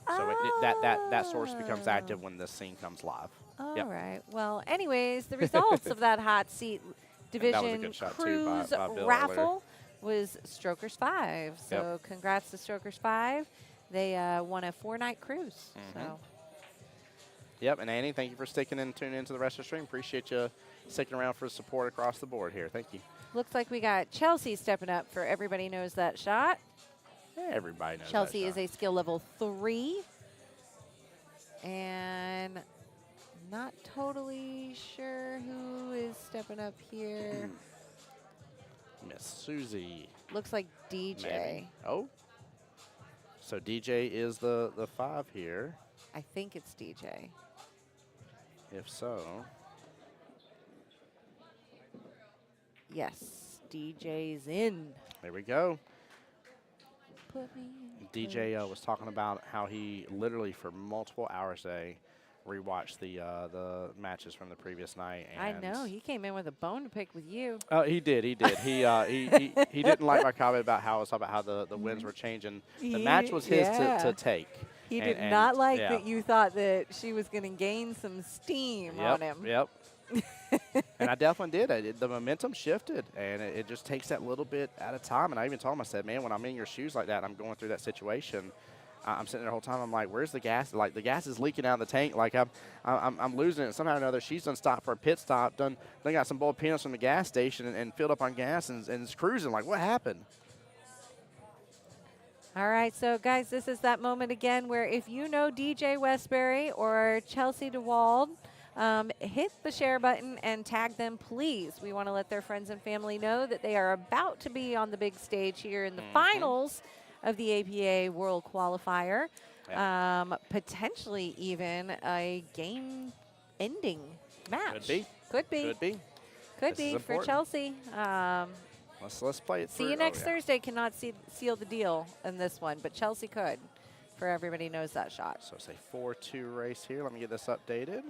So that source becomes active when the scene comes live. All Yep. right. Well, anyways, the results of that hot seat And that was a division good shot, too, cruise by Bill raffle was Strokers 5. So Yep. congrats to Strokers 5. They won a 4-night cruise. So Yep, and Annie, thank you for sticking and tuning into the rest of the stream. Appreciate you sticking around for support across the board here. Thank you. looks like we got Chelsea stepping up for Everybody Knows That Shot. Yeah, everybody knows Chelsea that is a skill level 3. And not totally sure who is stepping up here. Miss Susie. Looks like DJ. Maybe. Oh. So DJ is the 5 here. I think it's DJ. If so, Yes, DJ's in. there we go. Put me in DJ coach. was talking about how he literally for multiple hours today rewatched the matches from the previous night. I And know he came in with a bone to pick with you. He did. He didn't like my comment about how I was talking about how the winds were changing. The match was his to take. He And- did and, not like yeah. that you thought that she was going to gain some steam on him. Yep. And I definitely did. The momentum shifted, and it just takes that little bit at a time. And I even told him, I said, man, when I'm in your shoes like that, I'm going through that situation. I'm sitting there the whole time. I'm like, where's the gas? Like the gas is leaking out of the tank. Like I'm losing it somehow or another. She's done stopped for a pit stop. Done got some boiled peanuts from the gas station and filled up on gas and is cruising. Like what happened? All right, so guys, this is that moment again where if you know DJ Westbury or Chelsea DeWald, hit the share button and tag them, please. We want to let their friends and family know that they are about to be on the big stage here in the finals of the APA World Qualifier. Yeah. Potentially even a game-ending match. Could be. Could be. Could be. Could This is be for important. Chelsea. Let's play it See through. you next yeah. Thursday. Cannot seal the deal in this one, but Chelsea could. For Everybody Knows That Shot. So it's a 4-2 race here. Let me get this updated.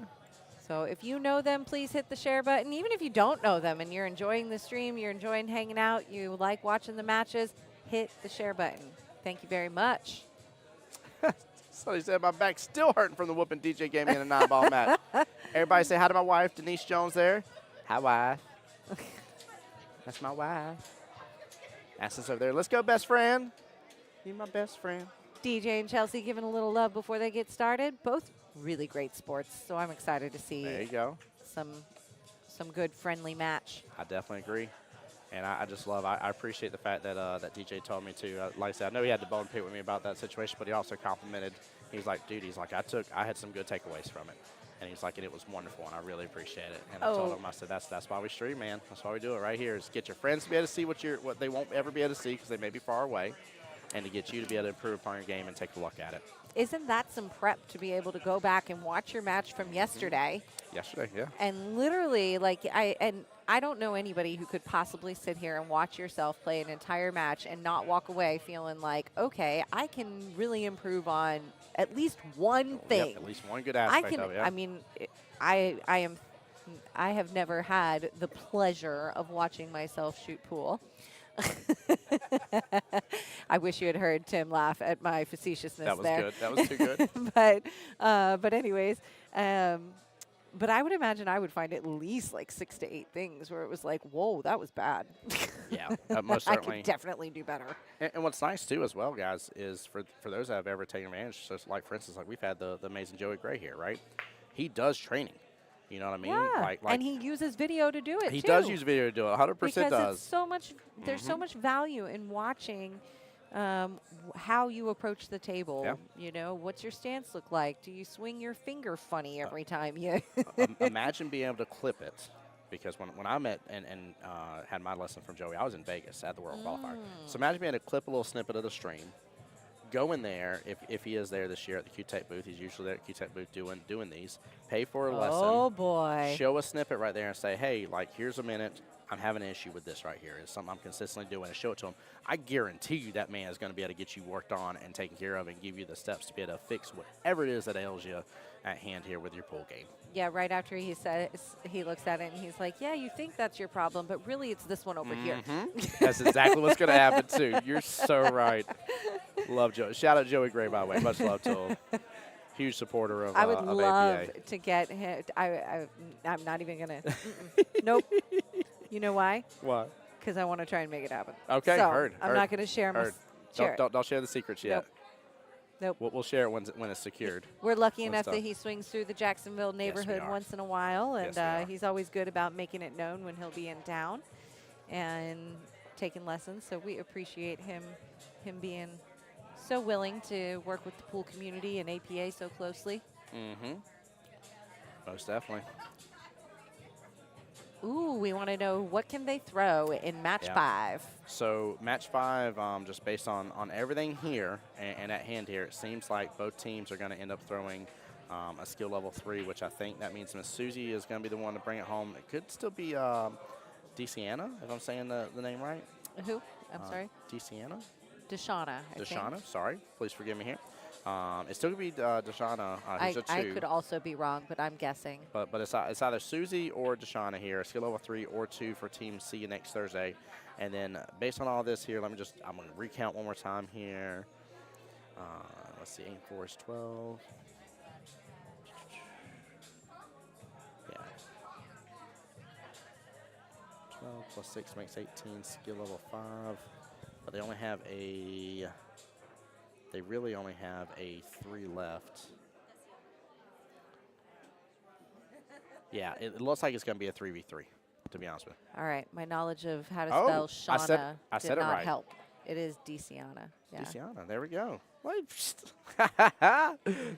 So if you know them, please hit the share button. Even if you don't know them and you're enjoying the stream, you're enjoying hanging out, you like watching the matches, hit the share button. Thank you very much. So he said my back's still hurting from the whooping DJ gave me in a 9-ball match. Everybody say hi to my wife, Denise Jones there. Hi, wife. That's my wife. Aston's over there. Let's go, best friend. You my best friend. DJ and Chelsea giving a little love before they get started. Both really great sports, so I'm excited to see There you go. some some good friendly match. I definitely agree. And I just love, I appreciate the fact that that DJ told me to. Like I said, I know he had to bone pick with me about that situation, but he also complimented. He's like, dude, he's like, I had some good takeaways from it. And he's like, and it was wonderful, and I really appreciate it. And I told him, I said, that's why we stream, man. That's why we do it right here, is get your friends to be able to see what they won't ever be able to see because they may be far away, and to get you to be able to improve upon your game and take a look at it. Isn't that some prep to be able to go back and watch your match from yesterday? Yesterday, yeah. And literally, like, I don't know anybody who could possibly sit here and watch yourself play an entire match and not walk away feeling like, okay, I can really improve on at least one thing. Yep, at least one good aspect of it. Yeah. I mean, I have never had the pleasure of watching myself shoot pool. I wish you had heard Tim laugh at my facetiousness that was there. good. That was too good. But anyways, but I would imagine I would find at least like 6 to 8 things where it was like, whoa, that was bad. Yeah, most I certainly. could definitely do better. And what's nice too as well, guys, is for those that have ever taken advantage. So like for instance, like we've had the amazing Joey Gray here, right? He does training. You know what I mean? Yeah, Like and he uses video to do it. he too. does use video to do it. 100% because does. it's so much. There's so much value in watching how you approach the table. Yeah. You know, what's your stance look like? Do you swing your finger funny every time you? Imagine being able to clip it. Because when I met and had my lesson from Joey, I was in Vegas at the World Qualifier. So imagine being able to clip a little snippet of the stream, go in there, if he is there this year at the Q-Tech booth, he's usually there at Q-Tech booth doing these, pay for a lesson. Oh, boy. Show a snippet right there and say, hey, like, here's a minute. I'm having an issue with this right here. It's something I'm consistently doing, and show it to him. I guarantee you that man is going to be able to get you worked on and taken care of and give you the steps to be able to fix whatever it is that ails you at hand here with your pool game. Yeah, right after he says, he looks at it and he's like, yeah, you think that's your problem, but really it's this one over here. That's exactly what's going to happen, too. You're so right. Love Joey. Shout out Joey Gray, by the way. Much love to him. Huge supporter of I would of love APA. to get him. I'm not even going to. Nope. You know why? What? Because I want to try and make it happen. Okay, so heard. I'm not going to share my. Share it. Don't share the secrets yet. Nope. We'll share it when it's secured. We're lucky When enough it's that done. he swings through the Jacksonville neighborhood are. once in a while, and Yes, we are. he's always good about making it known when he'll be in town and taking lessons. So we appreciate him being so willing to work with the pool community and APA so closely. Mm-hmm. Most definitely. Ooh, we want to know what can they throw in match 5. So match 5, just based on everything here and at hand here, it seems like both teams are going to end up throwing a skill level 3, which I think that means Miss Susie is going to be the one to bring it home. It could still be DeCiana, if I'm saying the name right. Who? I'm sorry? DeCiana? Deshauna. Deshauna, sorry. Please forgive me here. It's still going to be Deshauna, who's a 2. I could also be wrong, but I'm guessing. But it's either Susie or Deshauna here, skill level 3 or 2 for Team C next Thursday. And then based on all this here, I'm going to recount one more time here. Let's see, 8 4 is 12. Yeah. 12 plus 6 makes 18, skill level 5. But they really only have a 3 left. Yeah, it looks like it's going to be a 3v3, to be honest with you. All right, my knowledge of how to Oh, spell I Shauna said did it not right. help. It is DeCiana. Yeah. DeCiana, there we go.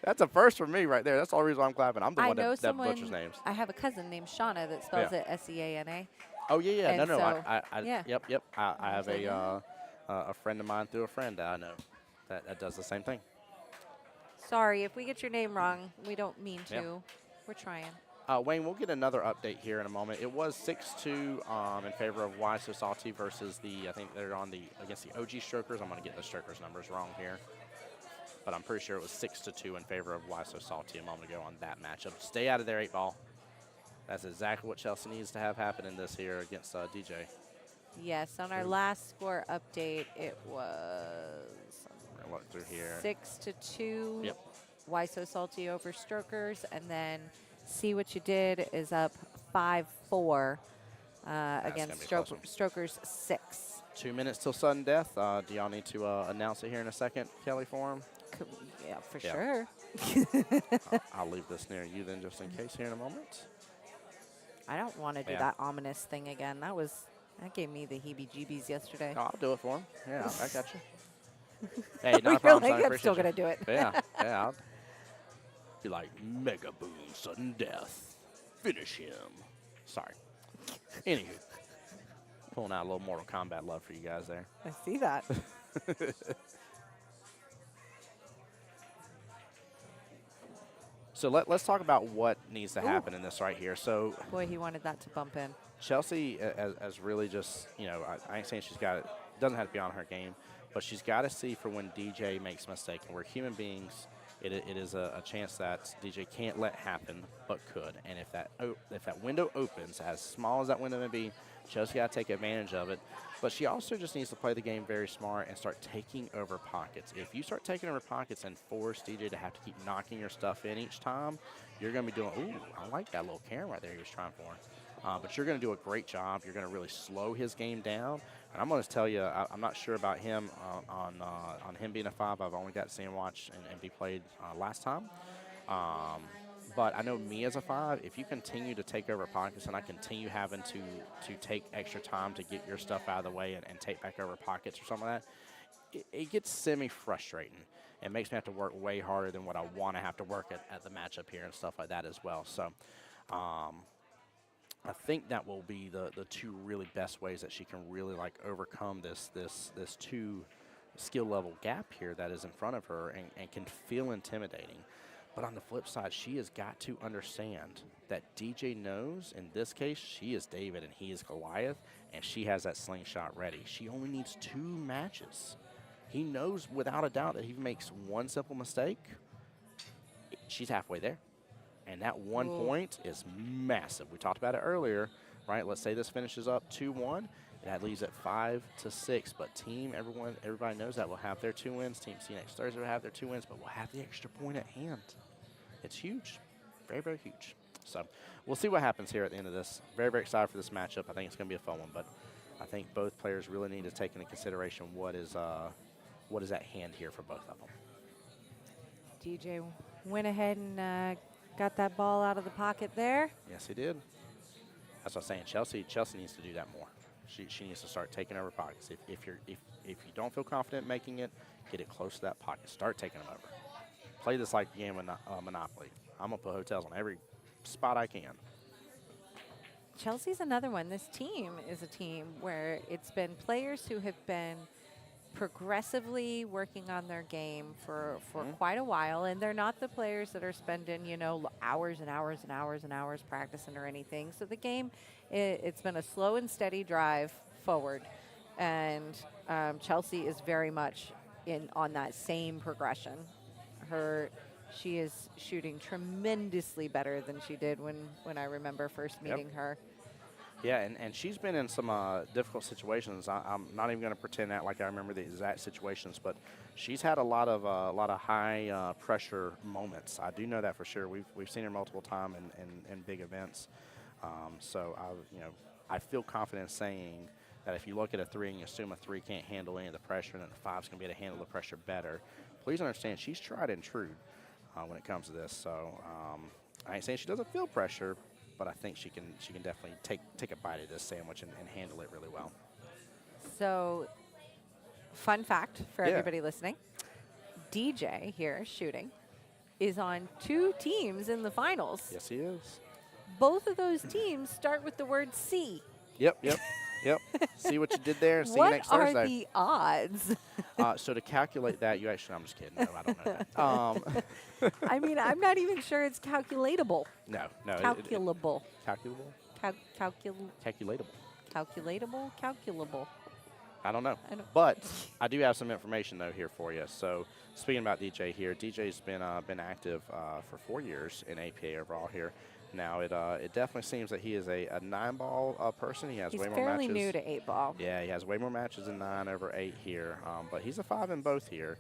That's a first for me right there. That's the only reason why I'm clapping. I'm the I one know that someone. butchers names. I have a cousin named Shauna that spells Yeah. it S-E-A-N-A. Oh, yeah. And No. so, I Yep. I have So, a friend of mine through a friend that I know that does the same thing. Sorry if we get your name wrong. We don't mean to. Yeah. We're trying. Wayne, we'll get another update here in a moment. It was 6-2 in favor of Why So Salty versus I think they're against the OG Strokers. I'm going to get the Strokers numbers wrong here. But I'm pretty sure it was 6-2 in favor of Why So Salty a moment ago on that matchup. Stay out of there, 8-ball. That's exactly what Chelsea needs to have happen in this here against DJ. Yes, on our last score update, it was We're going to look through here. 6-2. Yep. Why So Salty over Strokers, and then See What You Did is up 5-4 against gonna be a close one. Strokers 6. 2 minutes till sudden death. Do y'all need to announce it here in a second, Kelly, for him? Yeah, for Yeah. sure. I'll leave this near you then just in case here in a moment. I don't want to do Yeah. that ominous thing again. That gave me the heebie-jeebies yesterday. Oh, I'll do it for him. Yeah, I got you. Hey, not a You're problem, son. like, I'm Appreciate still you. going to do it. Yeah, yeah. I'll be like, Mega Boom, sudden death. Finish him. Sorry. Anywho. Pulling out a little Mortal Kombat love for you guys there. I see that. So let's talk about what needs to happen in this right here. So Boy, he wanted that to bump in. Chelsea has really just, I ain't saying she's got it, doesn't have to be on her game, but she's got to see for when DJ makes a mistake. And we're human beings, it is a chance that DJ can't let happen, but could. And if that window opens, as small as that window may be, Chelsea got to take advantage of it. But she also just needs to play the game very smart and start taking over pockets. If you start taking over pockets and force DJ to have to keep knocking your stuff in each time, you're going to be doing, ooh, I like that little Karen right there he was trying for. But you're going to do a great job. You're going to really slow his game down. And I'm going to tell you, I'm not sure about him on him being a 5. I've only got to see him watch and be played last time. But I know me as a 5, if you continue to take over pockets and I continue having to take extra time to get your stuff out of the way and take back over pockets or something like that, it gets semi-frustrating. It makes me have to work way harder than what I want to have to work at the matchup here and stuff like that as well. So I think that will be the two really best ways that she can really like overcome this 2 skill level gap here that is in front of her and can feel intimidating. But on the flip side, she has got to understand that DJ knows, in this case, she is David and he is Goliath, and she has that slingshot ready. She only needs 2 matches. He knows without a doubt that if he makes one simple mistake, she's halfway there. And that 1 point is massive. We talked about it earlier, right? Let's say this finishes up 2-1. That leaves it 5-6. But everybody knows that we'll have their 2 wins. Team C next Thursday will have their 2 wins, but we'll have the extra point at hand. It's huge, very, very huge. So we'll see what happens here at the end of this. Very, very excited for this matchup. I think it's going to be a fun one, but I think both players really need to take into consideration what is at hand here for both of them. DJ went ahead and got that ball out of the pocket there. Yes, he did. That's what I'm saying. Chelsea needs to do that more. She needs to start taking over pockets. If you don't feel confident making it, get it close to that pocket. Start taking them over. Play this like a game of Monopoly. I'm going to put hotels on every spot I can. Chelsea's another one. This team is a team where it's been players who have been progressively working on their game for quite a while, and they're not the players that are spending, hours and hours and hours and hours practicing or anything. So the game, it's been a slow and steady drive forward, and Chelsea is very much on that same progression. She is shooting tremendously better than she did when I remember first meeting her. Yeah, and she's been in some difficult situations. I'm not even going to pretend that like I remember the exact situations, but she's had a lot of high pressure moments. I do know that for sure. We've seen her multiple times in big events. So I feel confident saying that if you look at a 3 and you assume a 3 can't handle any of the pressure, and then the 5's going to be able to handle the pressure better. Please understand she's tried and true when it comes to this. So I ain't saying she doesn't feel pressure, but I think she can definitely take a bite of this sandwich and handle it really well. So, fun fact for everybody listening, DJ here shooting is on 2 teams in the finals. Yes, he is. Both of those teams start with the word C. Yep. See what you did there. See you next Thursday. What are the odds? So to calculate that, I'm just kidding. No, I don't know that. I mean, I'm not even sure it's calculatable. No. Calculable. Calculable? Calculatable. Calculatable? Calculable. I don't know. But I do have some information, though, here for you. So speaking about DJ here, DJ's been active for 4 years in APA overall here. Now, it definitely seems that he is a 9-ball person. He's way more matches. He's fairly new to 8-ball. Yeah, he has way more matches than 9 over 8 here. But he's a 5 in both here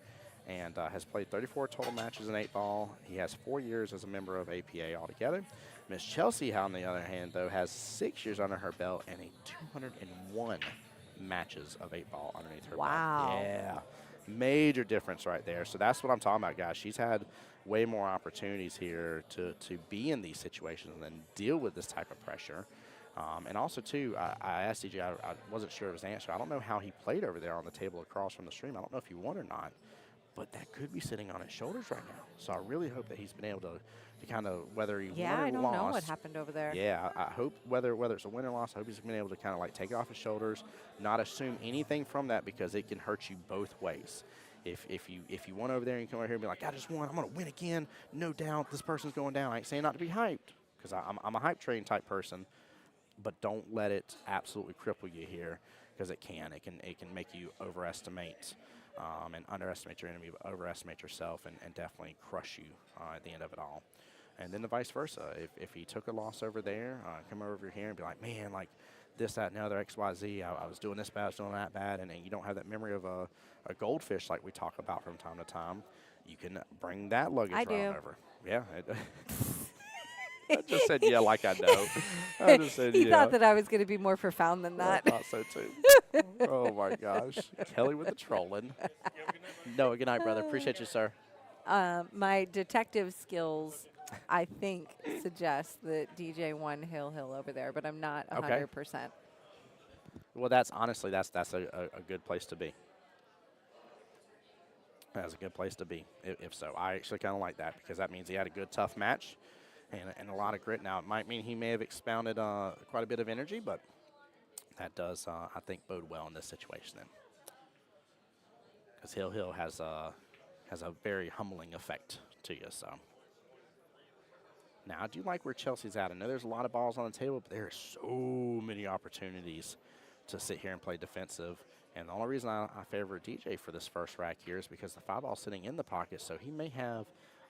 and has played 34 total matches in 8-ball. He has 4 years as a member of APA altogether. Miss Chelsea, on the other hand, though, has 6 years under her belt and 201 matches of 8-ball underneath her belt. Wow. Yeah. Major difference right there. So that's what I'm talking about, guys. She's had way more opportunities here to be in these situations and deal with this type of pressure. And also, too, I asked DJ, I wasn't sure of his answer. I don't know how he played over there on the table across from the stream. I don't know if he won or not, but that could be sitting on his shoulders right now. So I really hope that he's been able to kind of, whether he Yeah, won or I don't lost. know what happened over there. Yeah, I hope whether it's a win or loss, I hope he's been able to kind of like take it off his shoulders, not assume anything from that because it can hurt you both ways. If you won over there and you come over here and be like, I just won, I'm gonna win again, no doubt this person's going down. I ain't saying not to be hyped because I'm a hype train type person, but don't let it absolutely cripple you here because it can make you overestimate and underestimate your enemy, but overestimate yourself and definitely crush you at the end of it all. And then the vice versa. If he took a loss over there, come over here and be like, man, like this, that, and the other, X, Y, Z, I was doing this bad, I was doing that bad, and you don't have that memory of a goldfish like we talk about from time to time, you can bring that luggage I do. over. Yeah. I just said, yeah, like I know. I just said, He yeah. thought that I was going to be more profound than that. I thought so, too. Oh, my gosh. Kelly with the trolling. No, good night, brother. Appreciate you, sir. My detective skills, I think, suggest that DJ won Hill over there, but I'm not 100%. Well, that's honestly, that's a good place to be. That's a good place to be, if so. I actually kind of like that because that means he had a good, tough match and a lot of grit. Now, it might mean he may have expounded quite a bit of energy, but that does, I think, bode well in this situation then. Because Hill has a very humbling effect to you, so. Now, I do like where Chelsea's at. I know there's a lot of balls on the table, but there are so many opportunities to sit here and play defensive. And the only reason I favor DJ for this first rack here is because the 5-ball's sitting in the pocket, so he may have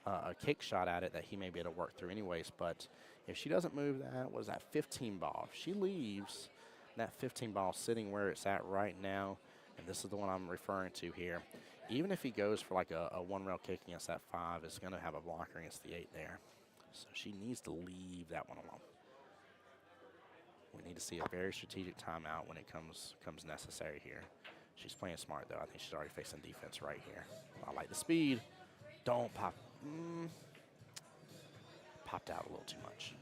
a kick shot at it that he may be able to work through anyways. But if she doesn't move that, what is that, 15 ball? If she leaves that 15 ball sitting where it's at right now, and this is the one I'm referring to here, even if he goes for like a one-rail kick against that 5, it's going to have a blocker against the 8 there. So she needs to leave that one alone. We need to see a very strategic timeout when it comes necessary here. She's playing smart, though. I think she's already facing defense right here. I like the speed. Don't pop. Popped out a little too much.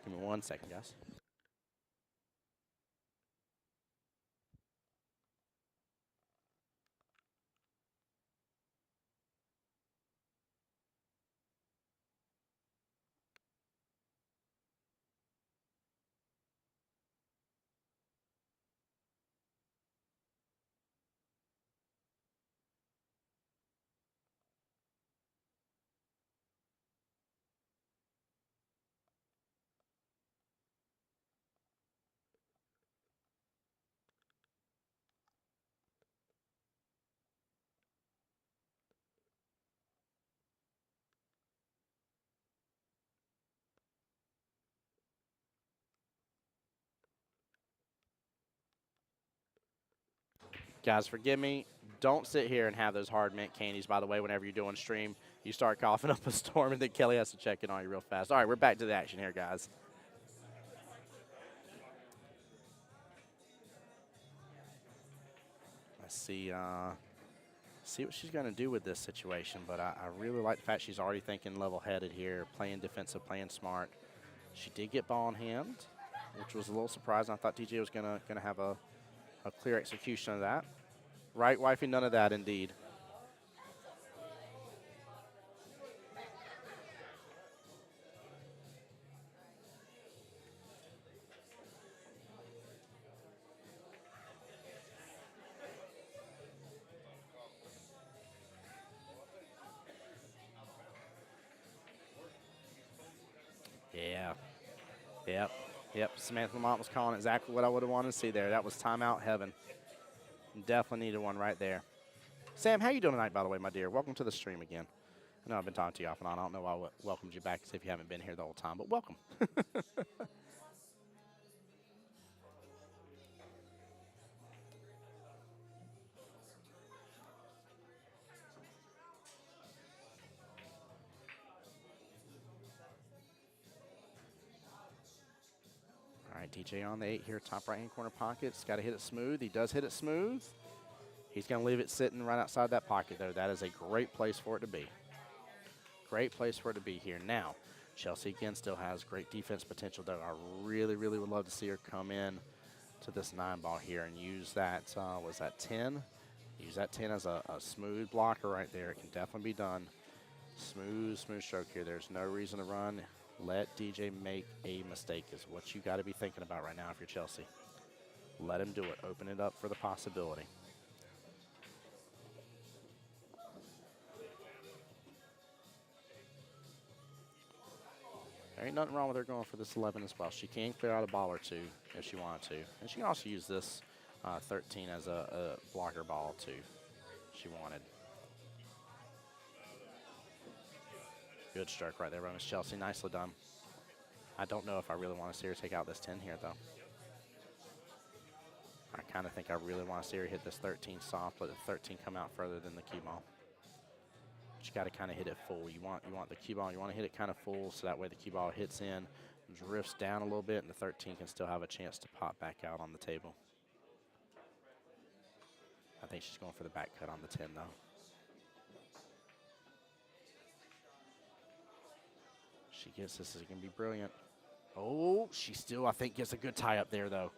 Give me 1 second, guys. Guys, forgive me. Don't sit here and have those hard mint candies, by the way, whenever you're doing stream. You start coughing up a storm, and then Kelly has to check in on you real fast. All right, we're back to the action here, guys. Let's see what she's going to do with this situation, but I really like the fact she's already thinking level-headed here, playing defensive, playing smart. She did get ball in hand, which was a little surprising. I thought DJ was going to have a clear execution of that. Right, wifey? None of that, indeed. Yeah. Yep. Samantha Lamont was calling exactly what I would have wanted to see there. That was timeout heaven. Definitely needed one right there. Sam, how you doing tonight, by the way, my dear? Welcome to the stream again. I know I've been talking to you off and on. I don't know why I welcomed you back as if you haven't been here the whole time, but welcome. right, DJ on the 8 here, top right-hand corner pocket. He's got to hit it smooth. He does hit it smooth. He's going to leave it sitting right outside that pocket, though. That is a great place for it to be. Great place for it to be here. Now, Chelsea, again, still has great defense potential, though. I really, really would love to see her come in to this 9 ball here and use that, was that 10? Use that 10 as a smooth blocker right there. It can definitely be done. Smooth, smooth stroke here. There's no reason to run. Let DJ make a mistake is what you got to be thinking about right now if you're Chelsea. Let him do it. Open it up for the possibility. There ain't nothing wrong with her going for this 11 as well. She can clear out a ball or 2 if she wanted to. And she can also use this 13 as a blocker ball too if she wanted. Good stroke right there by Miss Chelsea. Nicely done. I don't know if I really want to see her take out this 10 here, though. I kind of think I really want to see her hit this 13 soft, let the 13 come out further than the cue ball. But you got to kind of hit it full. You want the cue ball, you want to hit it kind of full so that way the cue ball hits in, drifts down a little bit, and the 13 can still have a chance to pop back out on the table. I think she's going for the back cut on the 10, though. She gets this. Is going to be brilliant. Oh, she still, I think, gets a good tie up there, though.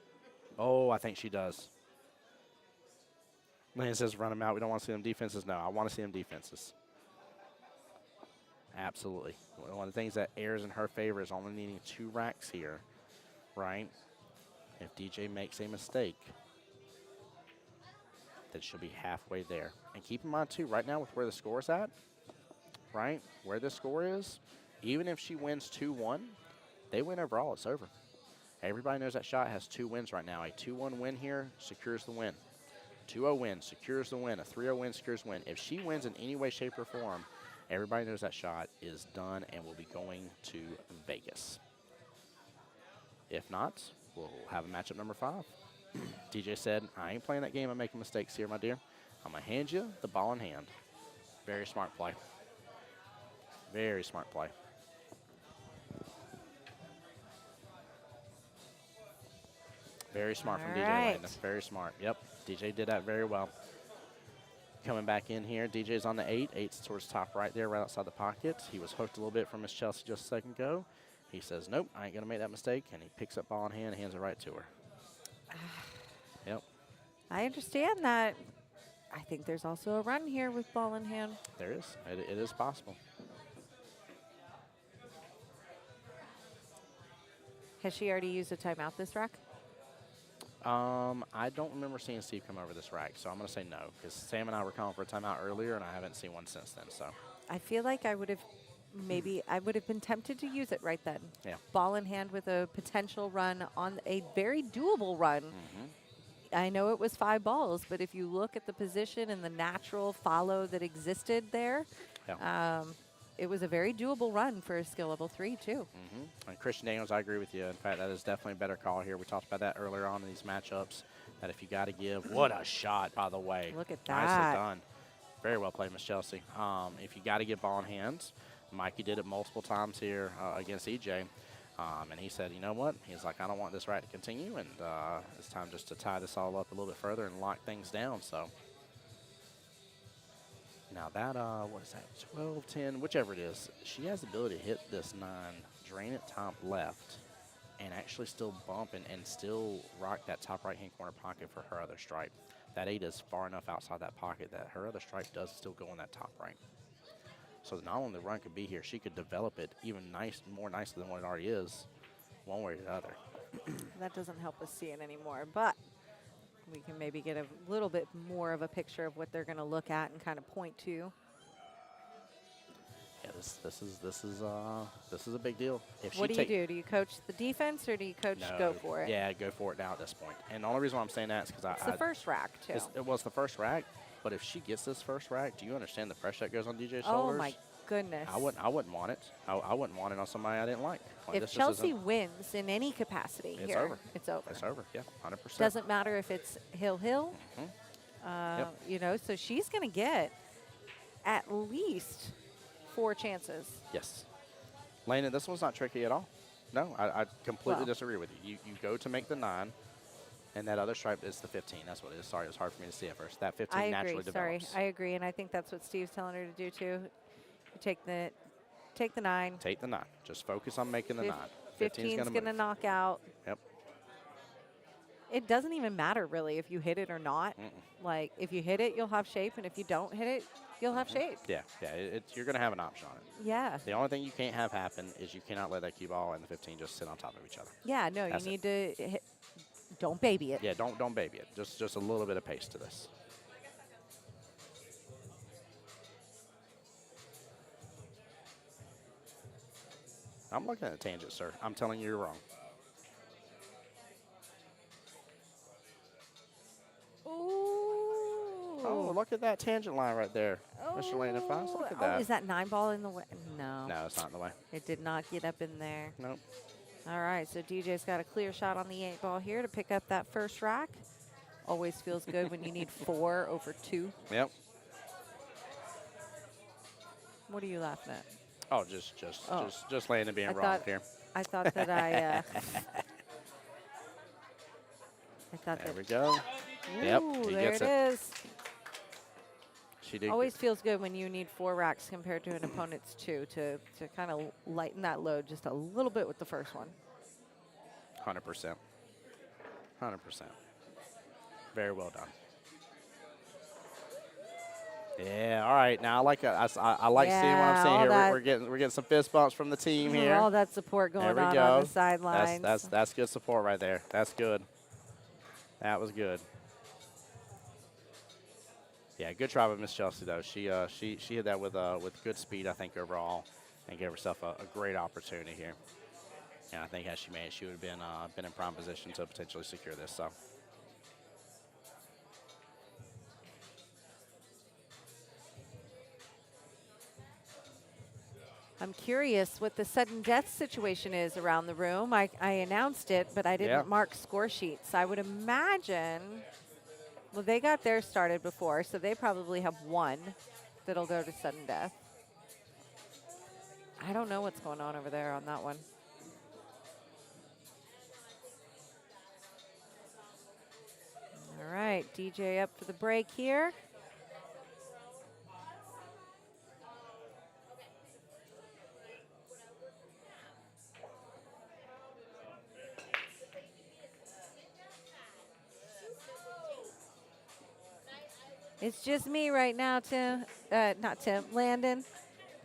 Oh, I think she does. Lane says run them out. We don't want to see them defenses. No, I want to see them defenses. Absolutely. One of the things that airs in her favor is only needing 2 racks here, right? If DJ makes a mistake, then she'll be halfway there. And keep in mind, too, right now with where the score is at, right, where the score is, even if she wins 2-1, they win overall. It's over. Everybody knows that shot has 2 wins right now. A 2-1 win here secures the win. 2-0 win secures the win. A 3-0 win secures the win. If she wins in any way, shape, or form, everybody knows that shot is done and will be going to Vegas. If not, we'll have a matchup number 5. DJ said, I ain't playing that game. I'm making mistakes here, my dear. I'm going to hand you the ball in hand. Very smart play. Very smart play. Very smart from DJ Landon. Very smart. Yep, DJ did that very well. Coming back in here, DJ's on the 8. 8's towards top right there, right outside the pocket. He was hooked a little bit from Miss Chelsea just a second ago. He says, nope, I ain't going to make that mistake. And he picks up ball in hand and hands it right to her. Yep. I understand that. I think there's also a run here with ball in hand. There is. It is possible. Has she already used a timeout this rack? I don't remember seeing Steve come over this rack, so I'm going to say no, because Sam and I were calling for a timeout earlier, and I haven't seen one since then. So I feel like I would have been tempted to use it right then. Yeah. Ball in hand with a potential run on a very doable run. Mm-hmm. I know it was 5 balls, but if you look at the position and the natural follow that existed there, Yeah. It was a very doable run for a skill level 3, too. Mm-hmm. And Christian Daniels, I agree with you. In fact, that is definitely a better call here. We talked about that earlier on in these matchups, that if you got to give, what a shot, by the way. Look at Nicely that. done. Very well played, Miss Chelsea. If you got to get ball in hands, Mikey did it multiple times here against EJ. And he said, you know what? He's like, I don't want this rack to continue, and it's time just to tie this all up a little bit further and lock things down. So now that, what is that, 12, 10, whichever it is, she has the ability to hit this 9, drain it top left, and actually still bump and still rock that top right-hand corner pocket for her other stripe. That 8 is far enough outside that pocket that her other stripe does still go in that top right. So not only the run could be here, she could develop it even more nicely than what it already is, one way or the other. That doesn't help us see it anymore, but we can maybe get a little bit more of a picture of what they're going to look at and kind of point to. Yeah, this is a big deal. If What she do you do? Do you coach the defense or do you coach No, go for it? Yeah, go for it now at this point. And the only reason why I'm saying that is because It's the first rack, too. It was the first rack, but if she gets this first rack, do you understand the pressure that goes on DJ's Oh, shoulders? my goodness. I wouldn't want it. I wouldn't want it on somebody I didn't like. Like, If this just Chelsea isn't- wins in any capacity It's here, over. it's over. It's over, yeah, 100%. Doesn't matter if it's hill-hill. Yep. You know, so she's going to get at least 4 chances. Yes. Lena, this one's not tricky at all. No, I completely Well. disagree with you. You go to make the 9, and that other stripe is the 15. That's what it is. Sorry, it was hard for me to see at first. That 15 I naturally agree. Sorry, develops. I agree, and I think that's what Steve's telling her to do too. You take the 9. Take the 9. Just focus on making the 9. 15's going going to knock out. Yep. It doesn't even matter really if you hit it or not. Like if you hit it, you'll have shape, and if you don't hit it, you'll have shape. Yeah. You're going to have an option on it. Yeah. The only thing you can't have happen is you cannot let that cue ball and the 15 just sit on top of each other. Yeah. No, That's you need to hit. Don't baby it. Yeah, don't baby it. Just a little bit of pace to this. I'm looking at a tangent, sir. I'm telling you you're wrong. Ooh. Oh, look at that tangent line right there. Mr. Landon Foss, look at that. Is that 9 ball in the way? No. No, it's not in the way. It did not get up in there. Nope. All right, so DJ's got a clear shot on the 8 ball here to pick up that first rack. Always feels good when you need 4 over 2. Yep. What are you laughing at? Oh, Oh. just Landon being I wrong thought- here. I thought that I thought There that. we go. Yep, Ooh, he there gets it it. is. She did. Always feels good when you need 4 racks compared to an opponent's 2 to kind of lighten that load just a little bit with the first one. 100%. 100%. Very well done. Yeah. All right. Now I like I like seeing what I'm Yeah, seeing all here. that- We're getting some fist bumps from the team here. All that support There going we on go. the sidelines. That's good support right there. That's good. That was good. Yeah, good try by Miss Chelsea though. She hit that with good speed, I think, overall, and gave herself a great opportunity here. And I think had she made it, she would have been in prime position to potentially secure this. So. I'm curious what the sudden death situation is around the room. I announced it, but I didn't Yeah. mark score sheets. I would imagine, well, they got theirs started before, so they probably have 1 that'll go to sudden death. I don't know what's going on over there on that one. All right, DJ up for the break here. It's just me right now, Tim. Not Tim, Landon.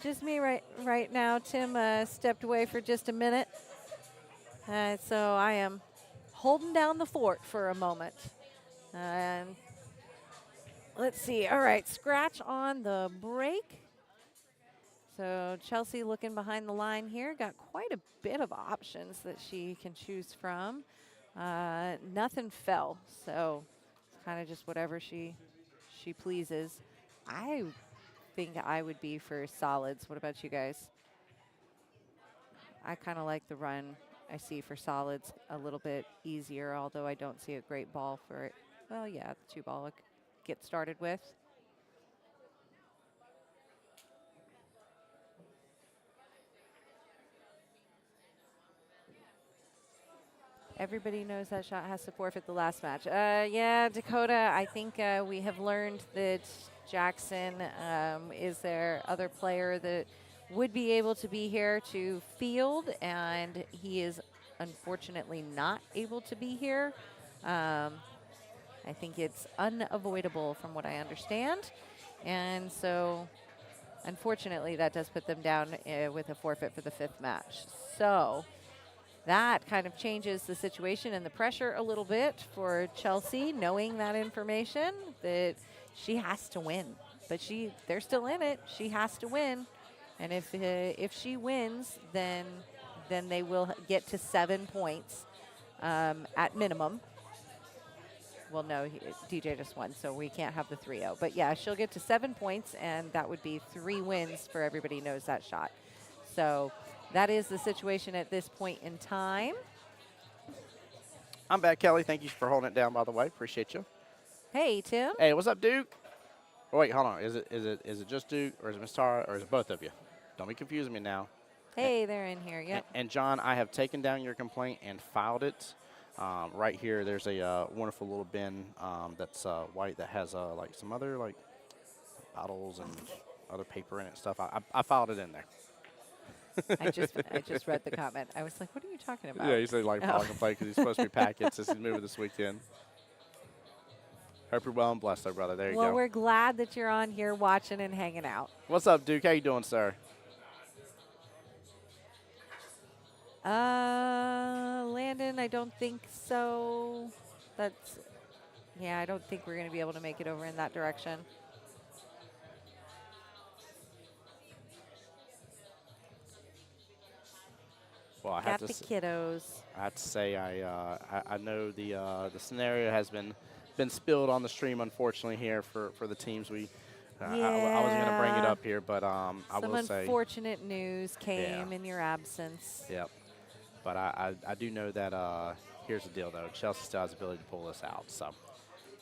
Just me right now. Tim stepped away for just a minute. So I am holding down the fort for a moment. And let's see. All right, scratch on the break. So Chelsea looking behind the line here. Got quite a bit of options that she can choose from. Nothing fell, so it's kind of just whatever she pleases. I think I would be for solids. What about you guys? I kind of like the run I see for solids a little bit easier, although I don't see a great ball for it. Well, yeah, the 2 ball to get started with. Everybody knows that shot has to forfeit the last match. Yeah, Dakota, I think we have learned that Jackson is their other player that would be able to be here to field, and he is unfortunately not able to be here. I think it's unavoidable from what I understand. And so, unfortunately, that does put them down with a forfeit for the 5th match. So that kind of changes the situation and the pressure a little bit for Chelsea, knowing that information, that she has to win. But they're still in it. She has to win. And if she wins, then they will get to 7 points at minimum. Well, no, DJ just won, so we can't have the 3-0. But, yeah, she'll get to 7 points, and that would be 3 wins for everybody knows that shot. So that is the situation at this point in time. I'm back, Kelly. Thank you for holding it down, by the way. Appreciate you. Hey, Tim. Hey, what's up, Duke? Oh, wait, hold on. Is it just Duke, or is it Miss Tara, or is it both of you? Don't be confusing me now. Hey, they're in here. Yep. And John, I have taken down your complaint and filed it. Right here, there's a wonderful little bin that's white that has like some other like bottles and other paper in it and stuff. I filed it in there. I just read the comment. I was like, what are you talking about? Yeah, he said like Oh. filing a complaint because he's supposed to be packets since he's moving this weekend. Hope you're well and blessed, though, brother. There you Well, go. we're glad that you're on here watching and hanging out. What's up, Duke? How you doing, sir? Landon, I don't think so. Yeah, I don't think we're going to be able to make it over in that direction. Well, I Got the kiddos. have to say I know the scenario has been spilled on the stream, unfortunately, here for the teams we. I wasn't going to bring it up here, but I Some will say. unfortunate news came in your absence. Yep. But I do know that here's the deal, though. Chelsea still has the ability to pull this out. So.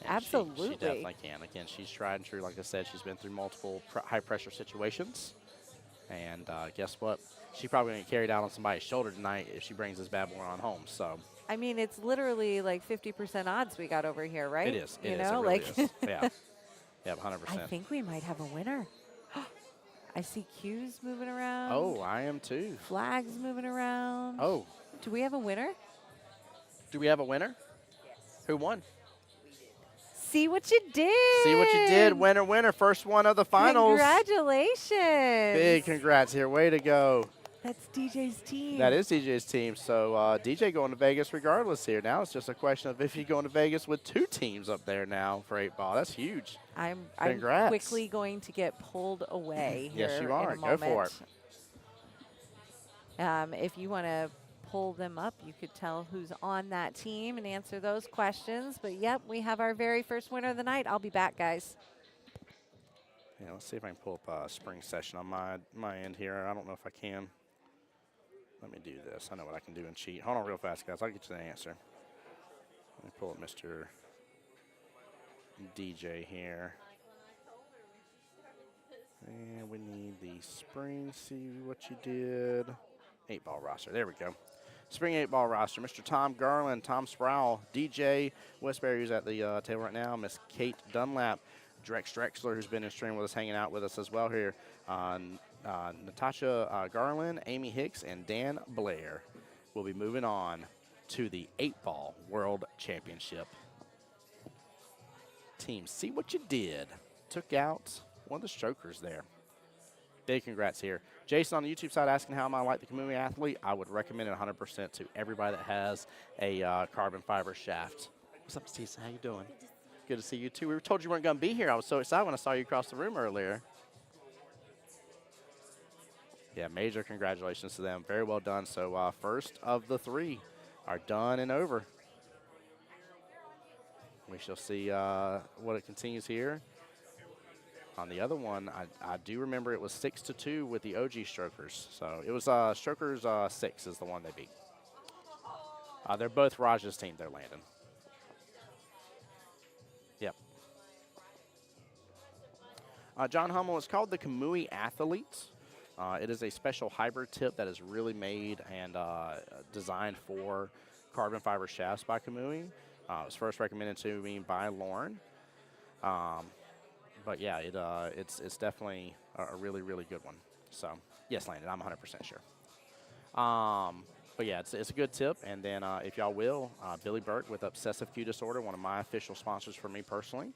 And Absolutely. She definitely can. Again, she's tried and true. Like I said, she's been through multiple high-pressure situations. And guess what? She's probably going to carry it out on somebody's shoulder tonight if she brings this bad boy on home. So. I mean, it's literally like 50% odds we got over here, right? It is. You It know, really like is. Yeah. Yep, 100%. I think we might have a winner. I see cues moving around. Oh, I am too. Flags moving around. Oh. Do we have a winner? Do we have a winner? Yes. Who won? See what you did. See what you did. Winner, winner. First one of the finals. Congratulations. Big congrats here. Way to go. That's DJ's team. That is DJ's team. So DJ going to Vegas regardless here. Now it's just a question of if he's going to Vegas with two teams up there now for 8-ball. That's huge. I'm Congrats. quickly going to get pulled away here Yes, you are. in a Go for moment. If you want to pull them up, you could tell who's on that team and answer those questions. But, yep, we have our very first winner of the night. I'll be back, guys. Yeah, let's see if I can pull up a spring session on my end here. I don't know if I can. Let me do this. I know what I can do and cheat. Hold on real fast, guys. I'll get you the answer. Let me pull up Mr. DJ here. And we need the spring. See what you did. 8-ball roster. There we go. Spring 8-ball roster. Mr. Tom Garland, Tom Sproul, DJ Westbury, who's at the table right now. Miss Kate Dunlap, Drex Drexler, who's been in stream with us, hanging out with us as well here. Natasha Garland, Amy Hicks, and Dan Blair will be moving on to the 8-ball World Championship. Team, see what you did. Took out one of the strokers there. Big congrats here. Jason on the YouTube side asking how am I like the Kamui athlete. I would recommend it 100% to everybody that has a carbon fiber shaft. What's up, Stacey? How you doing? Good to see you too. We were told you weren't going to be here. I was so excited when I saw you across the room earlier. Yeah, major congratulations to them. Very well done. So first of the three are done and over. We shall see what it continues here. On the other one, I do remember it was 6-2 with the OG strokers. So it was strokers 6 is the one they beat. They're both Raj's team. They're landing. Yep. John Hummel, it's called the Kamui Athlete. It is a special hybrid tip that is really made and designed for carbon fiber shafts by Kamui. It was first recommended to me by Lauren. But yeah, it's definitely a really, really good one. So yes, Landon, I'm 100% sure. But yeah, it's a good tip. And then if y'all will, Billy Burke with Obsessive Q Disorder, one of my official sponsors for me personally,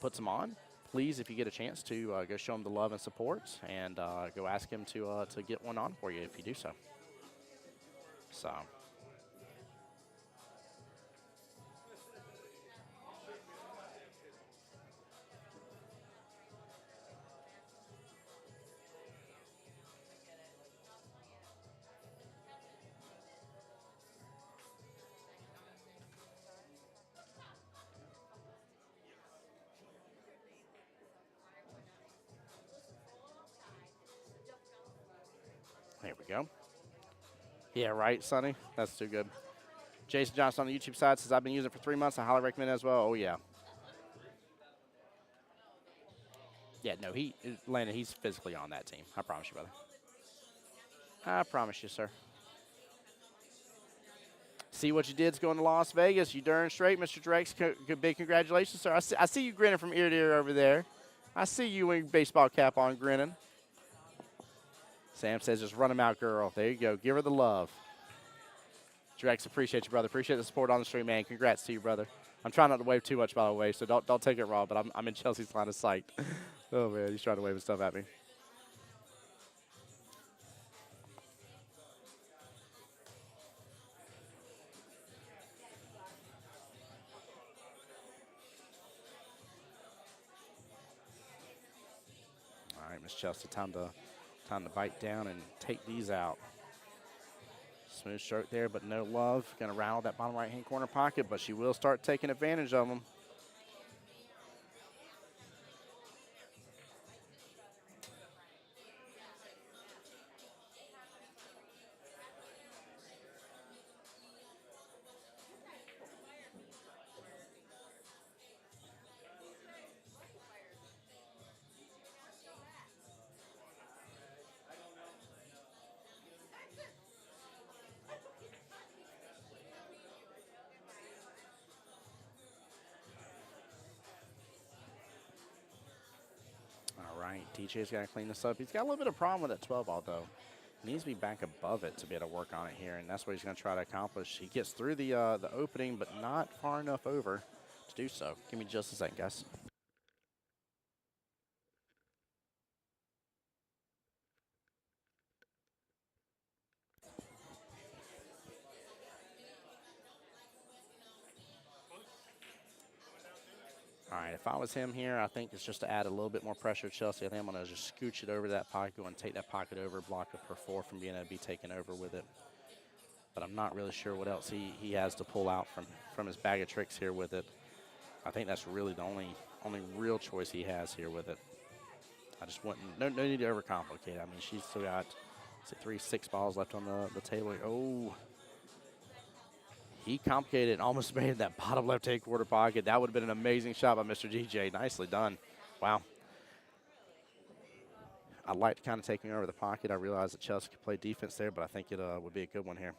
puts them on. Please, if you get a chance to go show him the love and support, and go ask him to get one on for you if you do so. So. There we go. Yeah, right, Sonny? That's too good. Jason Johnson on the YouTube side says, I've been using it for 3 months. I highly recommend it as well. Oh, yeah. Yeah, no, Landon, he's physically on that team. I promise you, brother. I promise you, sir. See what you did's going to Las Vegas. You darn straight, Mr. Drex. Big congratulations, sir. I see you grinning from ear to ear over there. I see you with your baseball cap on grinning. Sam says, just run him out, girl. There you go. Give her the love. Drex, appreciate you, brother. Appreciate the support on the stream, man. Congrats to you, brother. I'm trying not to wave too much, by the way, so don't take it wrong, but I'm in Chelsea's line of sight. Oh, man, he's trying to wave his stuff at me. All right, Miss Chelsea, time to bite down and take these out. Smooth stroke there, but no love. Going to rattle that bottom right-hand corner pocket, but she will start taking advantage of them. All right, DJ's got to clean this up. He's got a little bit of problem with that 12 ball, though. He needs to be back above it to be able to work on it here, and that's what he's going to try to accomplish. He gets through the opening, but not far enough over to do so. Give me just a second, guys. All right, if I was him here, I think it's just to add a little bit more pressure to Chelsea. I think I'm going to just scooch it over to that pocket and take that pocket over, block her 4 from being able to be taken over with it. But I'm not really sure what else he has to pull out from his bag of tricks here with it. I think that's really the only real choice he has here with it. I just wouldn't, no need to overcomplicate. I mean, she's still got, 6 balls left on the table. Oh. He complicated and almost made that bottom left-hand quarter pocket. That would have been an amazing shot by Mr. DJ. Nicely done. Wow. I liked kind of taking over the pocket. I realized that Chelsea could play defense there, but I think it would be a good one here.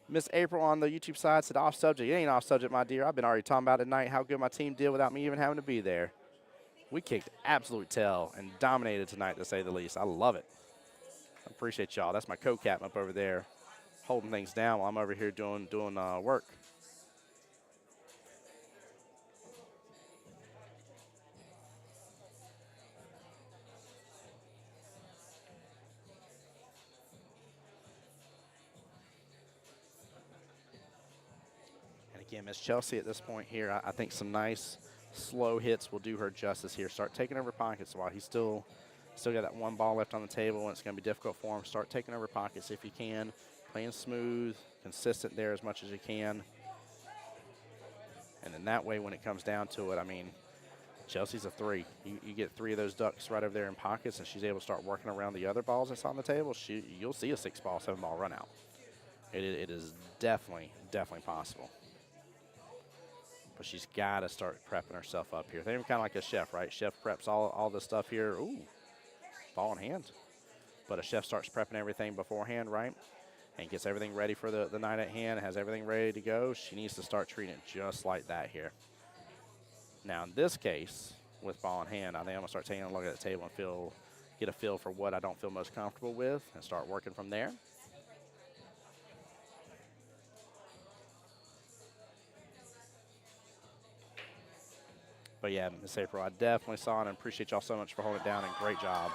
Miss April on the YouTube side said, off subject. It ain't off subject, my dear. I've been already talking about tonight how good my team did without me even having to be there. We kicked absolute tail and dominated tonight, to say the least. I love it. I appreciate y'all. That's my co-captain up over there, holding things down while I'm over here doing work. And again, Miss Chelsea at this point here, I think some nice slow hits will do her justice here. Start taking over pockets while he's still got that 1 ball left on the table, and it's going to be difficult for him. Start taking over pockets if you can. Playing smooth, consistent there as much as you can. And then that way, when it comes down to it, I mean, Chelsea's a 3. You get 3 of those ducks right over there in pockets, and she's able to start working around the other balls that's on the table. You'll see a 6-ball, 7-ball run out. It is definitely possible. But she's got to start prepping herself up here. They're kind of like a chef, right? Chef preps all the stuff here. Ooh, ball in hand. But a chef starts prepping everything beforehand, right? And gets everything ready for the night at hand, has everything ready to go. She needs to start treating it just like that here. Now, in this case, with ball in hand, I think I'm going to start taking a look at the table and get a feel for what I don't feel most comfortable with and start working from there. But, yeah, Miss April, I definitely saw it and appreciate y'all so much for holding it down, and great job.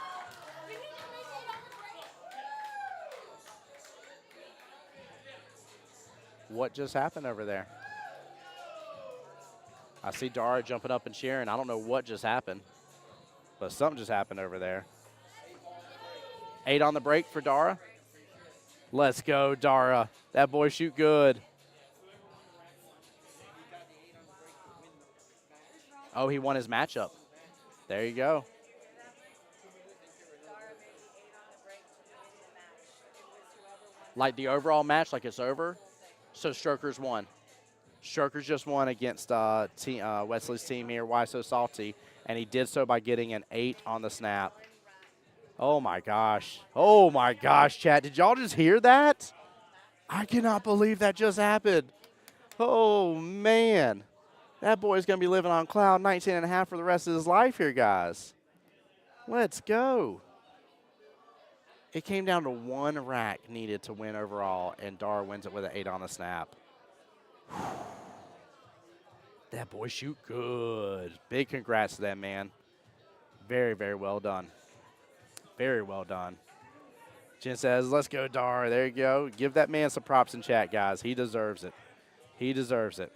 What just happened over there? I see Dara jumping up and cheering. I don't know what just happened, but something just happened over there. 8 on the break for Dara. Let's go, Dara. That boy shoot good. Oh, he won his matchup. There you go. Like the overall match, like it's over? So Strokers won. Strokers just won against Wesley's team here, Why So Salty, and he did so by getting an 8 on the snap. Oh, my gosh. Oh, my gosh, chat. Did y'all just hear that? I cannot believe that just happened. Oh, man. That boy's going to be living on cloud 19 and a half for the rest of his life here, guys. Let's go. It came down to one rack needed to win overall, and Dar wins it with an 8 on the snap. That boy shoot good. Big congrats to that man. Very, very well done. Very well done. Jen says, let's go, Dar. There you go. Give that man some props in chat, guys. He deserves it. He deserves it.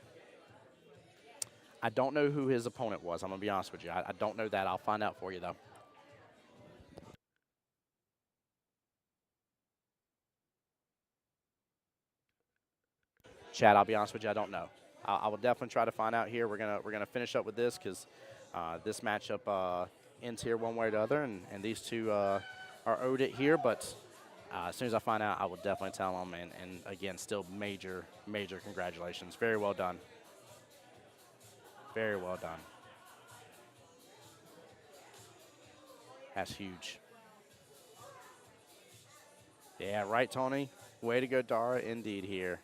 I don't know who his opponent was. I'm going to be honest with you. I don't know that. I'll find out for you, though. Chad, I'll be honest with you. I don't know. I will definitely try to find out here. We're gonna finish up with this because this matchup ends here one way or the other, and these two are owed it here. But as soon as I find out, I will definitely tell them. And again, still major congratulations. Very well done. Very well done. That's huge. Yeah, right, Tony. Way to go, Dara, indeed here.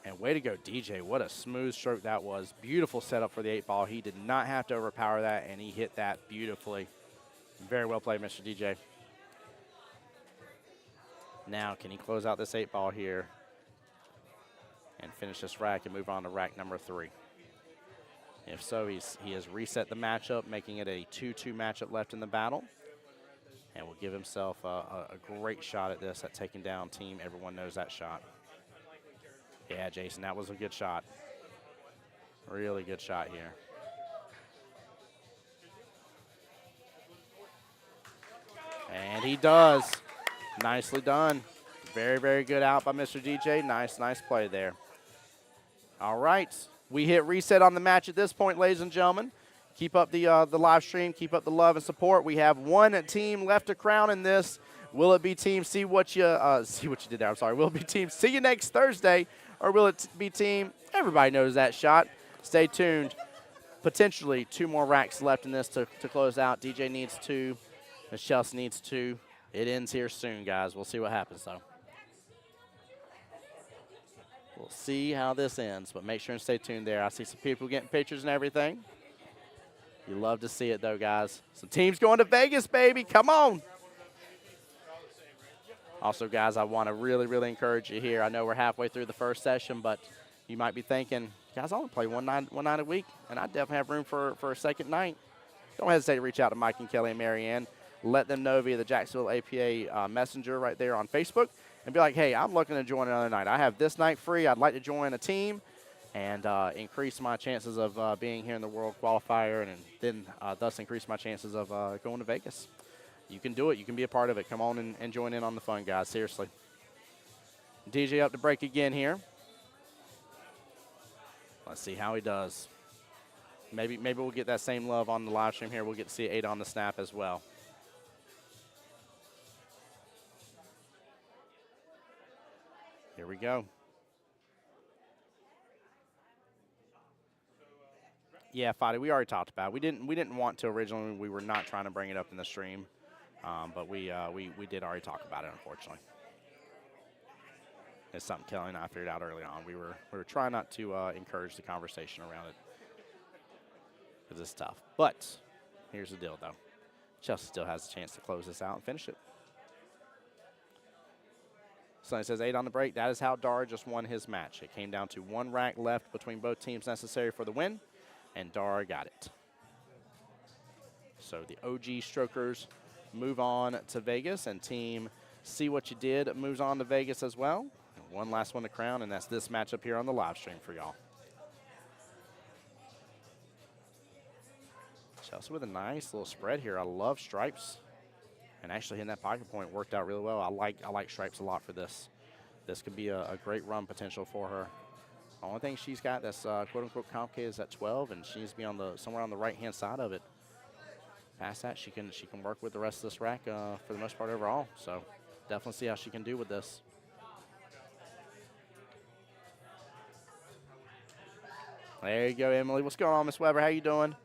And way to go, DJ. What a smooth stroke that was. Beautiful setup for the 8-ball. He did not have to overpower that, and he hit that beautifully. Very well played, Mr. DJ. Now, can he close out this 8-ball here and finish this rack and move on to rack number 3? If so, he has reset the matchup, making it a 2-2 matchup left in the battle. And will give himself a great shot at this, at taking down team. Everyone knows that shot. Yeah, Jason, that was a good shot. Really good shot here. And he does. Nicely done. Very, very good out by Mr. DJ. Nice play there. All right. We hit reset on the match at this point, ladies and gentlemen. Keep up the live stream. Keep up the love and support. We have one team left to crown in this. Will it be team see what you did there? I'm sorry. Will it be team see you next Thursday? Or will it be team, everybody knows that shot. Stay tuned. Potentially 2 more racks left in this to close out. DJ needs 2. Miss Chelsea needs 2. It ends here soon, guys. We'll see what happens, though. We'll see how this ends, but make sure and stay tuned there. I see some people getting pictures and everything. You love to see it, though, guys. Some teams going to Vegas, baby. Come on. Also, guys, I want to really encourage you here. I know we're halfway through the first session, but you might be thinking, guys, I only play one night a week, and I definitely have room for a second night. Don't hesitate to reach out to Mike and Kelly and Marianne. Let them know via the Jacksonville APA messenger right there on Facebook and be like, hey, I'm looking to join another night. I have this night free. I'd like to join a team and increase my chances of being here in the World Qualifier and then thus increase my chances of going to Vegas. You can do it. You can be a part of it. Come on and join in on the fun, guys. Seriously. DJ up to break again here. Let's see how he does. Maybe we'll get that same love on the live stream here. We'll get to see 8 on the snap as well. Here we go. Yeah, Fadi, we already talked about it. We didn't want to originally. We were not trying to bring it up in the stream. But we did already talk about it, unfortunately. It's something Kelly and I figured out early on. We were trying not to encourage the conversation around it because it's tough. But here's the deal, though. Chelsea still has a chance to close this out and finish it. Sonny says 8 on the break. That is how Dar just won his match. It came down to 1 rack left between both teams necessary for the win, and Dar got it. So the OG Strokers move on to Vegas, and team See What You Did moves on to Vegas as well. And one last one to crown, and that's this matchup here on the live stream for y'all. Chelsea with a nice little spread here. I love stripes, and actually hitting that pocket point worked out really well. I like stripes a lot for this. This could be a great run potential for her. The only thing she's got that's quote unquote complicated is that 12, and she needs to be on somewhere on the right hand side of it. Past that, she can work with the rest of this rack for the most part overall. So definitely see how she can do with this. There you go, Emily. What's going on, Miss Weber? How you doing?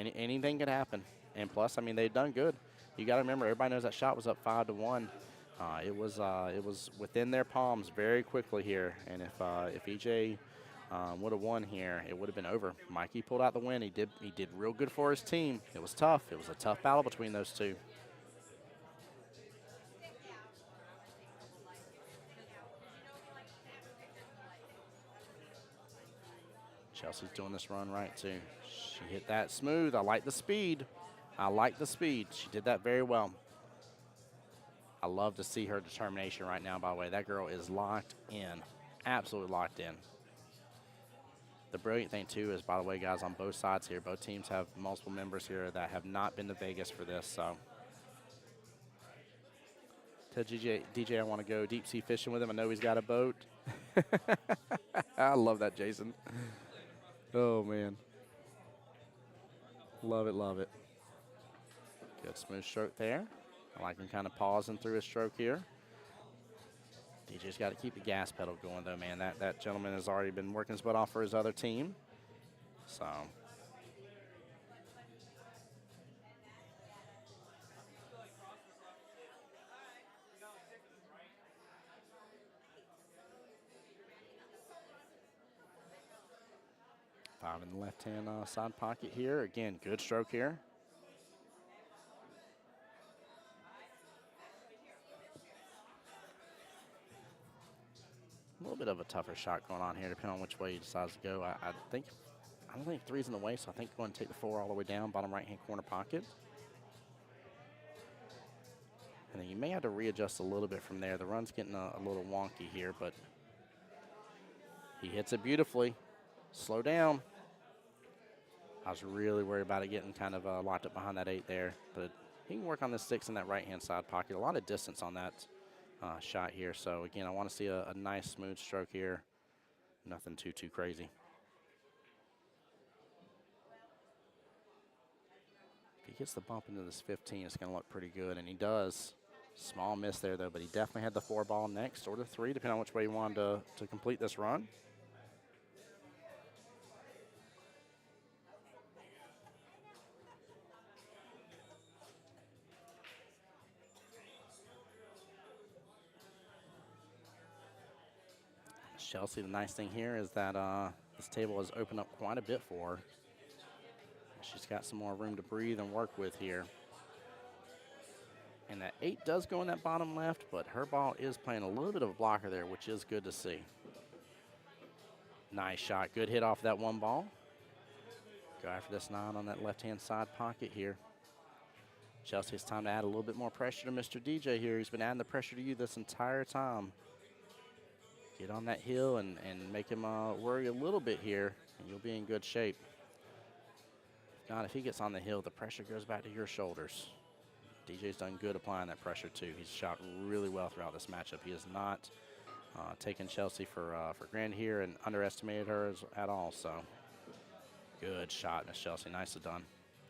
anything could happen. And plus, I mean, they've done good. You got to remember, everybody knows that shot was up 5-1. It was within their palms very quickly here. And if EJ would have won here, it would have been over. Mikey pulled out the win. He did real good for his team. It was tough. It was a tough battle between those two. Chelsea's doing this run right, too. She hit that smooth. I like the speed. I like the speed. She did that very well. I love to see her determination right now, by the way. That girl is locked in, absolutely locked in. The brilliant thing, too, is, by the way, guys, on both sides here, both teams have multiple members here that have not been to Vegas for this, so. Tell DJ I want to go deep sea fishing with him. I know he's got a boat. I love that, Jason. Oh, man. Love it, love it. Good smooth stroke there. I like him kind of pausing through his stroke here. DJ's got to keep the gas pedal going, though, man. That gentleman has already been working his butt off for his other team. So. Five in the left-hand side pocket here. Again, good stroke here. A little bit of a tougher shot going on here, depending on which way he decides to go. I don't think three's in the way, so I think go ahead and take the 4 all the way down, bottom right-hand corner pocket. And then you may have to readjust a little bit from there. The run's getting a little wonky here, but he hits it beautifully. Slow down. I was really worried about it getting kind of locked up behind that 8 there, but he can work on the 6 in that right-hand side pocket. A lot of distance on that shot here. So, again, I want to see a nice, smooth stroke here. Nothing too crazy. If he gets the bump into this 15, it's going to look pretty good, and he does. Small miss there, though, but he definitely had the 4 ball next, or the 3, depending on which way he wanted to complete this run. Chelsea, the nice thing here is that this table has opened up quite a bit for her. She's got some more room to breathe and work with here. And that 8 does go in that bottom left, but her ball is playing a little bit of a blocker there, which is good to see. Nice shot. Good hit off that 1 ball. Go after this 9 on that left-hand side pocket here. Chelsea, it's time to add a little bit more pressure to Mr. DJ here. He's been adding the pressure to you this entire time. Get on that hill and make him worry a little bit here, and you'll be in good shape. God, if he gets on the hill, the pressure goes back to your shoulders. DJ's done good applying that pressure, too. He's shot really well throughout this matchup. He has not taken Chelsea for granted here and underestimated her at all. So, good shot, Miss Chelsea. Nicely done.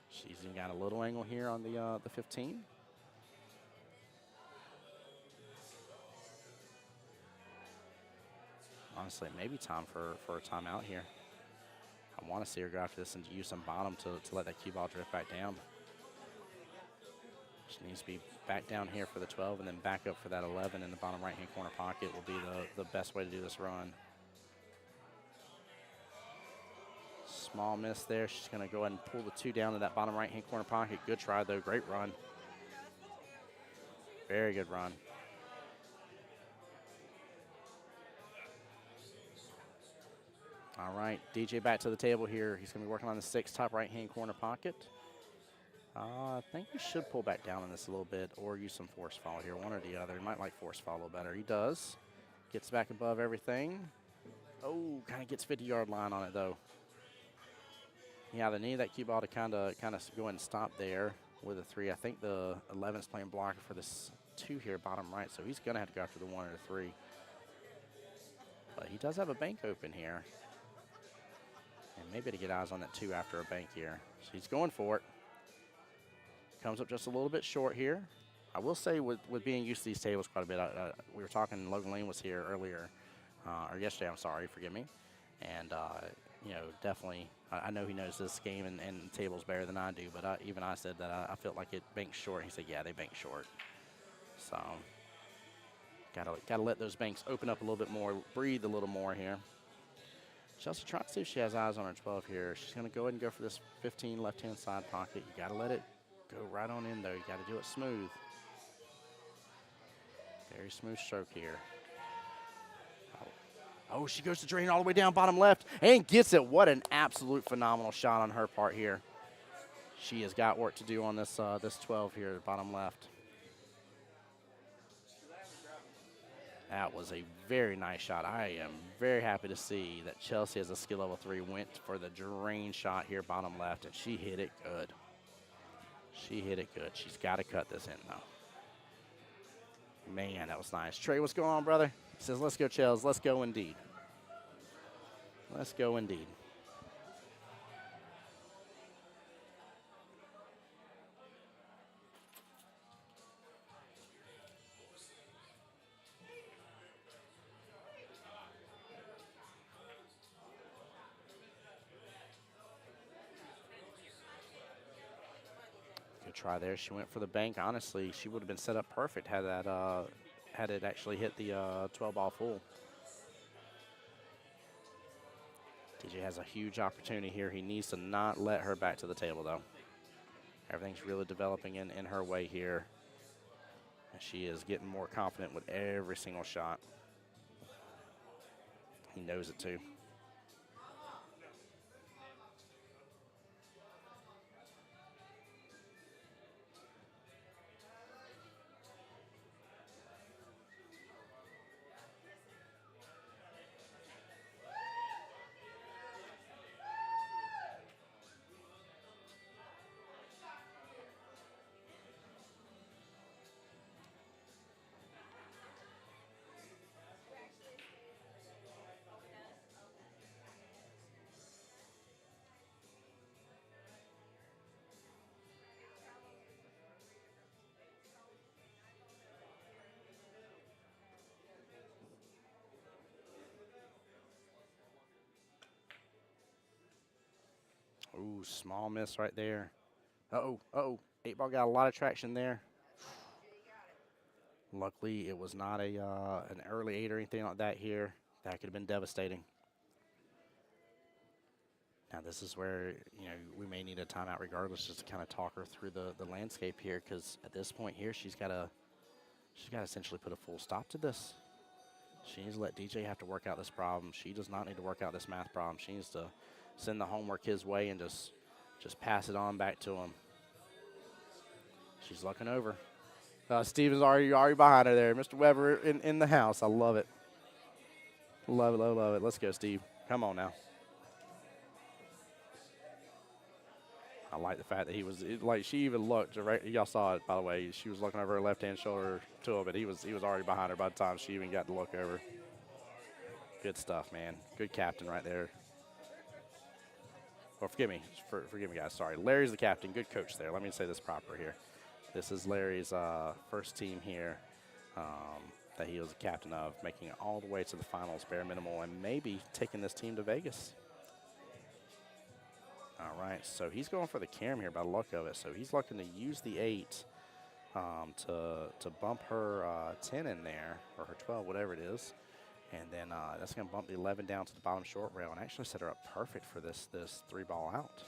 She's even got a little angle here on the 15. Honestly, maybe time for a timeout here. I want to see her go after this and use some bottom to let that cue ball drift back down. She needs to be back down here for the 12 and then back up for that 11 in the bottom right-hand corner pocket will be the best way to do this run. Small miss there. She's going to go ahead and pull the 2 down to that bottom right-hand corner pocket. Good try, though. Great run. Very good run. All right, DJ back to the table here. He's going to be working on the 6 top right-hand corner pocket. I think he should pull back down on this a little bit or use some force follow here, one or the other. He might like force follow better. He does. Gets back above everything. Oh, kind of gets 50-yard line on it, though. Yeah, they need that cue ball to kind of go ahead and stop there with a 3. I think the 11's playing blocker for this 2 here, bottom right, so he's going to have to go after the 1 or the 3. But he does have a bank open here. And maybe to get eyes on that 2 after a bank here. So he's going for it. Comes up just a little bit short here. I will say with being used to these tables quite a bit, we were talking, Logan Lane was here earlier, or yesterday, I'm sorry, forgive me. And you know, definitely, I know he knows this game and tables better than I do, but even I said that I felt like it banked short. He said, yeah, they banked short. So, gotta let those banks open up a little bit more, breathe a little more here. Chelsea trying to see if she has eyes on her 12 here. She's going to go ahead and go for this 15 left-hand side pocket. You got to let it go right on in, though. You got to do it smooth. Very smooth stroke here. Oh, she goes to drain all the way down bottom left and gets it. What an absolute phenomenal shot on her part here. She has got work to do on this this 12 here at bottom left. That was a very nice shot. I am very happy to see that Chelsea, as a skill level 3, went for the drain shot here bottom left, and she hit it good. She hit it good. She's got to cut this in, though. Man, that was nice. Trey, what's going on, brother? He says, let's go, Chels. Let's go indeed. Let's go indeed. Good try there. She went for the bank. Honestly, she would have been set up perfect had that had it actually hit the 12 ball full. DJ has a huge opportunity here. He needs to not let her back to the table, though. Everything's really developing in her way here. And she is getting more confident with every single shot. He knows it, too. Ooh, small miss right there. Uh-oh, uh-oh. 8-ball got a lot of traction there. Luckily, it was not an early 8 or anything like that here. That could have been devastating. Now, this is where, you know, we may need a timeout regardless, just to kind of talk her through the landscape here, because at this point here, she's got to essentially put a full stop to this. She needs to let DJ have to work out this problem. She does not need to work out this math problem. She needs to send the homework his way and just pass it on back to him. She's looking over. Steve is already behind her there. Mr. Weber in the house. I love it. Love it, love it, love it. Let's go, Steve. Come on now. I like the fact that he was like, she even looked. Y'all saw it, by the way. She was looking over her left-hand shoulder to him, but he was already behind her by the time she even got to look over. Good stuff, man. Good captain right there. Well, forgive me, guys. Sorry. Larry's the captain. Good coach there. Let me say this proper here. This is Larry's first team here that he was the captain of, making it all the way to the finals, bare minimal, and maybe taking this team to Vegas. All right, so he's going for the cam here by the look of it. So he's looking to use the 8 to bump her 10 in there, or her 12, whatever it is. And then that's going to bump the 11 down to the bottom short rail and actually set her up perfect for this 3-ball out.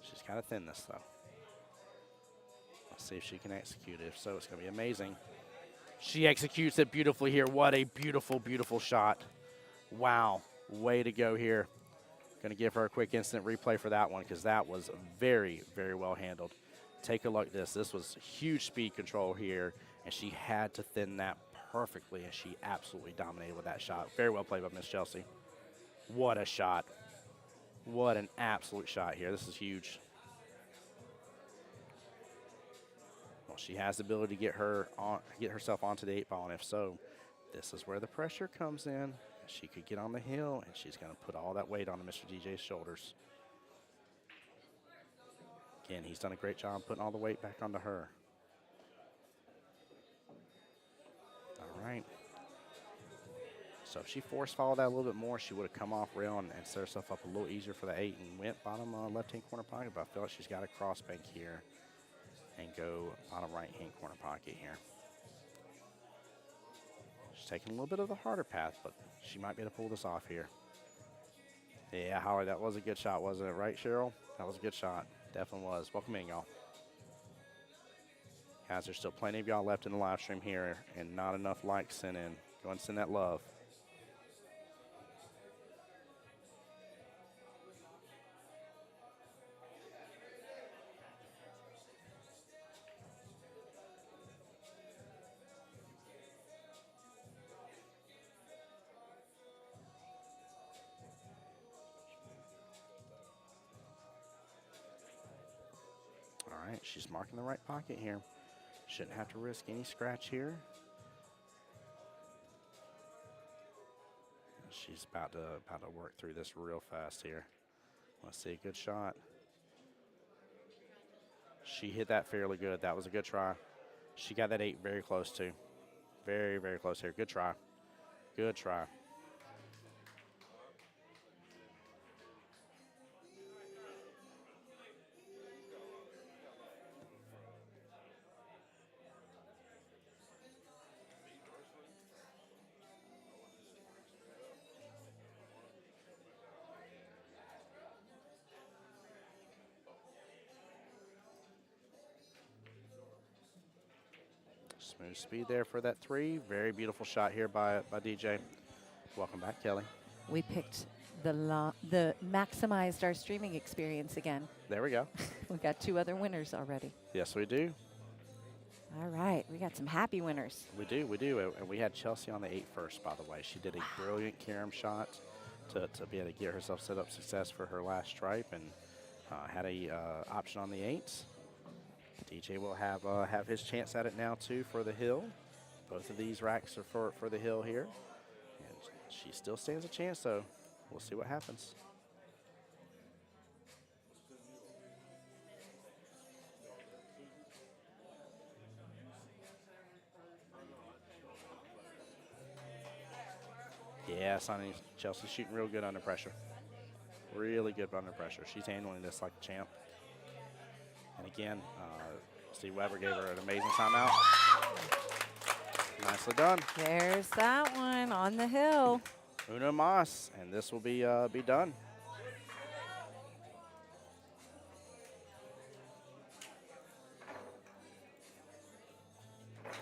She's kind of thin this, though. Let's see if she can execute it. If so, it's going to be amazing. She executes it beautifully here. What a beautiful, beautiful shot. Wow. Way to go here. Going to give her a quick instant replay for that one because that was very, very well handled. Take a look at this. This was huge speed control here, and she had to thin that perfectly, and she absolutely dominated with that shot. Very well played by Miss Chelsea. What a shot. What an absolute shot here. This is huge. Well, she has the ability to get herself onto the 8-ball, and if so, this is where the pressure comes in. She could get on the hill, and she's going to put all that weight onto Mr. DJ's shoulders. Again, he's done a great job putting all the weight back onto her. All right. So if she force followed that a little bit more, she would have come off rail and set herself up a little easier for the 8 and went bottom left-hand corner pocket. But I feel like she's got a cross bank here and go bottom right-hand corner pocket here. She's taking a little bit of the harder path, but she might be able to pull this off here. Yeah, Holly, that was a good shot, wasn't it? Right, Cheryl? That was a good shot. Definitely was. Welcome in, y'all. Guys, there's still plenty of y'all left in the live stream here and not enough likes sent in. Go and send that love. All right, she's marking the right pocket here. Shouldn't have to risk any scratch here. She's about to work through this real fast here. Let's see, good shot. She hit that fairly good. That was a good try. She got that 8 very close to. Very, very close here. Good try. Good try. Smooth speed there for that 3. Very beautiful shot here by DJ. Welcome back, Kelly. We picked the maximized our streaming experience again. There we go. We got 2 other winners already. Yes, we do. All right, we got some happy winners. We do. And we had Chelsea on the 8 first, by the way. She did a brilliant carom shot to be able to get herself set up success for her last stripe and had a option on the 8s. DJ will have his chance at it now, too, for the hill. Both of these racks are for the hill here. And she still stands a chance, though. We'll see what happens. Yeah, Sonny, Chelsea's shooting real good under pressure. Really good under pressure. She's handling this like a champ. And again, Steve Weber gave her an amazing timeout. Nicely done. There's that one on the hill. Uno mas, and this will be done.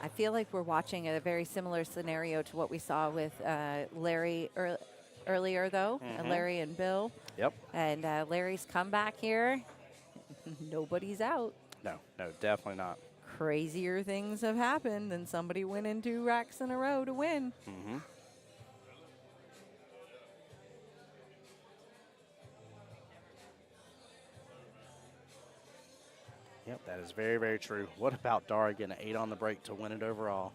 I feel like we're watching a very similar scenario to what we saw with Larry earlier, though. Larry and Bill. Yep. And Larry's comeback here. Nobody's out. No, definitely not. Crazier things have happened than somebody winning 2 racks in a row to win. Mm-hmm. Yep, that is very, very true. What about Dara getting an 8 on the break to win it overall?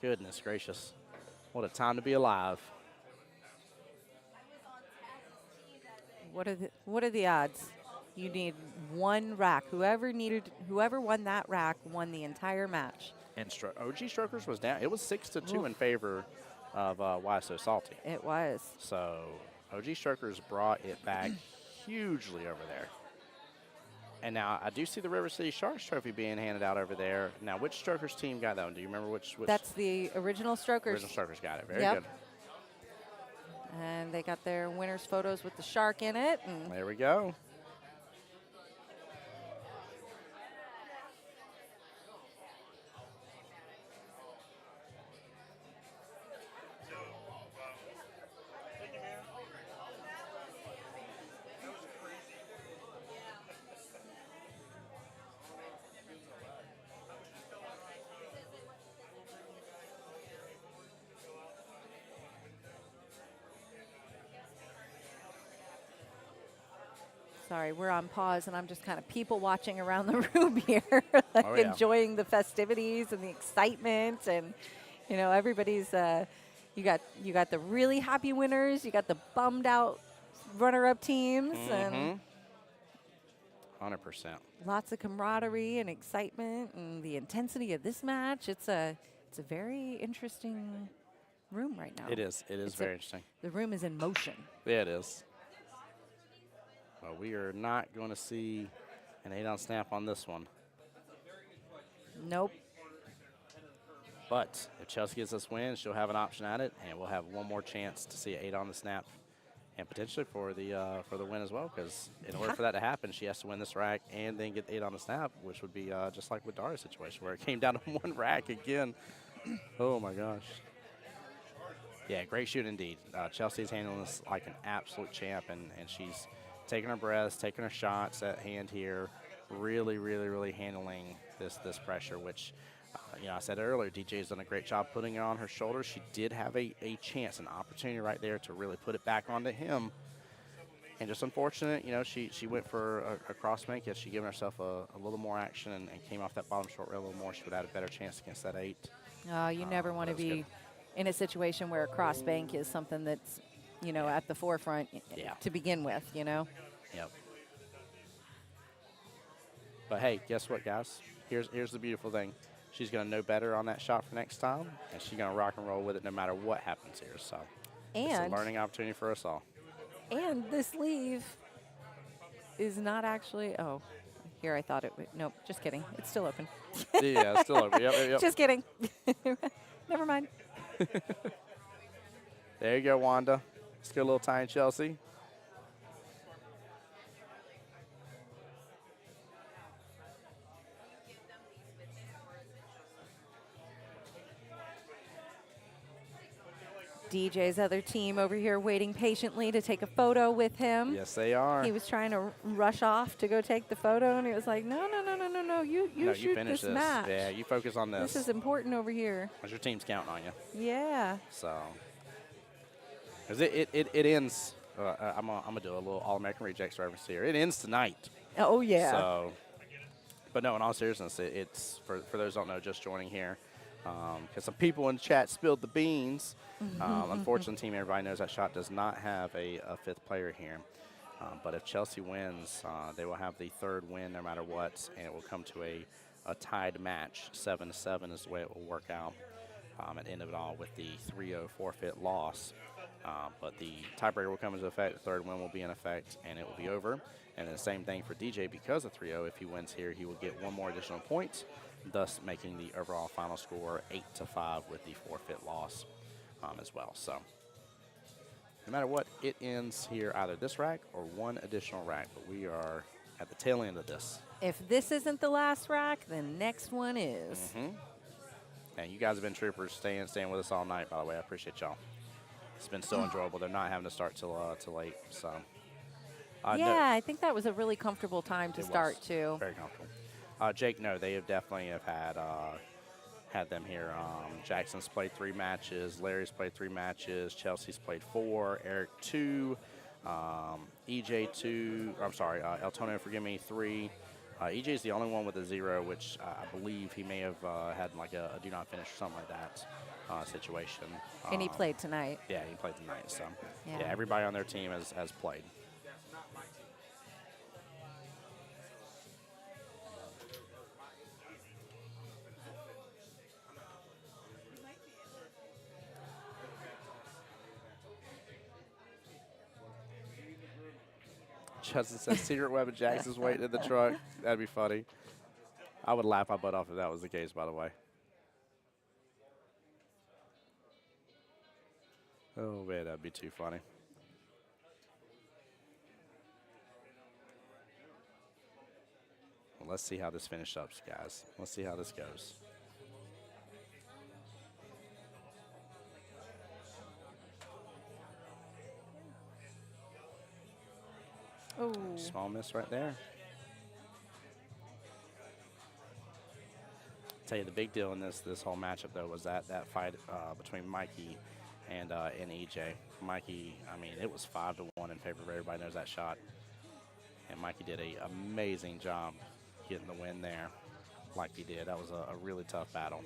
Goodness gracious. What a time to be alive. What are the odds? You need 1 rack. Whoever won that rack won the entire match. And OG Strokers was down. It was 6-2 in favor of Why So Salty. It was. So OG Strokers brought it back hugely over there. And now I do see the River City Sharks trophy being handed out over there. Now, which Strokers team got that one? Do you remember which? That's the original Strokers. Original Strokers got it. Very Yep. good. And they got their winners' photos with the shark in it. And There we go. sorry, we're on pause, and I'm just kind of people watching around the room here, like Oh, yeah. enjoying the festivities and the excitement, and you know, everybody's. You got the really happy winners, you got the bummed out runner-up teams, and 100%. lots of camaraderie and excitement, and the intensity of this match. It's a very interesting room right now. It is. It is It's very interesting. The room is in motion. Yeah, it is. Well, we are not going to see an 8-on snap on this one. Nope. But if Chelsea gets this win, she'll have an option at it, and we'll have one more chance to see an 8 on the snap, and potentially for the win as well. Because in order for that to happen, she has to win this rack and then get 8 on the snap, which would be just like with Dara's situation, where it came down to one rack again. Oh my gosh. Yeah, great shoot indeed. Chelsea's handling this like an absolute champ, and she's taking her breaths, taking her shots at hand here, really, really, really handling this pressure, which, I said earlier, DJ's done a great job putting it on her shoulders. She did have a chance, an opportunity right there to really put it back onto him. And just unfortunate, she went for a cross make. Yes, she given herself a little more action and came off that bottom short rail a little more. She would have had a better chance against that 8. You never want to be good. in a situation where a cross bank is something that's, at the forefront to begin with, Yep. But hey, guess what, guys? Here's the beautiful thing. She's going to know better on that shot for next time, and she's going to rock and roll with it no matter what happens here. So it's a learning opportunity for us all. And this leave is not actually, here I thought it would, nope, just kidding. It's still open. Yeah, it's still open. Yep. Just kidding. Never mind. There you go, Wanda. Let's go a little tiny Chelsea. DJ's other team over here waiting patiently to take a photo with him. Yes, they are. He was trying to rush off to go take the photo, and he was like, no, you shoot finish this match. Yeah, you focus on this. This is important over here. Your team's counting on you. Yeah. So, because it ends, I'm going to do a little All-American Rejects reference here. It ends tonight. Oh, yeah. So, but no, in all seriousness, it's, for those who don't know, just joining here, because some people in the chat spilled the beans. Unfortunately, team everybody knows that shot does not have a 5th player here. But if Chelsea wins, they will have the 3rd win no matter what, and it will come to a tied match. 7-7 is the way it will work out at the end of it all, with the 3-0 forfeit loss. But the tiebreaker will come into effect, the 3rd win will be in effect, and it will be over. And then the same thing for DJ, because of 3-0, if he wins here, he will get 1 more additional point, thus making the overall final score 8-5 with the forfeit loss as well. So no matter what, it ends here, either this rack or 1 additional rack, but we are at the tail end of this. If this isn't the last rack, the next one is. And you guys have been troopers, staying with us all night, by the way. I appreciate y'all. It's been so enjoyable. They're not having to start till late. So I think that was a really comfortable time to start too. Very comfortable. Jake, no, they have definitely had them here. Jackson's played 3 matches. Larry's played 3 matches. Chelsea's played 4. Eric 2. EJ 2. I'm sorry, Eltonio, forgive me, 3. EJ's the only one with a 0, which I believe he may have had like a do not finish or something like that situation. And he played tonight. Yeah, he played tonight. So yeah, everybody on their team has played. Justin says secret weapon Jackson's waiting in the truck. That'd be funny. I would laugh my butt off if that was the case, by the way. Oh, man, that'd be too funny. Well, let's see how this finishes up, guys. Let's see how this goes. Oh. Small miss right there. Tell you the big deal in this whole matchup though was that fight between Mikey and EJ. Mikey, I mean, it was 5-1 in favor of everybody knows that shot, and Mikey did an amazing job getting the win there, like he did. That was a really tough battle.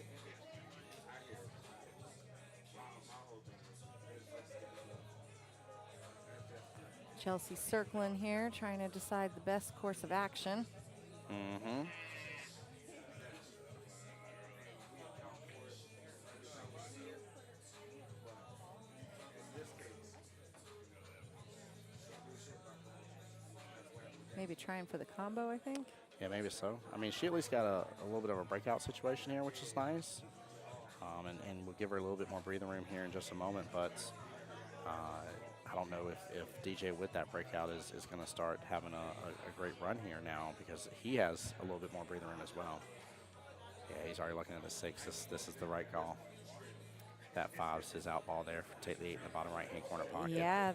Chelsea circling here, trying to decide the best course of action. Mm-hmm. maybe trying for the combo, I think. Yeah, maybe so. I mean, she at least got a little bit of a breakout situation here, which is nice. And we'll give her a little bit more breathing room here in just a moment. But I don't know if DJ with that breakout is going to start having a great run here now, because he has a little bit more breathing room as well. Yeah, he's already looking at the 6. This is the right call. That 5's his out ball there. Take the 8 in the bottom right-hand corner pocket. Yeah,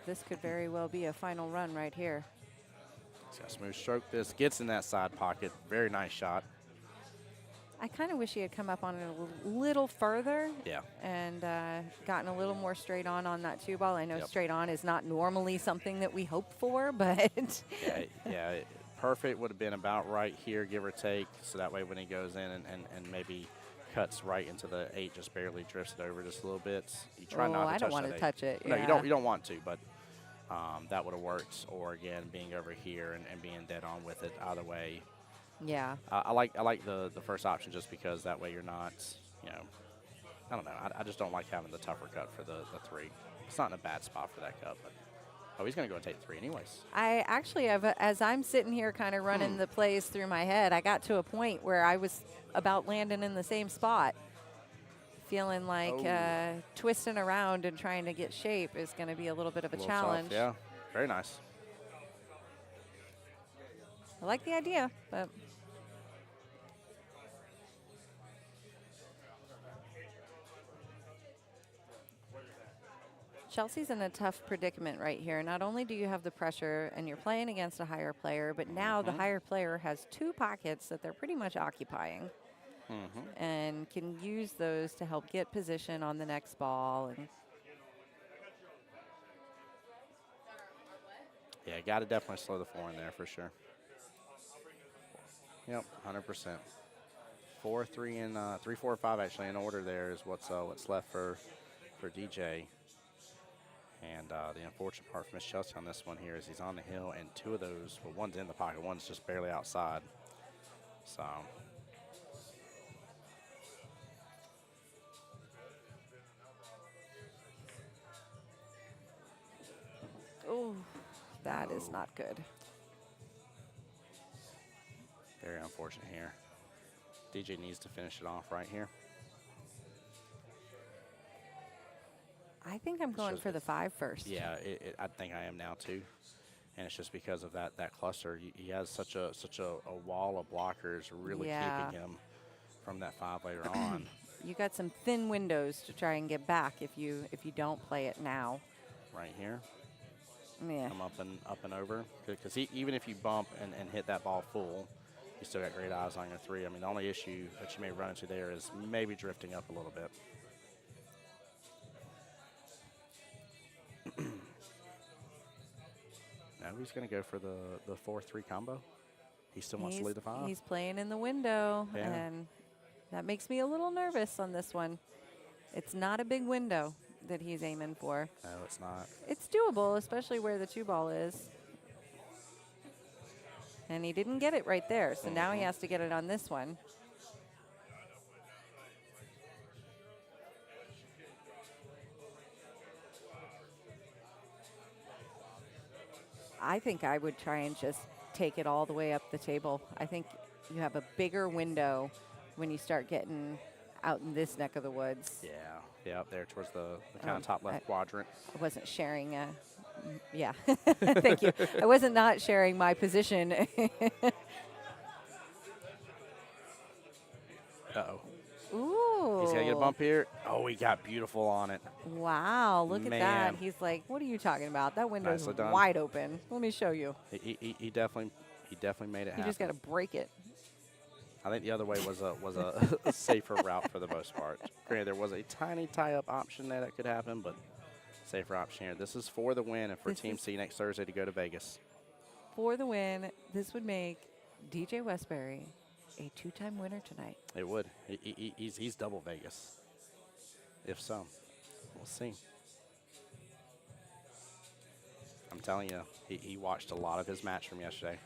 this could very well be a final run right here. He's got a smooth stroke. This gets in that side pocket. Very nice shot. I kind of wish he had come up on it a little further. Yeah. And gotten a little more straight on that 2 ball. I know straight on is not normally something that we hope for, but yeah. Perfect would have been about right here, give or take. So that way when he goes in and maybe cuts right into the 8, just barely drifts it over just a little bit. You try not to touch I don't want to touch it. No, yeah. you don't want to, but that would have worked. Or again, being over here and being dead on with it. Either way. Yeah. I like the first option just because that way you're not, I don't know. I just don't like having the tougher cut for the 3. It's not in a bad spot for that cut, but he's going to go and take the 3 anyways. I actually have, as I'm sitting here kind of running the plays through my head, I got to a point where I was about landing in the same spot, feeling like twisting around and trying to get shape is going to be a little bit of a challenge. Tough, yeah, very nice. I like the idea, but Chelsea's in a tough predicament right here. Not only do you have the pressure and you're playing against a higher player, but now the higher player has 2 pockets that they're pretty much occupying and can use those to help get position on the next ball. And yeah, got to definitely slow the 4 in there for sure. Yep, 100%. 4, 3, and 3, 4, 5 actually in order there is what's left for DJ. And the unfortunate part for Miss Chelsea on this one here is he's on the hill, and 2 of those, well, one's in the pocket, one's just barely outside. So. oh, that is not good. Very unfortunate here. DJ needs to finish it off right here. I think I'm going for the 5 first. Yeah, I think I am now too, and it's just because of that cluster. He has such a wall of blockers, really keeping him from that 5 later on. You got some thin windows to try and get back if you don't play it now. Right here. Yeah. Come up and over, because even if you bump and hit that ball full, you still got great eyes on your 3. I mean, the only issue that you may run into there is maybe drifting up a little bit. Now he's going to go for the 4-3 combo. He still wants to lead the 5. He's playing in the window, Yeah. and that makes me a little nervous on this one. It's not a big window that he's aiming for. No, it's not. It's doable, especially where the 2 ball is. And he didn't get it right there, so now he has to get it on this one. I think I would try and just take it all the way up the table. I think you have a bigger window when you start getting out in this neck of the woods. Yeah, up there towards the kind of top left quadrant. I wasn't sharing. Yeah, thank you. I wasn't not sharing my position. Uh-oh. Ooh. He's got to get a bump here. Oh, he got beautiful on it. Wow, look at that. Man. He's like, what are you talking about? That window's Nicely done. wide open. Let me show you. He definitely made it happen. You just got to break it. I think the other way was a safer route for the most part. Granted, there was a tiny tie-up option there that could happen, but safer option here. This is for the win and for Team C next Thursday to go to Vegas. For the win, this would make DJ Westbury a 2-time winner tonight. It would. He's double Vegas. If so, we'll see. I'm telling you, he watched a lot of his match from yesterday,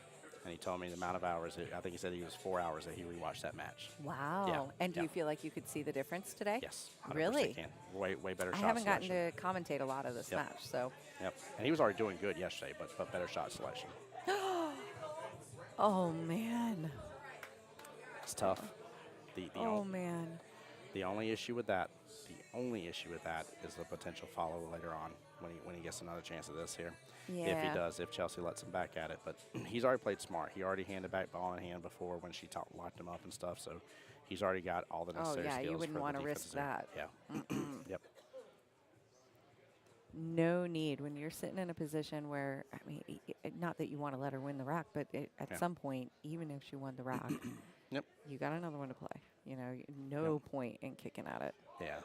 and he told me the amount of hours. I think he said he was 4 hours that he rewatched that match. Wow. Yeah, And do you feel like you could see the difference today? Yes. 100% Really? Can. Way better I shot haven't gotten selection. to commentate a lot of this match, so. Yep. And he was already doing good yesterday, but better shot selection. Oh, man. It's tough. Oh, man. The only issue with that is the potential follow later on when he gets another chance at this here. Yeah. If he does, if Chelsea lets him back at it. But he's already played smart. He already handed back ball in hand before when she locked him up and stuff. So he's already got all the necessary skills. You wouldn't for want the to risk defensive that. end. Yeah. Yep. No need when you're sitting in a position where, I mean, not that you want to let her win the rack, but at some point, even if she won the rack, Yep. you got another one to play. You know, no point in kicking at it. Yeah.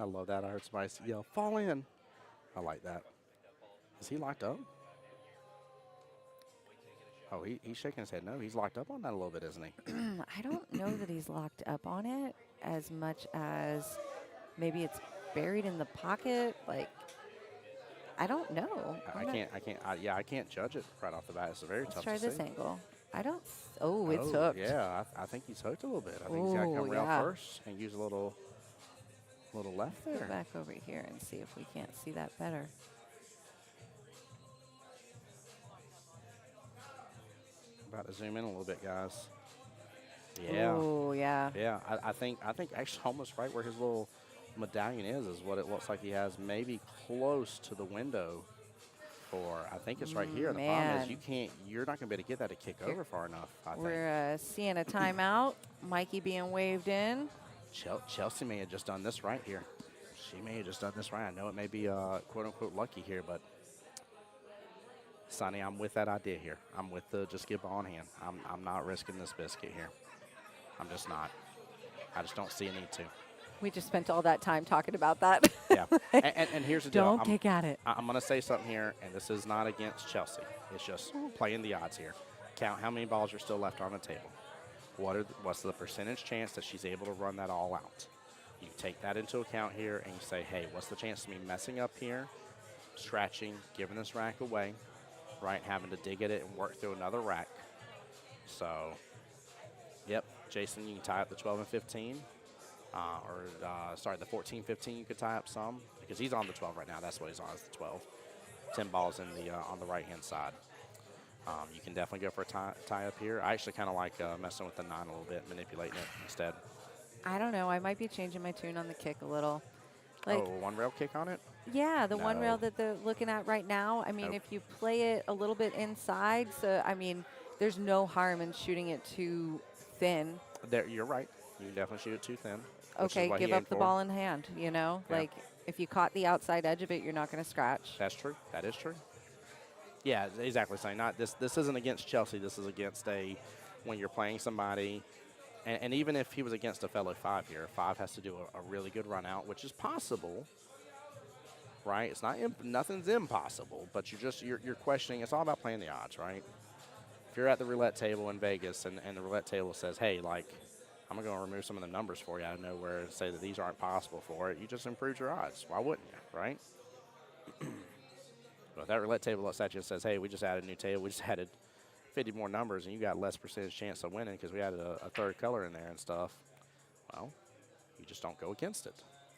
I love that. I heard somebody yell, "Fall in." I like that. Is he locked up? Oh, he's shaking his head. No, he's locked up on that a little bit, isn't he? I don't know that he's locked up on it as much as maybe it's buried in the pocket. Like, I don't know. I can't judge it right off the bat. It's very tough to see. Let's try this angle. I don't. Oh, it's hooked. Yeah, I think he's hooked a little bit. I think he's got to come around yeah. first and use a little left Go there. back over here and see if we can't see that better. About to zoom in a little bit, guys. Yeah. Oh, yeah. Yeah, I think actually almost right where his little medallion is what it looks like he has, maybe close to the window. I think it's right here. The problem is you're not going to be able to get that to kick over far enough, I think. We're seeing a timeout. Mikey being waved in. Chelsea may have just done this right here. She may have just done this right. I know it may be quote-unquote lucky here, but Sonny, I'm with that idea here. I'm with the just give ball in hand. I'm not risking this biscuit here. I'm just not. I just don't see a need to. We just spent all that time talking about that. Yeah. And here's the deal. Don't kick at it. I'm going to say something here, and this is not against Chelsea. It's just playing the odds here. Count how many balls are still left on the table. What's the percentage chance that she's able to run that all out? You take that into account here, and you say, hey, what's the chance of me messing up here, scratching, giving this rack away, right, having to dig at it and work through another rack. So, yep, Jason, you can tie up the 12 and 15. The 14-15 you could tie up some because he's on the 12 right now. That's what he's on, is the 12. 10 balls in the on the right-hand side. You can definitely go for a tie up here. I actually kind of like messing with the 9 a little bit, manipulating it instead. I don't know. I might be changing my tune on the kick a little. Like, one rail kick on it? Yeah, the one rail that they're looking at right now. I mean, if you play it a little bit inside, so, I mean, there's no harm in shooting it too thin. You're right. You can definitely shoot it too thin. Okay, give up the ball in hand, you know? Yeah. Like, if you caught the outside edge of it, you're not going to scratch. That's true. That is true. Yeah, exactly. Saying this isn't against Chelsea. This is against when you're playing somebody. And even if he was against a fellow 5 here, 5 has to do a really good run out, which is possible, right? It's not nothing's impossible, but you're questioning. It's all about playing the odds, right? If you're at the roulette table in Vegas and the roulette table says, hey, like, I'm going to remove some of the numbers for you out of nowhere and say that these aren't possible for it, you just improved your odds. Why wouldn't you, right? But if that roulette table looks at you and says, hey, we just added a new table, we just added 50 more numbers, and you got less percentage chance of winning because we added a third color in there and stuff, well, you just don't go against it.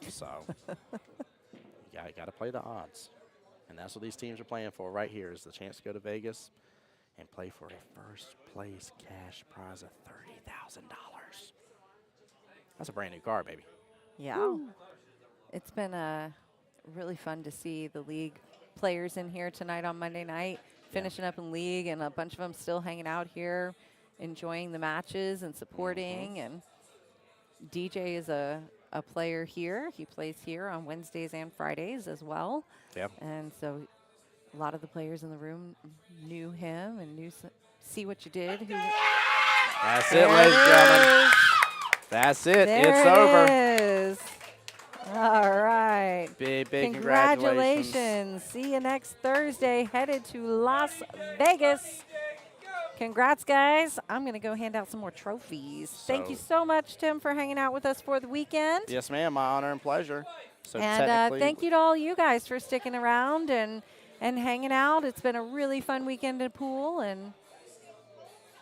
So you got to play the odds. And that's what these teams are playing for right here, is the chance to go to Vegas and play for a first-place cash prize of $30,000. That's a brand new car, baby. Yeah. Woo. It's been really fun to see the league players in here tonight on Monday night, finishing up in league, and a bunch of them still hanging out here, enjoying the matches and supporting. And DJ is a player here. He plays here on Wednesdays and Fridays as well. Yep. And so a lot of the players in the room knew him and knew See What You Did. That's it, ladies and gentlemen. That's it. It's over. It is. All right. Big Congratulations. See you next Thursday. Headed to Las Vegas. Congrats, guys. I'm going to go hand out some more trophies. Thank you so much, Tim, for hanging out with us for the weekend. Yes, ma'am. My honor and pleasure. So and thank you to all you guys for sticking around and hanging out. It's been a really fun weekend at pool. And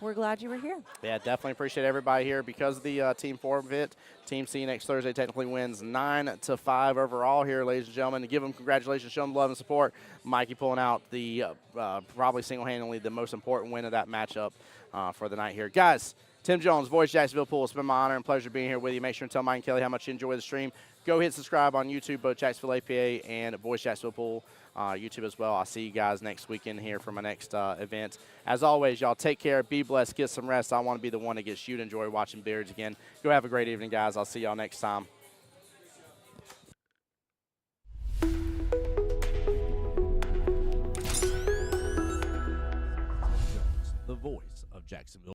we're glad you were here. Yeah, definitely appreciate everybody here because of the team forfeit. Team C next Thursday technically wins 9-5 overall here, ladies and gentlemen. To give them congratulations, show them love and support. Mikey pulling out the probably single-handedly the most important win of that matchup for the night here. Guys, Tim Jones, Voice Jacksonville Pool. It's been my honor and pleasure being here with you. Make sure and tell Mike and Kelly how much you enjoy the stream. Go hit subscribe on YouTube, both Jacksonville APA and Voice Jacksonville Pool. YouTube as well. I'll see you guys next weekend here for my next event. As always, y'all take care, be blessed, get some rest. I want to be the one that gets you to enjoy watching billiards again. Go have a great evening, guys. I'll see y'all next time. The voice of Jacksonville.